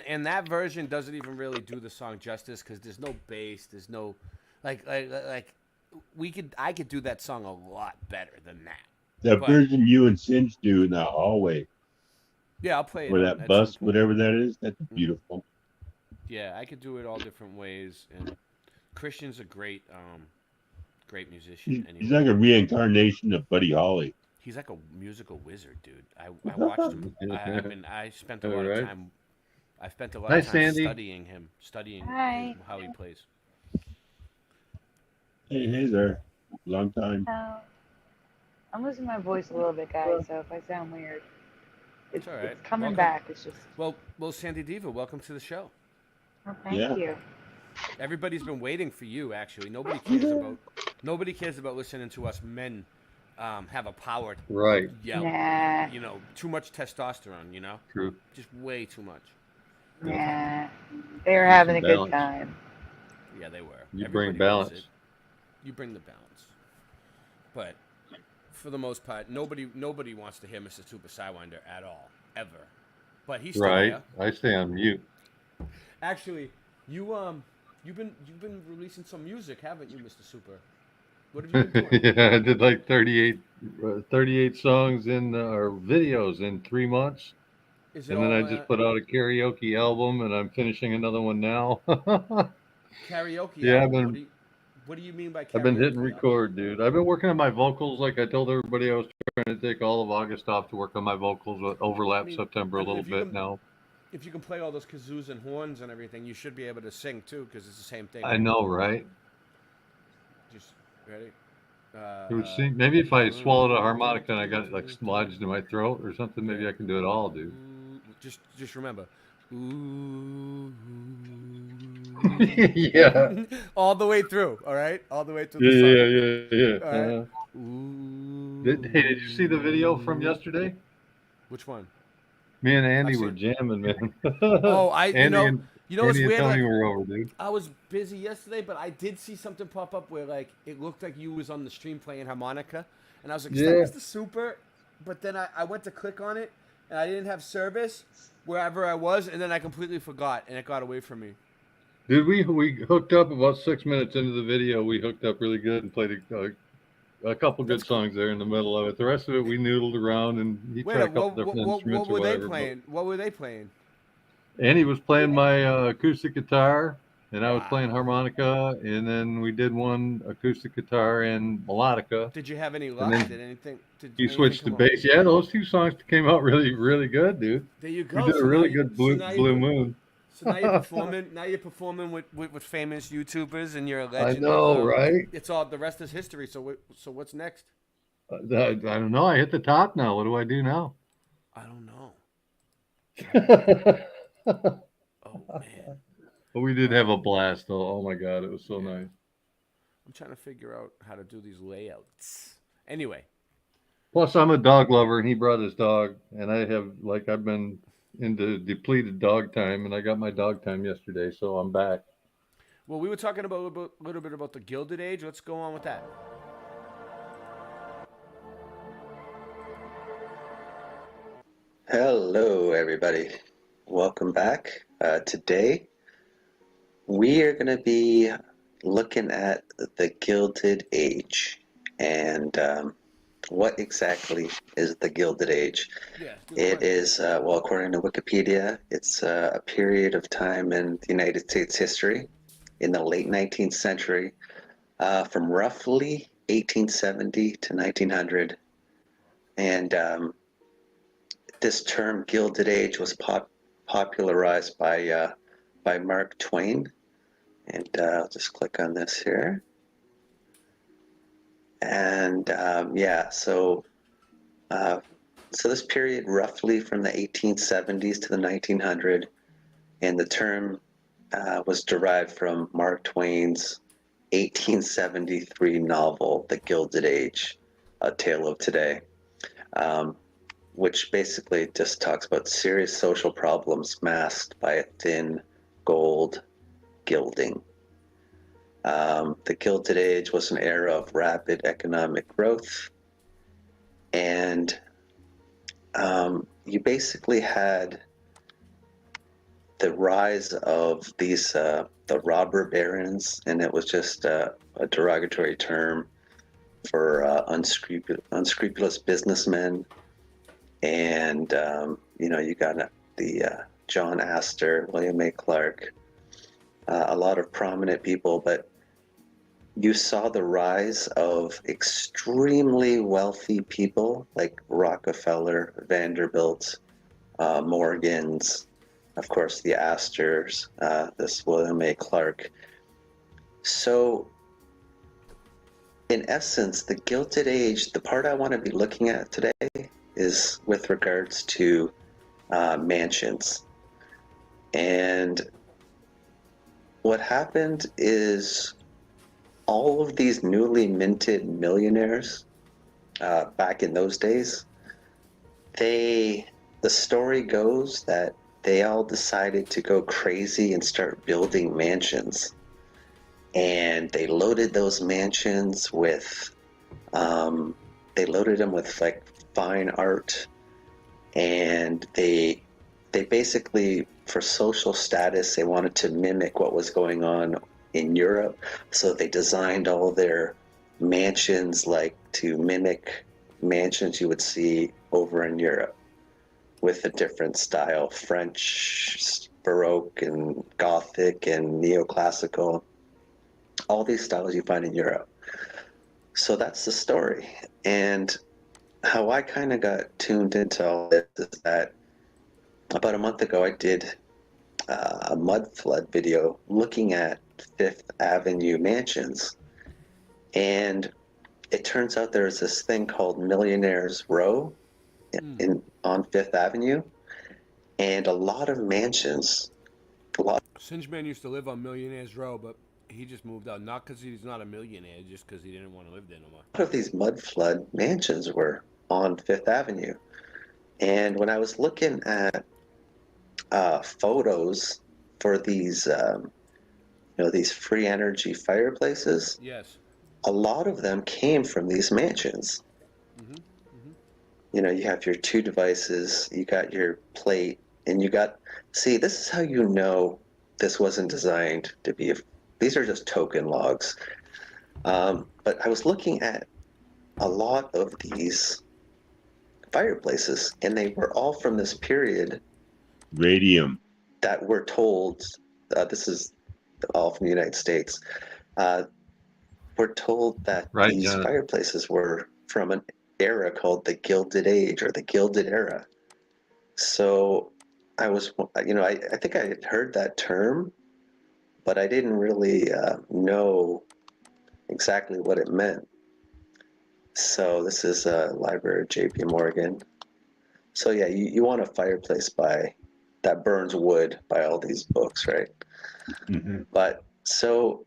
And that version doesn't even really do the song justice, because there's no bass, there's no like I could do that song a lot better than that. That version you and Cinch do in the hallway. Yeah, I'll play it. Or that bus, whatever that is, that's beautiful. Yeah, I could do it all different ways. And Christian's a great musician. He's like a reincarnation of Buddy Holly. He's like a musical wizard, dude. I watched him. I spent a lot of time I spent a lot Hi, of time Sandy. studying him, studying Hi. how he plays. Hey there. Long time. I'm losing my voice a little bit, guys, so if I sound weird, It's all right. it's coming Welcome. back. It's just. Well, Sandy Diva, welcome to the show. Oh, thank you. Everybody's been waiting for you. Actually, nobody cares about listening to us men have a power. Right. Yell. Nah. You know, too much testosterone. You know. True. Just way too much. Nah. They were having a good balance. time. Yeah, they were. You bring Everybody loves balance. it. You bring the balance. But for the most part, nobody wants to hear Mr. Super Sidewinder at all, ever. But he's still Right. there. I stay on mute. Actually, you've been releasing some music, haven't you, Mr. Super? What have you been doing? Yeah, I did like 38 songs or videos in 3 months. Is it And then all, I just put out a karaoke album, and I'm finishing another one now. karaoke Yeah, album? What do you mean by karaoke? I've been hitting album? record, dude. I've been working on my vocals. Like I told everybody, I was trying to take all of August off to work on my vocals. But overlap September a little bit now. If you can play all those kazoos and horns and everything, you should be able to sing too, because it's the same thing. I know, right? Just ready. It would seem, maybe if I swallowed a harmonica and I got it like lodged in my throat or something, maybe I can do it all, dude. Just remember. Ooh. Yeah. All the way through, all right? All the way through the song. Yeah. All right. Hey, did you see the video from yesterday? Which one? Me and Andy were jamming, man. Oh, Andy you know and what's Andy and weird? Tony Like, were over, dude. I was busy yesterday, but I did see something pop up where like it looked like you was on the stream playing harmonica, and I was like, "Is that Yeah. Mr. Super?" But then I went to click on it, and I didn't have service wherever I was, and then I completely forgot, and it got away from me. Dude, we hooked up about 6 minutes into the video. We hooked up really good and played a couple good songs there in the middle of it. The rest of it, we noodled around and he tried a couple different instruments what were or they whatever. playing? What were they playing? Andy was playing my acoustic guitar, and I was playing harmonica, and then we did one acoustic guitar and melodica. Did you have any And luck? then Did anything? Did You anything switched to come up? bass. Yeah, those two songs came out really, really good, dude. There you go. You did So a really now you- good Blue so now you- Blue Moon. So now you're performing. Now you're performing with famous YouTubers, and you're a legend. know, right? It's all the rest is history. So what's next? I don't know. I hit the top now. What do I do now? I don't know. Oh man. But we did have a blast, though. Oh my god, it was so nice. I'm trying to figure out how to do these layouts. Anyway. Plus, I'm a dog lover, and he brought his dog, and I've been into depleted dog time, and I got my dog time yesterday, so I'm back. Well, we were talking about a little bit about the Gilded Age. Let's go on with that. Hello, everybody. Welcome back. Today, we are going to be looking at the Gilded Age and what exactly is the Gilded Age. It is, well, according to Wikipedia, it's a period of time in the United States history in the late 19th century from roughly 1870 to 1900. And this term Gilded Age was popularized by Mark Twain. And I'll just click on this here. And yeah, so this period roughly from the 1870s to the 1900s, and the term was derived from Mark Twain's 1873 novel, The Gilded Age, A Tale of Today, which basically just talks about serious social problems masked by a thin gold gilding. The Gilded Age was an era of rapid economic growth, and you basically had the rise of these the robber barons, and it was just a derogatory term for unscrupulous businessmen. And you got the John Astor, William A. Clark, a lot of prominent people, but you saw the rise of extremely wealthy people like Rockefeller, Vanderbilt, Morgans, of course, the Astors, this William A. Clark. So, in essence, the Gilded Age, the part I want to be looking at today is with regards to mansions. And what happened is all of these newly minted millionaires back in those days, the story goes that they all decided to go crazy and start building mansions. And they loaded those mansions with, they loaded them with like fine art, and they basically, for social status, they wanted to mimic what was going on in Europe. So they designed all their mansions like to mimic mansions you would see over in Europe, with a different style, French, Baroque, and Gothic, and neoclassical. All these styles you find in Europe. So that's the story. And how I kind of got tuned into all this is that about a month ago I did a mud flood video looking at Fifth Avenue mansions. And it turns out there's this thing called Millionaires Row on Fifth Avenue. And a lot of mansions, Singeman used to live on Millionaires Row, but he just moved out. Not because he's not a millionaire, just because he didn't want to live there no more. A lot of these mud flood mansions were on Fifth Avenue. And when I was looking at photos for these, these free energy fireplaces, yes, a lot of them came from these mansions. You know, you have your two devices, you got your plate, and you got, see, this is how you know this wasn't designed to be, these are just token logs. But I was looking at a lot of these fireplaces, and they were all from this period. Radium. That we're told, this is all from the United States, we're told that these fireplaces were from an era called the Gilded Age or the Gilded Era. So I was, I think I had heard that term, but I didn't really know exactly what it meant. So this is a library of J.P. Morgan. So yeah, you want a fireplace that burns wood by all these books, right? But so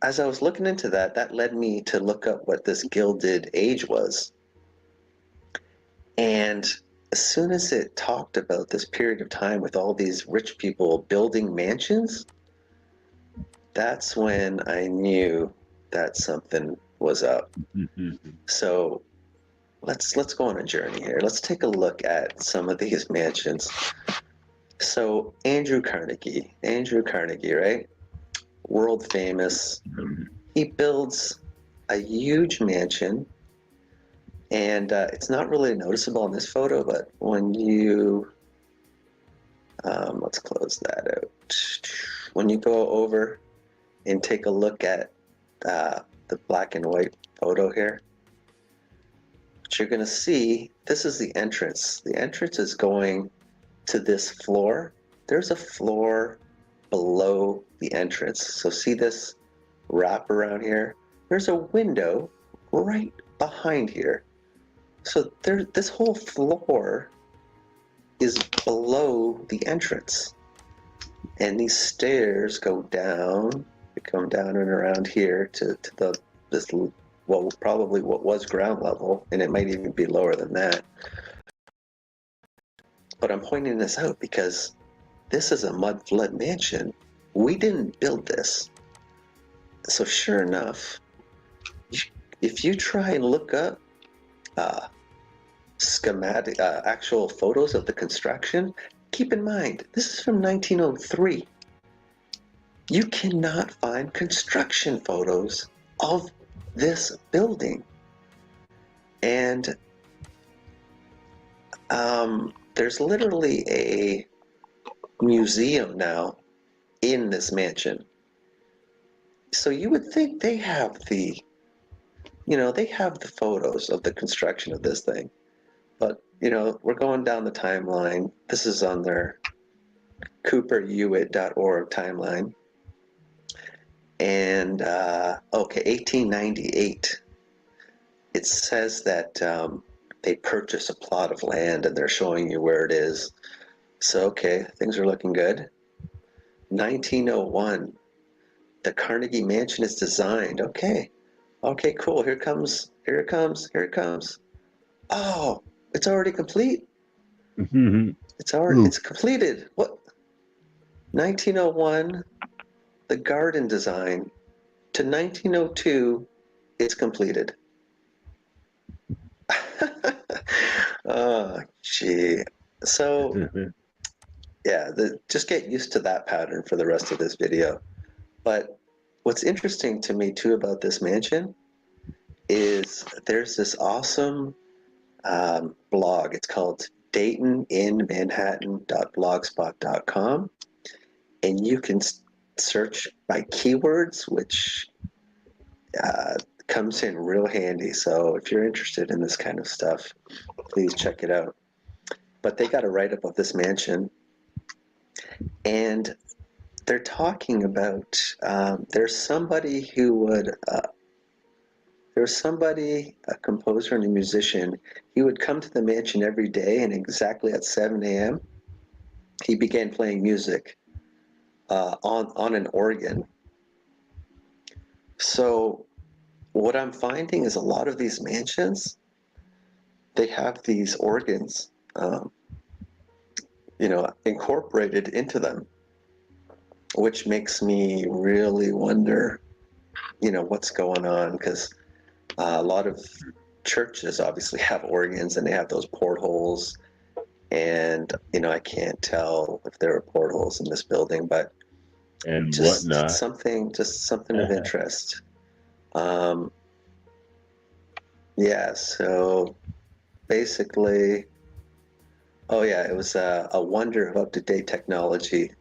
as I was looking into that, that led me to look up what this Gilded Age was. And as soon as it talked about this period of time with all these rich people building mansions, that's when I knew that something was up. So let's go on a journey here. Let's take a look at some of these mansions. So Andrew Carnegie, right? World famous. He builds a huge mansion, and it's not really noticeable in this photo, but when you, let's close that out. When you go over and take a look at the black and white photo here, what you're going to see, this is the entrance. The entrance is going to this floor. There's a floor below the entrance. So see this wrap around here? There's a window right behind here. So this whole floor is below the entrance. And these stairs go down, they come down and around here to probably what was ground level, and it might even be lower than that. But I'm pointing this out because this is a mud flood mansion. We didn't build this. So sure enough, if you try and look up schematic, actual photos of the construction, keep in mind, this is from 1903. You cannot find construction photos of this building. And there's literally a museum now in this mansion. So you would think they have the photos of the construction of this thing. But, we're going down the timeline. This is on their CooperHewitt.org timeline. And, okay, 1898. It says that they purchased a plot of land and they're showing you where it is. So, okay, things are looking good. 1901, the Carnegie Mansion is designed. Okay, cool. Here it comes. Oh, it's already complete. It's completed. What? 1901, the garden design, to 1902, it's completed. Oh, gee. So, yeah, just get used to that pattern for the rest of this video. But what's interesting to me, too, about this mansion is there's this awesome blog. It's called DaytonInManhattan.blogspot.com. And you can search by keywords, which comes in real handy. So if you're interested in this kind of stuff, please check it out. But they got a write-up of this mansion, and they're talking about there's somebody, a composer and a musician. He would come to the mansion every day, and exactly at 7 a.m. he began playing music on an organ. So what I'm finding is a lot of these mansions, they have these organs, incorporated into them, which makes me really wonder, what's going on, because a lot of churches obviously have organs and they have those portholes, and I can't tell if there are portholes in this building, but whatnot. Something of interest. Yeah, so basically, it was a wonder of up-to-date technology.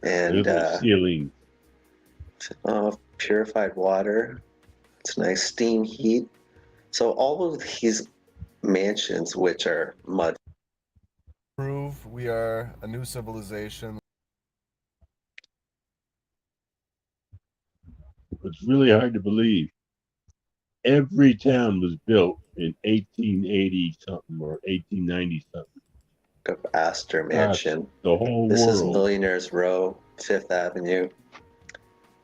And ceiling. Purified water. It's nice steam heat. So all of these mansions, which are mud. Prove we are a new civilization. It's really hard to believe. Every town was built in 1880 something or 1890 something. Of Astor Mansion. The whole This world. is Millionaires Row, 5th Avenue.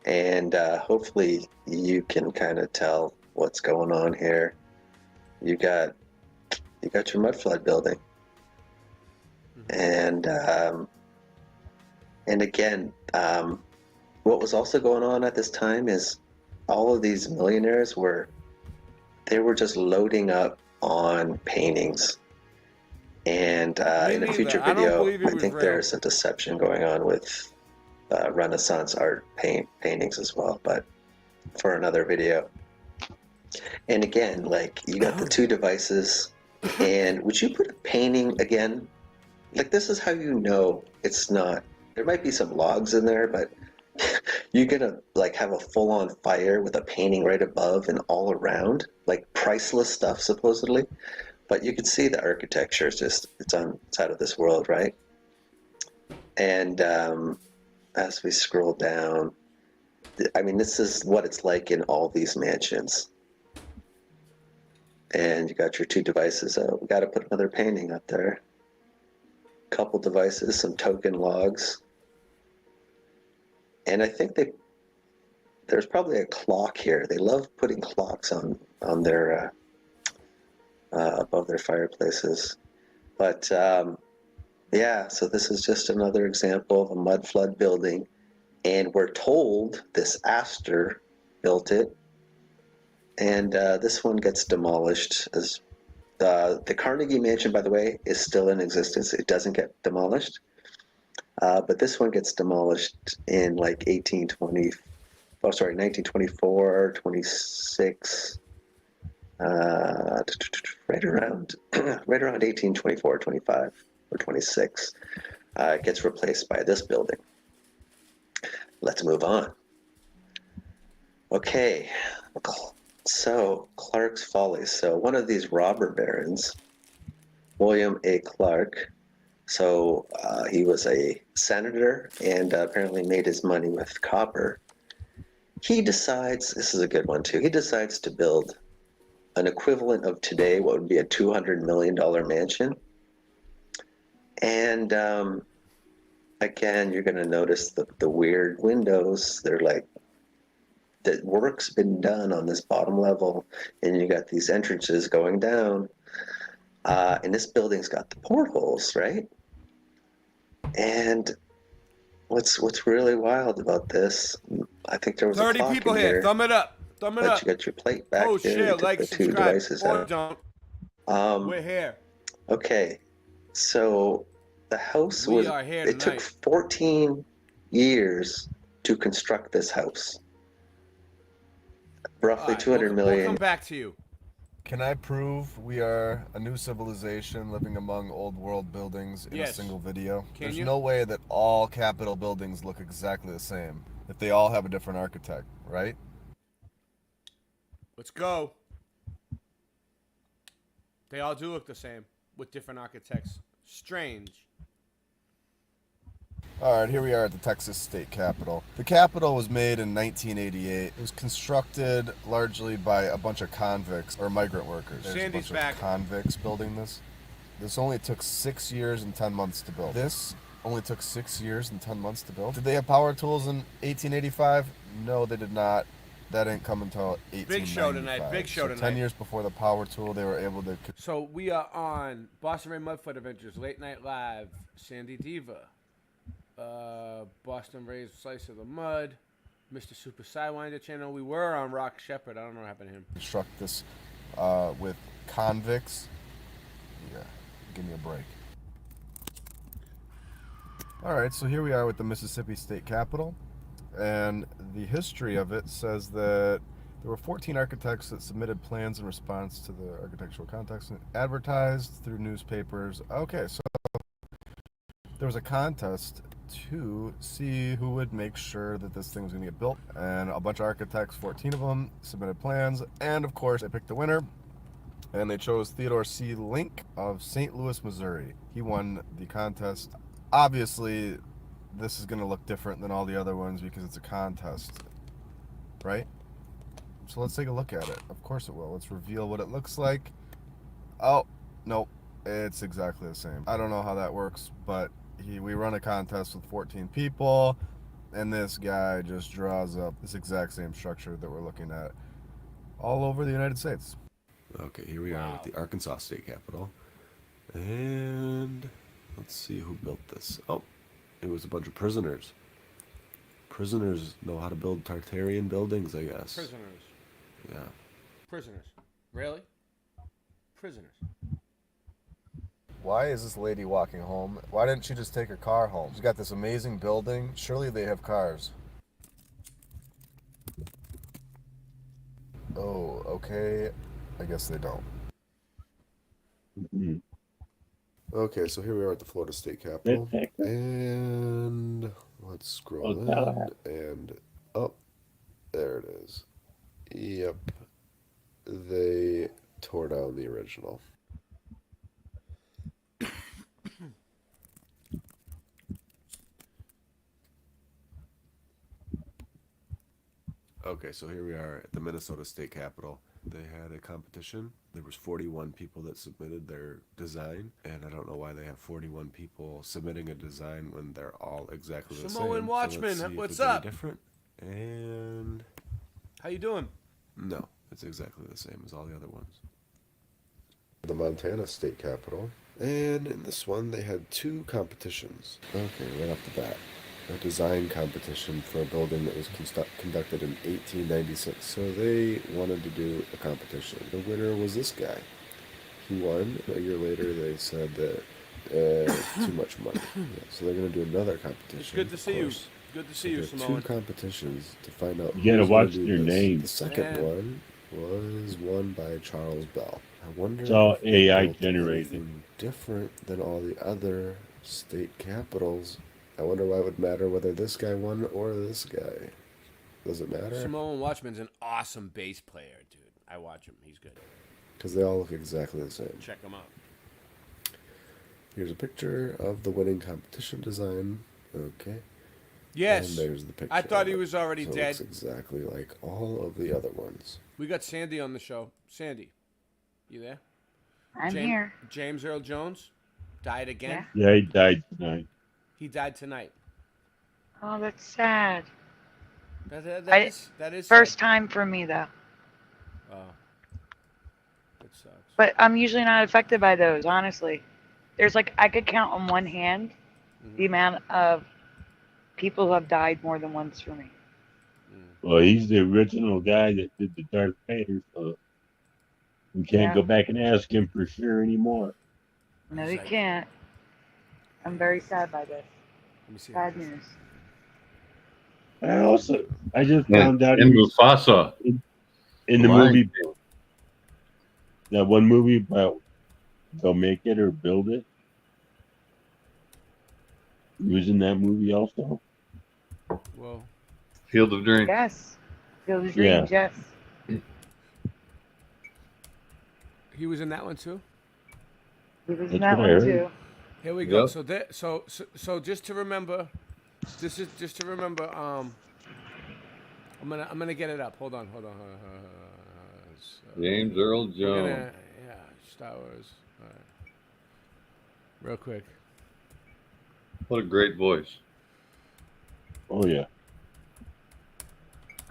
And hopefully you can kind of tell what's going on here. You got your mud flood building. And again, what was also going on at this time is all of these millionaires were just loading up on paintings. And in a future video, I think there's a deception going on with Renaissance art paintings as well, but for another video. And again, like, you got the two devices, and would you put a painting again? Like, this is how you know it's not. There might be some logs in there, but you're gonna like have a full-on fire with a painting right above and all around, like priceless stuff supposedly. But you can see the architecture is it's out of this world, right? And as we scroll down, I mean, this is what it's like in all these mansions. And you got your two devices. We got to put another painting up there. Couple devices, some token logs. And I think there's probably a clock here. They love putting clocks on their above their fireplaces. But yeah, so this is just another example of a mud flood building, and we're told this Astor built it, and this one gets demolished. As the Carnegie Mansion, by the way, is still in existence. It doesn't get demolished. But this one gets demolished in like 1924, 26, right around 1824, 25, or 26. It gets replaced by this building. Let's move on. Okay, so Clark's Folly. So one of these robber barons, William A. Clark, So he was a senator and apparently made his money with copper. He decides, this is a good one too, he decides to build an equivalent of today, what would be a $200 million mansion. And again, you're going to notice the weird windows. They're like, the work's been done on this bottom level, and you got these entrances going down. And this building's got the portholes, right? And what's really wild about this, I think there was 30 a clock people in here. here. Thumb it up. Thumb it But up. you got your plate back Oh, there. share, You took like, the two subscribe, devices or out. don't. We're here. Okay, so the house We was, are here it took tonight. 14 years to construct this house. Roughly 200 million. We'll come back to you. Can I prove we are a new civilization living among old world buildings in a Yes. single video? Can There's you? no way that all Capitol buildings look exactly the same if they all have a different architect, right? Let's go. They all do look the same with different architects. Strange. All right, here we are at the Texas State Capitol. The Capitol was made in 1988. It was constructed largely by a bunch of convicts or migrant workers. There's Sandy's a bunch back. of convicts building this. This only took 6 years and 10 months to build. This only took 6 years and 10 months to build. Did they have power tools in 1885? No, they did not. That didn't come until 1895. Big show tonight. Big show So tonight. 10 years before the power tool, they were able to... So we are on Boston Ray Mudfoot Adventures, Late Night Live, Sandy Diva, Boston Ray's Slice of the Mud, Mr. Super Sidewinder channel. We were on Rock Shepherd. I don't know what happened to him. Construct this with convicts. Yeah, give me a break. All right, so here we are with the Mississippi State Capitol, and the history of it says that there were 14 architects that submitted plans in response to the architectural contest and advertised through newspapers. Okay, so there was a contest to see who would make sure that this thing was going to get built, and a bunch of architects, 14 of them, submitted plans, and of course they picked the winner, and they chose Theodore C. Link of St. Louis, Missouri. He won the contest. Obviously, this is going to look different than all the other ones because it's a contest, right? So let's take a look at it. Of course it will. Let's reveal what it looks like. Oh, nope. It's exactly the same. I don't know how that works, but we run a contest with 14 people, and this guy just draws up this exact same structure that we're looking at all over the United States. Okay, here we are with the Arkansas State Capitol. And let's see who built this. Oh, it was a bunch of prisoners. Prisoners know how to build Tartarian buildings, I guess. Prisoners. Yeah. Prisoners. Really? Prisoners. Why is this lady walking home? Why didn't she just take her car home? She's got this amazing building. Surely they have cars. Oh, okay. I guess they don't. Okay, so here we are at the Florida State Capitol. And let's scroll in and up. There it is. Yep. They tore down the original. Okay, so here we are at the Minnesota State Capitol. They had a competition. There was 41 people that submitted their design, and I don't know why they have 41 people submitting a design when they're all exactly the same. Samoan Watchman, So let's see if what's it's any up? different. And How you doing? no, it's exactly the same as all the other ones. The Montana State Capitol. And in this one, they had two competitions. Okay, right off the bat. A design competition for a building that was conducted in 1896. So they wanted to do a competition. The winner was this guy. He won. A year later, they said that too much money. Yeah, so they're going to do another competition. It's good to of see you. course. Good to So see you, there are Samoan. two competitions to find out. You gotta who's gonna watch do their this. names. The second Yeah. one was won by Charles Bell. I wonder It's all if they AI built generated. anything different than all the other state capitals. I wonder why it would matter whether this guy won or this guy. Does it matter? Samoan Watchman's an awesome bass player, dude. I watch him. He's good. Because they all look exactly the same. Check him out. Here's a picture of the winning competition design. Okay. Yes. And there's the picture. I thought he of it. was already So it dead. looks exactly like all of the other ones. We got Sandy on the show. Sandy, you there? I'm here. James Earl Jones died again. Yeah, he died tonight. He died tonight. Oh, that's sad. That is First sad. time for me though. Oh, that sucks. But I'm usually not affected by those, honestly. There's like, I could count on one hand the amount of people who have died more than once for me. Well, he's the original guy that did the Darth Vader, so we can't go back and ask him for sure anymore. No, you can't. I'm very sad by this. Let me see. Bad news. I just found out in he was Mufasa in the Lion movie, that one movie about they'll make it or build it. He was in that movie also. Whoa. Field of Dreams. Yes. Field of Dreams, yes. He was in that one too. He was in that one too. Here we go. Yep. So just to remember, this is just to remember. I'm gonna get it up. Hold on. James Earl We're Jones. gonna- yeah, Star Wars. All right. Real quick. What a great voice. Oh yeah.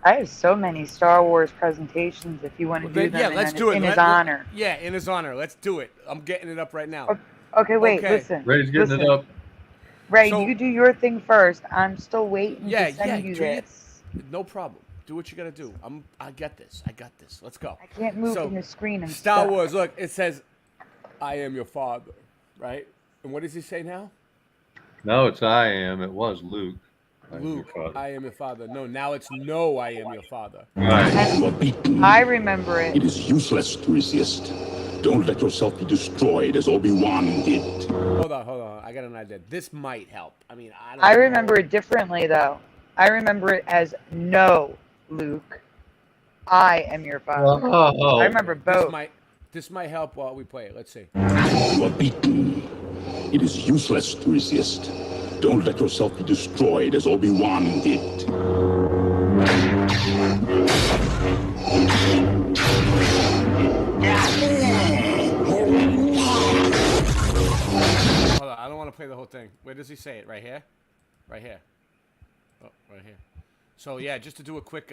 I have so many Star Wars presentations if you want to Well, do then, them yeah, let's do it. in his honor. Yeah, in his honor. Let's do it. I'm getting it up right now. Okay, wait, Okay. listen. Ray's getting listen. it up. Ray, So- you do your thing first. I'm still waiting Yeah, to send you do your- this. No problem. Do what you gotta do. I got this. Let's go. I can't move So, from the screen and Star stuff. Wars. Look, it says, "I am your father," right? And what does he say now? No, it's I am. It was Luke. I am your Luke, father. I am your father. No, now it's no, I am your father. I remember it. It is useless to resist. Don't let yourself be destroyed as Obi-Wan did. Hold on. I got an idea. This might help. I mean, I don't I know. remember it differently, though. I remember it as no, Luke. I am your father. Oh. I remember both. This might help while we play it. Let's see. You are beaten. It is useless to resist. Don't let yourself be destroyed as Obi-Wan did. Hold on. I don't want to play the whole thing. Where does he say it? Right here? Right here. Oh, right here. So, yeah, just to do a quick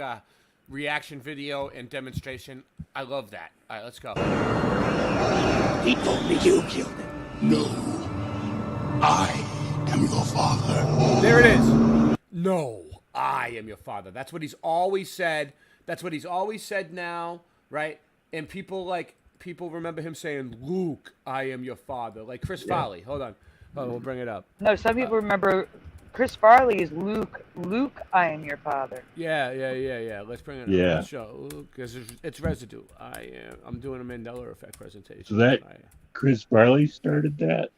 reaction video and demonstration. I love that. All right, let's go. He told me you killed him. No. I am your father. There it is. No, I am your father. That's what he's always said. That's what he's always said now, right? And people remember him saying, Luke, I am your father. Like Chris Farley. Hold on, we'll bring it up. No, some people remember Chris Farley is Luke. Luke, I am your father. Yeah. Let's bring it up. Yeah. Let's show. Because it's residue. I'm doing a Mandela effect presentation. So that Chris Farley started that.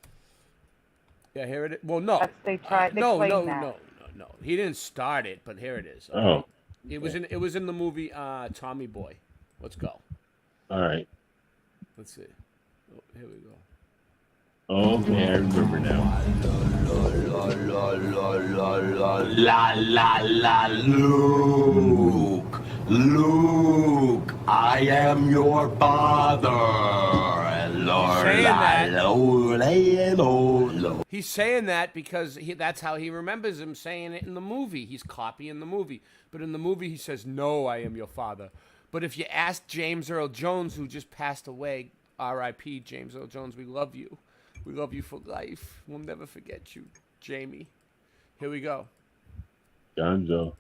Yeah, here it is. Well, no. They tried. They claimed that. No. He didn't start it, but here it is. Oh. It was in the movie Tommy Boy. Let's go. All right. Let's see. Oh, here we go. Oh, okay, I remember now. Luke, I am your father. He's saying that because that's how he remembers him saying it in the movie. He's copying the movie. But in the movie, he says, no, I am your father. But if you ask James Earl Jones, who just passed away, R.I.P. James Earl Jones, we love you. We love you for life. We'll never forget you, Jamie. Here we go. Gonzo.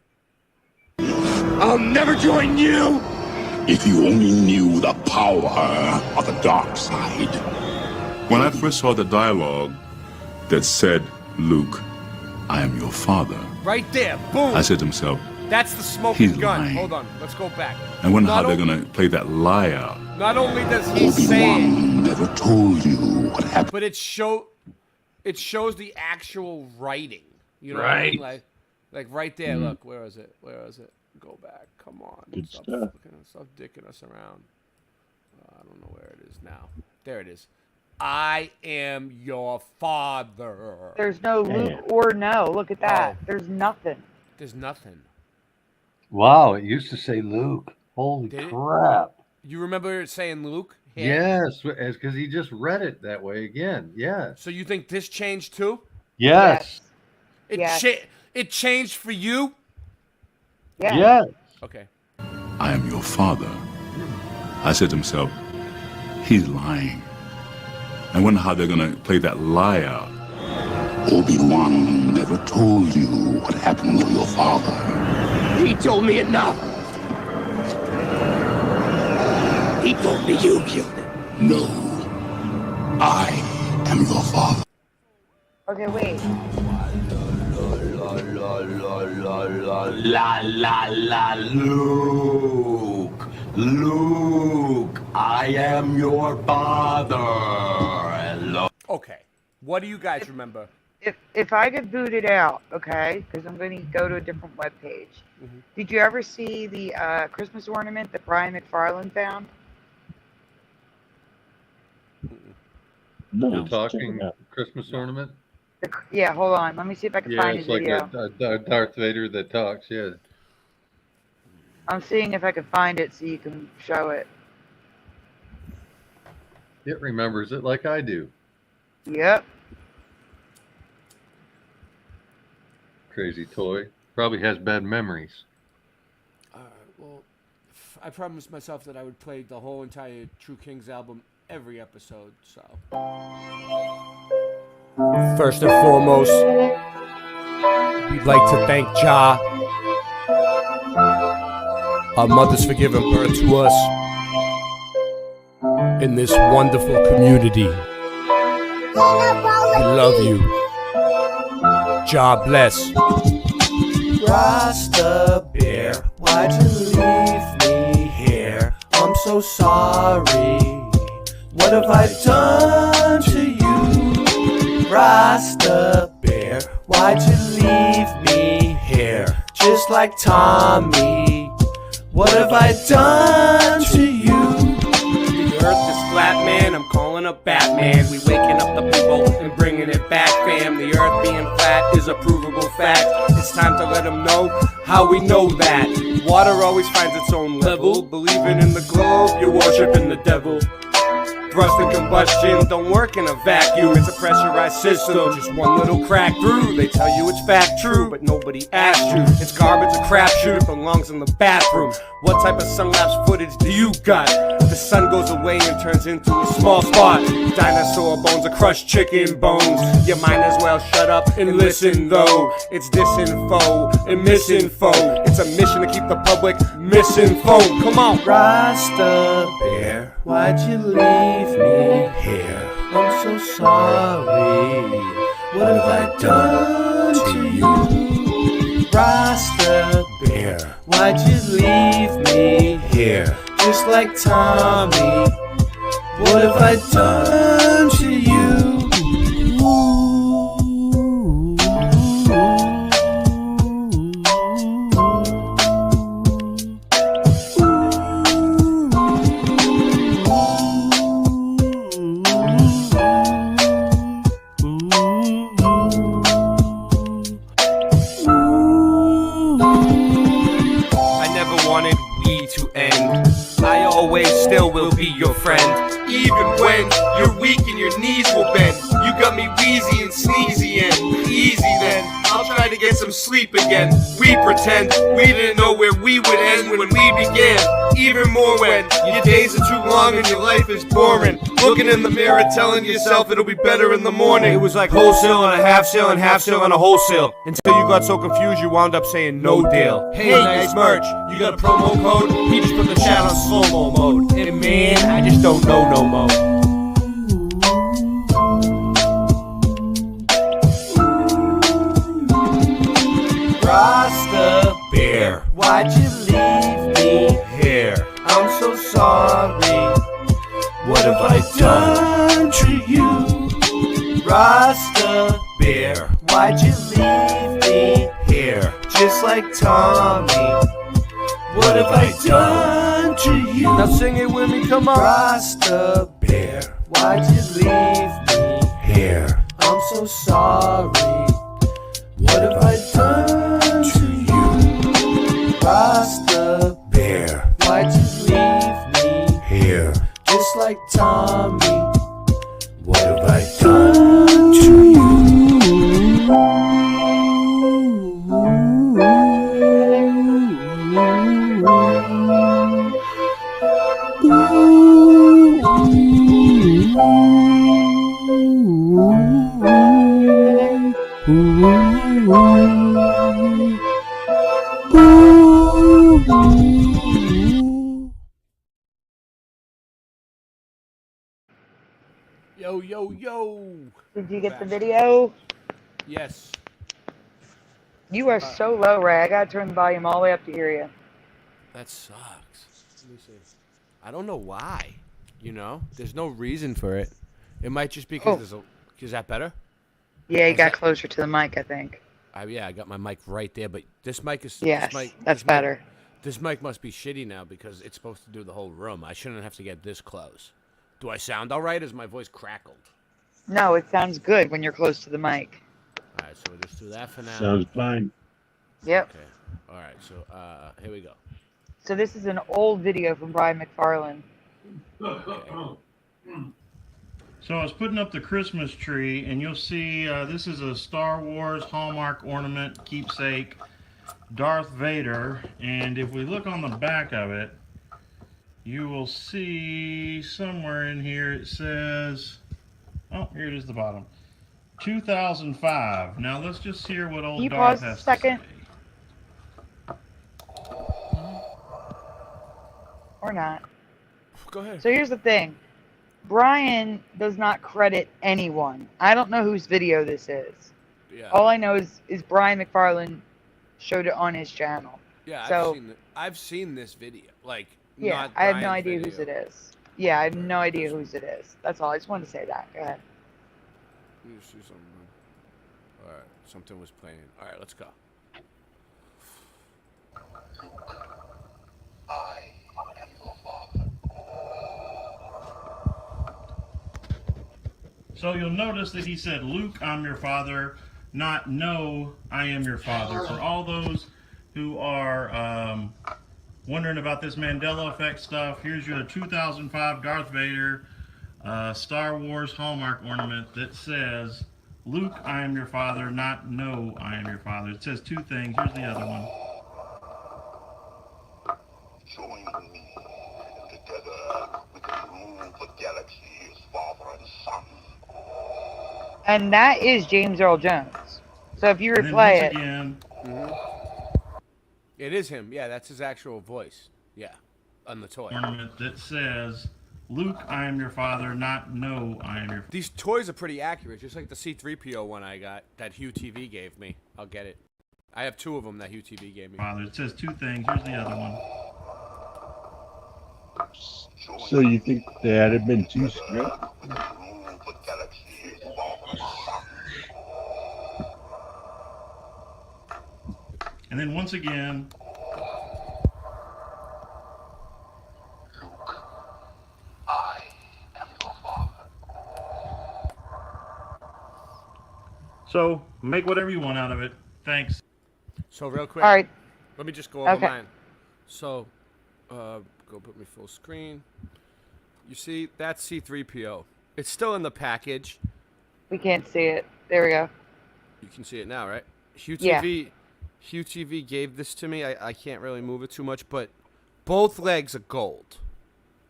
I'll never join you! If you only knew the power of the dark side. When I first saw the dialogue that said, Luke, I am your father, Right there, boom. I said to myself, That's the smoking he's gun. lying. Hold on, let's go back. I wonder how Not they're o- going to play that lie out. Not only does he say it, Never told you what happened. but it shows the actual writing. You know what I mean? Like right there. Mhm. Look, where is it? Go back. Come on. Good Stop stuff. Stop dicking us around. I don't know where it is now. There it is. I am your father. There's no Luke or no. Look at that. There's nothing. There's nothing. Wow, it used to say Luke. Holy Did it? crap. You remember it saying Luke? here? Yes, because he just read it that way again. Yes. So you think this changed too? Yes. It changed for you? Yeah. Yes. Okay. I am your father. I said to myself, he's lying. I wonder how they're going to play that lie out. Obi-Wan never told you what happened to your father. He told me enough. He told me you killed him. No. I am your father. Okay, wait. La la la Luke. Luke, I am your father. Hello. Okay. What do you guys remember? If I get booted out, okay, because I'm going to go to a different webpage. Mm-hmm. Did you ever see the Christmas ornament that Brian McFarlane found? No. The talking Christmas ornament? Yeah, hold on. Let me see if I can find his it's like video. a Darth Vader that talks, yeah. I'm seeing if I can find it so you can show it. It remembers it like I do. Yep. Crazy toy. Probably has bad memories. Well, I promised myself that I would play the whole entire True Kings album every episode, so. First and foremost, we'd like to thank Jah, our mothers for giving birth to us in this wonderful community. We love you. Jah bless. Rasta Bear, why'd you leave me here? I'm so sorry. What have I done to you? Rasta Bear, why'd you leave me here? Just like Tommy. What have I done to you? The earth is flat, man, I'm calling up Batman. We waking up the people and bringing it back, fam. The earth being flat is a provable fact. It's time to let them know how we know that. Water always finds its own level. Believing in the globe, you're worshiping the devil. Thrust and combustion don't work in a vacuum. It's a pressurized system, just one little crack through. They tell you it's fact true, but nobody asked you. It's garbage, a crapshoot, it belongs in the bathroom. What type of sun-lapse footage do you got? The sun goes away and turns into a small spot. Dinosaur bones are crushed chicken bones. You might as well shut up and listen though. It's disinfo and misinfo. It's a mission to keep the public misinformed. Come on. Rasta Bear, why'd you leave me here? I'm so sorry. What have I done to you? Rasta Bear, why'd you leave me here? Just like Tommy. What have I done to you? Still will be your friend. Even when you're weak and your knees will bend. You got me wheezy and sneezy and easy then. I'll try to get some sleep again. We pretend we didn't know where we would end when we began. Even more when your days are too long and your life is boring. Looking in the mirror telling yourself it'll be better in the morning. It was like wholesale and a half sale and half sale and a wholesale. Until you got so confused you wound up saying no deal. Hey, nice merch. You got a promo code? He just put the chat on slow-mo mode. And man, I just don't know no more. Rasta Bear, why'd you leave me here? I'm so sorry. What have I done to you? Rasta Bear, why'd you leave me here? Just like Tommy. What have I done to you? Now sing it with me, come on. Rasta Bear, Why'd you leave me here? I'm so sorry. What have I done to you? Rasta Bear. Why'd you leave me here? Just like Tommy. What have I done to you? Yo, yo, yo. Did you get the video? Yes. You are so low, Ray. I gotta turn the volume all the way up to hear you. That sucks. Let me see. I don't know why. You know, there's no reason for it. It might just be because there's a. Is that better? Yeah, you got closer to the mic, I think. Yeah, I got my mic right there, but this mic is. Yes, that's better. This mic must be shitty now because it's supposed to do the whole room. I shouldn't have to get this close. Do I sound all right? Is my voice crackled? No, it sounds good when you're close to the mic. All right, so we'll just do that for now. Sounds fine. Yep. Okay. All right, so here we go. So this is an old video from Brian McFarlane. Okay. So I was putting up the Christmas tree, and you'll see this is a Star Wars Hallmark ornament keepsake, Darth Vader. And if we look on the back of it, you will see somewhere in here it says, oh, here it is, the bottom, 2005. Now let's just hear what old Darth has to say. Can you pause a second? Or not. Go ahead. So here's the thing. Brian does not credit anyone. I don't know whose video this is. Yeah. All I know is Brian McFarlane showed it on his channel. Yeah, so, I've seen this video. Like, yeah, not I have no Brian's idea video. whose it is. Yeah, I have no idea whose it is. That's all. I just wanted to say that. Go ahead. Let me see something. All right, something was playing. All right, let's go. So you'll notice that he said, Luke, I'm your father, not no, I am your father. For all those who are wondering about this Mandela effect stuff, here's your 2005 Darth Vader Star Wars Hallmark ornament that says, Luke, I am your father, not no, I am your father. It says two things. Here's the other one. Join me. Together we can rule the galaxy as father and son. And that is James Earl Jones. So if you replay it. It is him. Yeah, that's his actual voice. Yeah, on the toy. Ornament that says, Luke, I am your father, not no, I am your father. These toys are pretty accurate, just like the C-3PO one I got that Hugh TV gave me. I'll get it. I have two of them that Hugh TV gave me. Father, it says two things. Here's the other one. So you think that had been too strict? And then once again, so make whatever you want out of it. Thanks. So real quick. All right. Let me just go over Okay. mine. So, go put me full screen. You see, that's C-3PO. It's still in the package. We can't see it. There we go. You can see it now, right? Hugh Yeah. TV gave this to me. I can't really move it too much, but both legs are gold.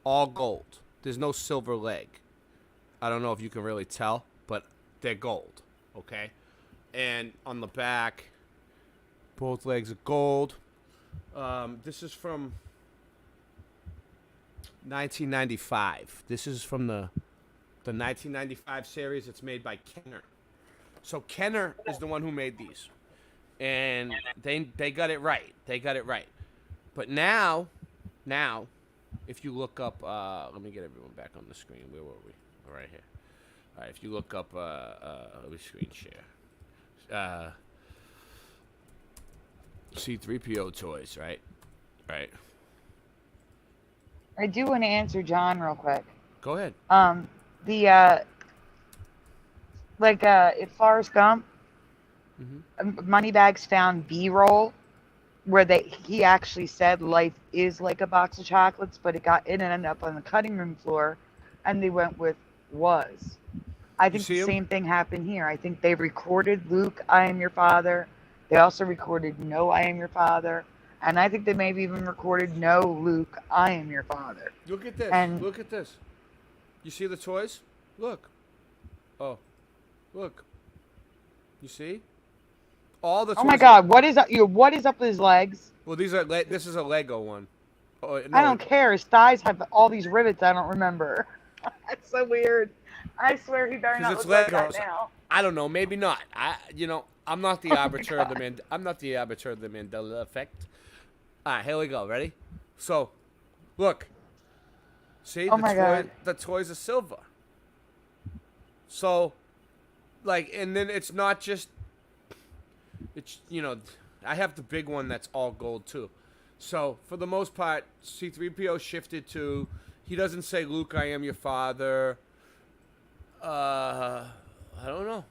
All gold. There's no silver leg. I don't know if you can really tell, but they're gold, okay? And on the back, both legs are gold. This is from 1995. This is from the 1995 series. It's made by Kenner. So Kenner is the one who made these. And they got it right. They got it right. But now, if you look up, let me get everyone back on the screen. Where were we? Right here. All right, if you look up, let me screen share. C-3PO toys, right? I do want to answer John real quick. Go ahead. At Forrest Gump, Moneybags found B-roll where he actually said life is like a box of chocolates, but it ended up on the cutting room floor, and they went with was. I think the same thing happened here. I think they recorded Luke, I am your father. They also recorded No, I am your father. And I think they maybe even recorded No, Luke, I am your father. Look at this. Look at this. You see the toys? Look. Oh. Look. You see? All the toys. Oh my God! What is up? What is up with his legs? Well, this is a Lego one. Oh, no. I don't care. His thighs have all these rivets. I don't remember. That's so weird. I swear he better not look like that now. I don't know. Maybe not. I'm not the arbiter of the I'm not the arbiter of the Mandela effect. All right, here we go. Ready? So, look. See, God. The toys are silver. So, and then it's not just. It's I have the big one that's all gold too. So for the most part, C-3PO shifted to. He doesn't say, "Luke, I am your father." I don't know.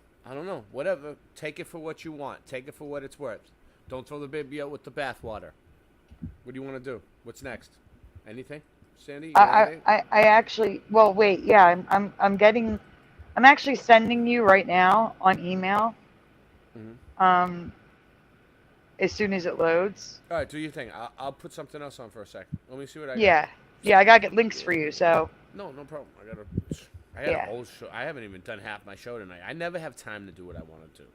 Whatever. Take it for what you want. Take it for what it's worth. Don't throw the baby out with the bathwater. What do you want to do? What's next? Anything, Sandy? I actually. Well, wait. Yeah, I'm actually sending you right now on email. As soon as it loads. All right, do your thing. I'll put something else on for a second. Let me see what I got. Yeah, I gotta get links for you. So. No problem. I got a whole show. I haven't even done half my show tonight. I never have time to do what I want to do.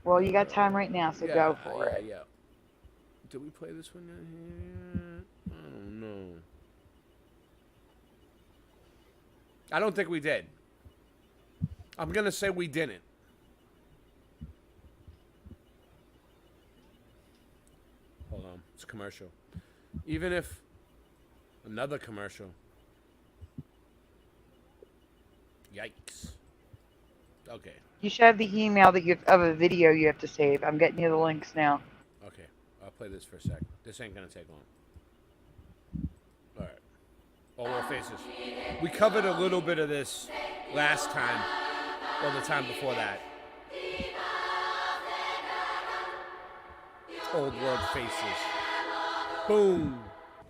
Well, you got time right now, so go for it. Yeah. Did we play this one down here? I don't know. I don't think we did. I'm gonna say we didn't. Hold on, it's a commercial. Even if another commercial. Yikes. Okay. You should have the email of a video you have to save. I'm getting you the links now. Okay, I'll play this for a sec. This ain't gonna take long. All right. All World Faces. We covered a little bit of this last time, or the time before that. Old World Faces. Boom.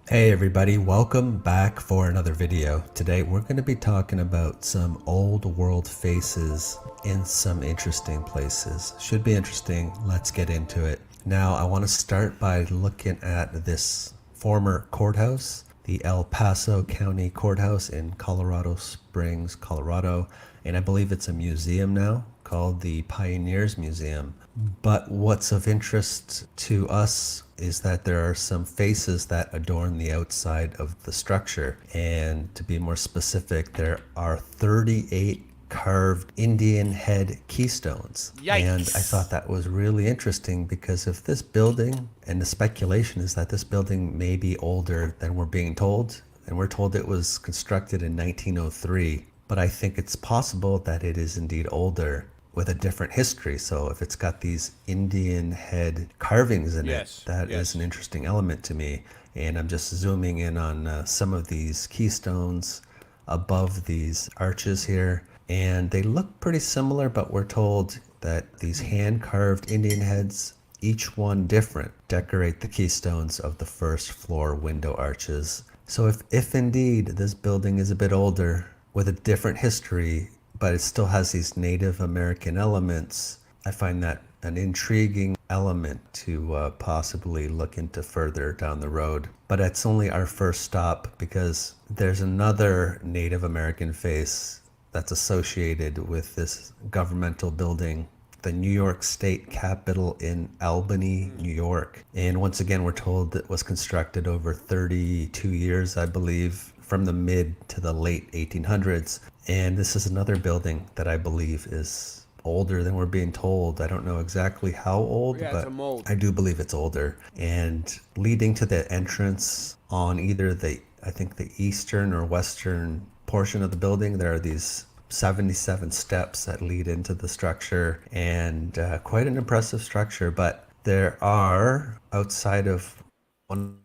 Hey everybody, welcome back for another video. Today we're going to be talking about some old world faces in some interesting places. Should be interesting. Let's get into it. Now I want to start by looking at this former courthouse, the El Paso County Courthouse in Colorado Springs, Colorado. And I believe it's a museum now called the Pioneers Museum. But what's of interest to us is that there are some faces that adorn the outside of the structure. And to be more specific, there are 38 carved Indian head keystones. Yikes. And I thought that was really interesting because if this building, and the speculation is that this building may be older than we're being told, and we're told it was constructed in 1903, but I think it's possible that it is indeed older with a different history. So if it's got these Indian head carvings in it, that is an interesting element to me. And I'm just zooming in on some of these keystones above these arches here. And they look pretty similar, but we're told that these hand-carved Indian heads, each one different, decorate the keystones of the first floor window arches. So if indeed this building is a bit older with a different history, but it still has these Native American elements, I find that an intriguing element to possibly look into further down the road. But it's only our first stop because there's another Native American face that's associated with this governmental building, the New York State Capitol in Albany, New York. And once again, we're told it was constructed over 32 years, I believe, from the mid to the late 1800s. And this is another building that I believe is older than we're being told. I don't know exactly how old, but I do believe it's older. And leading to the entrance on either I think the eastern or western portion of the building, there are these 77 steps that lead into the structure, and quite an impressive structure. But there are, outside of one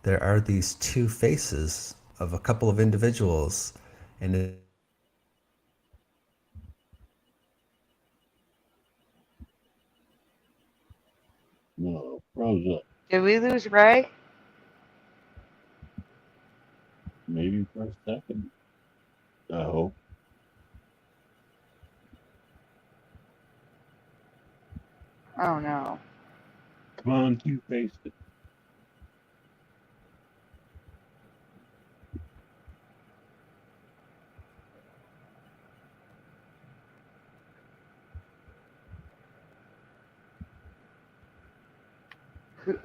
there are these two faces of a couple of individuals, and No, froze up. Did we lose Ray? Maybe for a second. I hope. Oh no. Come on, Two-Faced it.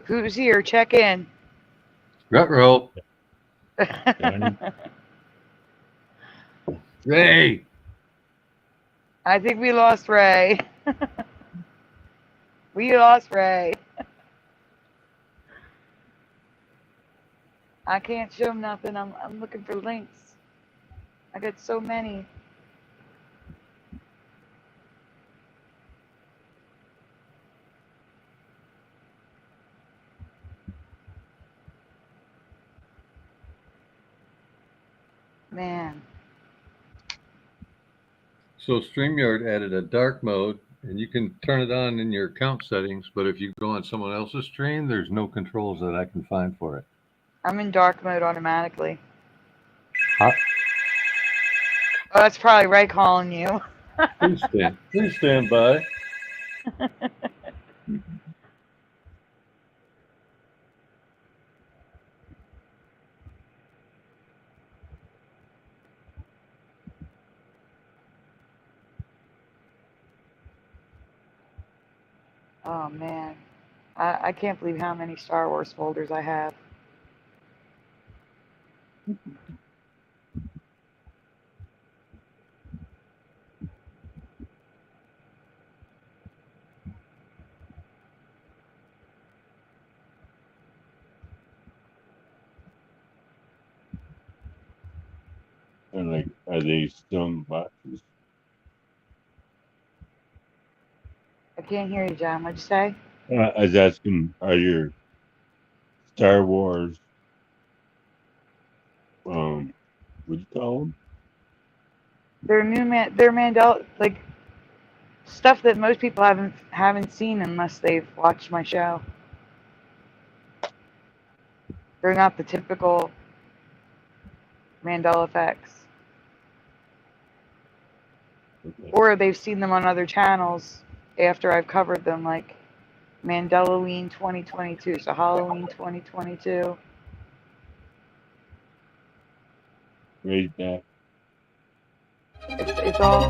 Who's here? Check in. Ruh-roh. Ray. I think we lost Ray. We lost Ray. I can't show him nothing. I'm looking for links. I got so many. Man. So StreamYard added a dark mode, and you can turn it on in your account settings, but if you go on someone else's stream, there's no controls that I can find for it. I'm in dark mode automatically. Huh? Oh, that's probably Ray calling you. Please stand by. Oh man, I can't believe how many Star Wars folders I have. Are they still in boxes? I can't hear you, John. What'd you say? I was asking, are your Star Wars, what do you call them? They're they're Mandela, like stuff that most people haven't seen unless they've watched my show. They're not the typical Mandela effects. Okay. Or they've seen them on other channels after I've covered them, like Mandaloween 2022, so Halloween 2022. Right back. It's all.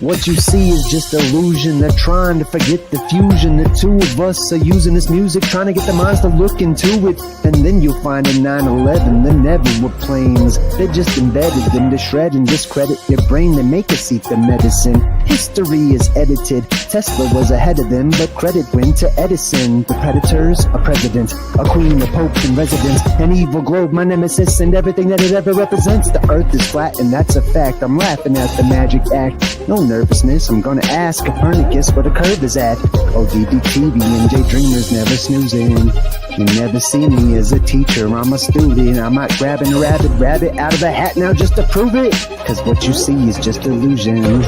What you see is just illusion. They're trying to forget the fusion. The two of us are using this music, trying to get the minds to look into it. And then you'll find in 9/11 there never were planes. They're just embedded them to shred and discredit your brain. They make us eat the medicine. History is edited. Tesla was ahead of them, but credit went to Edison. The predators, a president, a queen, a pope in residence, an evil globe, my nemesis, and everything that it ever represents. The earth is flat, and that's a fact. I'm laughing at the magic act. No nervousness, I'm gonna ask Copernicus where the curve is at. ODD TV and J Dreamers never snoozing. You never see me as a teacher, I'm a student. I'm not grabbing a rabbit out of a hat now just to prove it. Cause what you see is just illusion.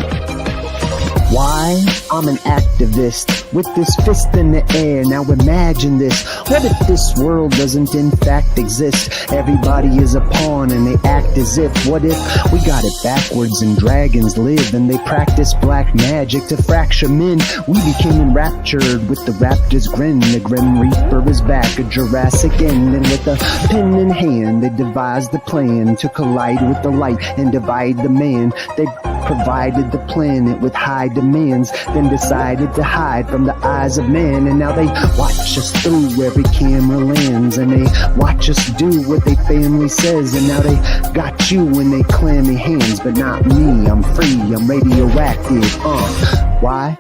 Why? I'm an activist with this fist in the air. Now imagine this. What if this world doesn't in fact exist? Everybody is a pawn and they act as if. What if we got it backwards and dragons live and they practice black magic to fracture men? We became enraptured with the raptor's grin. The Grim Reaper is back, a Jurassic end. And with a pen in hand, they devised the plan to collide with the light and divide the man. They provided the planet with high demands, then decided to hide from the eyes of man. And now they watch us through every camera lens, and they watch us do what they family says. And now they got you in they clammy hands, but not me. I'm free, I'm radioactive. Why?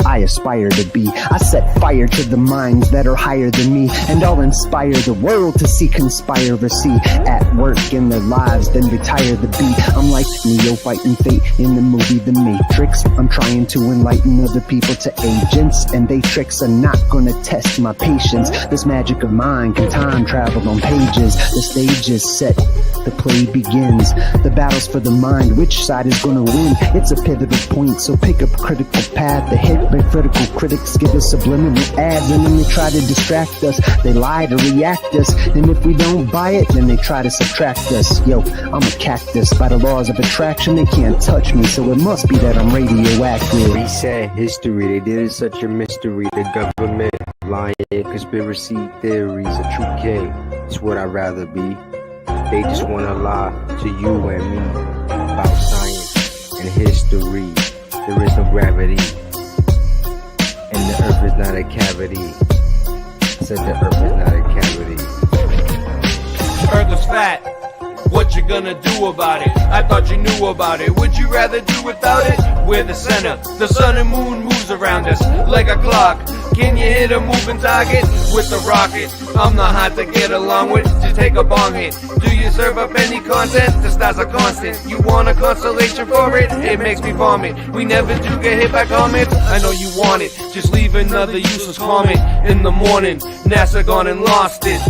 I aspire to be. I set fire to the minds that are higher than me, and I'll inspire the world to see conspiracy at work in their lives, then retire the beat. I'm like Neo fighting fate in the movie The Matrix. I'm trying to enlighten other people to agents, and they tricks are not gonna test my patience. This magic of mine can time travel on pages. The stage is set, the play begins. The battle's for the mind, which side is gonna win? It's a pivotal point, so pick up a critical path ahead. hypocritical critics give us subliminal ads, and then they try to distract us. They lie to react us, and if we don't buy it, then they try to subtract us. Yo, I'm a cactus. By the laws of attraction, they can't touch me, so it must be that I'm radioactive. Reset history, they did it such a mystery. The government lying, conspiracy theories, a true king. It's what I'd rather be. They just wanna lie to you and me about science and history. There is no gravity, and the earth is not a cavity. I said the earth is not a cavity. Earth is fat. What you gonna do about it? I thought you knew about it. Would you rather do without it? We're the center. The sun and moon moves around us like a clock. Can you hit a moving target with the rocket? I'm not hard to get along with. Just take a bong hit. Do you serve up any content? The stars are constant. You want a constellation for it? It makes me vomit. We never do get hit by comets. I know you want it. Just leave another useless comment in the morning. NASA gone and lost it.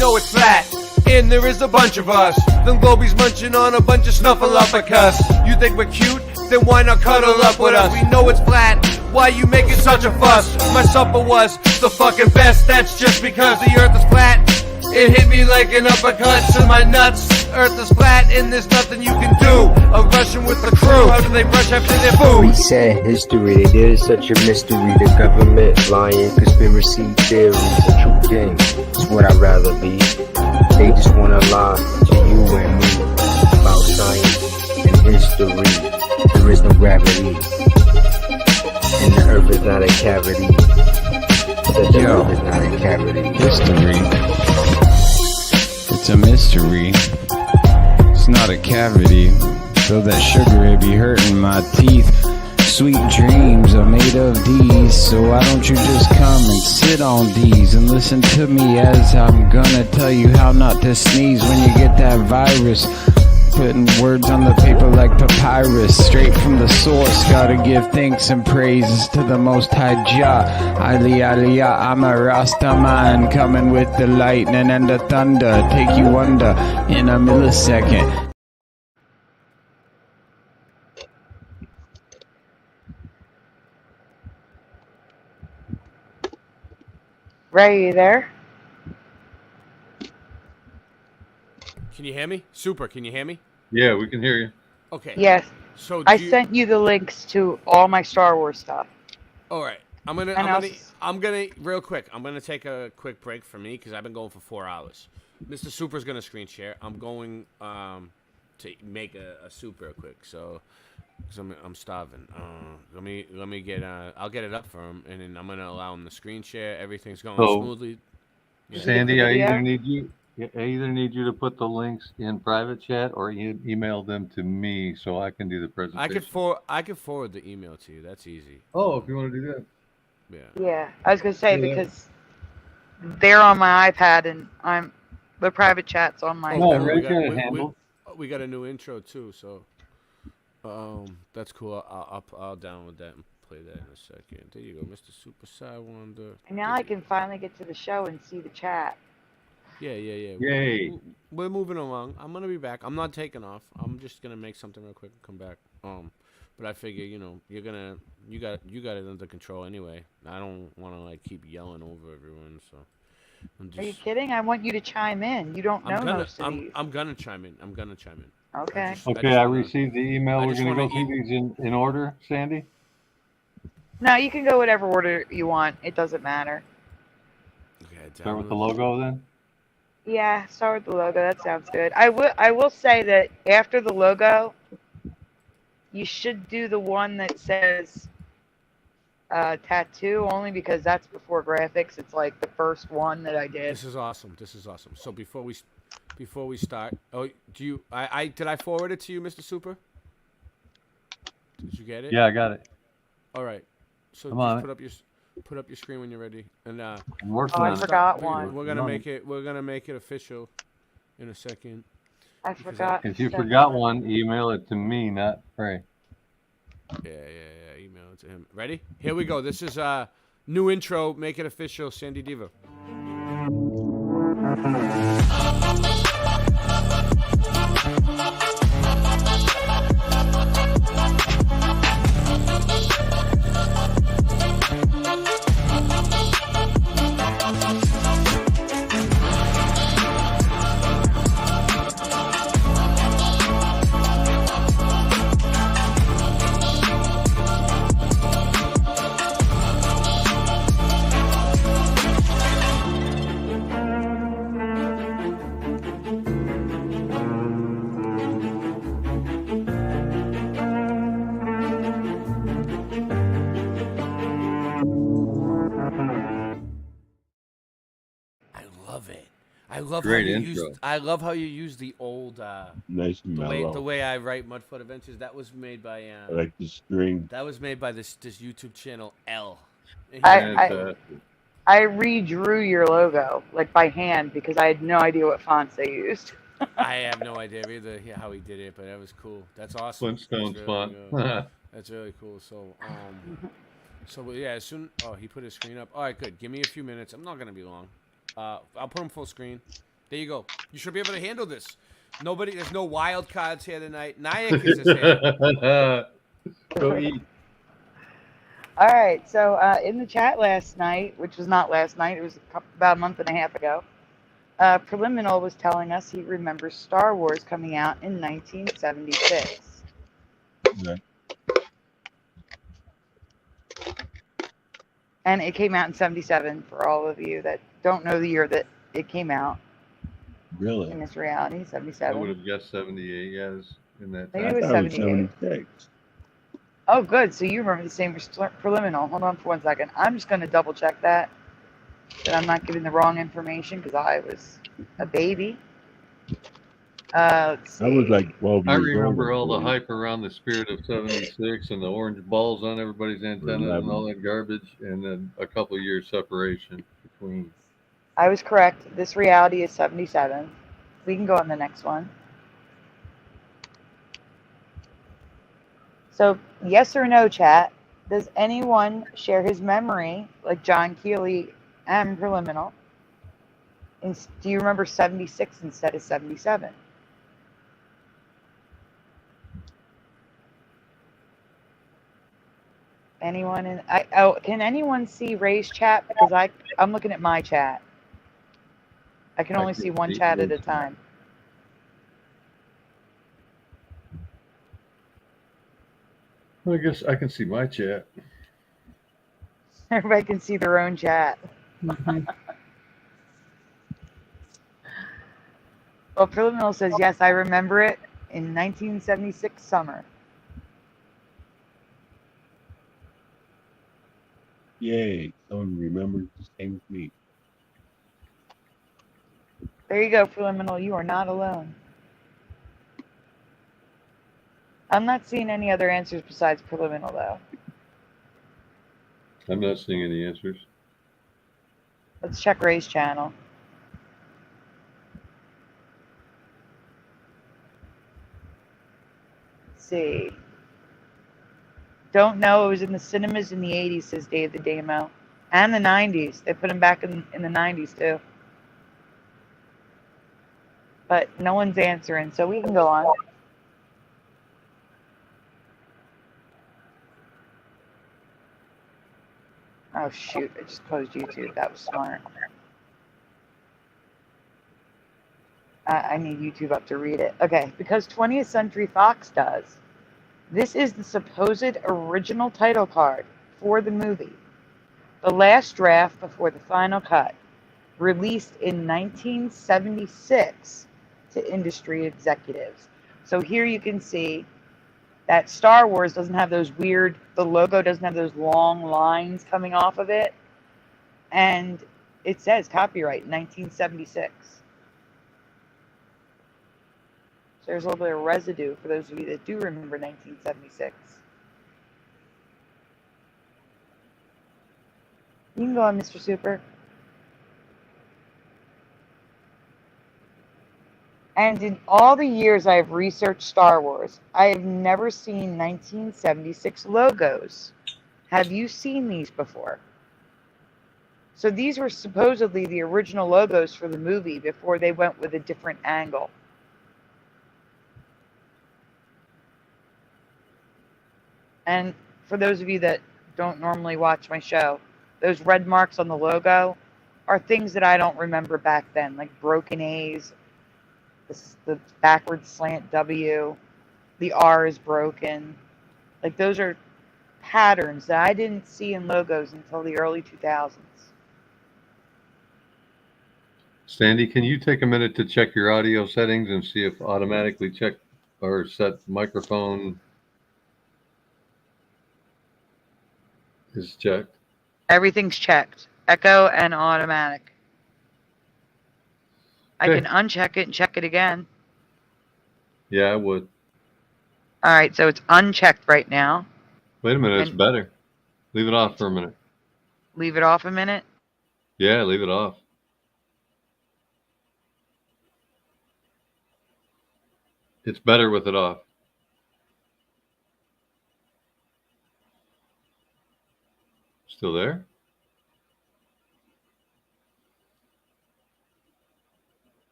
Know it's flat, and there is a bunch of us. Them globies munching on a bunch of snuffleupagus. You think we're cute? Then why not cuddle up with us? We know it's flat. Why you making such a fuss? My supper was the fucking best. That's just because the earth is flat. It hit me like an uppercut to my nuts. Earth is flat and there's nothing you can do. A Russian with the crew. How do they brush after their food? Reset history, they did it such a mystery. The government lying, conspiracy theories, a true king. It's what I'd rather be. They just wanna lie to you and me about science and history. There is no gravity, and the earth is not a cavity. Said the earth is not a cavity. History. It's a mystery. It's not a cavity. So that sugar, it be hurting my teeth. Sweet dreams are made of these. So why don't you just come and sit on these and listen to me as I'm gonna tell you how not to sneeze when you get that virus. Putting words on the paper like papyrus, straight from the source. Gotta give thanks and praises to the Most High Jah. Aliyah, I'm a Rasta man, coming with the lightning and the thunder. Take you under in a millisecond. Ray, you there? Can you hear me? Super, can you hear me? Yeah, we can hear you. Okay. Yes. So I sent you the links to all my Star Wars stuff. All right. I'm gonna real quick. I'm gonna take a quick break for me because I've been going for 4 hours. Mr. Super's gonna screen share. I'm going to make a soup real quick. So, cause I'm starving. Let me get. I'll get it up for him, and then I'm gonna allow him to screen share. Everything's going smoothly. Yeah. Sandy, I either need you to put the links in private chat or you email them to me so I can do the presentation. I could forward the email to you. That's easy. Oh, if you want to do that. Yeah. Yeah, I was gonna say because they're on my iPad and the private chat's on my. We got a new intro too, so that's cool. I'll download that and play that in a second. There you go, Mr. Super Sidewinder. And now I can finally get to the show and see the chat. Yeah. Yay. We're moving along. I'm gonna be back. I'm not taking off. I'm just gonna make something real quick and come back. But I figure, you got it under control anyway. I don't want to like keep yelling over everyone. So. Are you kidding? I want you to chime in. You don't know most of these. I'm gonna chime in. Okay. I received the email. We're gonna go through these in order, Sandy. No, you can go whatever order you want. It doesn't matter. Okay. Start with the logo then. Yeah, start with the logo. That sounds good. I will say that after the logo, you should do the one that says tattoo, only because that's before graphics. It's like the first one that I did. This is awesome. So before we start, did I forward it to you, Mr. Super? Did you get it? Yeah, I got it. All right. So put up your screen when you're ready. And I forgot one. We're gonna make it official in a second. I forgot. If you forgot one, email it to me, not Ray. Yeah. Email it to him. Ready? Here we go. This is new intro. Make it official. Sandy Diva. love Great how you intro. used. I love how you use the old. Nice and mellow. The way I write Mudfoot Adventures. That was made by. I like the string. That was made by this YouTube channel L. I redrew your logo like by hand because I had no idea what fonts they used. I have no idea either how he did it, but that was cool. That's awesome. Flintstones That's font. That's really cool. So yeah, as soon. Oh, he put his screen up. All right, good. Give me a few minutes. I'm not gonna be long. I'll put him full screen. There you go. You should be able to handle this. There's no wild cards here tonight. Nyack is his here. Go eat. All right, so in the chat last night, which was not last night, it was about a month and a half ago, Preliminal was telling us he remembers Star Wars coming out in 1976. Yeah. And it came out in 77 for all of you that don't know the year that it came out. Really? In this reality, I 77. would have guessed 78. Yes, in that. Maybe it was 78. 76. Oh, good. So you remember the same as Preliminal. Hold on for 1 second. I'm just going to double check that I'm not giving the wrong information because I was a baby. Let's see. I was like 12 I years remember old. all the hype around the Spirit of 76 and the orange balls on everybody's antennas and all that garbage, and then a couple of years separation between. I was correct. This reality is 77. We can go on the next one. So, yes or no, chat. Does anyone share his memory, like John Keeley and Preliminal? Do you remember 76 instead of 77? Anyone can anyone see Ray's chat? Because I'm looking at my chat. I can only see one chat at a time. I guess I can see my chat. Everybody can see their own chat. Well, Preliminal says, yes, I remember it in 1976 summer. Yay, someone remembers the same as me. There you go, Preliminal. You are not alone. I'm not seeing any other answers besides Preliminal, though. I'm not seeing any answers. Let's check Ray's channel. Let's see. Don't know. It was in the cinemas in the 80s, says Dave the Damo. And the 90s. They put him back in the 90s, too. But no one's answering, so we can go on. Oh, shoot. I just closed YouTube. That was smart. I need YouTube up to read it. Okay, because 20th Century Fox does. This is the supposed original title card for the movie. The last draft before the final cut. Released in 1976 to industry executives. So here you can see that Star Wars doesn't have those weird, the logo doesn't have those long lines coming off of it. And it says copyright 1976. So there's a little bit of residue for those of you that do remember 1976. You can go on, Mr. Super. And in all the years I've researched Star Wars, I have never seen 1976 logos. Have you seen these before? So these were supposedly the original logos for the movie before they went with a different angle. And for those of you that don't normally watch my show, those red marks on the logo are things that I don't remember back then, like broken A's, the backwards slant W, the R is broken. Like those are patterns that I didn't see in logos until the early 2000s. Sandy, can you take a minute to check your audio settings and see if automatically check or set microphone is checked? Everything's checked. Echo and automatic. I can uncheck it and check it again. Yeah, I would. All right, so it's unchecked right now. Wait a minute, it's And- better. Leave it off for a minute. Leave it off a minute. Yeah, leave it off. It's better with it off. Still there?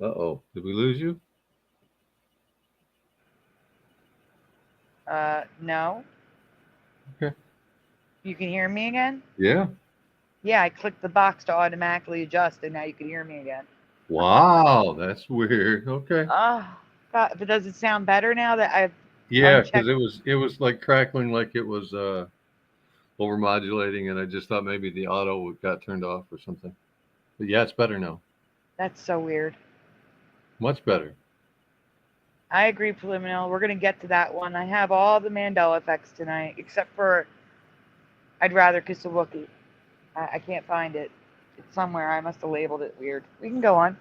Uh-oh. Did we lose you? No. Okay. You can hear me again? Yeah. Yeah, I clicked the box to automatically adjust, and now you can hear me again. Wow, that's weird. Okay. Oh, God, but does it sound better now that I've Yeah, unchecked? because it was like crackling, like it was overmodulating, and I just thought maybe the auto got turned off or something. But yeah, it's better now. That's so weird. Much better. I agree, Preliminal. We're going to get to that one. I have all the Mandela effects tonight, except for I'd Rather Kiss a Wookiee. I can't find it. It's somewhere. I must have labeled it weird. We can go on.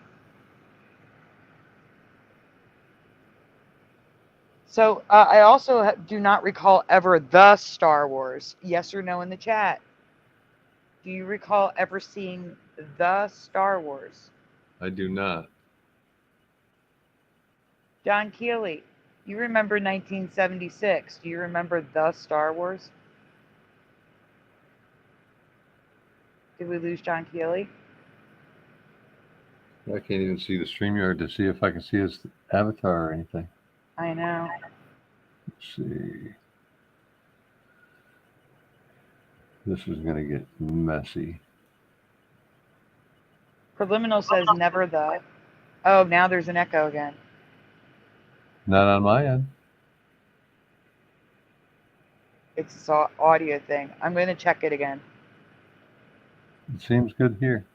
So I also do not recall ever the Star Wars. Yes or no in the chat. Do you recall ever seeing the Star Wars? I do not. John Keeley, you remember 1976. Do you remember the Star Wars? Did we lose John Keeley? I can't even see the StreamYard to see if I can see his avatar or anything. I know. Let's see. This is going to get messy. Preliminal says never the. Oh, now there's an echo again. Not on my end. It's this audio thing. I'm going to check it again. It seems good here.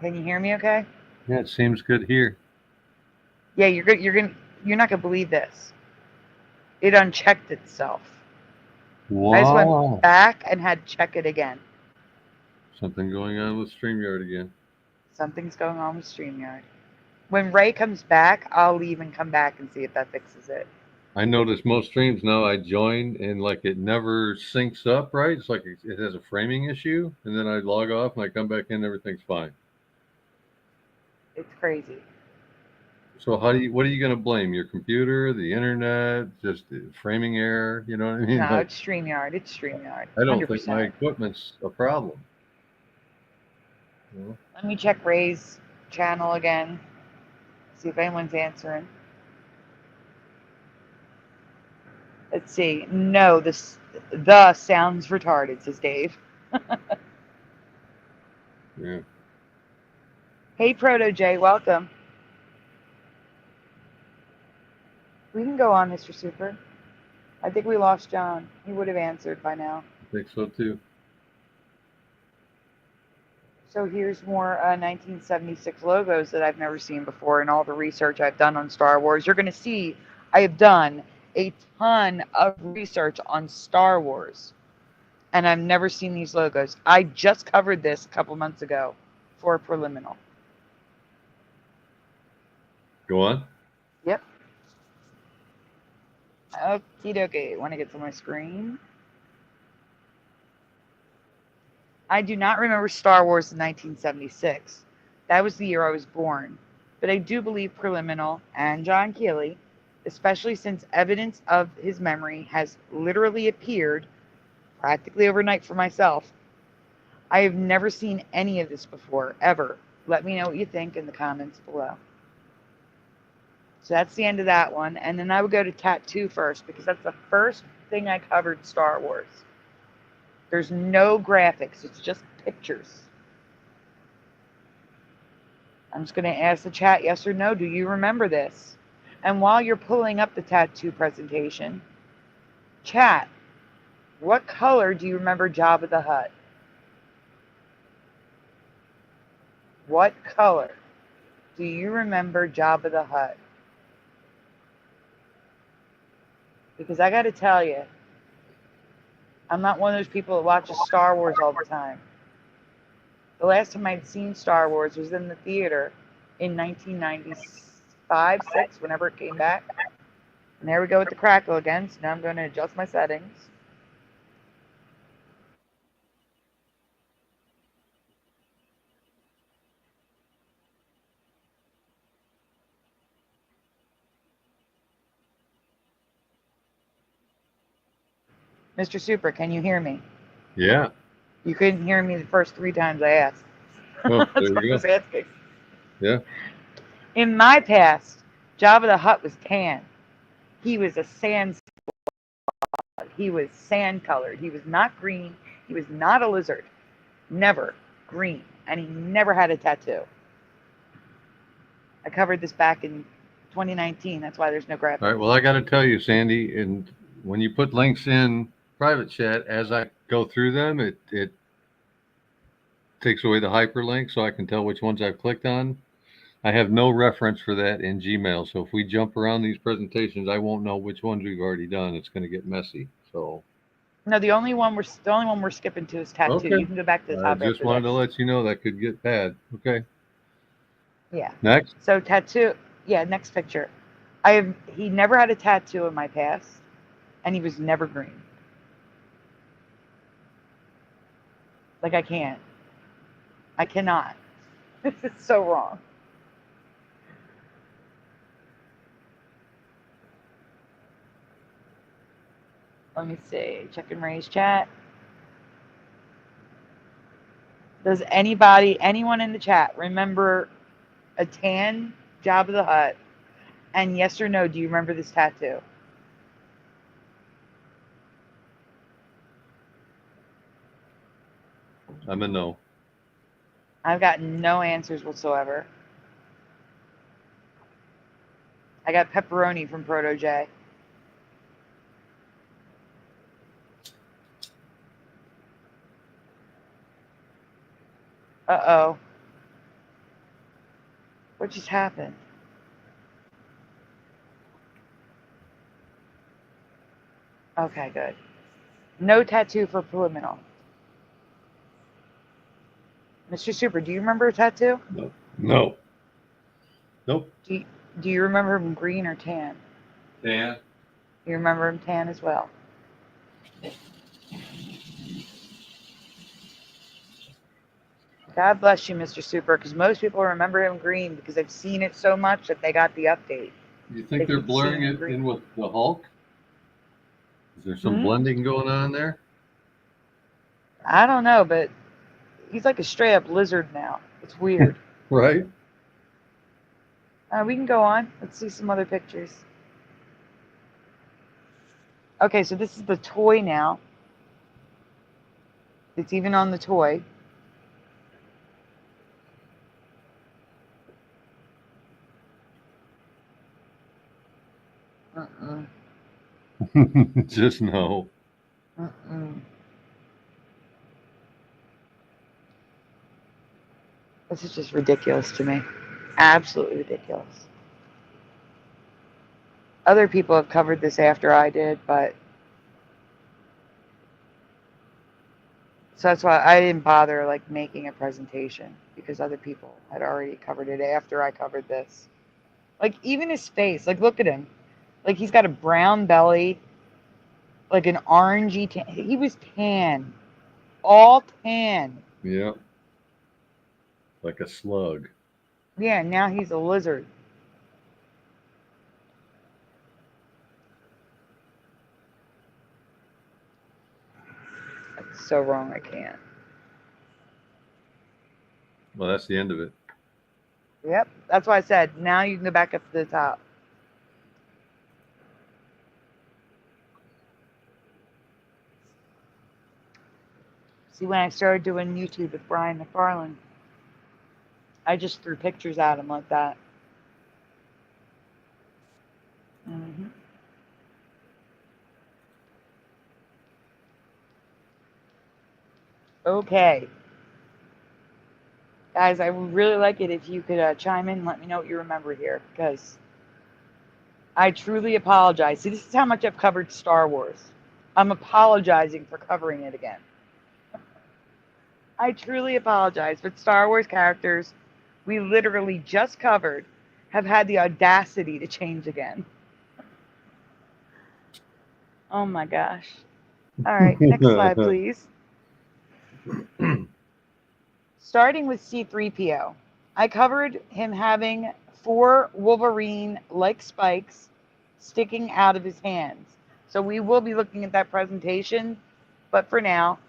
Can you hear me okay? Yeah, it seems good here. Yeah, you're good. You're not going to believe this. It unchecked itself. Wow. I just went back and had to check it again. Something going on with StreamYard again. Something's going on with StreamYard. When Ray comes back, I'll leave and come back and see if that fixes it. I notice most streams now I join and like it never syncs up right. It's like it has a framing issue, and then I log off and I come back in, everything's fine. It's crazy. So what are you going to blame? Your computer, the internet, just the framing error? You know what I mean? No, Like, it's StreamYard. It's StreamYard. I don't 100%. think my equipment's a problem. You know? Let me check Ray's channel again. See if anyone's answering. Let's see. No, the sounds retarded, says Dave. Yeah. Hey, Proto J, welcome. We can go on, Mr. Super. I think we lost John. He would have answered by now. I think so too. So here's more 1976 logos that I've never seen before in all the research I've done on Star Wars. You're going to see I have done a ton of research on Star Wars, and I've never seen these logos. I just covered this a couple months ago for Preliminal. Go on. Yep. Okie dokie. Want to get to my screen? I do not remember Star Wars in 1976. That was the year I was born. But I do believe Preliminal and John Keeley, especially since evidence of his memory has literally appeared practically overnight for myself. I have never seen any of this before, ever. Let me know what you think in the comments below. So that's the end of that one. And then I would go to Tattoo first, because that's the first thing I covered Star Wars. There's no graphics. It's just pictures. I'm just going to ask the chat, yes or no, do you remember this? And while you're pulling up the Tattoo presentation, chat, what color do you remember Jabba the Hutt? What color do you remember Jabba the Hutt? Because I got to tell you, I'm not one of those people that watches Star Wars all the time. The last time I'd seen Star Wars was in the theater in 1995, 6, whenever it came back. And there we go with the crackle again. So now I'm going to adjust my settings. Mr. Super, can you hear me? Yeah. You couldn't hear me the first 3 times I asked. Oh, That's there what I you was go. asking. Yeah. In my past, Jabba the Hutt was tan. He was a sand slug. He was sand colored. He was not green. He was not a lizard. Never green. And he never had a tattoo. I covered this back in 2019. That's why there's no graphics. All right. Well, I got to tell you, Sandy, and when you put links in private chat, as I go through them, it takes away the hyperlink so I can tell which ones I've clicked on. I have no reference for that in Gmail. So if we jump around these presentations, I won't know which ones we've already done. It's going to get messy. So No, the only one we're skipping to is tattoo. Okay. You can go back to the I top just after wanted this. to let you know that could get bad. Okay. Yeah. Next. So tattoo. Yeah, next picture. He never had a tattoo in my past, and he was never green. Like I cannot. This is so wrong. Let me see. Check and raise chat. Does anyone in the chat remember a tan Jabba the Hutt? And yes or no, do you remember this tattoo? I'm a no. I've got no answers whatsoever. I got pepperoni from Proto J. Uh-oh. What just happened? Okay, good. No tattoo for Preliminal. Mr. Super, do you remember a tattoo? No. Nope. Do you remember him green or tan? Dan. You remember him tan as well? God bless you, Mr. Super, because most people remember him green because they've seen it so much that they got the update. You think they're blurring it in with the Hulk? Is there some blending going on there? I don't know, but he's like a straight up lizard now. It's weird. Right. We can go on. Let's see some other pictures. Okay, so this is the toy now. It's even on the toy. Just no. This is just ridiculous to me. Absolutely ridiculous. Other people have covered this after I did, but so that's why I didn't bother like making a presentation because other people had already covered it after I covered this. Like even his face, like look at him. Like he's got a brown belly, like an orangey tan. He was tan. All tan. Yeah. Like a slug. Yeah, now he's a lizard. That's so wrong, I can't. Well, that's the end of it. Yep, that's why I said now you can go back up to the top. See, when I started doing YouTube with Brian McFarlane, I just threw pictures at him like that. Okay. Guys, I would really like it if you could chime in and let me know what you remember here, because I truly apologize. See, this is how much I've covered Star Wars. I'm apologizing for covering it again. I truly apologize, but Star Wars characters we literally just covered have had the audacity to change again. Oh my gosh. All right, next slide, please. Starting with C-3PO. I covered him having 4 Wolverine-like spikes sticking out of his hands. So we will be looking at that presentation, but for now,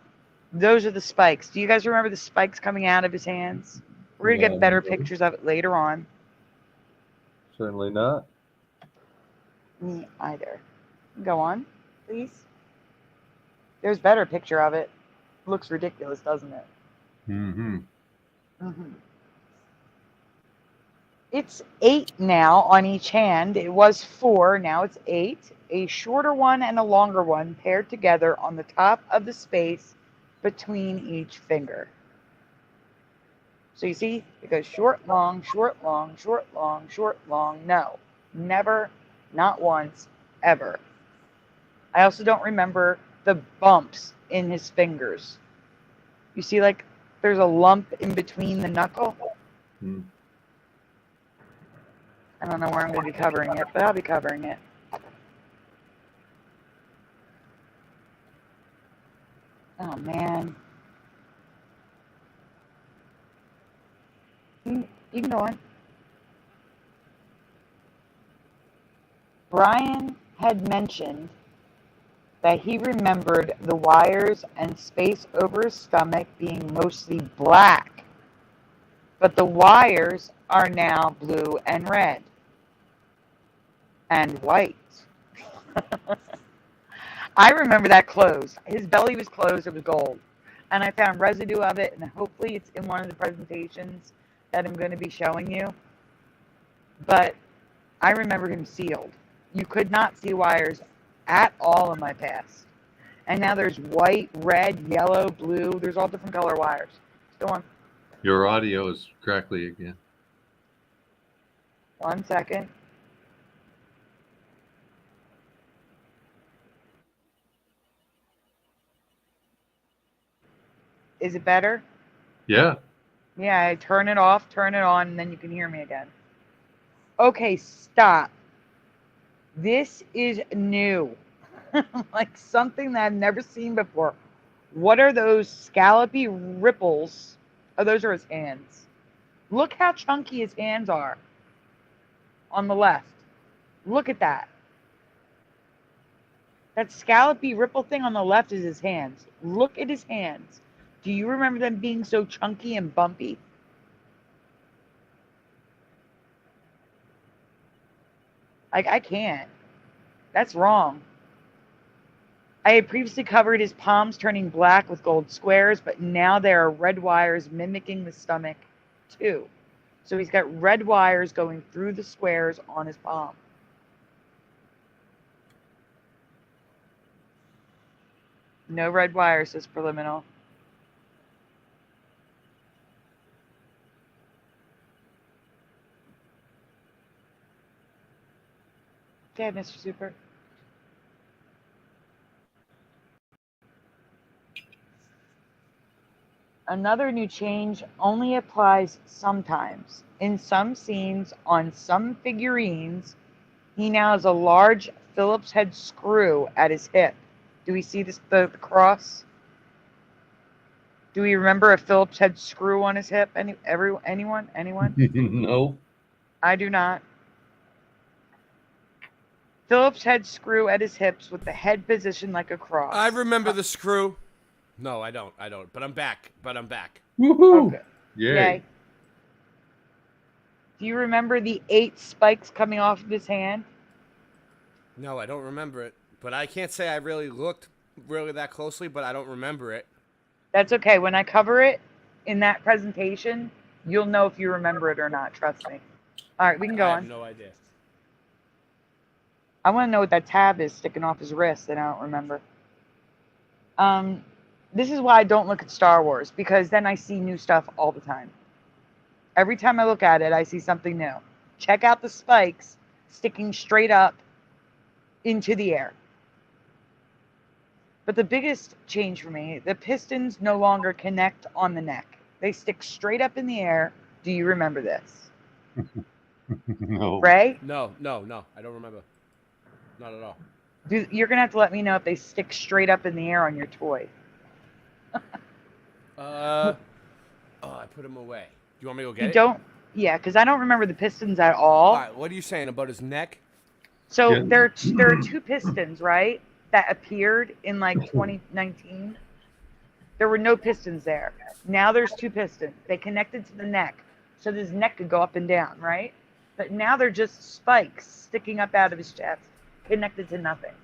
those are the spikes. Do you guys remember the spikes coming out of his hands? We're going to get better pictures of it later on. Certainly not. Me either. Go on, please. There's a better picture of it. Looks ridiculous, doesn't it? Mm-hmm. Mm-hmm. It's 8 now on each hand. It was 4, now it's 8. A shorter one and a longer one paired together on the top of the space between each finger. So you see, it goes short, long, short, long, short, long, short, long. No, never, not once, ever. I also don't remember the bumps in his fingers. You see, like, there's a lump in between the knuckle. I don't know where I'm going to be covering it, but I'll be covering it. Oh, man. You can go on. Brian had mentioned that he remembered the wires and space over his stomach being mostly black, but the wires are now blue and red and white. I remember that closed. His belly was closed, it was gold. And I found residue of it, and hopefully it's in one of the presentations that I'm going to be showing you. But I remember him sealed. You could not see wires at all in my past. And now there's white, red, yellow, blue. There's all different color wires. Go on. Your audio is crackly again. 1 second. Is it better? Yeah. Yeah, I turn it off, turn it on, and then you can hear me again. Okay, stop. This is new. Like something that I've never seen before. What are those scallopy ripples? Oh, those are his hands. Look how chunky his hands are on the left. Look at that. That scallopy ripple thing on the left is his hands. Look at his hands. Do you remember them being so chunky and bumpy? I can't. That's wrong. I had previously covered his palms turning black with gold squares, but now there are red wires mimicking the stomach too. So he's got red wires going through the squares on his palm. No red wires, says Preliminal. Okay, Mr. Super. Another new change only applies sometimes. In some scenes, on some figurines, he now has a large Phillips head screw at his hip. Do we see this, the cross? Do we remember a Phillips head screw on his hip? Anyone? No. I do not. Phillips head screw at his hips with the head positioned like a cross. I remember the screw. No, I don't. But I'm back. Woohoo! Okay. Yay. Do you remember the 8 spikes coming off of his hand? No, I don't remember it. But I can't say I really looked that closely, but I don't remember it. That's okay. When I cover it in that presentation, you'll know if you remember it or not. Trust me. All right, we can go I on. have no idea. I want to know what that tab is sticking off his wrist that I don't remember. This is why I don't look at Star Wars, because then I see new stuff all the time. Every time I look at it, I see something new. Check out the spikes sticking straight up into the air. But the biggest change for me, the pistons no longer connect on the neck. They stick straight up in the air. Do you remember this? No. Ray? No. I don't remember. Not at all. You're going to have to let me know if they stick straight up in the air on your toy. I put them away. Do you want me to go get it? Don't. Yeah, because I don't remember the pistons at all. All right, what are you saying about his neck? So Yeah. there are two pistons, right, that appeared in like 2019. There were no pistons there. Now there's two pistons. They connected to the neck, so his neck could go up and down, right? But now they're just spikes sticking up out of his chest, connected to nothing.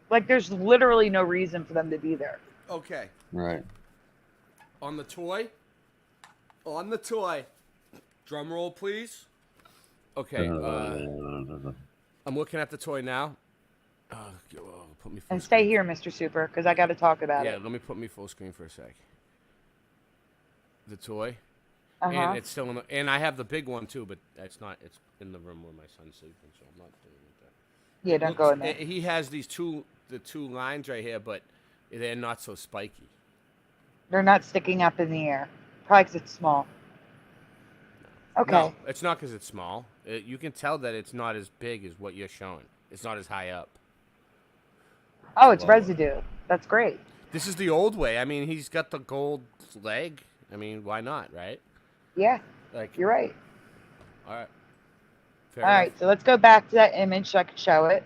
Like there's literally no reason for them to be there. Okay. Right. On the toy. On the toy. Drum roll, please. Okay. I'm looking at the toy now. Put me full And stay here, Mr. Super, because I got to talk about Yeah, it. let me put me full screen for a sec. The toy. Uh-huh. And it's still in the, and I have the big one too, but it's not. It's in the room where my son's sleeping, so I'm not doing it that. Yeah, don't go in there. He has the two lines right here, but they're not so spiky. They're not sticking up in the air. Probably because it's small. Okay. No, it's not because it's small. You can tell that it's not as big as what you're showing. It's not as high up. Oh, it's residue. That's great. This is the old way. I mean, he's got the gold leg. I mean, why not, right? Yeah, Like you're right. All right. Fair All enough. right, so let's go back to that image so I can show it.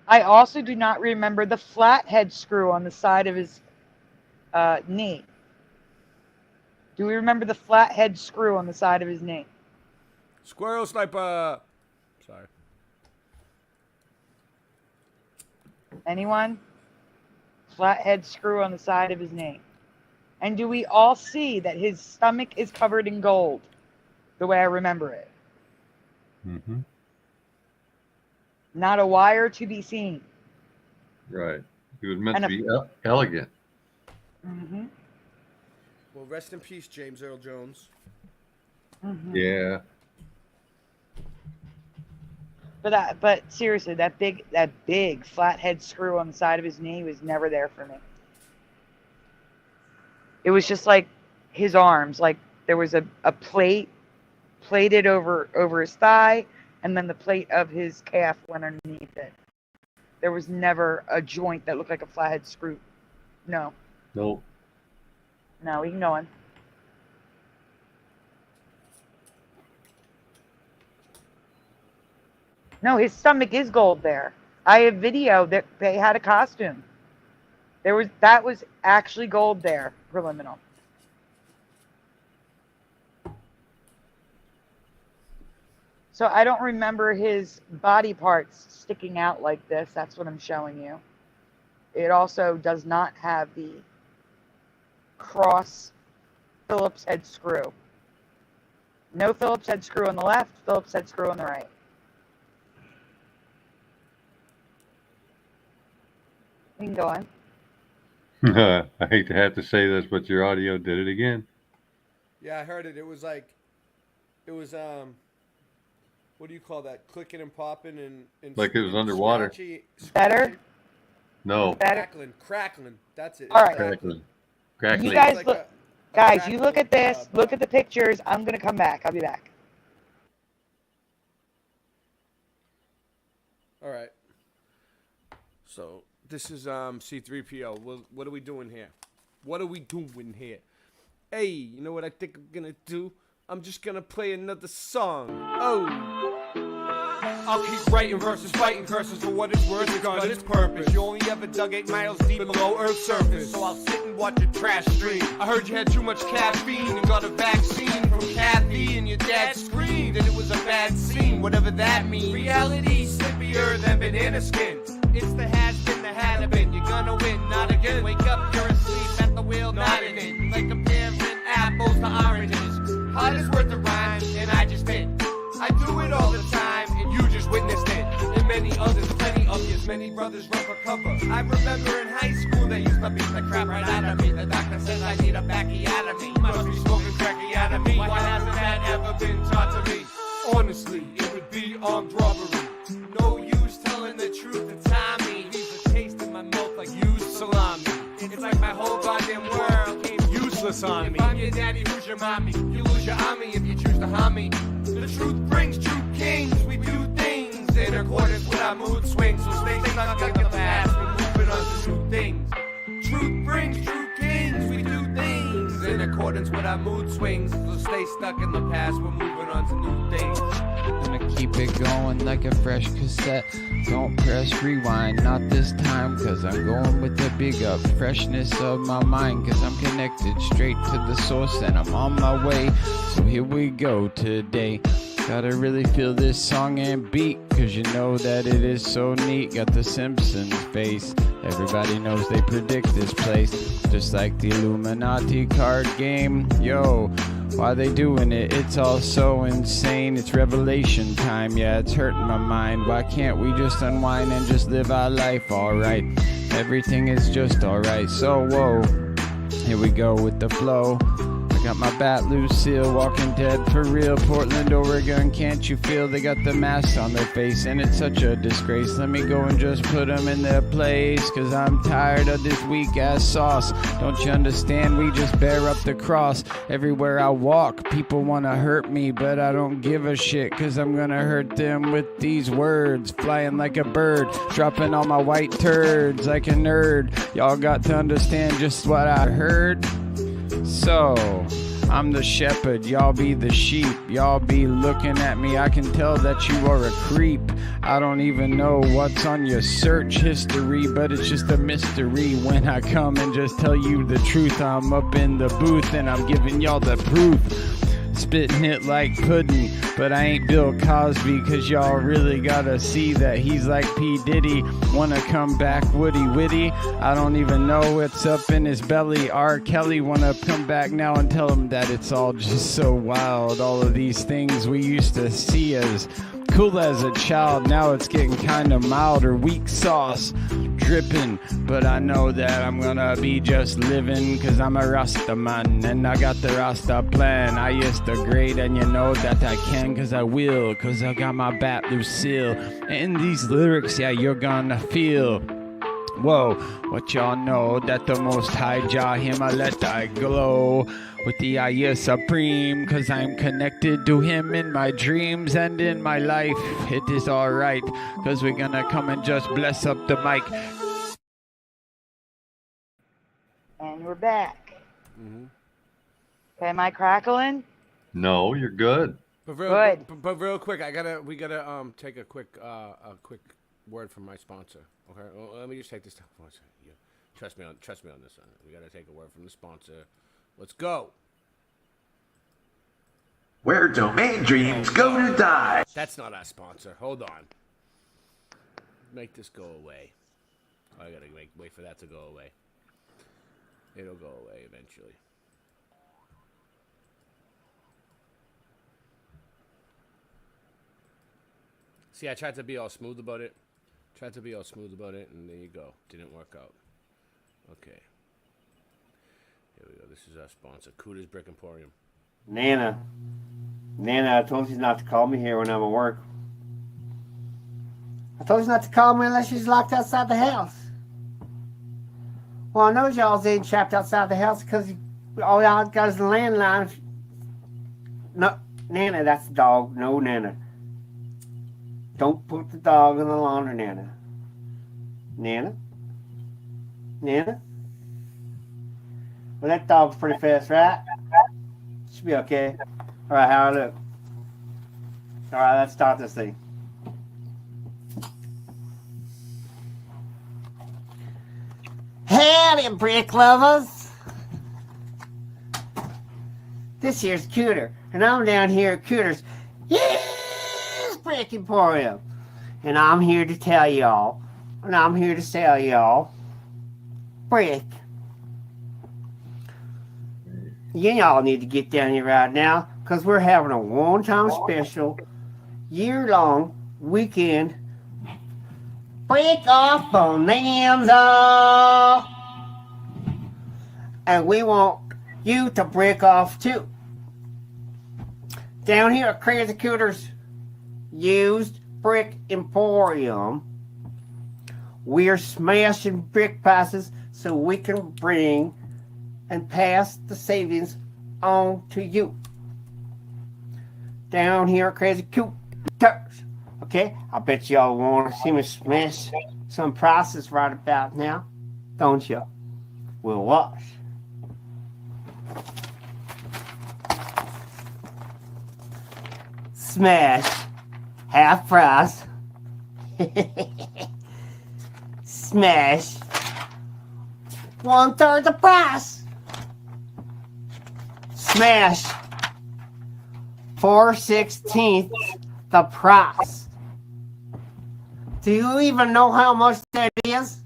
I also do not remember the flathead screw on the side of his knee. Do we remember the flathead screw on the side of his knee? Squirrel sniper. Sorry. Anyone? Flathead screw on the side of his knee. And do we all see that his stomach is covered in gold, the way I remember it? Mm-hmm. Not a wire to be seen. Right. He was meant And to be elegant. Mm-hmm. Well, rest in peace, James Earl Jones. Mm-hmm. Yeah. But seriously, that big flathead screw on the side of his knee was never there for me. It was just like his arms, like there was a plate plated over his thigh, and then the plate of his calf went underneath it. There was never a joint that looked like a flathead screw. No. Nope. No, we can go on. No, his stomach is gold there. I have video that they had a costume. That was actually gold there, preliminary. So I don't remember his body parts sticking out like this. That's what I'm showing you. It also does not have the cross Phillips head screw. No Phillips head screw on the left, Phillips head screw on the right. We can go on. I hate to have to say this, but your audio did it again. Yeah, I heard it. It was what do you call that? Clicking and popping and Like it was underwater. Better? No. Crackling. That's it. All right. Crackling. You guys, you look at this. Look at the pictures. I'm gonna come back. I'll be back. All right. So this is C3PO. What are we doing here? What are we doing here? Hey, you know what I think I'm gonna do? I'm just gonna play another song. Oh. I'll keep writing verses, fighting curses for what it's worth, it's got its purpose. You only ever dug 8 miles deep below Earth's surface, so I'll sit and watch your trash stream. I heard you had too much caffeine and got a vaccine from Kathy, and your dad screamed that it was a bad scene, whatever that means. Reality slippier than banana skin. It's the has been, the had been. You're gonna win, not again. Wake up, you're asleep at the wheel, nodding in. Like comparing apples to oranges. Hard is worth the rhyme, and I just did. I do it all the time, and you just witnessed it. And many others, plenty of yous, many brothers run for cover. I remember in high school they used to beat the crap right out of me. The doctor says I need a backiotomy. Must be smoking cracky out of me. Why hasn't that ever been taught to me? Honestly, it would be be armed robbery. No use telling the truth to Tommy. Leaves a taste in my mouth like used salami. It's like my whole goddamn world came useless on me. If I'm your daddy, who's your mommy? You lose your army if you choose to harm me. The truth brings true kings. We do things in accordance with our mood swings. So stay stuck in the past. We're moving on to new things. Truth brings true kings. We do things in accordance with our mood swings. So stay stuck in the past. We're moving on to new things. Gonna keep it going like a fresh cassette. Don't press rewind, not this time, cause I'm going with the big up freshness of my mind, cause I'm connected straight to the source and I'm on my way. So here we go today. Gotta really feel this song and beat, cause you know that it is so neat. Got the Simpsons face, everybody knows they predict this place, just like the Illuminati card game. Yo, why they doing it? It's all so insane. It's revelation time, yeah, it's hurting my mind. Why can't we just unwind and just live our life alright? Everything is just alright. So whoa, here we go with the flow. Got my bat Lucille, Walking Dead for real. Portland, Oregon, can't you feel they got the masks on their face? And it's such a disgrace. Let me go and just put them in their place, cause I'm tired of this weak ass sauce. Don't you understand? We just bear up the cross. Everywhere I walk, people wanna hurt me, but I don't give a shit, cause I'm gonna hurt them with these words. Flying like a bird, dropping all my white turds like a nerd. Y'all got to understand just what I heard. So, I'm the shepherd, y'all be the sheep. Y'all be looking at me, I can tell that you are a creep. I don't even know what's on your search history, but it's just a mystery when I come and just tell you the truth. I'm up in the booth and I'm giving y'all the proof. Spitting it like pudding, but I ain't Bill Cosby, cause y'all really gotta see that he's like P. Diddy. Wanna come back Woody Witty? I don't even know what's up in his belly. R. Kelly wanna come back now and tell him that it's all just so wild. All of these things we used to see as cool as a child, now it's getting kinda mild or weak sauce dripping. But I know that I'm gonna be just living, cause I'm a Rasta man and I got the Rasta plan. I used to grade and you know that I can, cause I will, cause I got my bat Lucille. And these lyrics, yeah, you're gonna feel. Whoa, what y'all know that the Most High Jah him I let I glow with the Ayah Supreme, cause I'm connected to him in my dreams and in my life. It is alright, cause we're gonna come and just bless up the mic. And we're back. Okay, am I crackling? No, you're good. But real, Good. But real quick, we gotta take a quick word from my sponsor. Okay, well, let me just take this time. Yeah. Trust me on this one. We gotta take a word from the sponsor. Let's go. Where domain dreams go to die. That's not our sponsor. Hold on. Make this go away. I gotta wait for that to go away. It'll go away eventually. See, I tried to be all smooth about it. And there you go. Didn't work out. Okay. Here we go. This is our sponsor, Cooter's Brick Emporium. Nana, I told you not to call me here when I'm at work. I told you not to call me unless she's locked outside the house. Well, I know y'all ain't trapped outside the house because all y'all got is the landline. No, Nana, that's the dog. No, Nana. Don't put the dog in the laundry, Nana. Nana? Well, that dog's pretty fast, right? Should be okay. All right, how I look? All right, let's start this thing. Howdy, brick lovers. This here's Cooter, and I'm down here at Cooter's Brick Emporium. And I'm here to tell y'all, and I'm here to sell y'all brick. Y'all need to get down here right now, because we're having a one-time special, year-long weekend break off bonanza. And we want you to break off too. Down here at Crazy Cooters, Used Brick Emporium. We're smashing brick prices so we can bring and pass the savings on to you. Down here at Crazy Cooters. Okay, I bet y'all want to see me smash some prices right about now, don't you? We'll watch. Smash. Half price. Smash. 1/3 the price. Smash. 4/16 the price. Do you even know how much that is?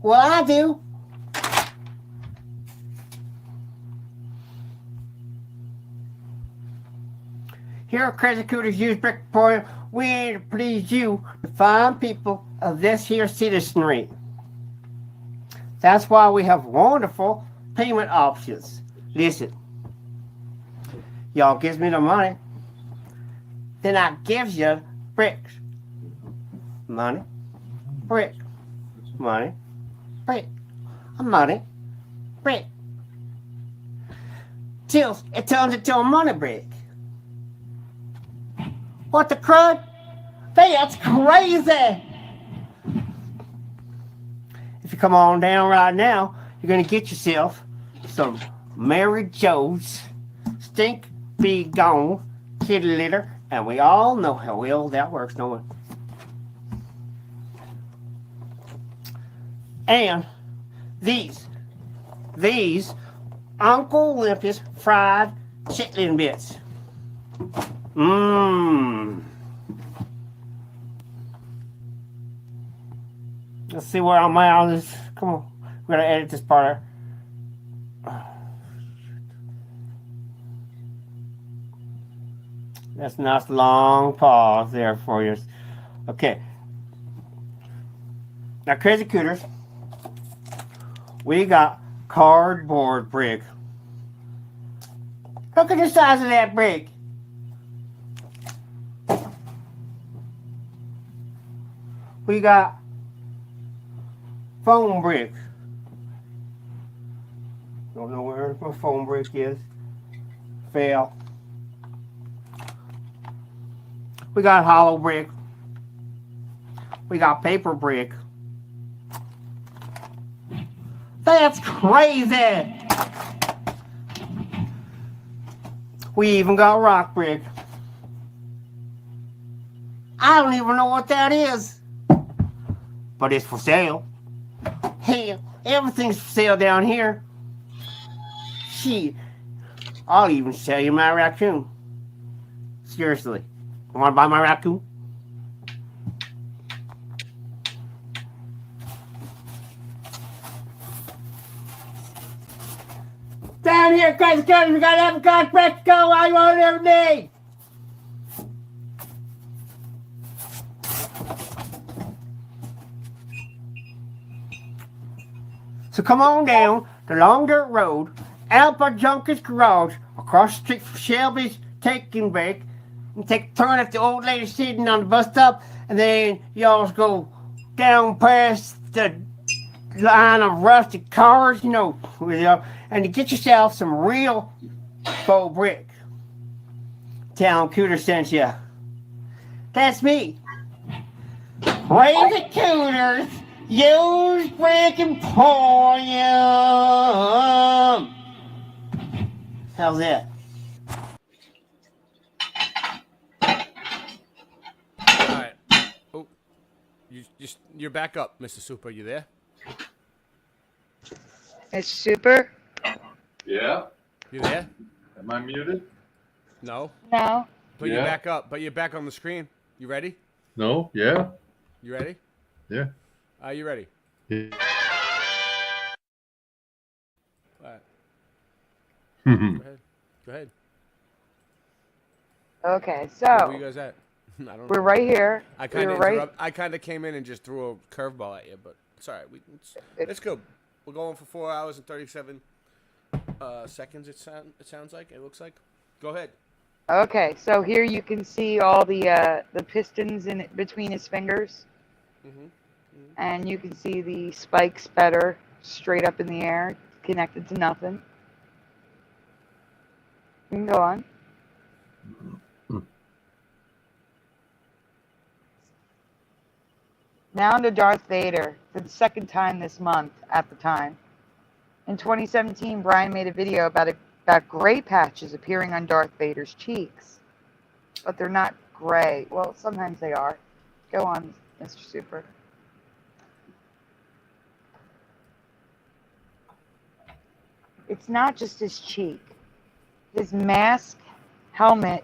Well, I do. Here at Crazy Cooters Used Brick Emporium, we aim to please you, the fine people of this here citizenry. That's why we have wonderful payment options. Listen, y'all gives me the money, then I gives you bricks. Money, brick, money, brick, money, brick. Till it turns into a money brick. What the crud? That's crazy! If you come on down right now, you're gonna get yourself some Mary Jo's Stink Be Gone kitty litter, and we all know how well that works, don't we? And these Uncle Olympus fried chitlin bits. Mmm. Let's see where I'm at on this. Come on. We're going to edit this part. That's a nice long pause there for you. Okay. Now, Crazy Cooters, we got cardboard brick. Look at the size of that brick. We got foam brick. Don't know where my foam brick is. Fail. We got hollow brick. We got paper brick. That's crazy. We even got rock brick. I don't even know what that is. But it's for sale. Hey, everything's for sale down here. Shit, I'll even sell you my raccoon. Seriously, you want to buy my raccoon? Down here, Crazy Cooters, we got apricot bread to go while you want every day. So come on down the Long Dirt Road, out by Junker's Garage, across the street from Shelby's Taking Break, and take a turn at the old lady sitting on the bus stop, and then y'all go down past the line of rusted cars, you know, and you get yourself some real faux brick. Town Cooter sent you. That's me. Crazy Cooters. Used Brick Emporium. How's that? All right. Oh, you're back up, Mr. Super. You there? It's Super. Yeah. You there? Am I muted? No. No. But you're back up. But you're back on the screen. You ready? No. Yeah. You ready? Yeah. Are you ready? Yeah. All right. Mhm. Go ahead. Go ahead. Okay, Where so you guys at? I don't know. we're right here. I kind of right. I kind of came in and just threw a curveball at you, but it's all right. Let's go. We're going for 4 hours and 37 seconds. It sounds like. It looks like. Go ahead. Okay, so here you can see all the pistons in between his fingers, and you can see the spikes better straight up in the air, connected to nothing. You can go on. Now to Darth Vader for the second time this month at the time. In 2017, Brian made a video about gray patches appearing on Darth Vader's cheeks. But they're not gray. Well, sometimes they are. Go on, Mr. Super. It's not just his cheek. His mask, helmet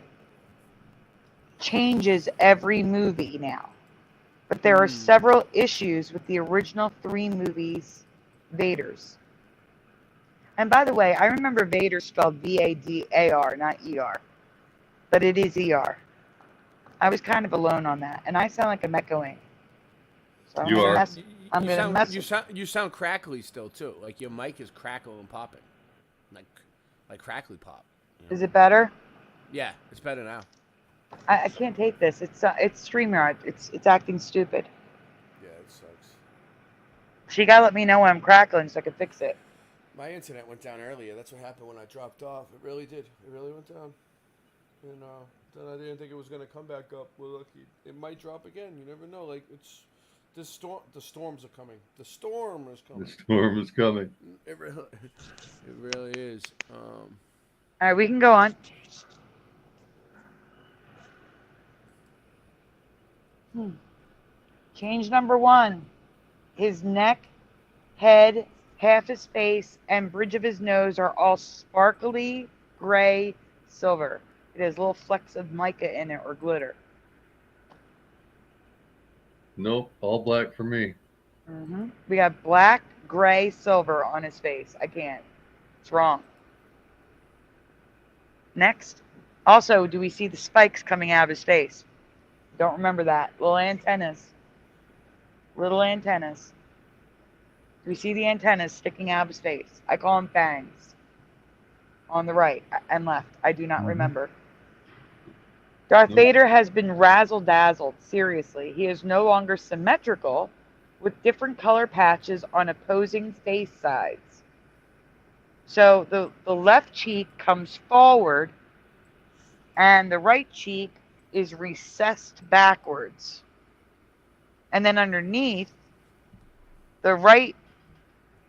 changes every movie now. But there are several issues with the original 3 movies' Vaders. And by the way, I remember Vader spelled V-A-D-A-R, not E-R. But it is E-R. I was kind of alone on that. And I sound like I'm echoing. So I'm gonna mess. You sound crackly still, too. Like your mic is crackling and popping. Like crackly pop. You know? Is it better? Yeah, it's better now. I can't take this. It's StreamYard. It's acting stupid. Yeah, it sucks. So you gotta let me know when I'm crackling so I can fix it. My internet went down earlier. That's what happened when I dropped off. It really did. It really went down. And then I didn't think it was gonna come back up. Well, look, it might drop again. You never know. Like the storms are coming. The storm is coming. The storm is coming. It really is. All right, we can go on. Change number 1. His neck, head, half his face, and bridge of his nose are all sparkly gray silver. It has little flecks of mica in it or glitter. Nope, all black for me. We got black, gray, silver on his face. I can't. It's wrong. Next. Also, do we see the spikes coming out of his face? Don't remember that. Little antennas. Little antennas. Do we see the antennas sticking out of his face? I call them fangs. On the right and left. I do not remember. Darth Vader has been razzle-dazzled. Seriously. He is no longer symmetrical with different color patches on opposing face sides. So the left cheek comes forward and the right cheek is recessed backwards. And then underneath, the right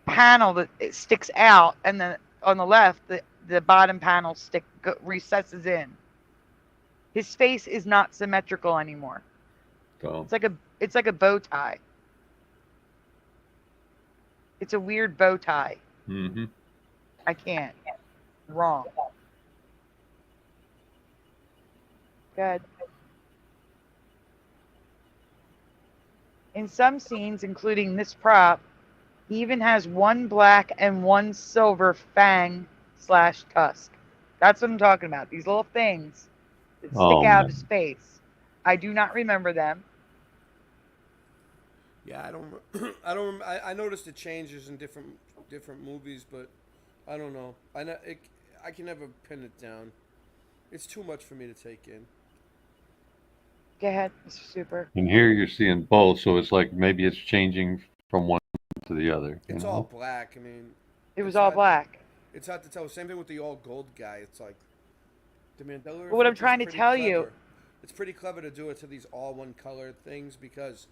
panel that it sticks out, and then on the left, the bottom panel recesses in. His face is not symmetrical anymore. Oh. It's like a bow tie. It's a weird bow tie. I can't. Wrong. Good. In some scenes, including this prop, he even has 1 black and 1 silver fang/tusk. That's what I'm talking about. These little things that stick out of his face. I do not remember them. Yeah, I noticed the changes in different movies, but I don't know. I can never pin it down. It's too much for me to take in. Go ahead, Mr. Super. And here you're seeing both, so it's like maybe it's changing from one to the other. It's all black. I mean, it was all black. It's hard to tell. Same thing with the all gold guy. It's like the Mandela. But what I'm trying to tell you, it's pretty clever to do it to these all one color things because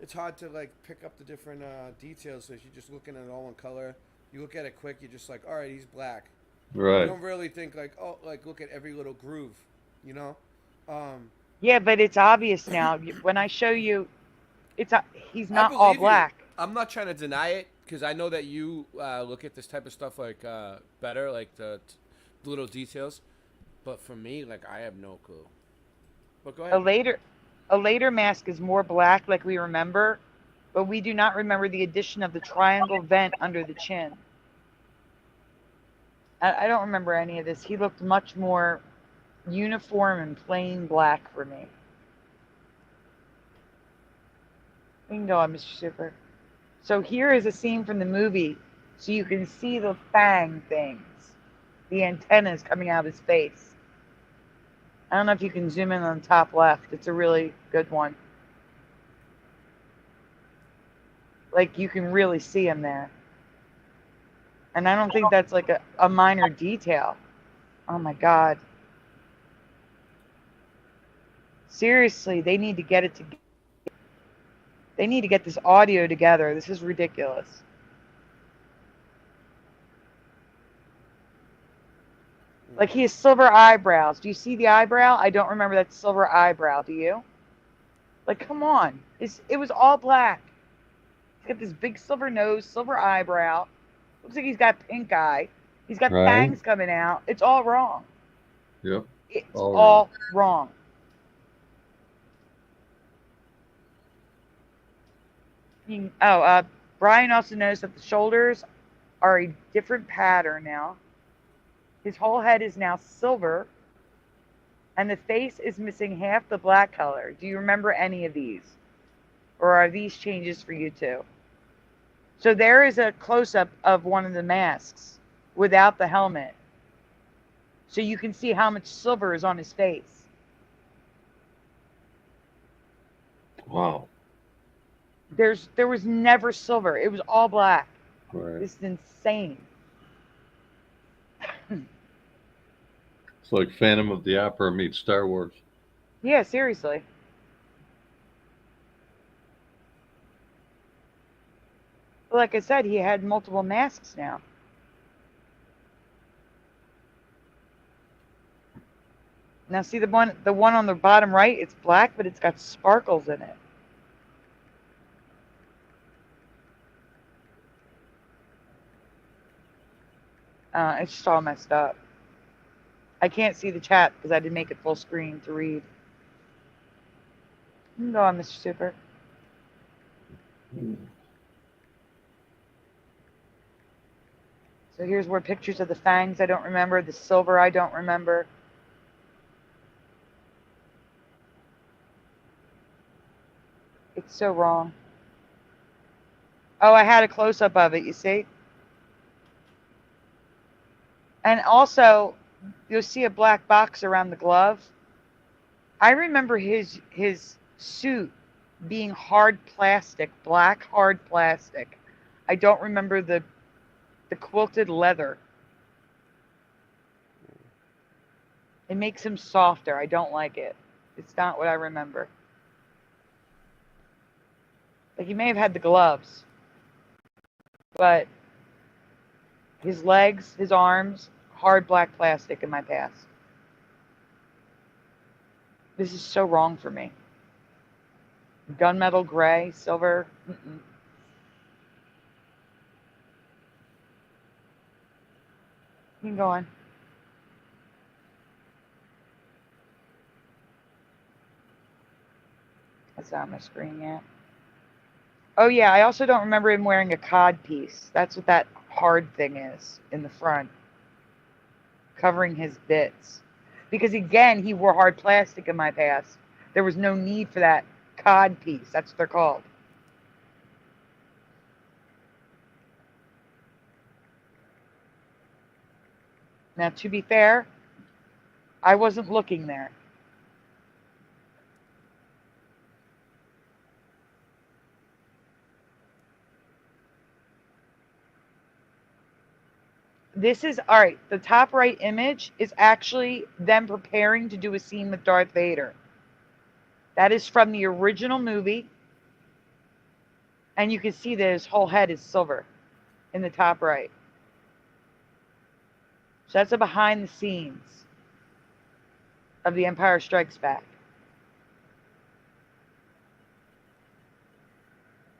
it's hard to like pick up the different details. So if you're just looking at it all one color, you look at it quick, you're just like, all right, he's black. Right. You don't really think like, oh, like look at every little groove, you know? Yeah, but it's obvious now. When I show you, he's not all black. I'm not trying to deny it because I know that you look at this type of stuff like better, like the little details. But for me, like I have no clue. But go ahead. A later mask is more black, like we remember, but we do not remember the addition of the triangle vent under the chin. I don't remember any of this. He looked much more uniform and plain black for me. We can go on, Mr. Super. So here is a scene from the movie, so you can see the fang things, the antennas coming out of his face. I don't know if you can zoom in on the top left. It's a really good one. Like, you can really see him there. And I don't think that's like a minor detail. Oh my God. Seriously, they need to get it together. They need to get this audio together. This is ridiculous. Like, he has silver eyebrows. Do you see the eyebrow? I don't remember that silver eyebrow. Do you? Like, come on. It was all black. He's got this big silver nose, silver eyebrow. Looks like he's got pink eye. He's got fangs coming out. It's all wrong. Yep. It's all wrong. Brian also noticed that the shoulders are a different pattern now. His whole head is now silver, and the face is missing half the black color. Do you remember any of these? Or are these changes for you too? So there is a close-up of one of the masks without the helmet. So you can see how much silver is on his face. Wow. There was never silver. It was all black. Right. This is insane. It's like Phantom of the Opera meets Star Wars. Yeah, seriously. Like I said, he had multiple masks now. Now see the one on the bottom right, it's black, but it's got sparkles in it. It's just all messed up. I can't see the chat because I didn't make it full screen to read. You can go on, Mr. Super. So here's where pictures of the fangs I don't remember, the silver I don't remember. It's so wrong. Oh, I had a close-up of it, you see? And also, you'll see a black box around the glove. I remember his suit being hard plastic, black hard plastic. I don't remember the quilted leather. It makes him softer. I don't like it. It's not what I remember. Like, he may have had the gloves, but his legs, his arms, hard black plastic in my past. This is so wrong for me. Gunmetal gray, silver. You can go on. That's not on my screen yet. Oh yeah, I also don't remember him wearing a cod piece. That's what that hard thing is in the front. Covering his bits. Because again, he wore hard plastic in my past. There was no need for that cod piece. That's what they're called. Now, to be fair, I wasn't looking there. This is, all right, the top right image is actually them preparing to do a scene with Darth Vader. That is from the original movie. And you can see that his whole head is silver in the top right. So that's a behind the scenes of The Empire Strikes Back.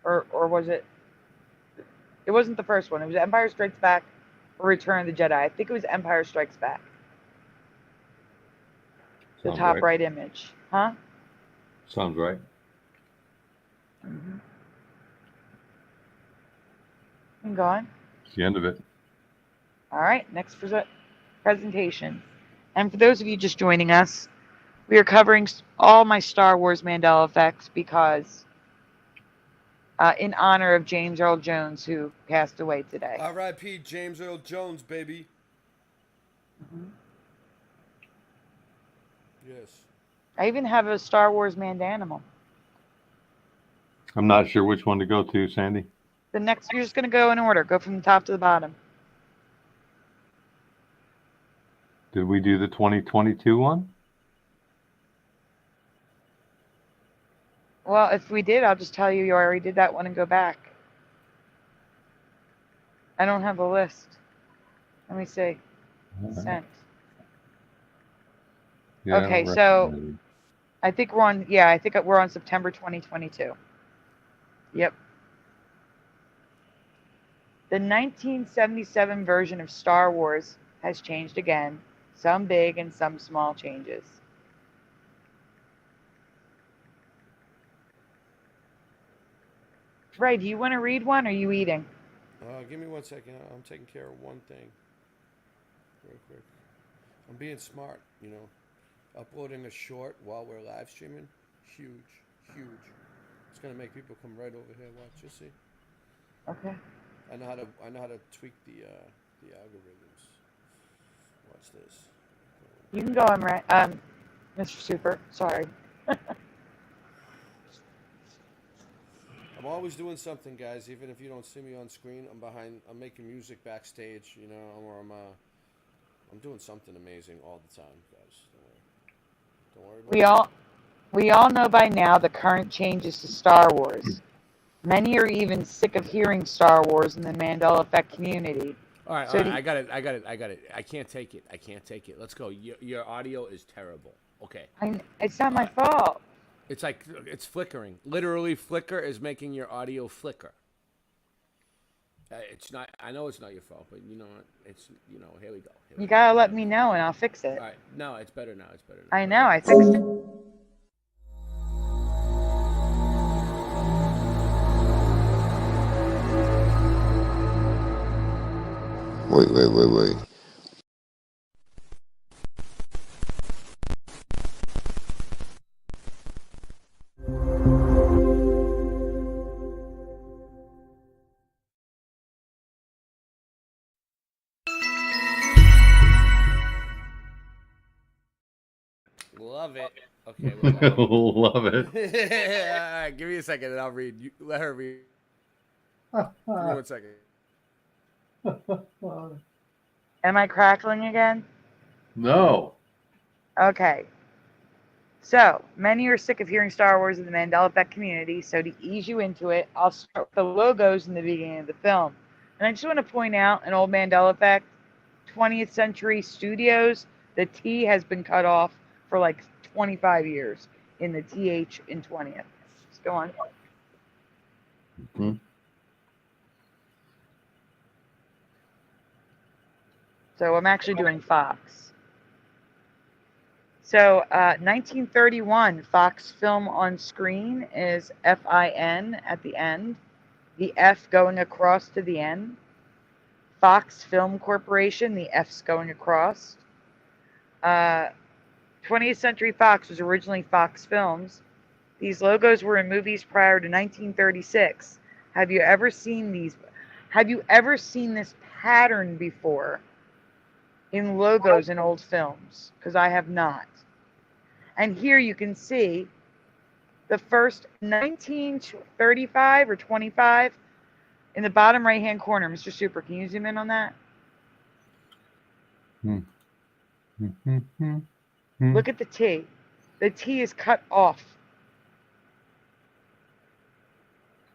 Or was it? It wasn't the first one. It was Empire Strikes Back or Return of the Jedi. I think it was Empire Strikes Back. The Sounds top right image. Huh? Sounds right. Mm-hmm. And go on. It's the end of it. All right, next presentation. And for those of you just joining us, we are covering all my Star Wars Mandela effects because in honor of James Earl Jones, who passed away today. R.I.P. James Earl Jones, baby. Yes. I even have a Star Wars Mandanimal. I'm not sure which one to go to, Sandy. The next, you're just gonna go in order. Go from the top to the bottom. Did we do the 2022 one? Well, if we did, I'll just tell you already did that one and go back. I don't have a list. Let me see. Sent. Yeah, I Okay, don't so recognize it. I think we're on. Yeah, I think we're on September 2022. Yep. The 1977 version of Star Wars has changed again. Some big and some small changes. Ray, do you want to read one or are you eating? Give me 1 second. I'm taking care of one thing. Real quick. I'm being smart, you know. Uploading a short while we're live streaming. Huge. It's gonna make people come right over here. Watch, you see. Okay. I know how to tweak the algorithms. Watch this. You can go on, Ray. Mr. Super. Sorry. I'm always doing something, guys. Even if you don't see me on screen, I'm making music backstage, you know, or I'm doing something amazing all the time, guys. Don't worry about it. We all know by now the current changes to Star Wars. Many are even sick of hearing Star Wars in the Mandela Effect community. All right, I got it. I can't take it. Let's go. Your audio is terrible. Okay. It's not my fault. It's like it's flickering. Literally, flicker is making your audio flicker. It's not. I know it's not your fault, but you know what? It's Here we go. You gotta let me know and I'll fix it. All right. No, it's better now. I know. I fixed it. Wait. Love it. Okay. Love it. All right, give me a second and I'll read. Let her read. Give me 1 second. Am I crackling again? No. Okay. So, many are sick of hearing Star Wars in the Mandela Effect community, so to ease you into it, I'll start with the logos in the beginning of the film. And I just want to point out an old Mandela Effect, 20th Century Studios, the T has been cut off for like 25 years in the TH in 20th. Just go on. Mm-hmm. So I'm actually doing Fox. So 1931, Fox Film on Screen is FIN at the end. The F going across to the N. Fox Film Corporation, the F's going across. 20th Century Fox was originally Fox Films. These logos were in movies prior to 1936. Have you ever seen these? Have you ever seen this pattern before in logos in old films? Because I have not. And here you can see the first 1935 or 25 in the bottom right hand corner. Mr. Super, can you zoom in on that? Look at the T. The T is cut off.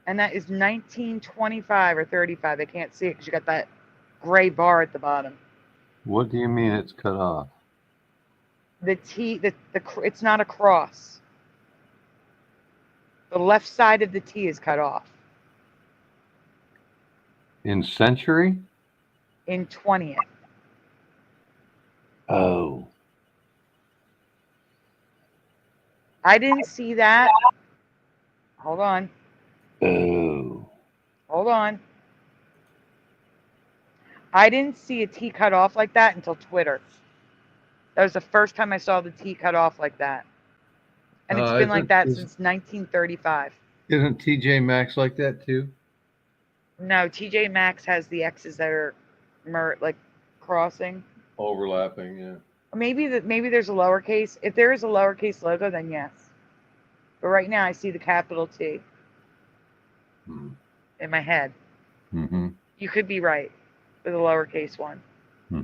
And that is 1925 or 35. I can't see it because you got that gray bar at the bottom. What do you mean it's cut off? The T, it's not a cross. The left side of the T is cut off. In century? In 20th. Oh. I didn't see that. Hold on. Oh. Hold on. I didn't see a T cut off like that until Twitter. That was the first time I saw the T cut off like that. And it's been like that since 1935. Isn't TJ Maxx like that too? No, TJ Maxx has the X's that are like crossing. Overlapping, yeah. Or maybe there's a lowercase. If there is a lowercase logo, then yes. But right now I see the capital T in my head. Mm-hmm. You could be right with a lowercase one. Hmm.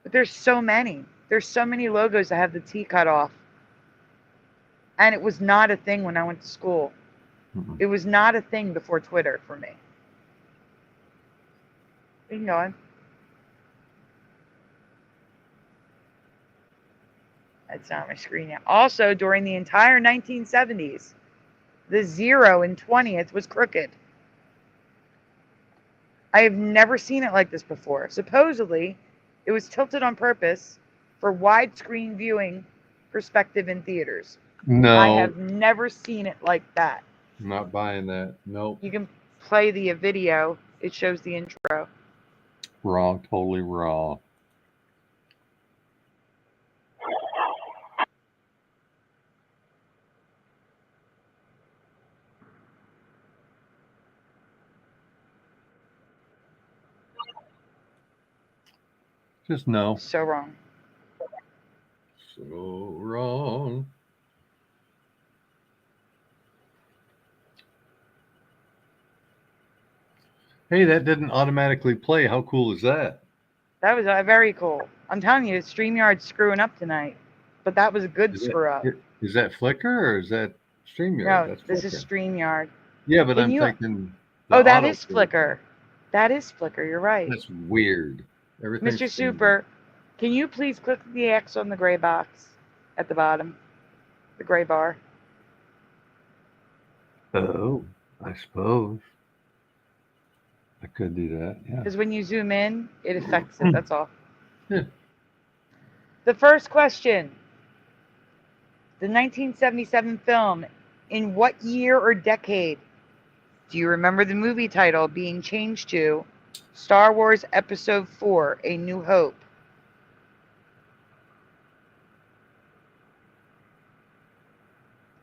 But there's so many. There's so many logos that have the T cut off. And it was not a thing when I went to school. Mm-hmm. It was not a thing before Twitter for me. You can go on. That's not my screen yet. Also, during the entire 1970s, the 0 in 20th was crooked. I have never seen it like this before. Supposedly, it was tilted on purpose for widescreen viewing perspective in theaters. No. I have never seen it like that. I'm not buying that. Nope. You can play the video. It shows the intro. Wrong. Totally wrong. Just no. So wrong. So wrong. Hey, that didn't automatically play. How cool is that? That was very cool. I'm telling you, StreamYard's screwing up tonight. But that was a good screw up. Is that Flickr or is that StreamYard? No, That's this Flickr. is StreamYard. Yeah, but Can I'm you- thinking. Oh, that auto is Flickr. That is Flickr. You're right. That's weird. Everything's Mr. Super, can you please click the X on the gray box at the bottom? The gray bar. Oh, I suppose. I could do that, yeah. Because when you zoom in, it affects it. That's all. Yeah. The first question. The 1977 film, in what year or decade do you remember the movie title being changed to Star Wars Episode 4, A New Hope?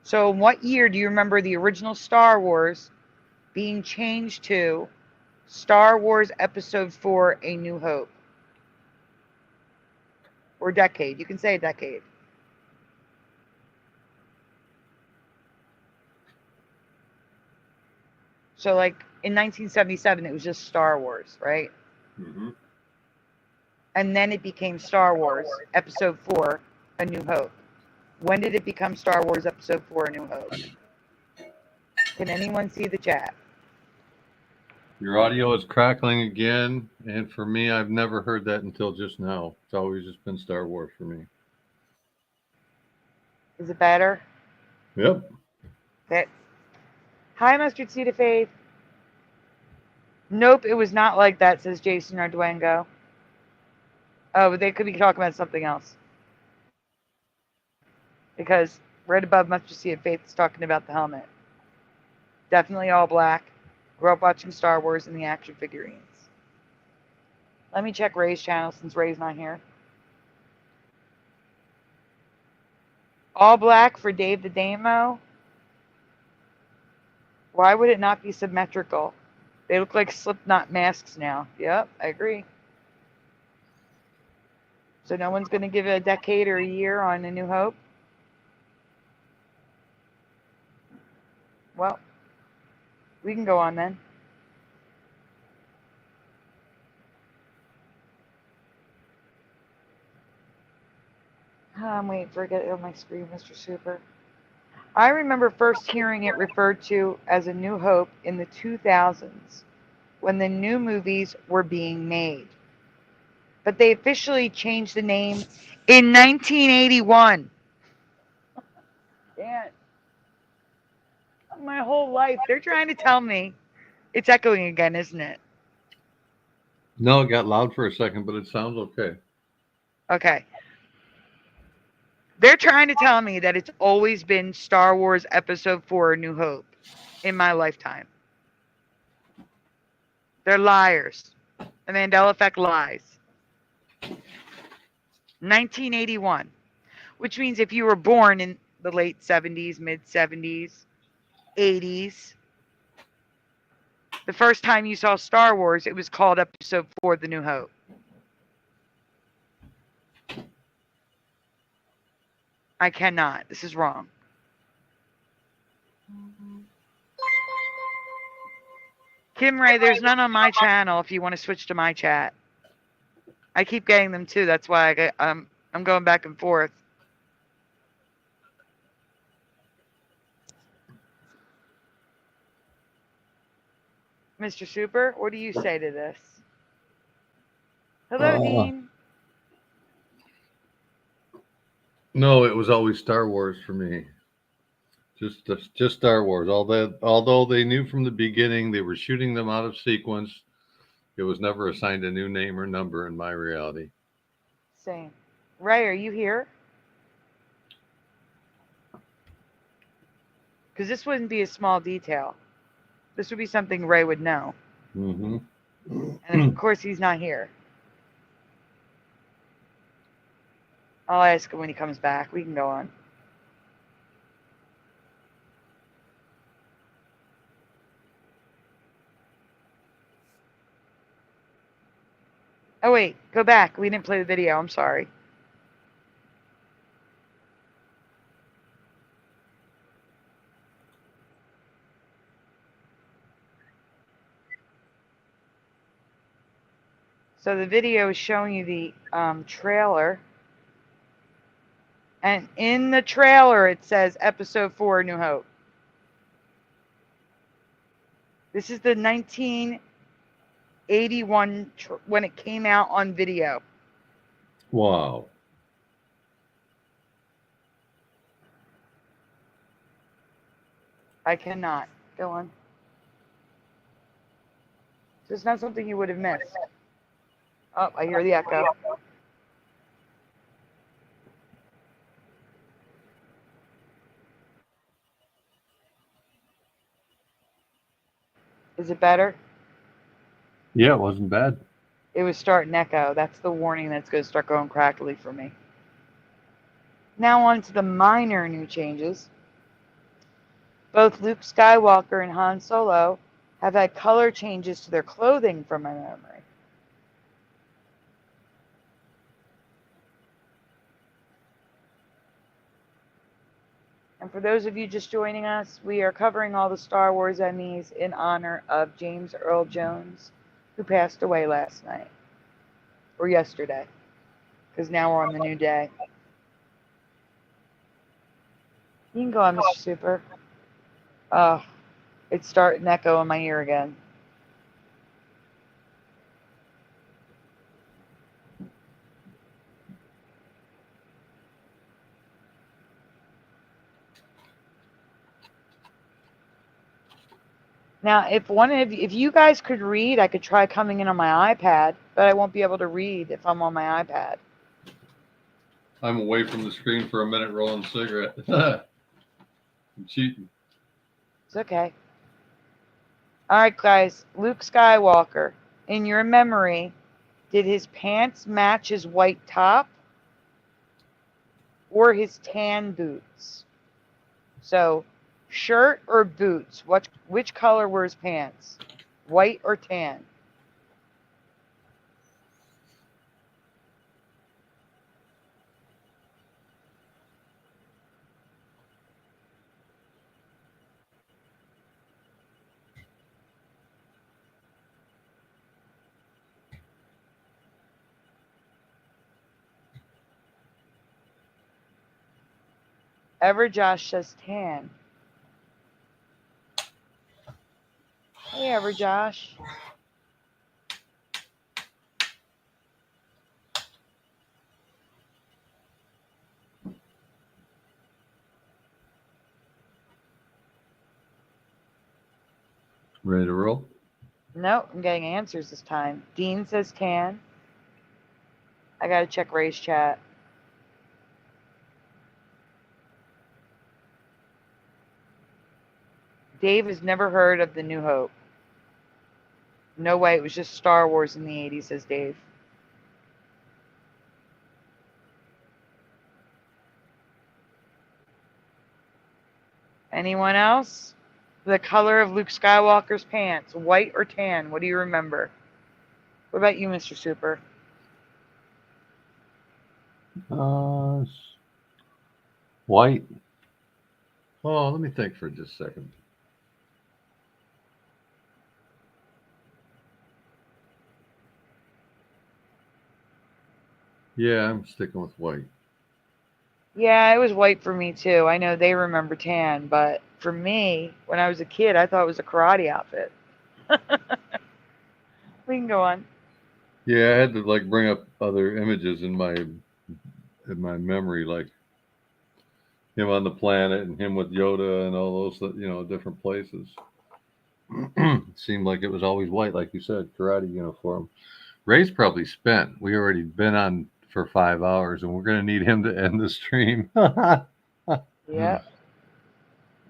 So in what year do you remember the original Star Wars being changed to Star Wars Episode 4, A New Hope? Or decade. You can say a decade. So, like, in 1977, it was just Star Wars, right? Mm-hmm. And then it became Star Wars Episode 4, A New Hope. When did it become Star Wars Episode 4, A New Hope? Can anyone see the chat? Your audio is crackling again, and for me, I've never heard that until just now. It's always just been Star Wars for me. Is it better? Yep. Okay. Hi, Mustard Seed of Faith. Nope, it was not like that, says Jason Arduengo. Oh, but they could be talking about something else. Because right above Mustard Seed of Faith is talking about the helmet. Definitely all black. Grew up watching Star Wars and the action figurines. Let me check Ray's channel since Ray's not here. All black for Dave the Damo. Why would it not be symmetrical? They look like Slipknot masks now. Yep, I agree. So no one's going to give it a decade or a year on A New Hope? Well, we can go on then. I'm waiting for it to get on my screen, Mr. Super. I remember first hearing it referred to as A New Hope in the 2000s when the new movies were being made. But they officially changed the name in 1981. Yeah. My whole life, they're trying to tell me. It's echoing again, isn't it? No, it got loud for a second, but it sounds okay. Okay. They're trying to tell me that it's always been Star Wars Episode 4, A New Hope in my lifetime. They're liars. The Mandela Effect lies. 1981. Which means if you were born in the late 70s, mid 70s, 80s, the first time you saw Star Wars, it was called Episode 4, The New Hope. I cannot. This is wrong. Kim Ray, there's none on my channel if you want to switch to my chat. I keep getting them too. That's why I'm going back and forth. Mr. Super, what do you say to this? Hello, Dean. No, it was always Star Wars for me. Just Star Wars. Although they knew from the beginning they were shooting them out of sequence, it was never assigned a new name or number in my reality. Same. Ray, are you here? Because this wouldn't be a small detail. This would be something Ray would know. Mm-hmm. And of course, he's not here. I'll ask him when he comes back. We can go on. Oh, wait. Go back. We didn't play the video. I'm sorry. So the video is showing you the trailer. And in the trailer, it says Episode 4, New Hope. This is the 1981 when it came out on video. Wow. I cannot. Go on. This is not something you would have missed. Oh, I hear the echo. Is it better? Yeah, it wasn't bad. It was starting echo. That's the warning that's going to start going crackly for me. Now on to the minor new changes. Both Luke Skywalker and Han Solo have had color changes to their clothing from my memory. And for those of you just joining us, we are covering all the Star Wars Emmys in honor of James Earl Jones, who passed away last night. Or yesterday. Because now we're on the new day. You can go on, Mr. Super. Oh, it's starting to echo in my ear again. Now, if you guys could read, I could try coming in on my iPad, but I won't be able to read if I'm on my iPad. I'm away from the screen for a minute rolling a cigarette. I'm cheating. It's okay. All right, guys. Luke Skywalker. In your memory, did his pants match his white top or his tan boots? So, shirt or boots? Which color were his pants? White or tan? Everjosh says tan. Hey, Everjosh. Ready to roll? No, I'm getting answers this time. Dean says tan. I gotta check Ray's chat. Dave has never heard of The New Hope. No way, it was just Star Wars in the 80s, says Dave. Anyone else? The color of Luke Skywalker's pants, white or tan? What do you remember? What about you, Mr. Super? White. Oh, let me think for just a second. Yeah, I'm sticking with white. Yeah, it was white for me too. I know they remember tan, but for me, when I was a kid, I thought it was a karate outfit. We can go on. Yeah, I had to like bring up other images in my memory, like him on the planet and him with Yoda and all those, different places. It seemed like it was always white, like you said, karate uniform. Ray's probably spent. We already been on for 5 hours, and we're going to need him to end the stream. Yeah.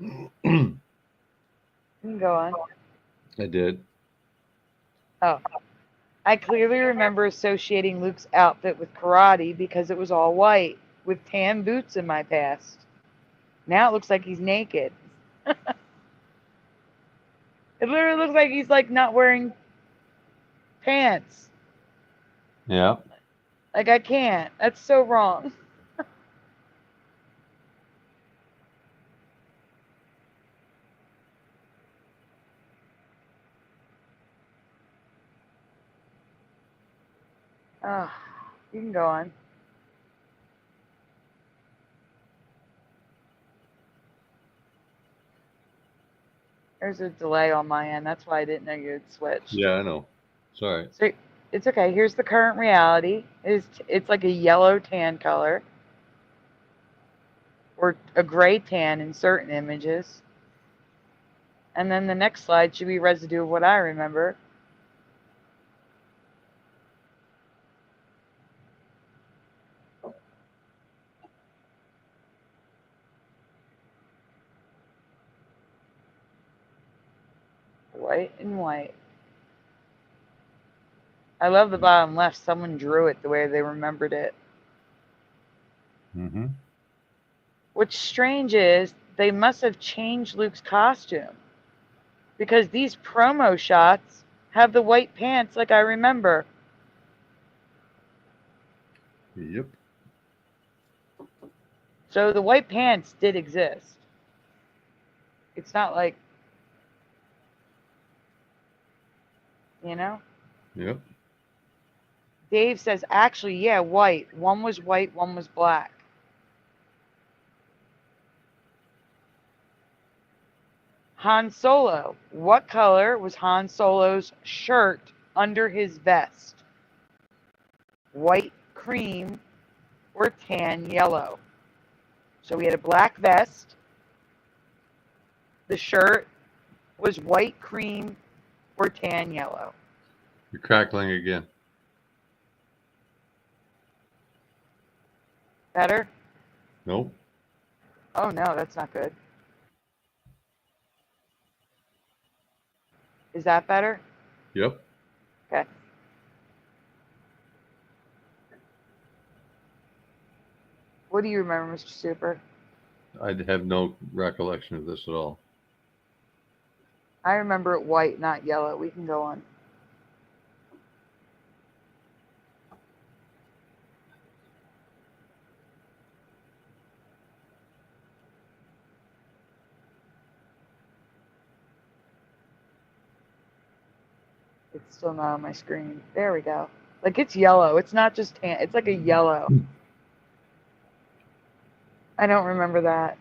You can go on. I did. Oh. I clearly remember associating Luke's outfit with karate because it was all white, with tan boots in my past. Now it looks like he's naked. It literally looks like he's like not wearing pants. Yeah. Like I can't. That's so wrong. Oh, you can go on. There's a delay on my end. That's why I didn't know you had switched. Yeah, I know. Sorry. So it's okay. Here's the current reality. It's like a yellow tan color. Or a gray tan in certain images. And then the next slide should be residue of what I remember. White and white. I love the bottom left. Someone drew it the way they remembered it. Mm-hmm. What's strange is they must have changed Luke's costume. Because these promo shots have the white pants like I remember. Yep. So the white pants did exist. It's not like, you know? Yep. Dave says, actually, yeah, white. One was white, one was black. Han Solo. What color was Han Solo's shirt under his vest? White, cream, or tan yellow? So we had a black vest. The shirt was white, cream, or tan yellow. You're crackling again. Better? Nope. Oh no, that's not good. Is that better? Yep. Okay. What do you remember, Mr. Super? I have no recollection of this at all. I remember it white, not yellow. We can go on. It's still not on my screen. There we go. Like, it's yellow. It's not just tan. It's like a yellow. I don't remember that.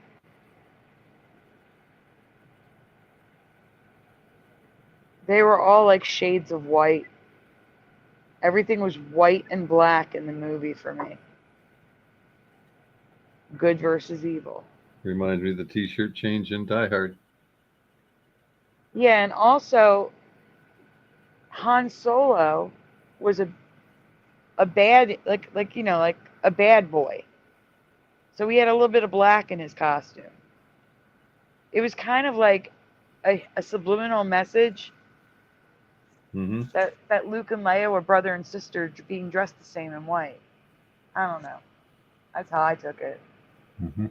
They were all like shades of white. Everything was white and black in the movie for me. Good versus evil. Reminds me of the T-shirt change in Die Hard. Yeah, and also Han Solo was a bad like a bad boy. So he had a little bit of black in his costume. It was kind of like a subliminal message that Luke and Leia were brother and sister being dressed the same in white. I don't know. That's how I took it. Mm-hmm.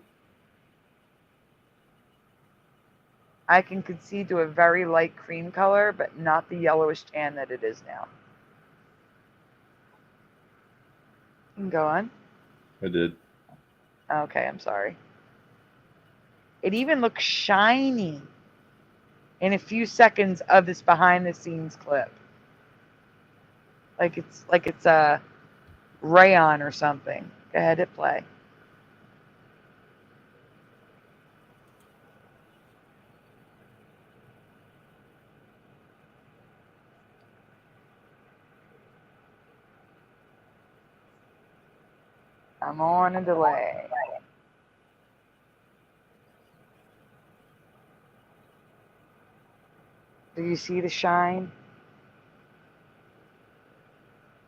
I can concede to a very light cream color, but not the yellowish tan that it is now. You can go on. I did. Okay, I'm sorry. It even looks shiny in a few seconds of this behind the scenes clip. Like it's a rayon or something. Go ahead, hit play. I'm on a delay. Do you see the shine?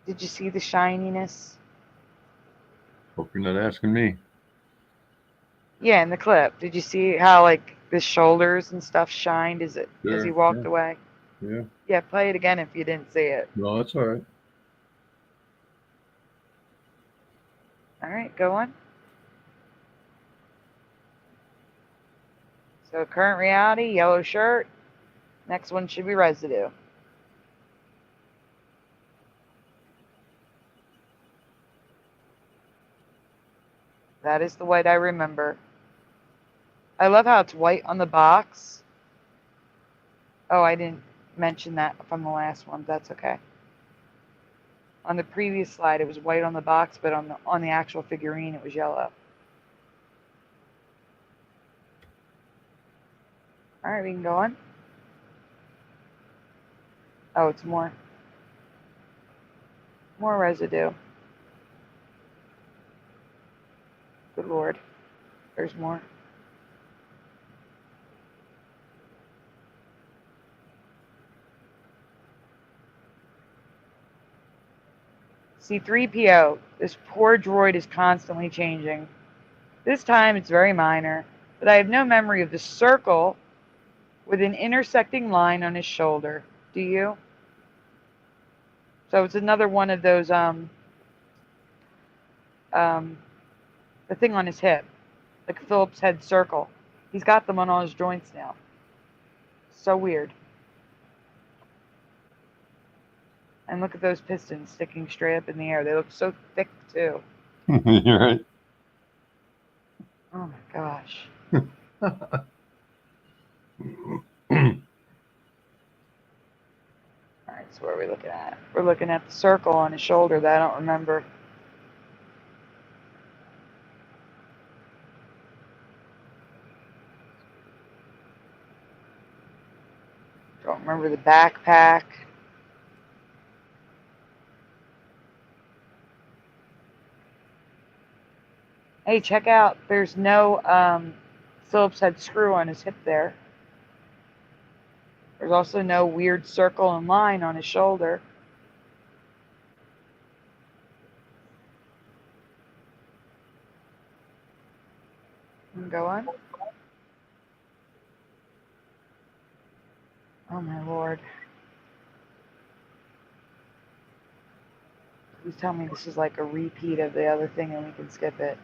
Did you see the shininess? Hope you're not asking me. Yeah, in the clip. Did you see how like the shoulders and stuff shined as he walked away? Yeah. Yeah, play it again if you didn't see it. No, that's all right. All right, go on. So current reality, yellow shirt. Next one should be residue. That is the white I remember. I love how it's white on the box. Oh, I didn't mention that from the last one. That's okay. On the previous slide, it was white on the box, but on the actual figurine, it was yellow. All right, we can go on. Oh, it's more residue. Good Lord. There's more. C-3PO. This poor droid is constantly changing. This time it's very minor, but I have no memory of the circle with an intersecting line on his shoulder. Do you? So it's another one of those, the thing on his hip, like Phillips head circle. He's got them on all his joints now. So weird. And look at those pistons sticking straight up in the air. They look so thick, too. You're right. Oh, my gosh. Alright, so what are we looking at? We're looking at the circle on his shoulder that I don't remember. Don't remember the backpack. Hey, check out. There's no Phillips head screw on his hip there. There's also no weird circle and line on his shoulder. Go on. Oh my Lord. Please tell me this is like a repeat of the other thing and we can skip it.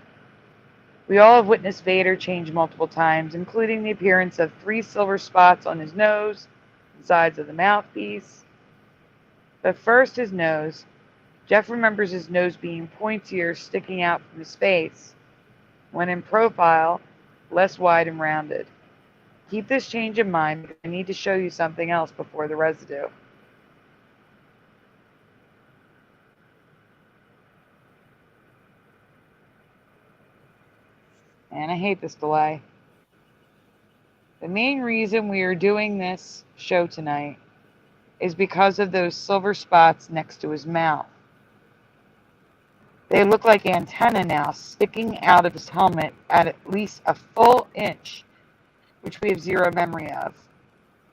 We all have witnessed Vader change multiple times, including the appearance of 3 silver spots on his nose and sides of the mouthpiece. But first, his nose. Jeff remembers his nose being pointier, sticking out from his face. When in profile, less wide and rounded. Keep this change in mind because I need to show you something else before the residue. And I hate this delay. The main reason we are doing this show tonight is because of those silver spots next to his mouth. They look like antennae now sticking out of his helmet at least a full inch, which we have zero memory of.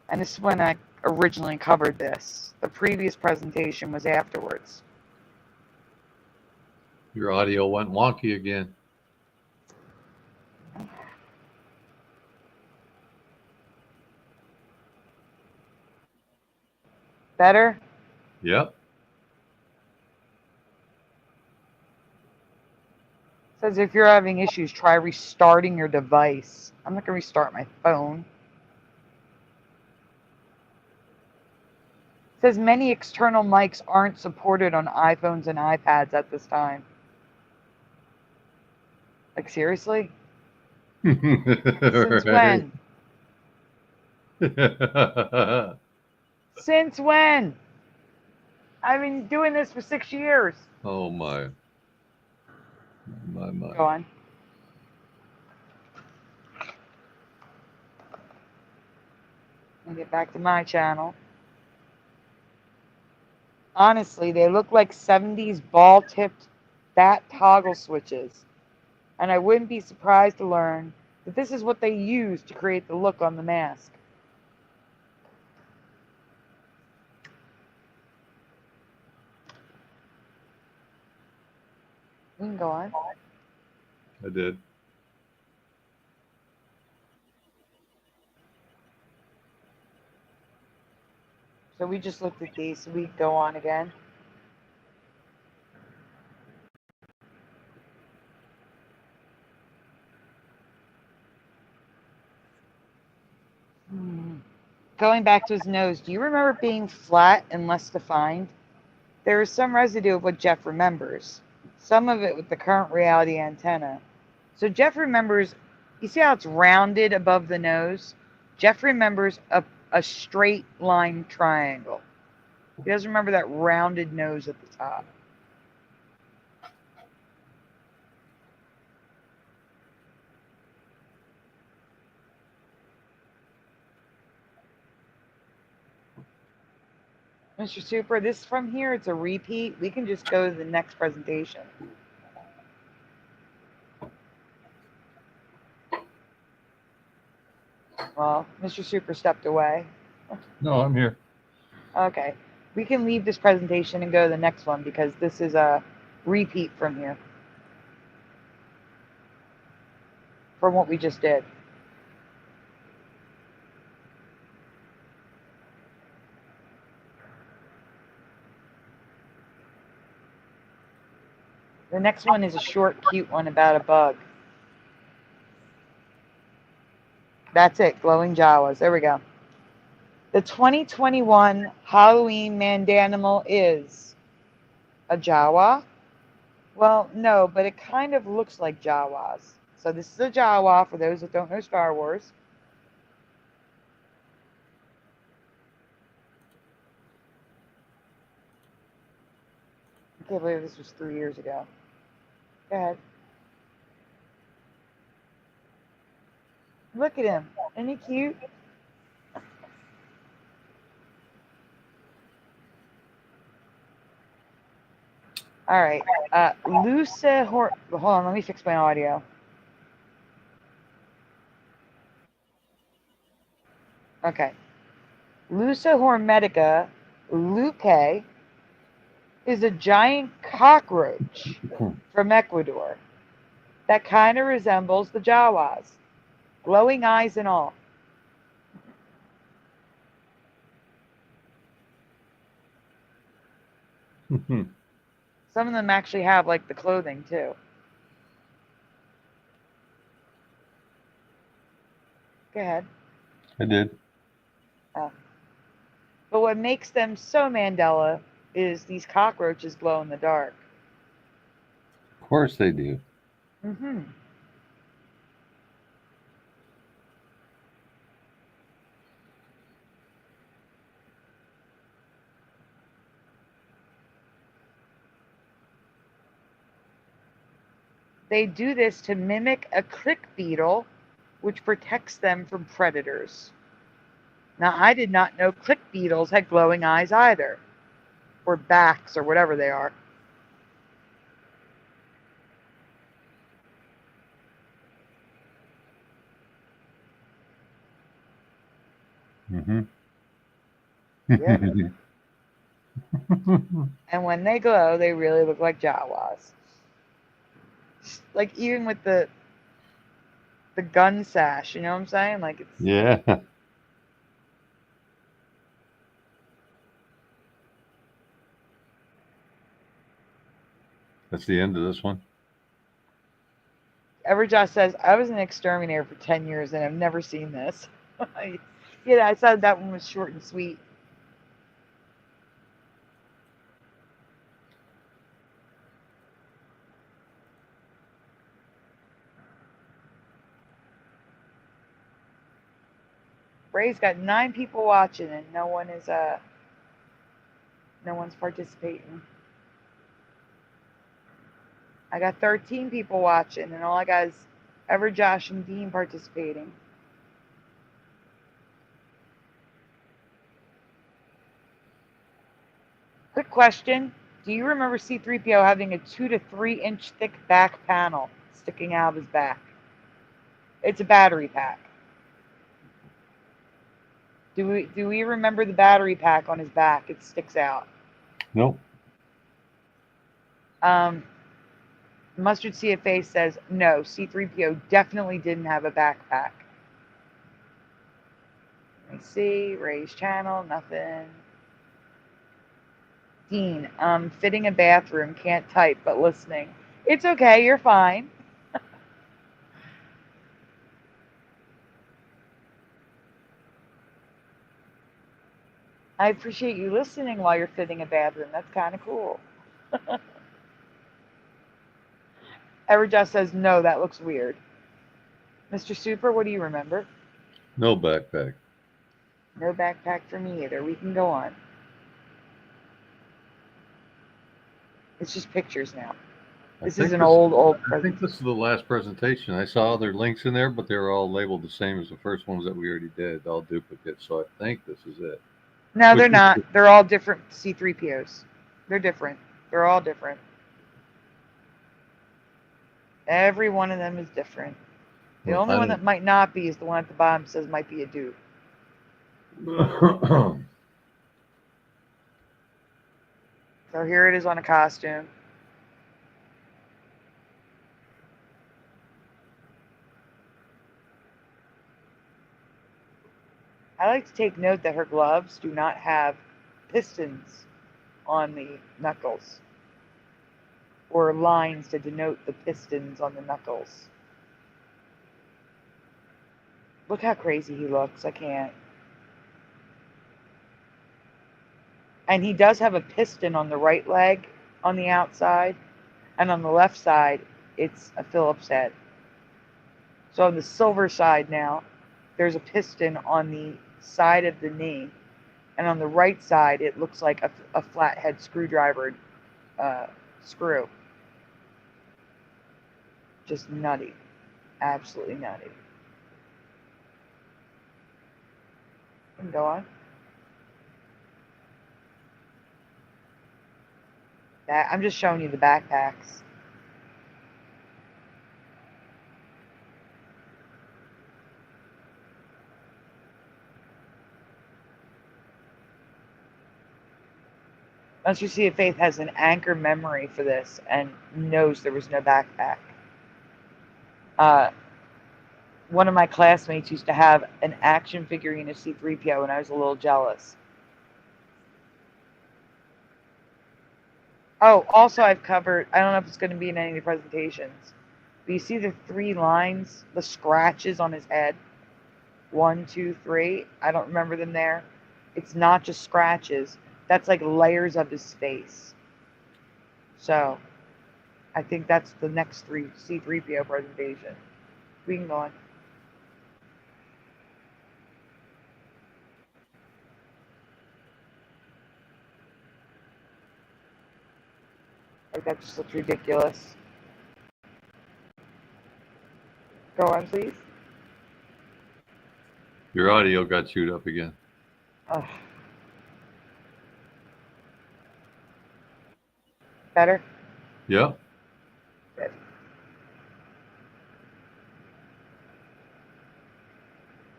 And this is when I originally covered this. The previous presentation was afterwards. Your audio went wonky again. Better? Yep. Says if you're having issues, try restarting your device. I'm not going to restart my phone. Says many external mics aren't supported on iPhones and iPads at this time. Like, seriously? Since Right. when? Since when? I've been doing this for 6 years. Oh my. Go on. I'll get back to my channel. Honestly, they look like 70s ball-tipped bat toggle switches. And I wouldn't be surprised to learn that this is what they used to create the look on the mask. You can go on. I did. So we just looked at these, so we go on again. Going back to his nose, do you remember it being flat and less defined? There is some residue of what Jeff remembers. Some of it with the current reality antenna. So Jeff remembers, you see how it's rounded above the nose? Jeff remembers a straight line triangle. He doesn't remember that rounded nose at the top. Mr. Super, this from here, it's a repeat. We can just go to the next presentation. Well, Mr. Super stepped away. No, I'm here. Okay. We can leave this presentation and go to the next one because this is a repeat from here. From what we just did. The next one is a short, cute one about a bug. That's it, glowing Jawas. There we go. The 2021 Halloween Mandanimal is a Jawa. Well, no, but it kind of looks like Jawas. So this is a Jawa for those that don't know Star Wars. I can't believe this was 3 years ago. Go ahead. Look at him. Isn't he cute? All right. Hold on, let me fix my audio. Okay. Lusa hormetica lucae is a giant cockroach from Ecuador that kind of resembles the Jawas. Glowing eyes and all. Some of them actually have like the clothing too. Go ahead. I did. Oh. But what makes them so Mandela is these cockroaches glow in the dark. Of course they do. Mm-hmm. They do this to mimic a click beetle, which protects them from predators. Now, I did not know click beetles had glowing eyes either, or backs, or whatever they are. Mm-hmm. Yep. And when they glow, they really look like Jawas. Like even with the gun sash, you know what I'm saying? Like it's Yeah. That's the end of this one. Everjoss says, I was an exterminator for 10 years and I've never seen this. Yeah, I said that one was short and sweet. Ray's got 9 people watching and no one's participating. I got 13 people watching and all I got is Ever, Josh, and Dean participating. Quick question. Do you remember C-3PO having a 2 to 3 inch thick back panel sticking out of his back? It's a battery pack. Do we remember the battery pack on his back? It sticks out. Nope. Mustard CFA says no. C-3PO definitely didn't have a backpack. Let me see. Ray's channel, nothing. Dean, fitting a bathroom, can't type, but listening. It's okay, you're fine. I appreciate you listening while you're fitting a bathroom. That's kind of cool. Everjust says, no, that looks weird. Mr. Super, what do you remember? No backpack. No backpack for me either. We can go on. It's just pictures now. This is an old I think this is the last presentation. I saw other links in there, but they were all labeled the same as the first ones that we already did, all duplicates. So I think this is it. No, they're not. They're all different C-3POs. They're different. They're all different. Every one of them is different. The only one that might not be is the one at the bottom says might be a dupe. So here it is on a costume. I like to take note that her gloves do not have pistons on the knuckles or lines to denote the pistons on the knuckles. Look how crazy he looks. I can't. And he does have a piston on the right leg on the outside, and on the left side, it's a Phillips head. So on the silver side now, there's a piston on the side of the knee, and on the right side, it looks like a flathead screwdriver screw. Just nutty. Absolutely nutty. And go on. I'm just showing you the backpacks. Once you see if Faith has an anchor memory for this and knows there was no backpack. One of my classmates used to have an action figurine of C-3PO and I was a little jealous. Oh, also I've covered, I don't know if it's going to be in any of the presentations, but you see the 3 lines, the scratches on his head? 1, 2, 3. I don't remember them there. It's not just scratches. That's like layers of his face. So, I think that's the next C-3PO presentation. We can go on. Like that just looks ridiculous. Go on, please. Your audio got chewed up again. Ugh. Better? Yeah. Good.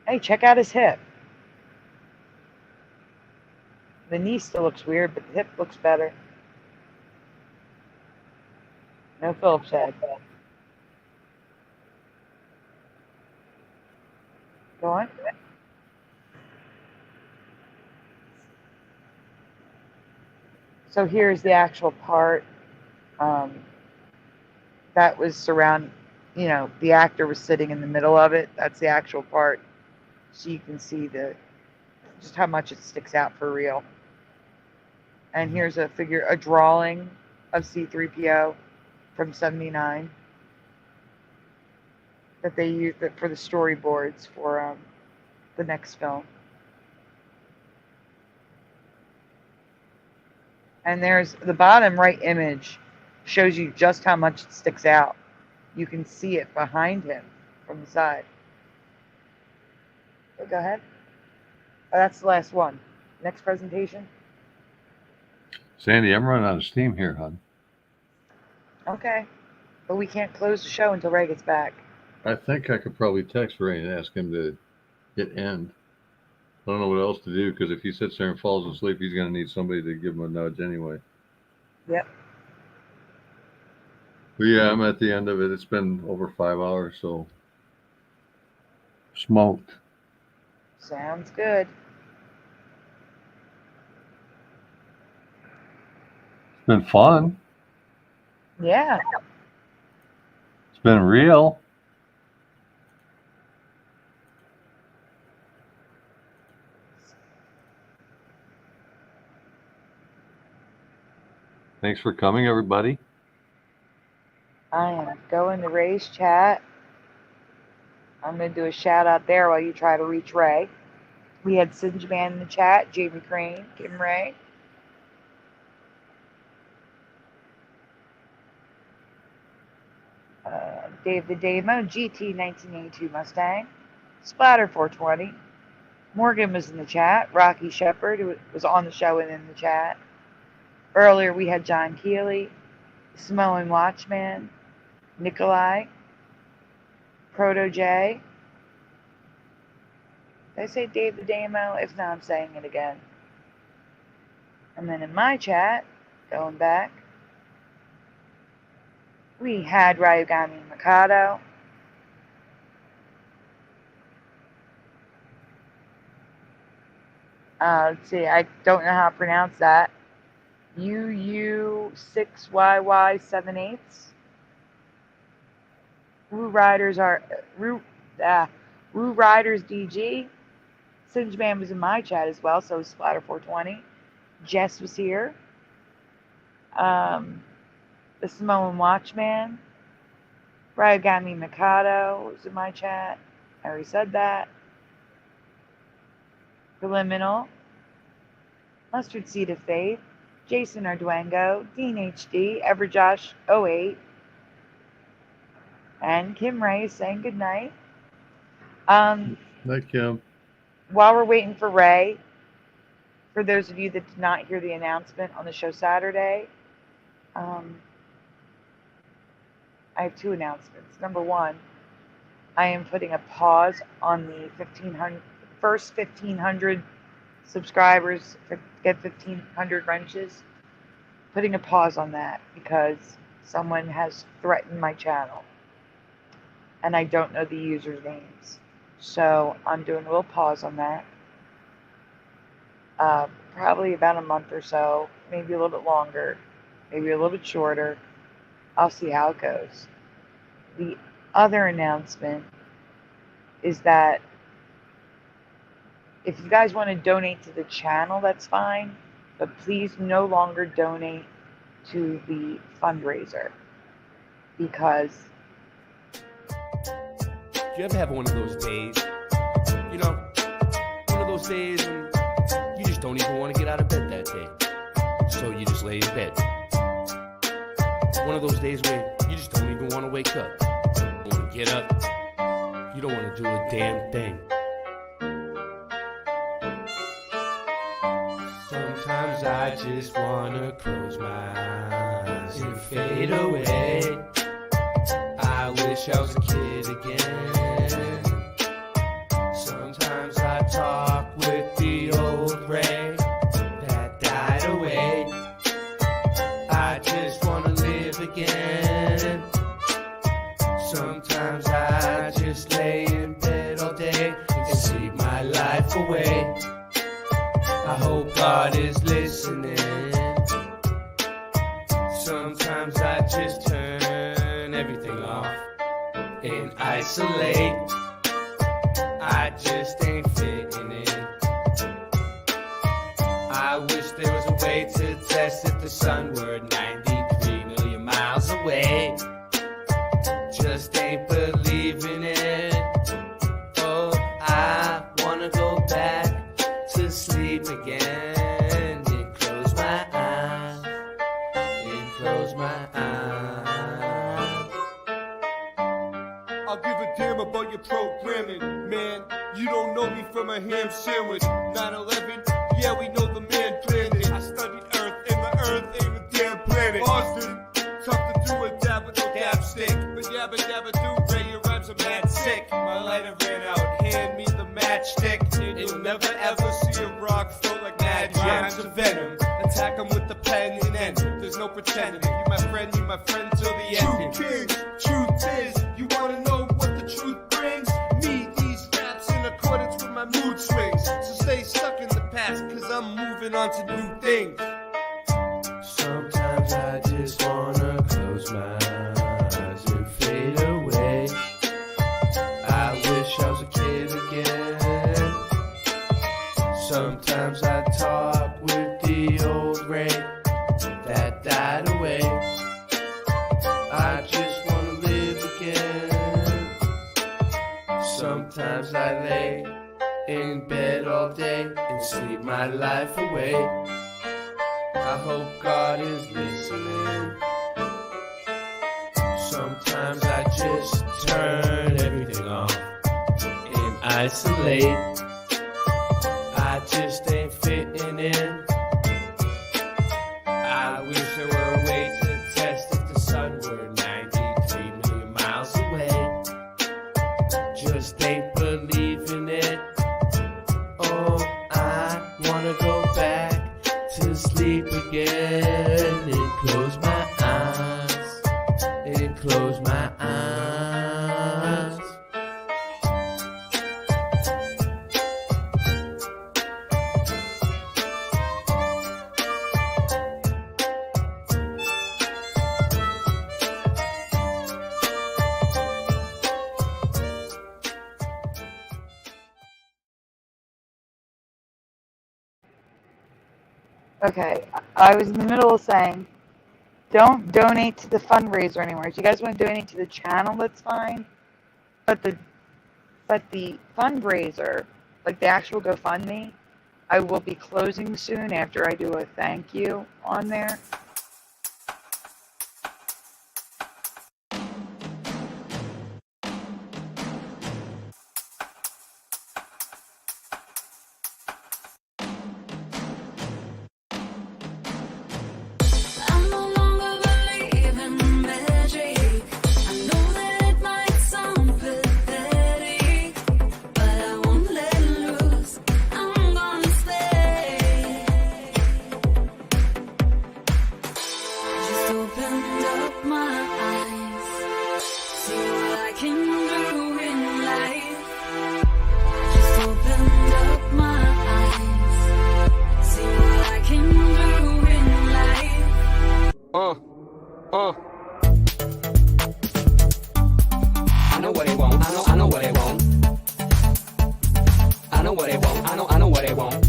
Hey, check out his hip. The knee still looks weird, but the hip looks better. No Phillips head. Go on. So here's the actual part that was the actor was sitting in the middle of it. That's the actual part. So you can see just how much it sticks out for real. And here's a drawing of C-3PO from '79 that they used for the storyboards for the next film. And there's the bottom right image shows you just how much it sticks out. You can see it behind him from the side. Okay, go ahead. Oh, that's the last one. Next presentation. Sandy, I'm running out of steam here, hon. Okay. But we can't close the show until Ray gets back. I think I could probably text Ray and ask him to hit end. I don't know what else to do, because if he sits there and falls asleep, he's going to need somebody to give him a nudge anyway. Yep. But yeah, I'm at the end of it. It's been over 5 hours, so smoked. Sounds good. It's been fun. Yeah. It's been real. Thanks for coming, everybody. I am going to Ray's chat. I'm going to do a shout out there while you try to reach Ray. We had Singe Man in the chat, Jamie Crane, Kim Ray. Dave the Damo, GT 1982 Mustang, Splatter 420. Morgan was in the chat. Rocky Shepard, who was on the show and in the chat. Earlier we had John Keeley, Samoan Watchman, Nikolai, Proto J. Did I say Dave the Damo? If not, I'm saying it again. And then in my chat, going back, we had Ryugami Mikado. Let's see, I don't know how to pronounce that. UU6YY78. Woo Riders DG. Singe Man was in my chat as well, so was Splatter 420. Jess was here. The Samoan Watchman. Ryugami Mikado was in my chat. I already said that. Preliminal. Mustard Seed of Faith. Jason Arduengo. Dean HD. Everjosh 08. And Kim Ray is saying goodnight. Night, Kim. While we're waiting for Ray, for those of you that did not hear the announcement on the show Saturday, I have two announcements. Number one, I am putting a pause on the first 1,500 subscribers, get 1,500 wrenches. Putting a pause on that because someone has threatened my channel. And I don't know the users' names. So I'm doing a little pause on that. Probably about a month or so, maybe a little bit longer, maybe a little bit shorter. I'll see how it goes. The other announcement is that if you guys want to donate to the channel, that's fine, but please no longer donate to the fundraiser because Do you ever have one of those days? You know, one of those days when you just don't even want to get out of bed that day. So you just lay in bed. One of those days where you just don't even want to wake up. You don't want to get up. You don't want to do a damn thing. Sometimes I just want to close my eyes and fade away. I wish I was a kid again. Sometimes I talk with the old Ray that died away. I just want to live again. Sometimes I just lay in bed all day and sleep my life away. I hope God is listening. Sometimes I just turn everything off and isolate. I just ain't fitting in. I wish there was a way to test if the sun were 93 million miles away. Just ain't believing it. Oh, I wanna go go back to sleep again and close my eyes, and close my eyes. I'll give a damn about your programming, man. You don't know me from a ham sandwich. 9/11, yeah, we know the man planned it. I studied Earth, and the Earth ain't a damn planet. Boston, tough to do a dab with no dab stick. But yabba dabba do, Ray, your rhymes are mad sick. My lighter ran out, hand me the matchstick. And you'll never ever see a rock float like magic. Rhymes of venom, attack 'em with the pen and end. There's no pretending, you my friend till the end. Truth is, you wanna know what the truth brings? Me, these raps in accordance with my mood swings. So stay stuck in the past, cause I'm moving on to new things. Sometimes I just wanna close my eyes and fade away. I wish I was a kid again. Sometimes I talk with the old Ray that died away. I just wanna live again. Sometimes I lay in bed all day and sleep my life away. I hope God is listening. Sometimes I just turn everything off and isolate. I just ain't fitting in. I wish there were a way to test if the sun were 93 million miles away. Just ain't believing it. Oh, I wanna go back to sleep again and close my eyes, and close my eyes. Okay, I was in the middle of saying, don't donate to the fundraiser anymore. If you guys want to donate to the channel, that's fine. But the fundraiser, like the actual GoFundMe, I will be closing soon after I do a thank you on there. I know what they want. I know what they want. I know what they want. I know what they want.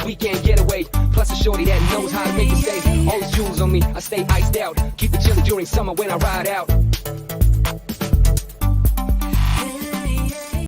Weekend getaway, plus a shorty that knows how to make it stay. All these jewels on me, I stay iced out. Keep it chilly during summer when I ride out.